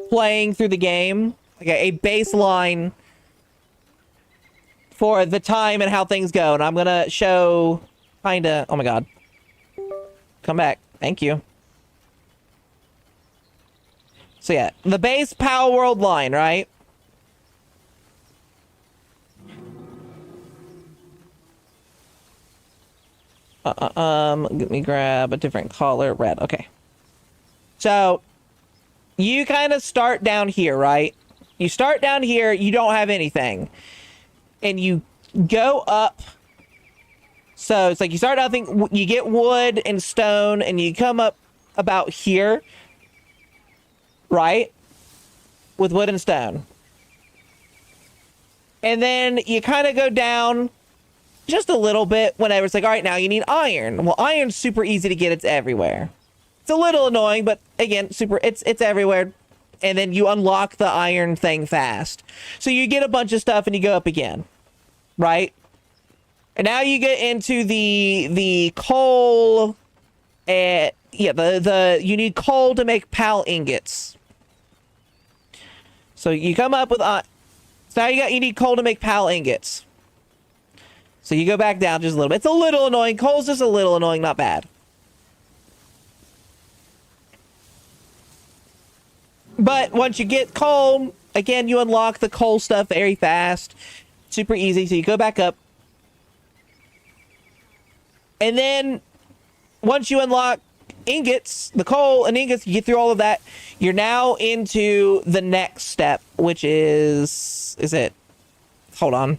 playing through the game. Like a baseline for the time and how things go. And I'm gonna show kinda... Oh my god. Come back. Thank you. So yeah, the base Power World line, right? Let me grab a different color. Red. Okay. So, you kind of start down here, right? You start down here, you don't have anything. And you go up. So, it's like you start nothing, you get wood and stone, and you come up about here. Right? With wood and stone. And then you kind of go down just a little bit whenever it's like, all right, now you need iron. Well, iron's super easy to get. It's everywhere. It's a little annoying, but again, it's everywhere. And then you unlock the iron thing fast. So you get a bunch of stuff and you go up again. Right? And now you get into the coal. Yeah, you need coal to make PAL ingots. So you come up with so now you need coal to make PAL ingots. So you go back down just a little bit. It's a little annoying. Coal's just a little annoying, not bad. But once you get coal, again, you unlock the coal stuff very fast. Super easy. So you go back up. And then once you unlock ingots, the coal and ingots, you get through all of that. You're now into the next step, which is it? Hold on.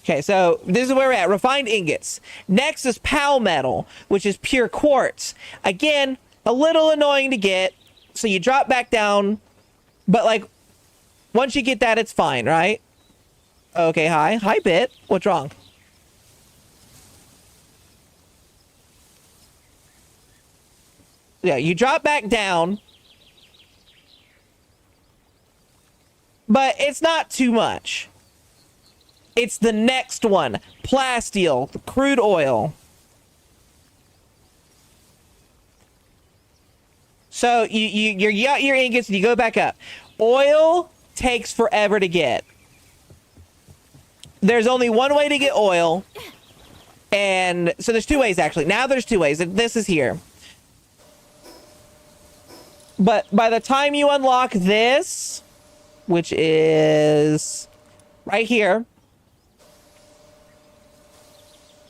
Okay, so this is where we're at. Refined ingots. Next is pal metal, which is pure quartz. Again, a little annoying to get. So you drop back down. But, like, once you get that, it's fine, right? Okay, hi. Hi, Bit. What's wrong? Yeah, you drop back down. But it's not too much. It's the next one. Plasteel, crude oil. So you got your ingots and you go back up. Oil takes forever to get. There's only one way to get oil. And so there's two ways, actually. Now there's two ways. This is here. But by the time you unlock this, which is right here,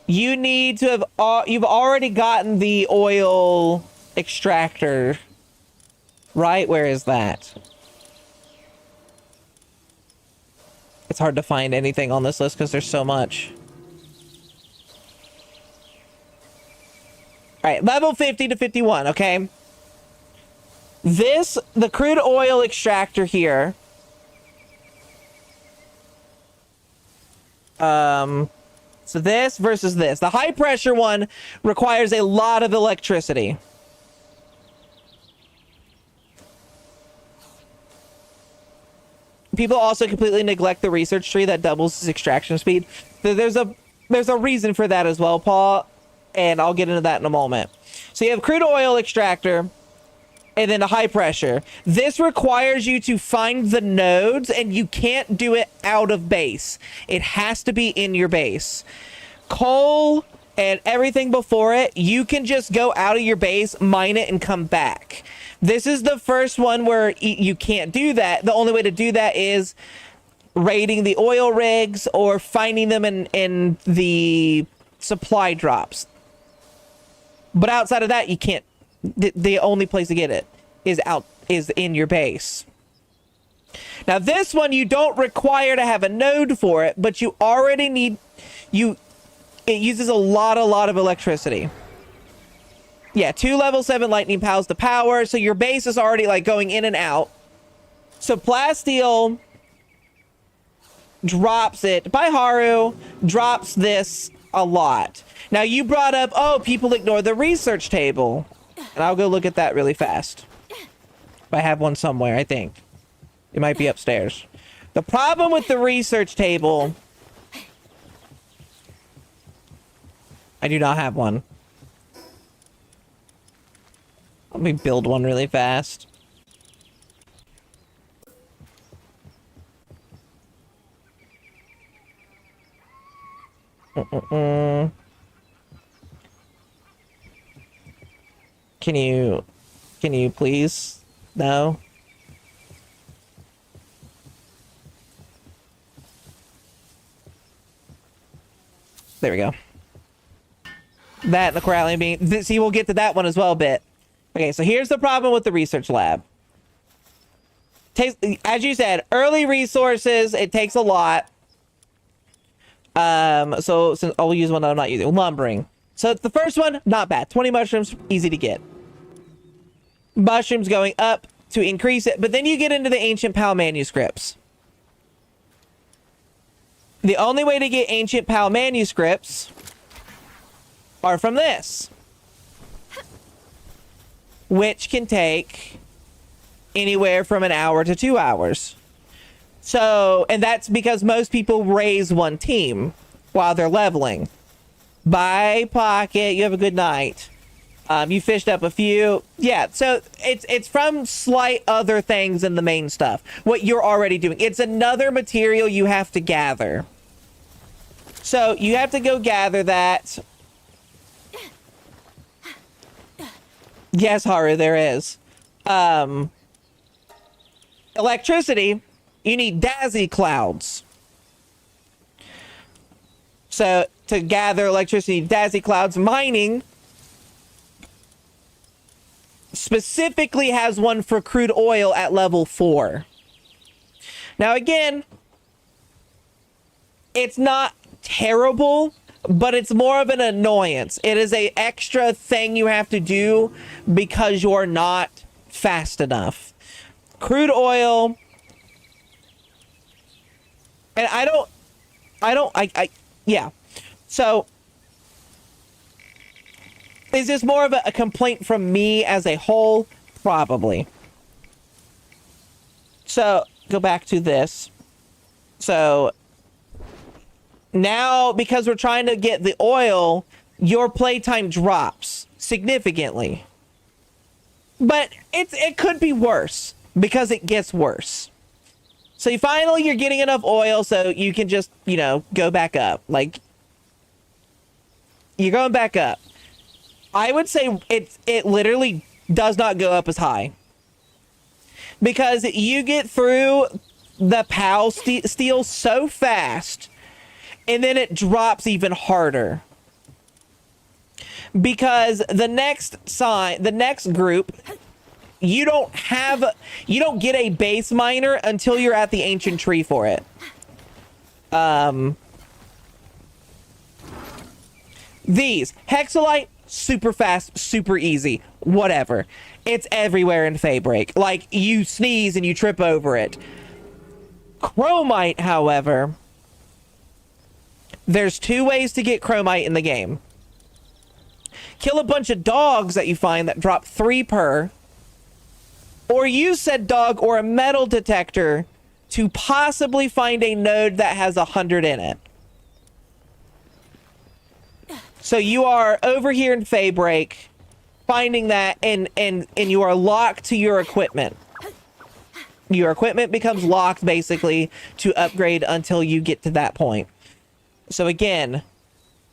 you need to have, you've already gotten the oil extractor, right? Where is that? It's hard to find anything on this list because there's so much. All right, level 50 to 51, okay? This, the crude oil extractor here, so this versus this. The high pressure one requires a lot of electricity. People also completely neglect the research tree that doubles its extraction speed. There's a reason for that as well, Paul, and I'll get into that in a moment. So you have crude oil extractor and then the high pressure. This requires you to find the nodes, and you can't do it out of base. It has to be in your base. Coal and everything before it, you can just go out of your base, mine it, and come back. This is the first one where you can't do that. The only way to do that is raiding the oil rigs or finding them in the supply drops. But outside of that, you can't. The only place to get it is in your base. Now this one, you don't require to have a node for it, but you already need it uses a lot of electricity. Yeah, 2 level 7 lightning pals to power, so your base is already like going in and out. So plasteel drops it. Haru drops this a lot. Now you brought up, oh, people ignore the research table. And I'll go look at that really fast. If I have one somewhere, I think. It might be upstairs. The problem with the research table... I do not have one. Let me build one really fast. Can you please? No. There we go. That and the corralling bean. See, we'll get to that one as well a bit. Okay, so here's the problem with the research lab. As you said, early resources, it takes a lot. So since I'll use one that I'm not using. Lumbering. So the first one, not bad. 20 mushrooms, easy to get. Mushrooms going up to increase it. But then you get into the ancient PAL manuscripts. The only way to get ancient PAL manuscripts are from this, which can take anywhere from an hour to 2 hours. So, and that's because most people raise one team while they're leveling. Bye, Pocket. You have a good night. You fished up a few. Yeah, so it's from slight other things than the main stuff. What you're already doing. It's another material you have to gather. So you have to go gather that. Yes, Haru, there is. Electricity, you need Daisy clouds. So to gather electricity, Daisy Clouds Mining specifically has one for crude oil at level 4. Now again, it's not terrible, but it's more of an annoyance. It is a extra thing you have to do because you're not fast enough. Crude oil, and yeah. So is this more of a complaint from me as a whole? Probably. So go back to this. So now, because we're trying to get the oil, your playtime drops significantly. But it could be worse because it gets worse. So you're getting enough oil so you can just, go back up. Like, you're going back up. I would say it literally does not go up as high. Because you get through the POW steal so fast, and then it drops even harder. Because the next group, you don't get a base miner until you're at the ancient tree for it. These Hexalite, super fast, super easy, whatever. It's everywhere in Faebreak. Like, you sneeze and you trip over it. Chromite, however, there's 2 ways to get chromite in the game. Kill a bunch of dogs that you find that drop 3 per, or use said dog or a metal detector to possibly find a node that has 100 in it. So you are over here in Faebreak, finding that, and you are locked to your equipment. Your equipment becomes locked, basically, to upgrade until you get to that point. So again,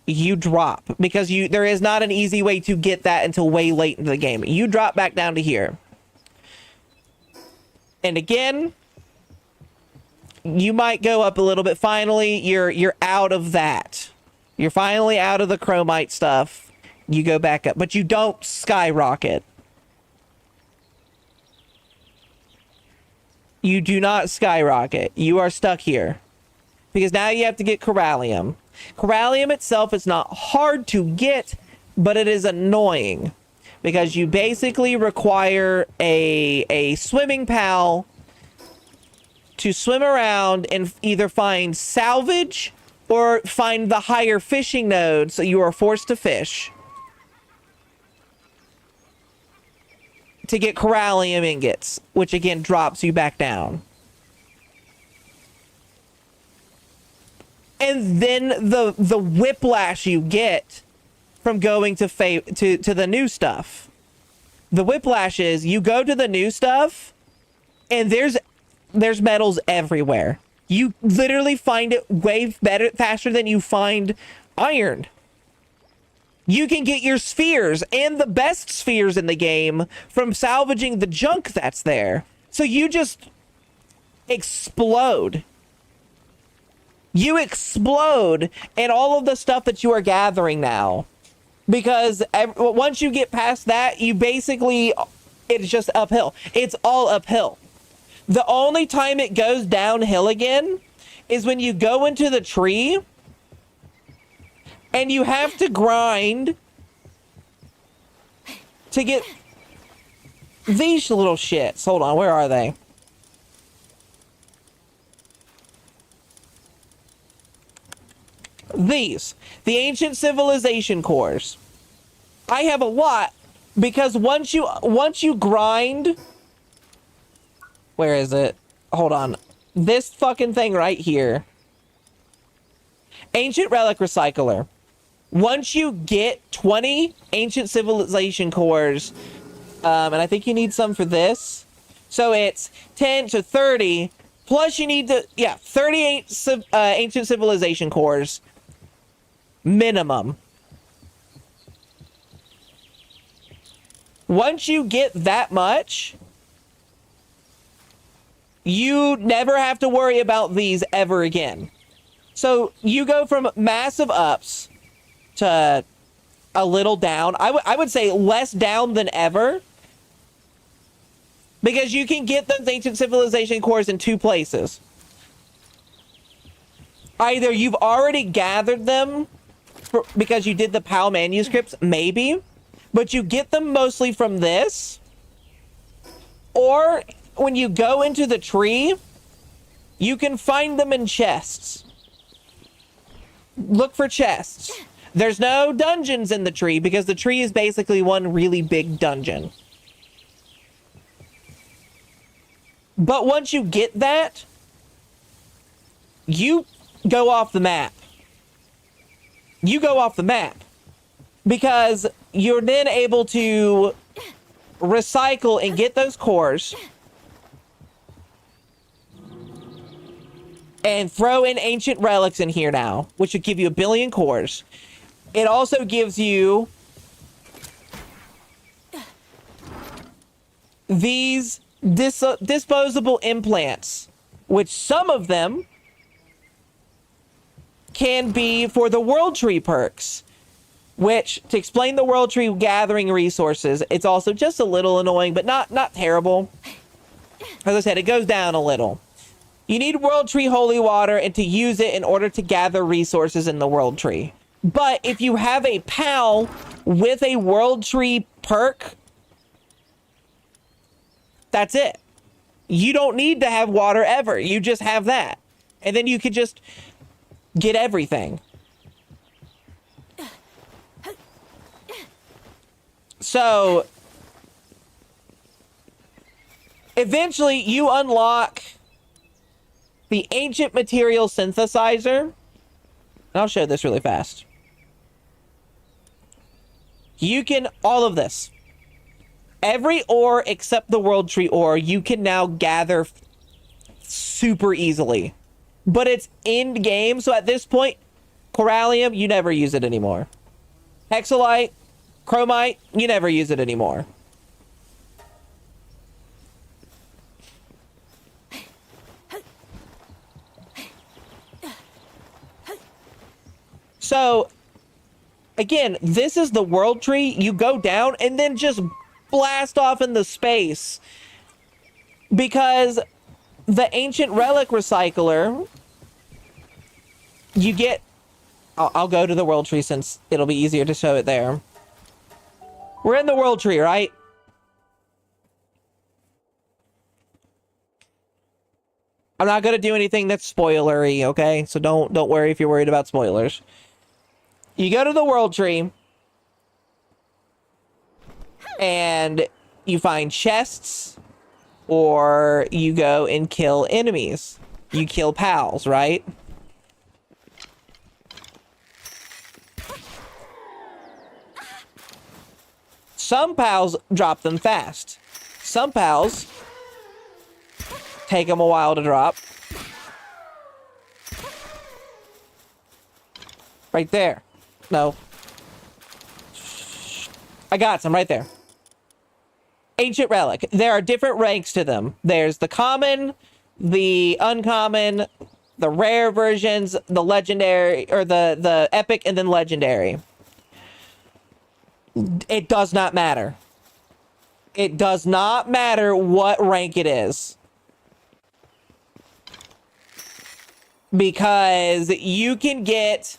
you drop, because there is not an easy way to get that until way late into the game. You drop back down to here. And again, you might go up a little bit. Finally, you're out of that. You're finally out of the chromite stuff. You go back up, but you don't skyrocket. You do not skyrocket. You are stuck here. Because now you have to get Corallium. Corallium itself is not hard to get, but it is annoying. Because you basically require a swimming pal to swim around and either find salvage or find the higher fishing node, so you are forced to fish to get Corallium ingots, which again drops you back down. And then the whiplash you get from going to the new stuff. The whiplash is you go to the new stuff and there's metals everywhere. You literally find it way faster than you find iron. You can get your spheres and the best spheres in the game from salvaging the junk that's there. So you just explode. You explode in all of the stuff that you are gathering now. Because once you get past that, it's just uphill. It's all uphill. The only time it goes downhill again is when you go into the tree and you have to grind to get these little shits. Hold on, where are they? These, the ancient civilization cores. I have a lot because once you grind, where is it? Hold on. This fucking thing right here. Ancient relic recycler. Once you get 20 ancient civilization cores, and I think you need some for this. So it's 10 to 30, plus you need 38 ancient civilization cores. Minimum. Once you get that much, you never have to worry about these ever again. So you go from massive ups to a little down. I would say less down than ever. Because you can get those ancient civilization cores in two places. Either you've already gathered them because you did the PAL manuscripts, maybe. But you get them mostly from this. Or when you go into the tree, you can find them in chests. Look for chests. There's no dungeons in the tree because the tree is basically one really big dungeon. But once you get that, you go off the map. You go off the map. Because you're then able to recycle and get those cores and throw in ancient relics in here now, which would give you 1 billion cores. It also gives you these disposable implants, which some of them can be for the World Tree perks, which, to explain the World Tree gathering resources, it's also just a little annoying, but not terrible. As I said, it goes down a little. You need World Tree Holy Water and to use it in order to gather resources in the World Tree. But if you have a PAL with a World Tree perk, that's it. You don't need to have water ever. You just have that. And then you could just get everything. So, eventually you unlock the Ancient Material Synthesizer. And I'll show this really fast. You can, all of this. Every ore except the World Tree ore, you can now gather super easily. But it's in game, so at this point, Corallium, you never use it anymore. Hexalite, Chromite, you never use it anymore. So, again, this is the World Tree. You go down and then just blast off into space. Because the Ancient Relic Recycler, you get... I'll go to the World Tree since it'll be easier to show it there. We're in the World Tree, right? I'm not going to do anything that's spoilery, okay? So don't worry if you're worried about spoilers. You go to the World Tree, and you find chests, or you go and kill enemies. You kill pals, right? Some pals drop them fast. Some pals take them a while to drop. Right there. No. I got some right there. Ancient Relic. There are different ranks to them. There's the common, the uncommon, the rare versions, the legendary, or the epic, and then legendary. It does not matter. It does not matter what rank it is. Because you can get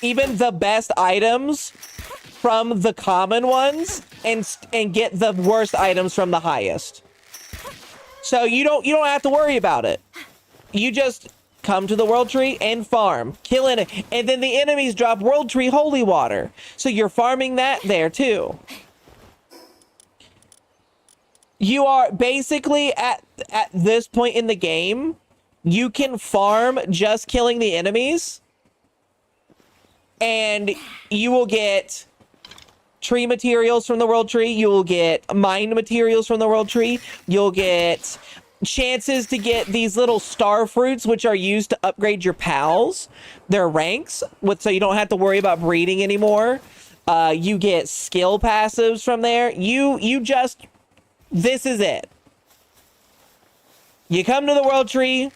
even the best items from the common ones and get the worst items from the highest. So you don't have to worry about it. You just come to the World Tree and farm, kill it, and then the enemies drop World Tree Holy Water. So you're farming that there too. You are basically at this point in the game, you can farm just killing the enemies, and you will get tree materials from the World Tree. You will get mine materials from the World Tree. You'll get chances to get these little star fruits, which are used to upgrade your pals, their ranks, so you don't have to worry about breeding anymore. You get skill passives from there. You just, this is it. You come to the World Tree,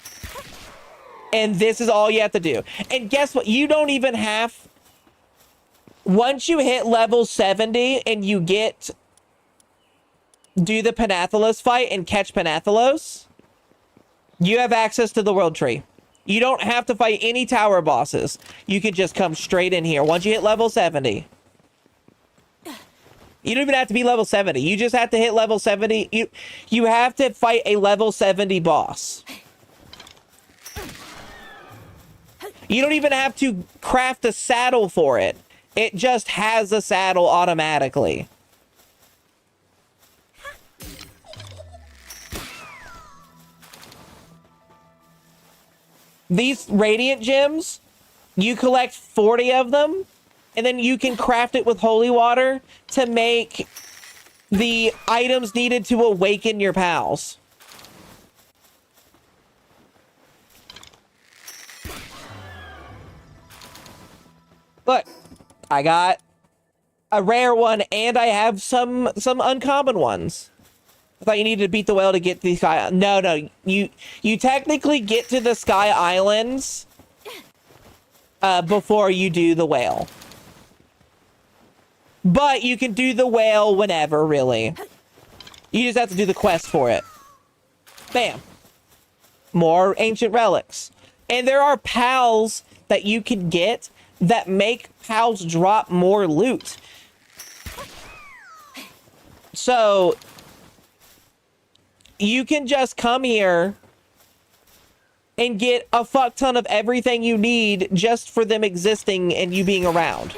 And this is all you have to do. And guess what? You don't even have... Once you hit level 70 and you get... Do the Panathalos fight and catch Panathalos, you have access to the World Tree. You don't have to fight any tower bosses. You can just come straight in here once you hit level 70. You don't even have to be level 70. You just have to hit level 70. You have to fight a level 70 boss. You don't even have to craft a saddle for it. It just has a saddle automatically. These Radiant Gems, you collect 40 of them, and then you can craft it with holy water to make the items needed to awaken your pals. Look, I got a rare one, and I have some uncommon ones. I thought you needed to beat the whale to get to the Sky. No, you technically get to the Sky Islands before you do the whale. But you can do the whale whenever, really. You just have to do the quest for it. Bam. More ancient relics. And there are pals that you can get that make pals drop more loot. So you can just come here and get a fuck ton of everything you need just for them existing and you being around.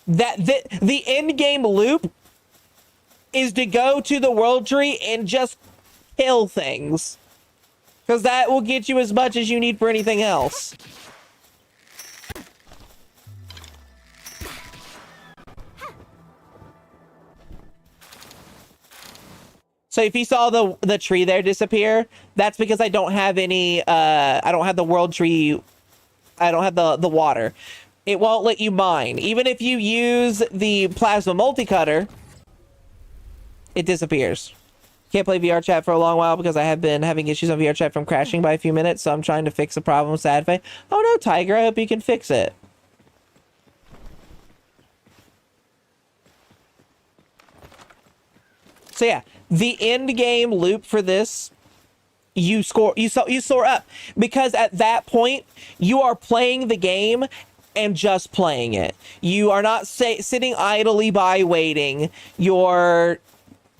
The end game loop is to go to the World Tree and just kill things, because that will get you as much as you need for anything else. So if you saw the tree there disappear, that's because I don't have any, I don't have the World Tree, I don't have the water. It won't let you mine. Even if you use the Plasma Multicutter, it disappears. Can't play VR chat for a long while because I have been having issues on VR chat from crashing by a few minutes, so I'm trying to fix the problem, sad face. Oh no, Tiger, I hope you can fix it. So yeah, the end game loop for this, you soar up, because at that point you are playing the game and just playing it. You are not sitting idly by waiting. You're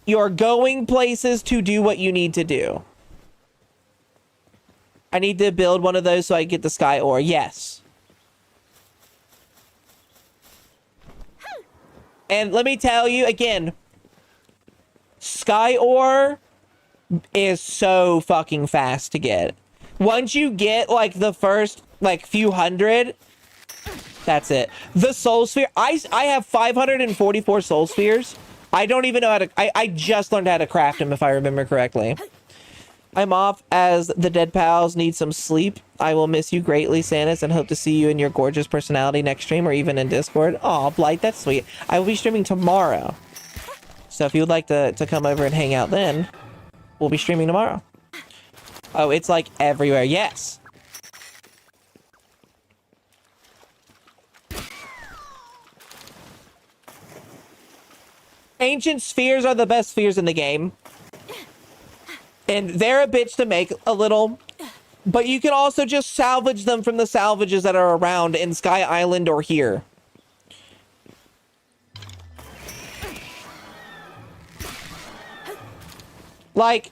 going places to do what you need to do. I need to build one of those so I can get the Sky Ore. Yes. And let me tell you again, Sky Ore is so fucking fast to get. Once you get like the first like few hundred, that's it. The Soul Sphere, I have 544 Soul Spheres. I don't even know how to, I just learned how to craft them if I remember correctly. I'm off as the dead pals need some sleep. I will miss you greatly, Sanus, and hope to see you in your gorgeous personality next stream or even in Discord. Aw, Blight, that's sweet. I will be streaming tomorrow. So if you would like to come over and hang out then, we'll be streaming tomorrow. Oh, it's like everywhere. Yes. Ancient spheres are the best spheres in the game. And they're a bitch to make a little, but you can also just salvage them from the salvages that are around in Sky Island or here. Like,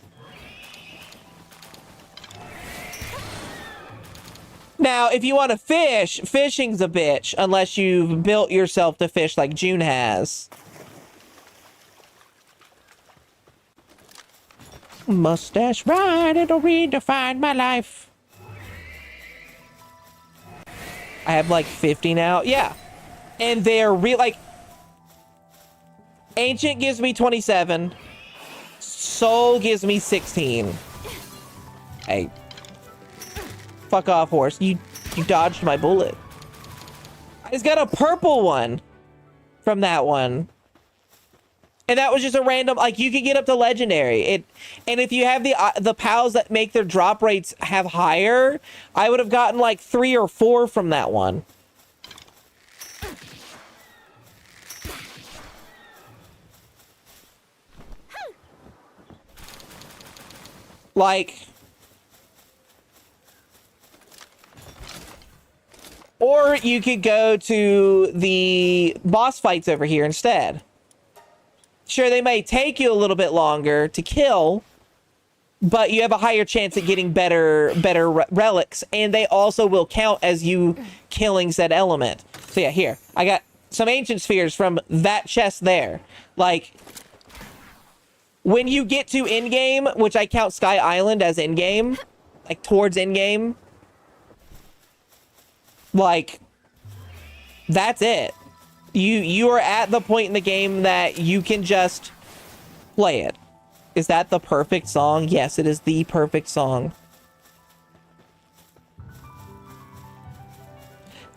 now, if you want to fish, fishing's a bitch, unless you've built yourself to fish like June has. Mustache ride, it'll redefine my life. I have like 50 now. Yeah. And they're real, like, Ancient gives me 27. Soul gives me 16. Hey. Fuck off, horse. You dodged my bullet. I just got a purple one from that one. And that was just a random, like, you could get up to legendary. And if you have the pals that make their drop rates have higher, I would have gotten like 3 or 4 from that one. Like, or you could go to the boss fights over here instead. Sure, they may take you a little bit longer to kill, but you have a higher chance at getting better relics, and they also will count as you killing said element. So yeah, here, I got some ancient spheres from that chest there. Like, when you get to in-game, which I count Sky Island as in-game, like towards in-game, like, that's it. You are at the point in the game that you can just play it. Is that the perfect song? Yes, it is the perfect song.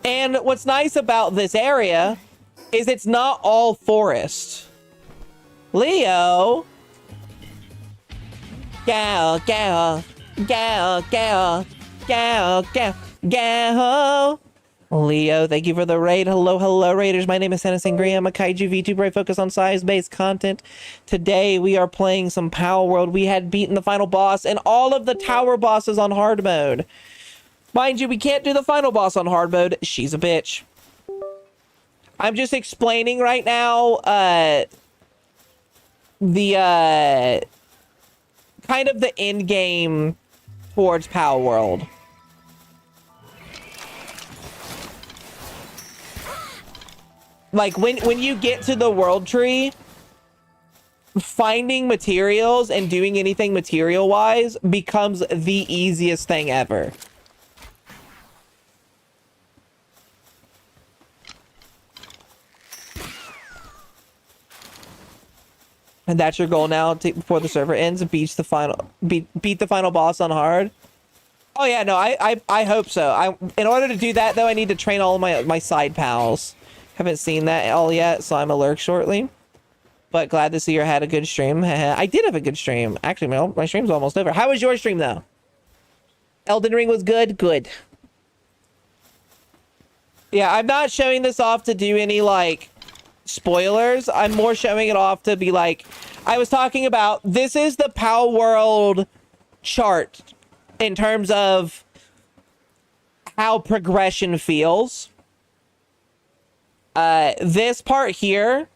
And what's nice about this area is it's not all forest. Leo. Gal, gal, gal, gal, gal, gal, gal. Leo, thank you for the raid. Hello, hello, raiders. My name is Santa Sangria. I'm a kaiju VTuber. I focus on size-based content. Today, we are playing some Power World. We had beaten the final boss and all of the tower bosses on hard mode. Mind you, we can't do the final boss on hard mode. She's a bitch. I'm just explaining right now, the kind of the end game towards Power World. Like, when you get to the world tree, finding materials and doing anything material-wise becomes the easiest thing ever. And that's your goal now before the server ends, beat the final boss on hard. Oh yeah, no, I hope so. In order to do that though, I need to train all of my side pals. Haven't seen that all yet, so I'm a lurk shortly. But glad to see you had a good stream. I did have a good stream. Actually, my stream's almost over. How was your stream, though? Elden Ring was good? Good. Yeah, I'm not showing this off to do any, like, spoilers. I'm more showing it off to be like... I was talking about, this is the Power World chart in terms of how progression feels. This part here,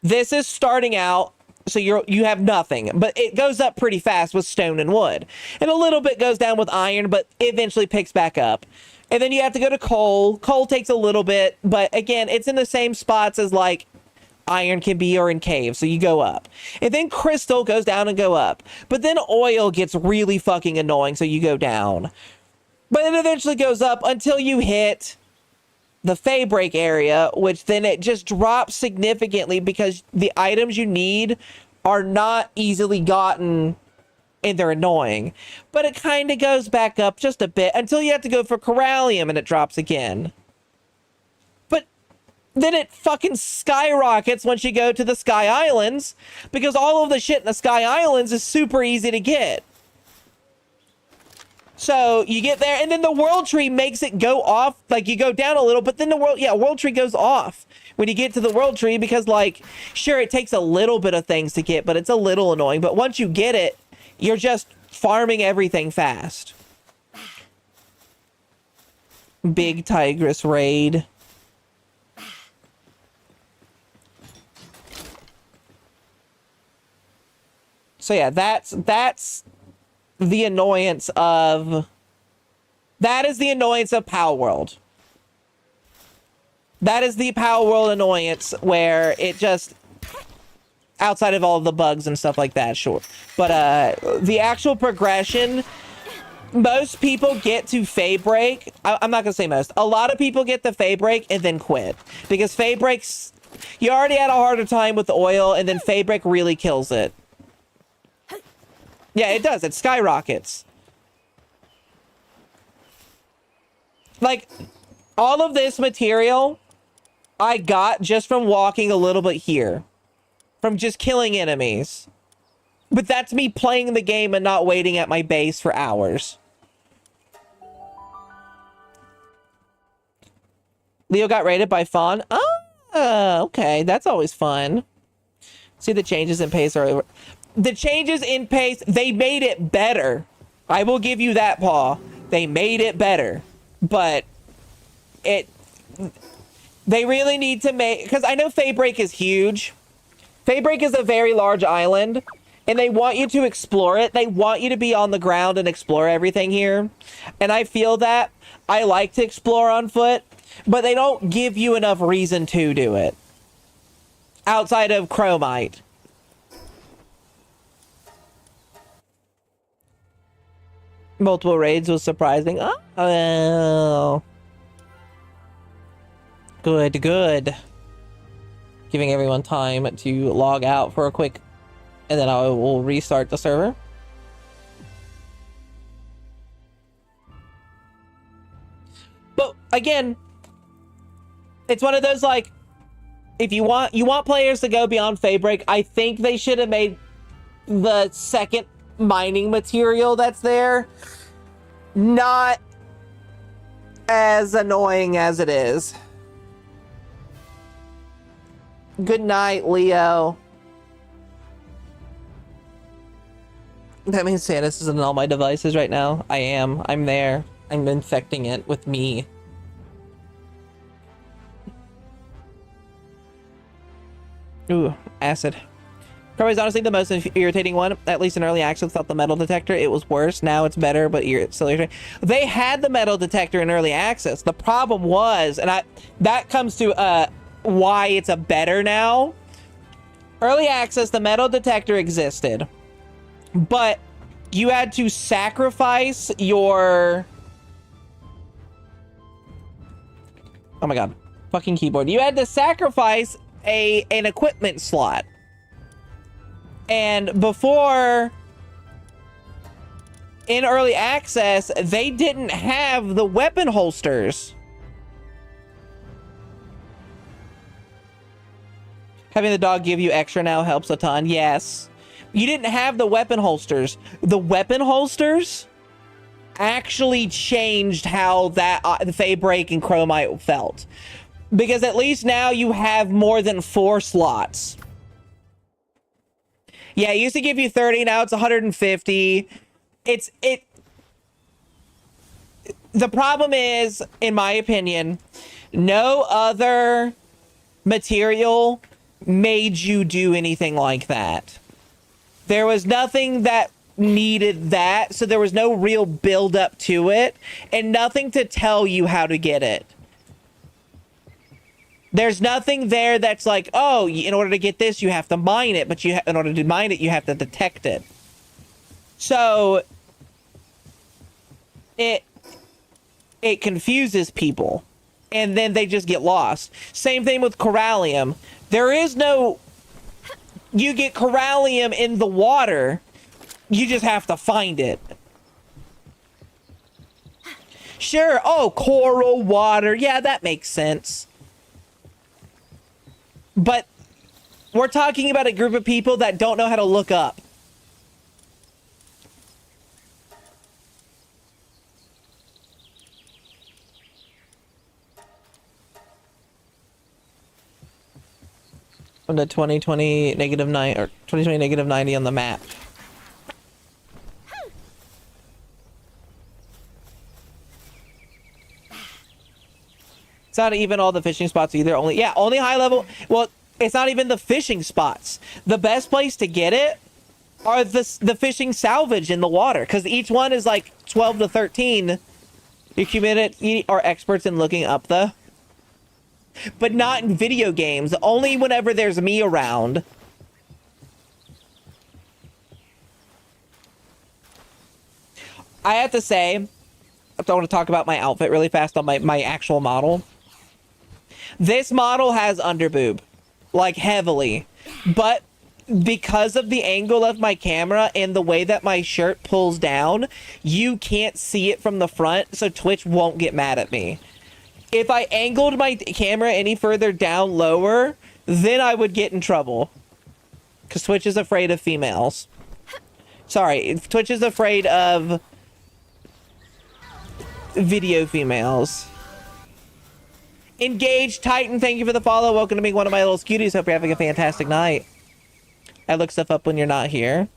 this is starting out, so you have nothing, but it goes up pretty fast with stone and wood, and a little bit goes down with iron, but eventually picks back up. And then you have to go to coal. Coal takes a little bit, but again, it's in the same spots as like iron can be or in caves, so you go up. And then crystal goes down and go up, but then oil gets really fucking annoying, so you go down. But it eventually goes up until you hit the Faybreak area, which then it just drops significantly because the items you need are not easily gotten and they're annoying. But it kind of goes back up just a bit until you have to go for Corallium and it drops again. But then it fucking skyrockets once you go to the Sky Islands because all of the shit in the Sky Islands is super easy to get. So you get there, and then the world tree makes it go off. Like, you go down a little, but then the world tree goes off when you get to the world tree because, like, sure, it takes a little bit of things to get, but it's a little annoying. But once you get it, you're just farming everything fast. Big Tigress raid. So yeah, that's the annoyance of... That is the annoyance of Power World. That is the Power World annoyance where it just... Outside of all of the bugs and stuff like that, sure. But the actual progression... Most people get to Faybreak. I'm not going to say most. A lot of people get to Faybreak and then quit. Because Faybreak's... You already had a harder time with the oil, and then Faybreak really kills it. Yeah, it does. It skyrockets. Like, all of this material I got just from walking a little bit here. from just killing enemies. But that's me playing the game and not waiting at my base for hours. Leo got raided by Fawn. Oh, okay. That's always fun. See, the changes in pace are... The changes in pace, they made it better. I will give you that, Paul. They made it better. But they really need to make... Because I know Faebreak is huge. Faebreak is a very large island. And they want you to explore it. They want you to be on the ground and explore everything here. And I feel that. I like to explore on foot. But they don't give you enough reason to do it. Outside of Chromite. Multiple raids was surprising. Oh. Good, good. Giving everyone time to log out for a quick... And then I will restart the server. But again... It's one of those, like, if you want players to go beyond Faebreak, I think they should have made the second mining material that's there not as annoying as it is. Good night, Leo. That means Sanus is on all my devices right now. I am. I'm there. I'm infecting it with me. Ooh, acid. Chromite is honestly the most irritating one. At least in early access without the metal detector, it was worse. Now it's better, but it's still irritating. They had the metal detector in early access. The problem was, and that comes to why it's a better now. Early access, the metal detector existed, but you had to sacrifice your... Oh my god. Fucking keyboard. You had to sacrifice an equipment slot. And before, in early access, they didn't have the weapon holsters. Having the dog give you extra now helps a ton. Yes. You didn't have the weapon holsters. The weapon holsters actually changed how that the Faebreak and Chromite felt. Because at least now you have more than 4 slots. Yeah, it used to give you 30, now it's 150. The problem is, in my opinion, no other material made you do anything like that. There was nothing that needed that, so there was no real build up to it, and nothing to tell you how to get it. There's nothing there that's like, oh, in order to get this, you have to mine it, but in order to mine it, you have to detect it. So it confuses people, and then they just get lost. Same thing with Corallium. There is no... You get Corallium in the water, you just have to find it. Sure, oh, coral, water, yeah, that makes sense. But we're talking about a group of people that don't know how to look up. From the 2020 negative 9 or 2020 negative 90 on the map. It's not even all the fishing spots either. Only high level. Well, it's not even the fishing spots. The best place to get it are the fishing salvage in the water, because each one is like 12 to 13. Your community are experts in looking up the. But not in video games. Only whenever there's me around. I have to say, I want to talk about my outfit really fast on my actual model. This model has underboob, like heavily, but because of the angle of my camera and the way that my shirt pulls down, you can't see it from the front, so Twitch won't get mad at me. If I angled my camera any further down lower, then I would get in trouble. Because Twitch is afraid of females. Sorry, Twitch is afraid of video females. Engage Titan, thank you for the follow. Welcome to being one of my little cuties. Hope you're having a fantastic night. I look stuff up when you're not here.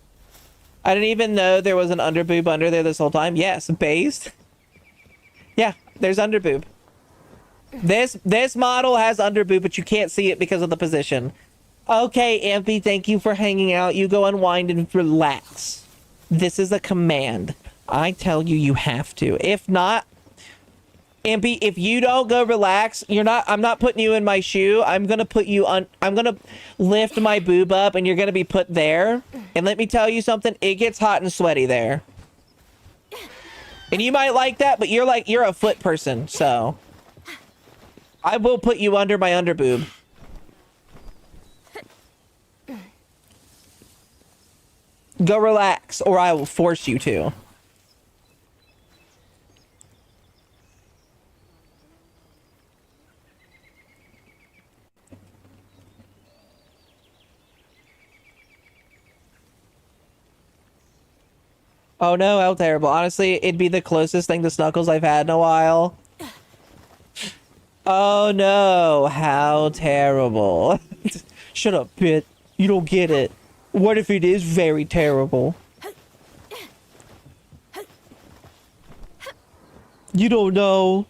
I didn't even know there was an underboob under there this whole time. Yes, based. Yeah, there's underboob. This model has underboob, but you can't see it because of the position. Okay, Ampy, thank you for hanging out. You go unwind and relax. This is a command. I tell you, you have to. If not, Ampy, if you don't go relax, I'm not putting you in my shoe. I'm gonna put you on. I'm gonna lift my boob up, and you're gonna be put there. And let me tell you something. It gets hot and sweaty there. And you might like that, but you're a foot person, so I will put you under my underboob. Go relax, or I will force you to. Oh no, how terrible. Honestly, it'd be the closest thing to Snuggles I've had in a while. Oh no, how terrible. Shut up, Pit. You don't get it. What if it is very terrible? You don't know.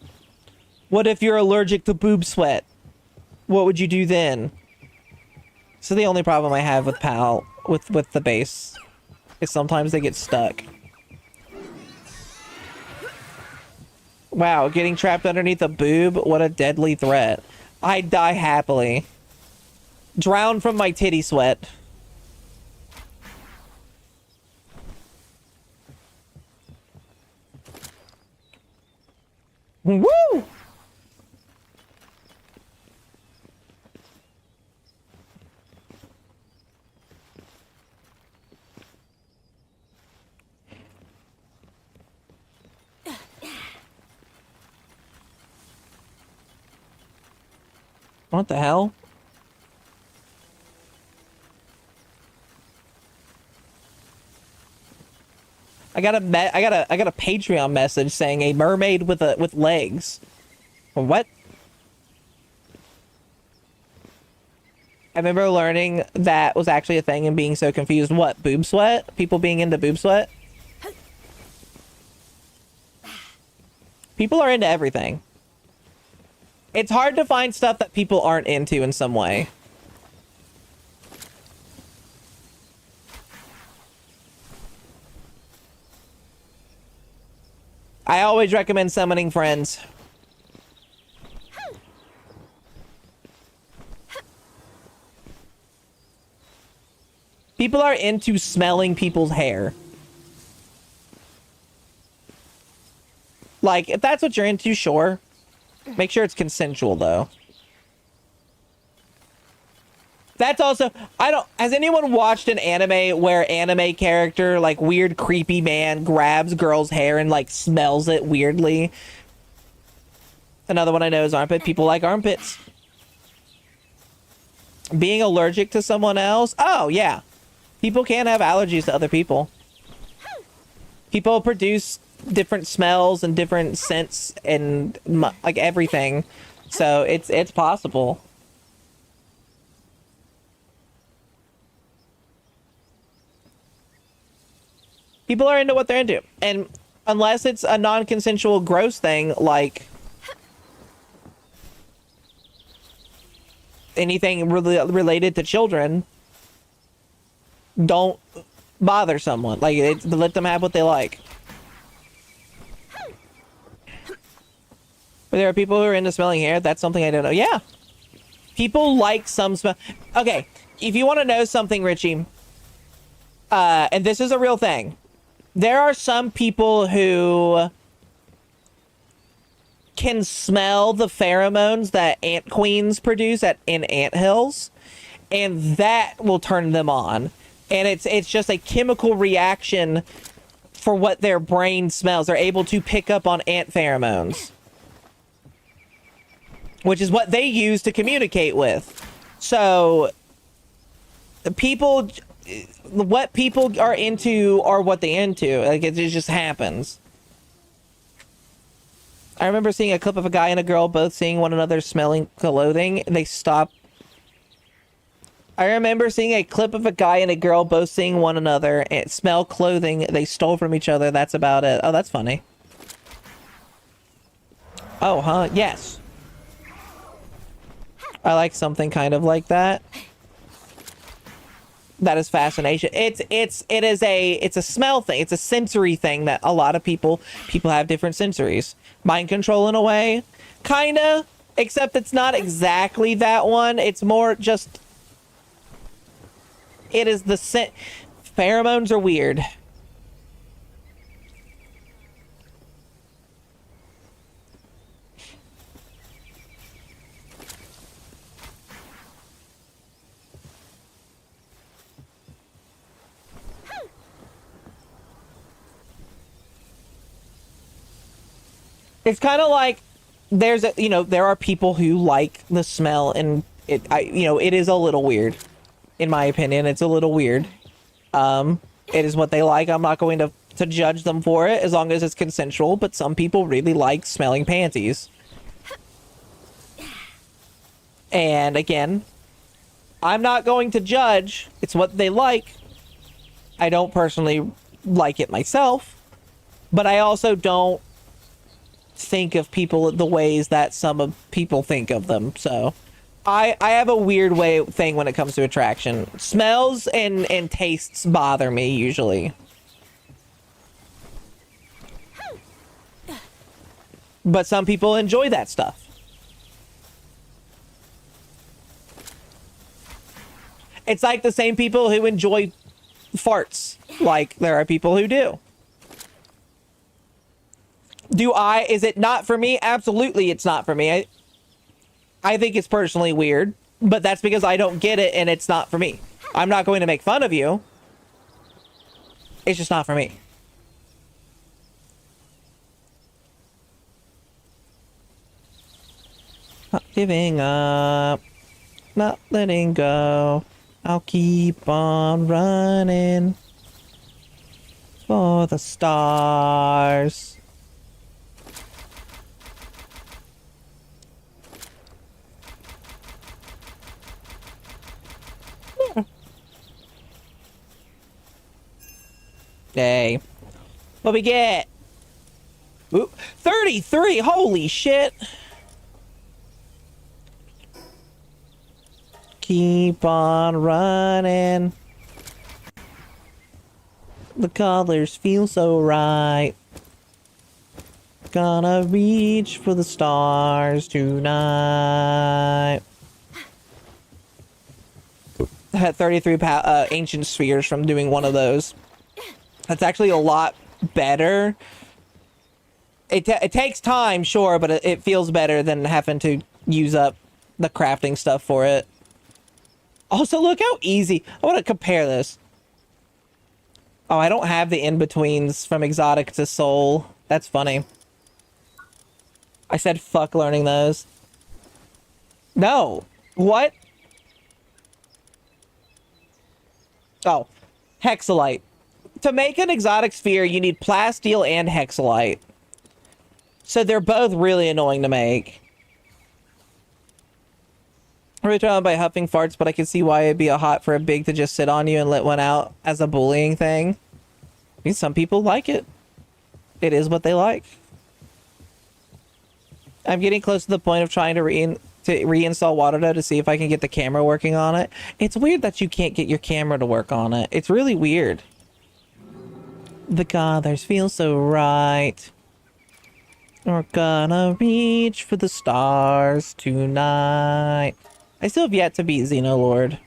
What if you're allergic to boob sweat? What would you do then? So the only problem I have with PAL, with the base, is sometimes they get stuck. Wow, getting trapped underneath a boob? What a deadly threat. I'd die happily. Drown from my titty sweat. Woo! What the hell? I got a Patreon message saying a mermaid with legs. What? I remember learning that was actually a thing and being so confused. What? Boob sweat? People being into boob sweat? People are into everything. It's hard to find stuff that people aren't into in some way. I always recommend summoning friends. People are into smelling people's hair. Like, if that's what you're into, sure. Make sure it's consensual, though. That's also... Has anyone watched an anime where anime character, like, weird creepy man grabs girl's hair and, like, smells it weirdly? Another one I know is armpit. People like armpits. Being allergic to someone else? Oh, yeah. People can have allergies to other people. People produce different smells and different scents and, like, everything. So, it's possible. People are into what they're into. And unless it's a non-consensual gross thing, like anything related to children, don't bother someone. Like, let them have what they like. But there are people who are into smelling hair. That's something I don't know. Yeah. People like some smell. Okay. If you want to know something, Richie, and this is a real thing, there are some people who can smell the pheromones that ant queens produce in anthills, and that will turn them on. And it's just a chemical reaction for what their brain smells. They're able to pick up on ant pheromones, which is what they use to communicate with. So people, what people are into are what they into. Like it just happens. I remember seeing a clip of a guy and a girl both seeing one another smelling clothing. They stopped. I remember seeing a clip of a guy and a girl both seeing one another and smell clothing they stole from each other. That's about it. Oh, that's funny. Oh, huh? Yes. I like something kind of like that. That is fascination. It is a smell thing. It's a sensory thing that a lot of people have different sensories. Mind control in a way, kinda, except it's not exactly that one. It's more just, it is the scent. Pheromones are weird. It's kind of like there are people who like the smell, and it is a little weird. In my opinion, it's a little weird. It is what they like. I'm not going to judge them for it as long as it's consensual, but some people really like smelling panties. And again, I'm not going to judge. It's what they like. I don't personally like it myself, but I also don't think of people the ways that some of people think of them. So I have a weird thing when it comes to attraction. Smells and tastes bother me usually. But some people enjoy that stuff. It's like the same people who enjoy farts. Like there are people who do. Is it not for me? Absolutely it's not for me. I think it's personally weird, but that's because I don't get it and it's not for me. I'm not going to make fun of you. It's just not for me. Not giving up, not letting go. I'll keep on running for the stars. Hey, what we get? Ooh, 33, holy shit. Keep on running. The colors feel so right. Gonna reach for the stars tonight. I had 33 ancient spheres from doing one of those. That's actually a lot better. It takes time, sure, but it feels better than having to use up the crafting stuff for it. Also, look how easy. I want to compare this. Oh, I don't have the in-betweens from exotic to soul. That's funny. I said fuck learning those. No. What? Oh. Hexalite. To make an exotic sphere, you need plasteel and hexalite. So they're both really annoying to make. I'm really trying by huffing farts, but I can see why it'd be a hot for a big to just sit on you and let one out as a bullying thing. I mean, some people like it. It is what they like. I'm getting close to the point of trying to reinstall Waterdo to see if I can get the camera working on it. It's weird that you can't get your camera to work on it. It's really weird. The colors feel so right. We're gonna reach for the stars tonight. I still have yet to beat Xenolord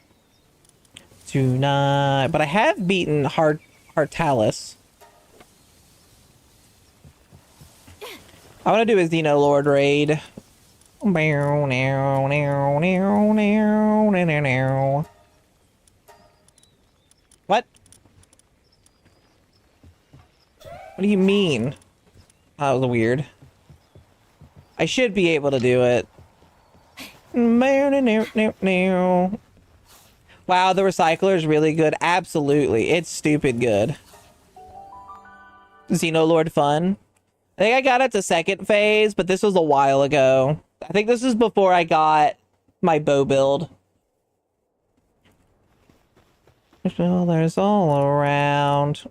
tonight, but I have beaten Hartalis. I want to do a Xenolord raid. What? What do you mean? That was weird. I should be able to do it. What Wow, the recycler is really good. Absolutely. It's stupid good. Xenolord fun. I think I got it to second phase, but this was a while ago. I think this is before I got my bow build. Well, there's all around.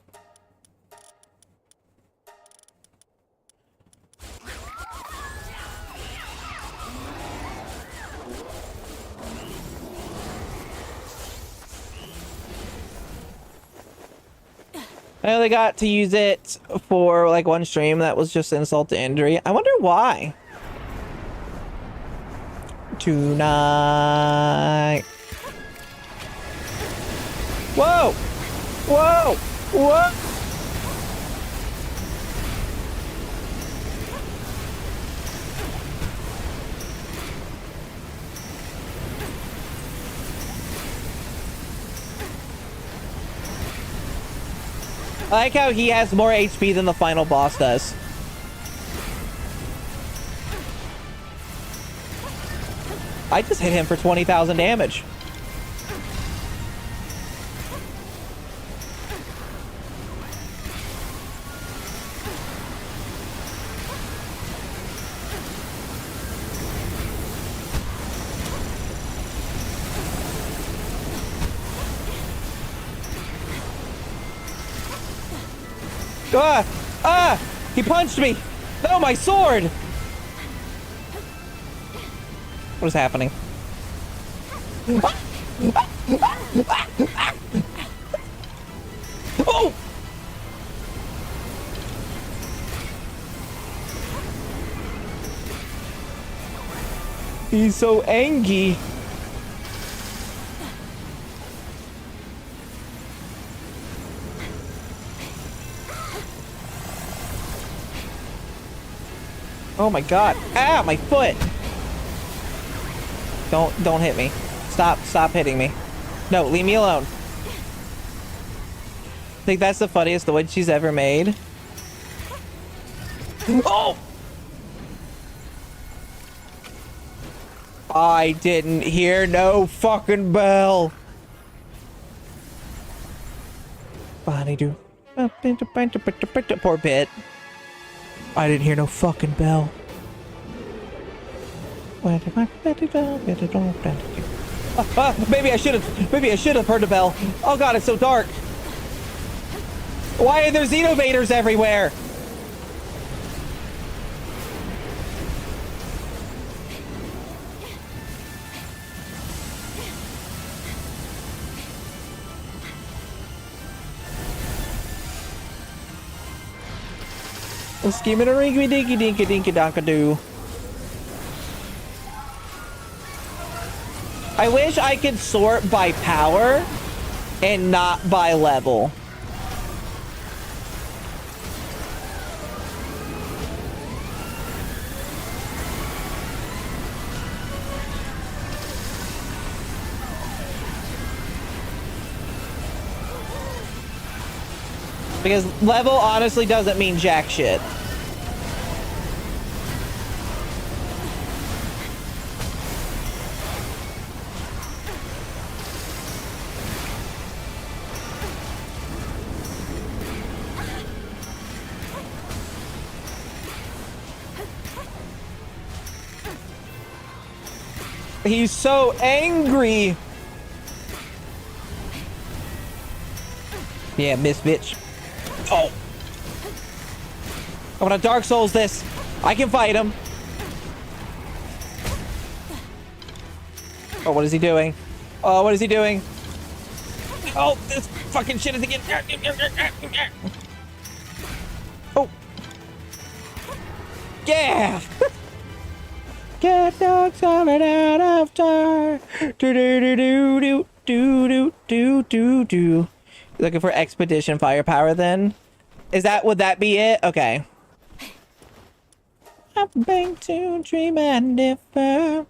I only got to use it for like one stream. That was just insult to injury. I wonder why. Tonight. Whoa! Whoa! Whoa! I like how he has more HP than the final boss does. I just hit him for 20,000 damage. Ah! Ah! He punched me! No, my sword! What is happening? Oh! He's so angry. Oh my god. Ah, my foot. Don't hit me. Stop hitting me. No, leave me alone. I think that's the funniest noise she's ever made. Oh! I didn't hear no fucking bell. Bonnie do. Poor Bit. I didn't hear no fucking bell. Maybe I should have heard a bell. Oh god, it's so dark. Why are there Xenovaders everywhere? Scheming a rinky dinky dinky dinky donka doo. I wish I could sort by power and not by level. Because level honestly doesn't mean jack shit. He's so angry. Yeah, miss bitch. Oh. I'm gonna Dark Souls this. I can fight him. Oh, what is he doing? Oh, what is he doing? Oh, this fucking shit is again. Oh. Yeah. Get dogs solid out of time. Do do do do do do do do do. Looking for expedition firepower then? Would that be it? Okay. I'm going to dream and differ.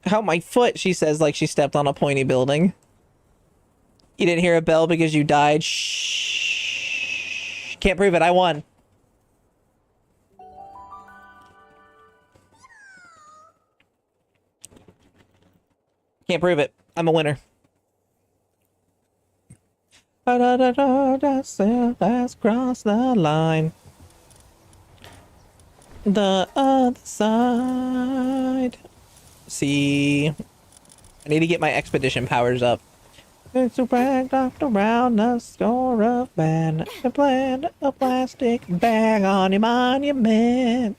How my foot, she says, like she stepped on a pointy building. You didn't hear a bell because you died. Shh. Can't prove it. I won. Can't prove it. I'm a winner. Let's cross the line. The other side. See, I need to get my expedition powers up. It's a rag knocked around the score of man. To plant a plastic bag on your monument.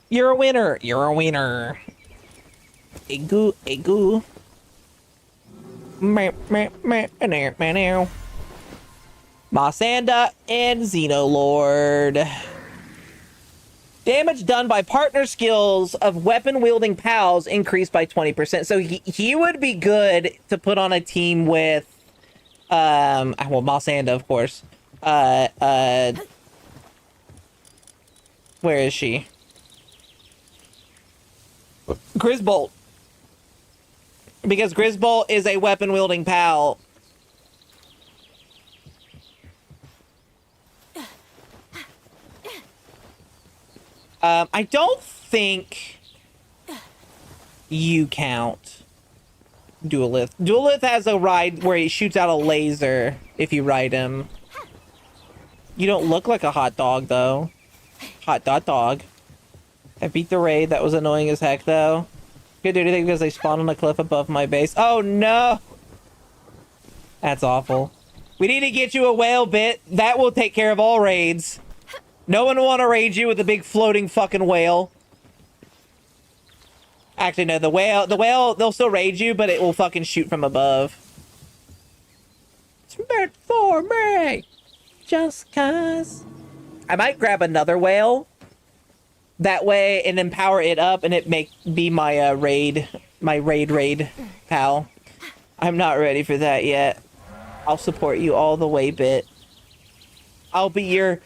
You're a winner. You're a winner. Egu, egu. Mossanda and Xenolord. Damage done by partner skills of weapon-wielding pals increased by 20%. So he would be good to put on a team with, well, Mossanda, of course. Where is she? Grisbolt. Because Grisbolt is a weapon-wielding pal. I don't think you count Duelith. Duelith has a ride where he shoots out a laser if you ride him. You don't look like a hot dog, though. Hot dog. I beat the raid. That was annoying as heck, though. Couldn't do anything because they spawned on a cliff above my base. Oh, no! That's awful. We need to get you a whale bit. That will take care of all raids. No one will want to raid you with a big floating fucking whale. Actually, no, the whale, they'll still raid you, but it will fucking shoot from above. It's meant for me! Just cause. I might grab another whale. That way, and then power it up, and it be my raid pal. I'm not ready for that yet. I'll support you all the way, bit. I'll be your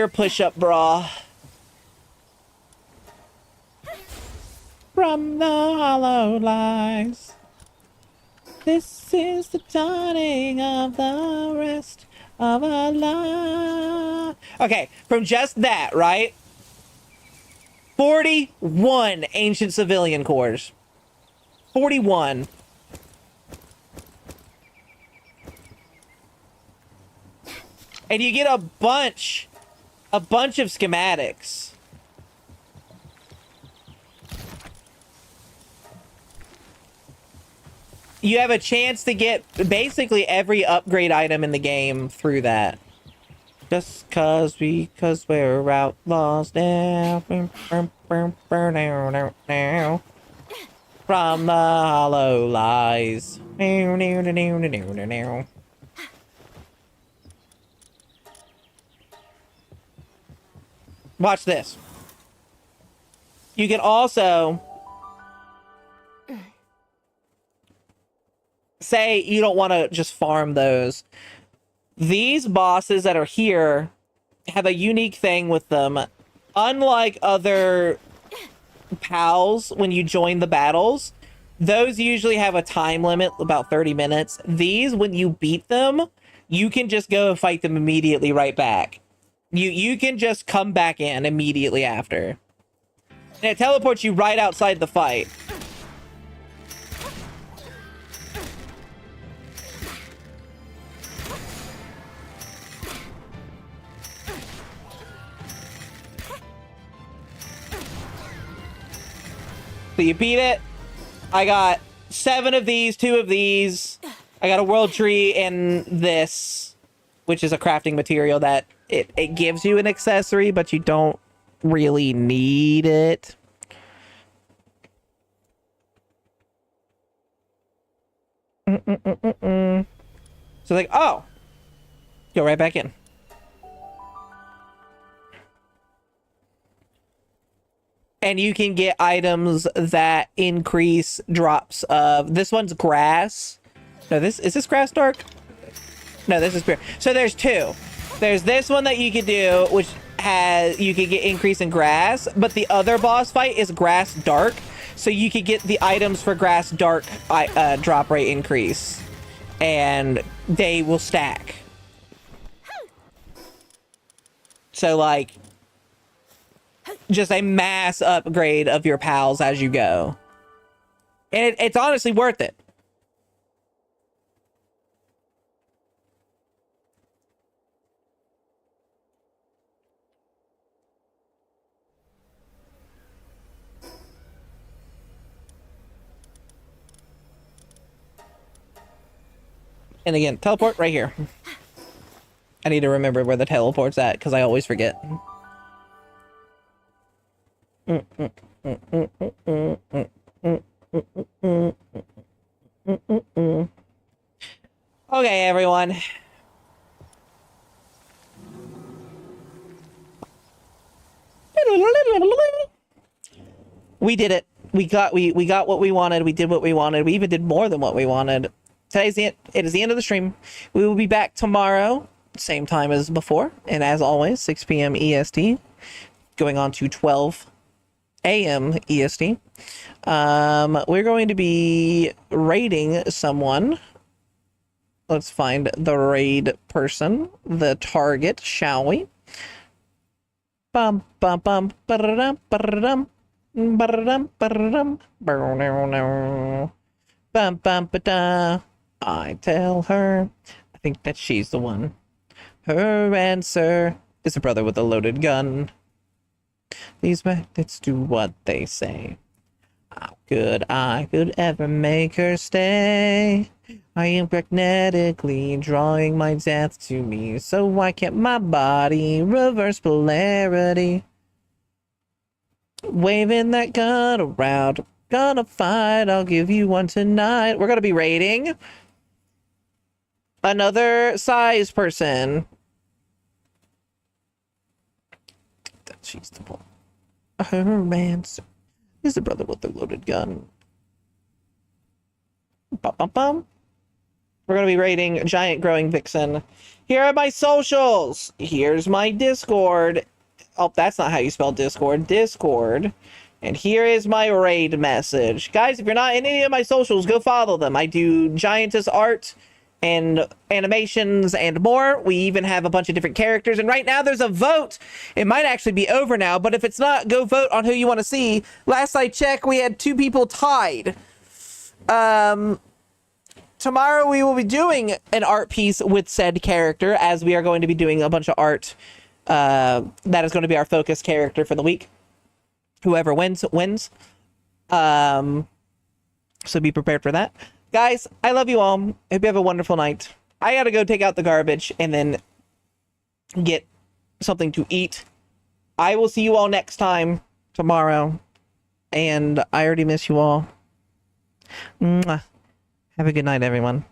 push-up bra. From the hollow lies. This is the dawning of the rest of a life. Okay, from just that, right? 41 ancient civilian cores. 41. And you get a bunch of schematics. You have a chance to get basically every upgrade item in the game through that. Just cause we're outlaws now. From the hollow lies. Watch this. You can also say you don't want to just farm those. These bosses that are here have a unique thing with them. Unlike other pals, when you join the battles, those usually have a time limit, about 30 minutes. These, when you beat them, you can just go and fight them immediately right back. You can just come back in immediately after. And it teleports you right outside the fight. So you beat it. I got 7 of these, 2 of these. I got a world tree and this, which is a crafting material that it gives you an accessory, but you don't really need it. So like, oh, go right back in. And you can get items that increase drops of, this one's grass. No, is this grass dark? No, this is pure. So there's 2. There's this one that you could do, which you could get increase in grass, but the other boss fight is grass dark. So you could get the items for grass dark drop rate increase, and they will stack. So like, just a mass upgrade of your pals as you go. And it's honestly worth it. And again, teleport right here. I need to remember where the teleport's at because I always forget. Okay, everyone. We did it. We got what we wanted. We did what we wanted. We even did more than what we wanted. It is the end of the stream. We will be back tomorrow, same time as before, and as always, 6 p.m. EST, going on to 12 a.m. EST. We're going to be raiding someone. Let's find the raid person, the target, shall we? Bum bum bum ba-da-dum ba-da-dum ba-da-dum ba-da-dum bum bum ba-da. I tell her, I think that she's the one. Her answer is a brother with a loaded gun. These magnets do what they say. How could I could ever make her stay? I am magnetically drawing my death to me, so why can't my body reverse polarity? Waving that gun around, gonna fight, I'll give you one tonight. We're gonna be raiding another size person. She's the one. Her answer is the brother with the loaded gun. Bum, bum, bum. We're going to be raiding Giant Growing Vixen. Here are my socials. Here's my Discord. Oh, that's not how you spell Discord. Discord. And here is my raid message. Guys, if you're not in any of my socials, go follow them. I do Giantess art and animations and more. We even have a bunch of different characters. And right now there's a vote. It might actually be over now, but if it's not, go vote on who you want to see. Last I checked, we had 2 people tied. Tomorrow we will be doing an art piece with said character, as we are going to be doing a bunch of art. That is going to be our focus character for the week. Whoever wins, wins. So be prepared for that. Guys, I love you all. Hope you have a wonderful night. I gotta go take out the garbage and then get something to eat. I will see you all next time tomorrow. And I already miss you all. Mwah. Have a good night, everyone.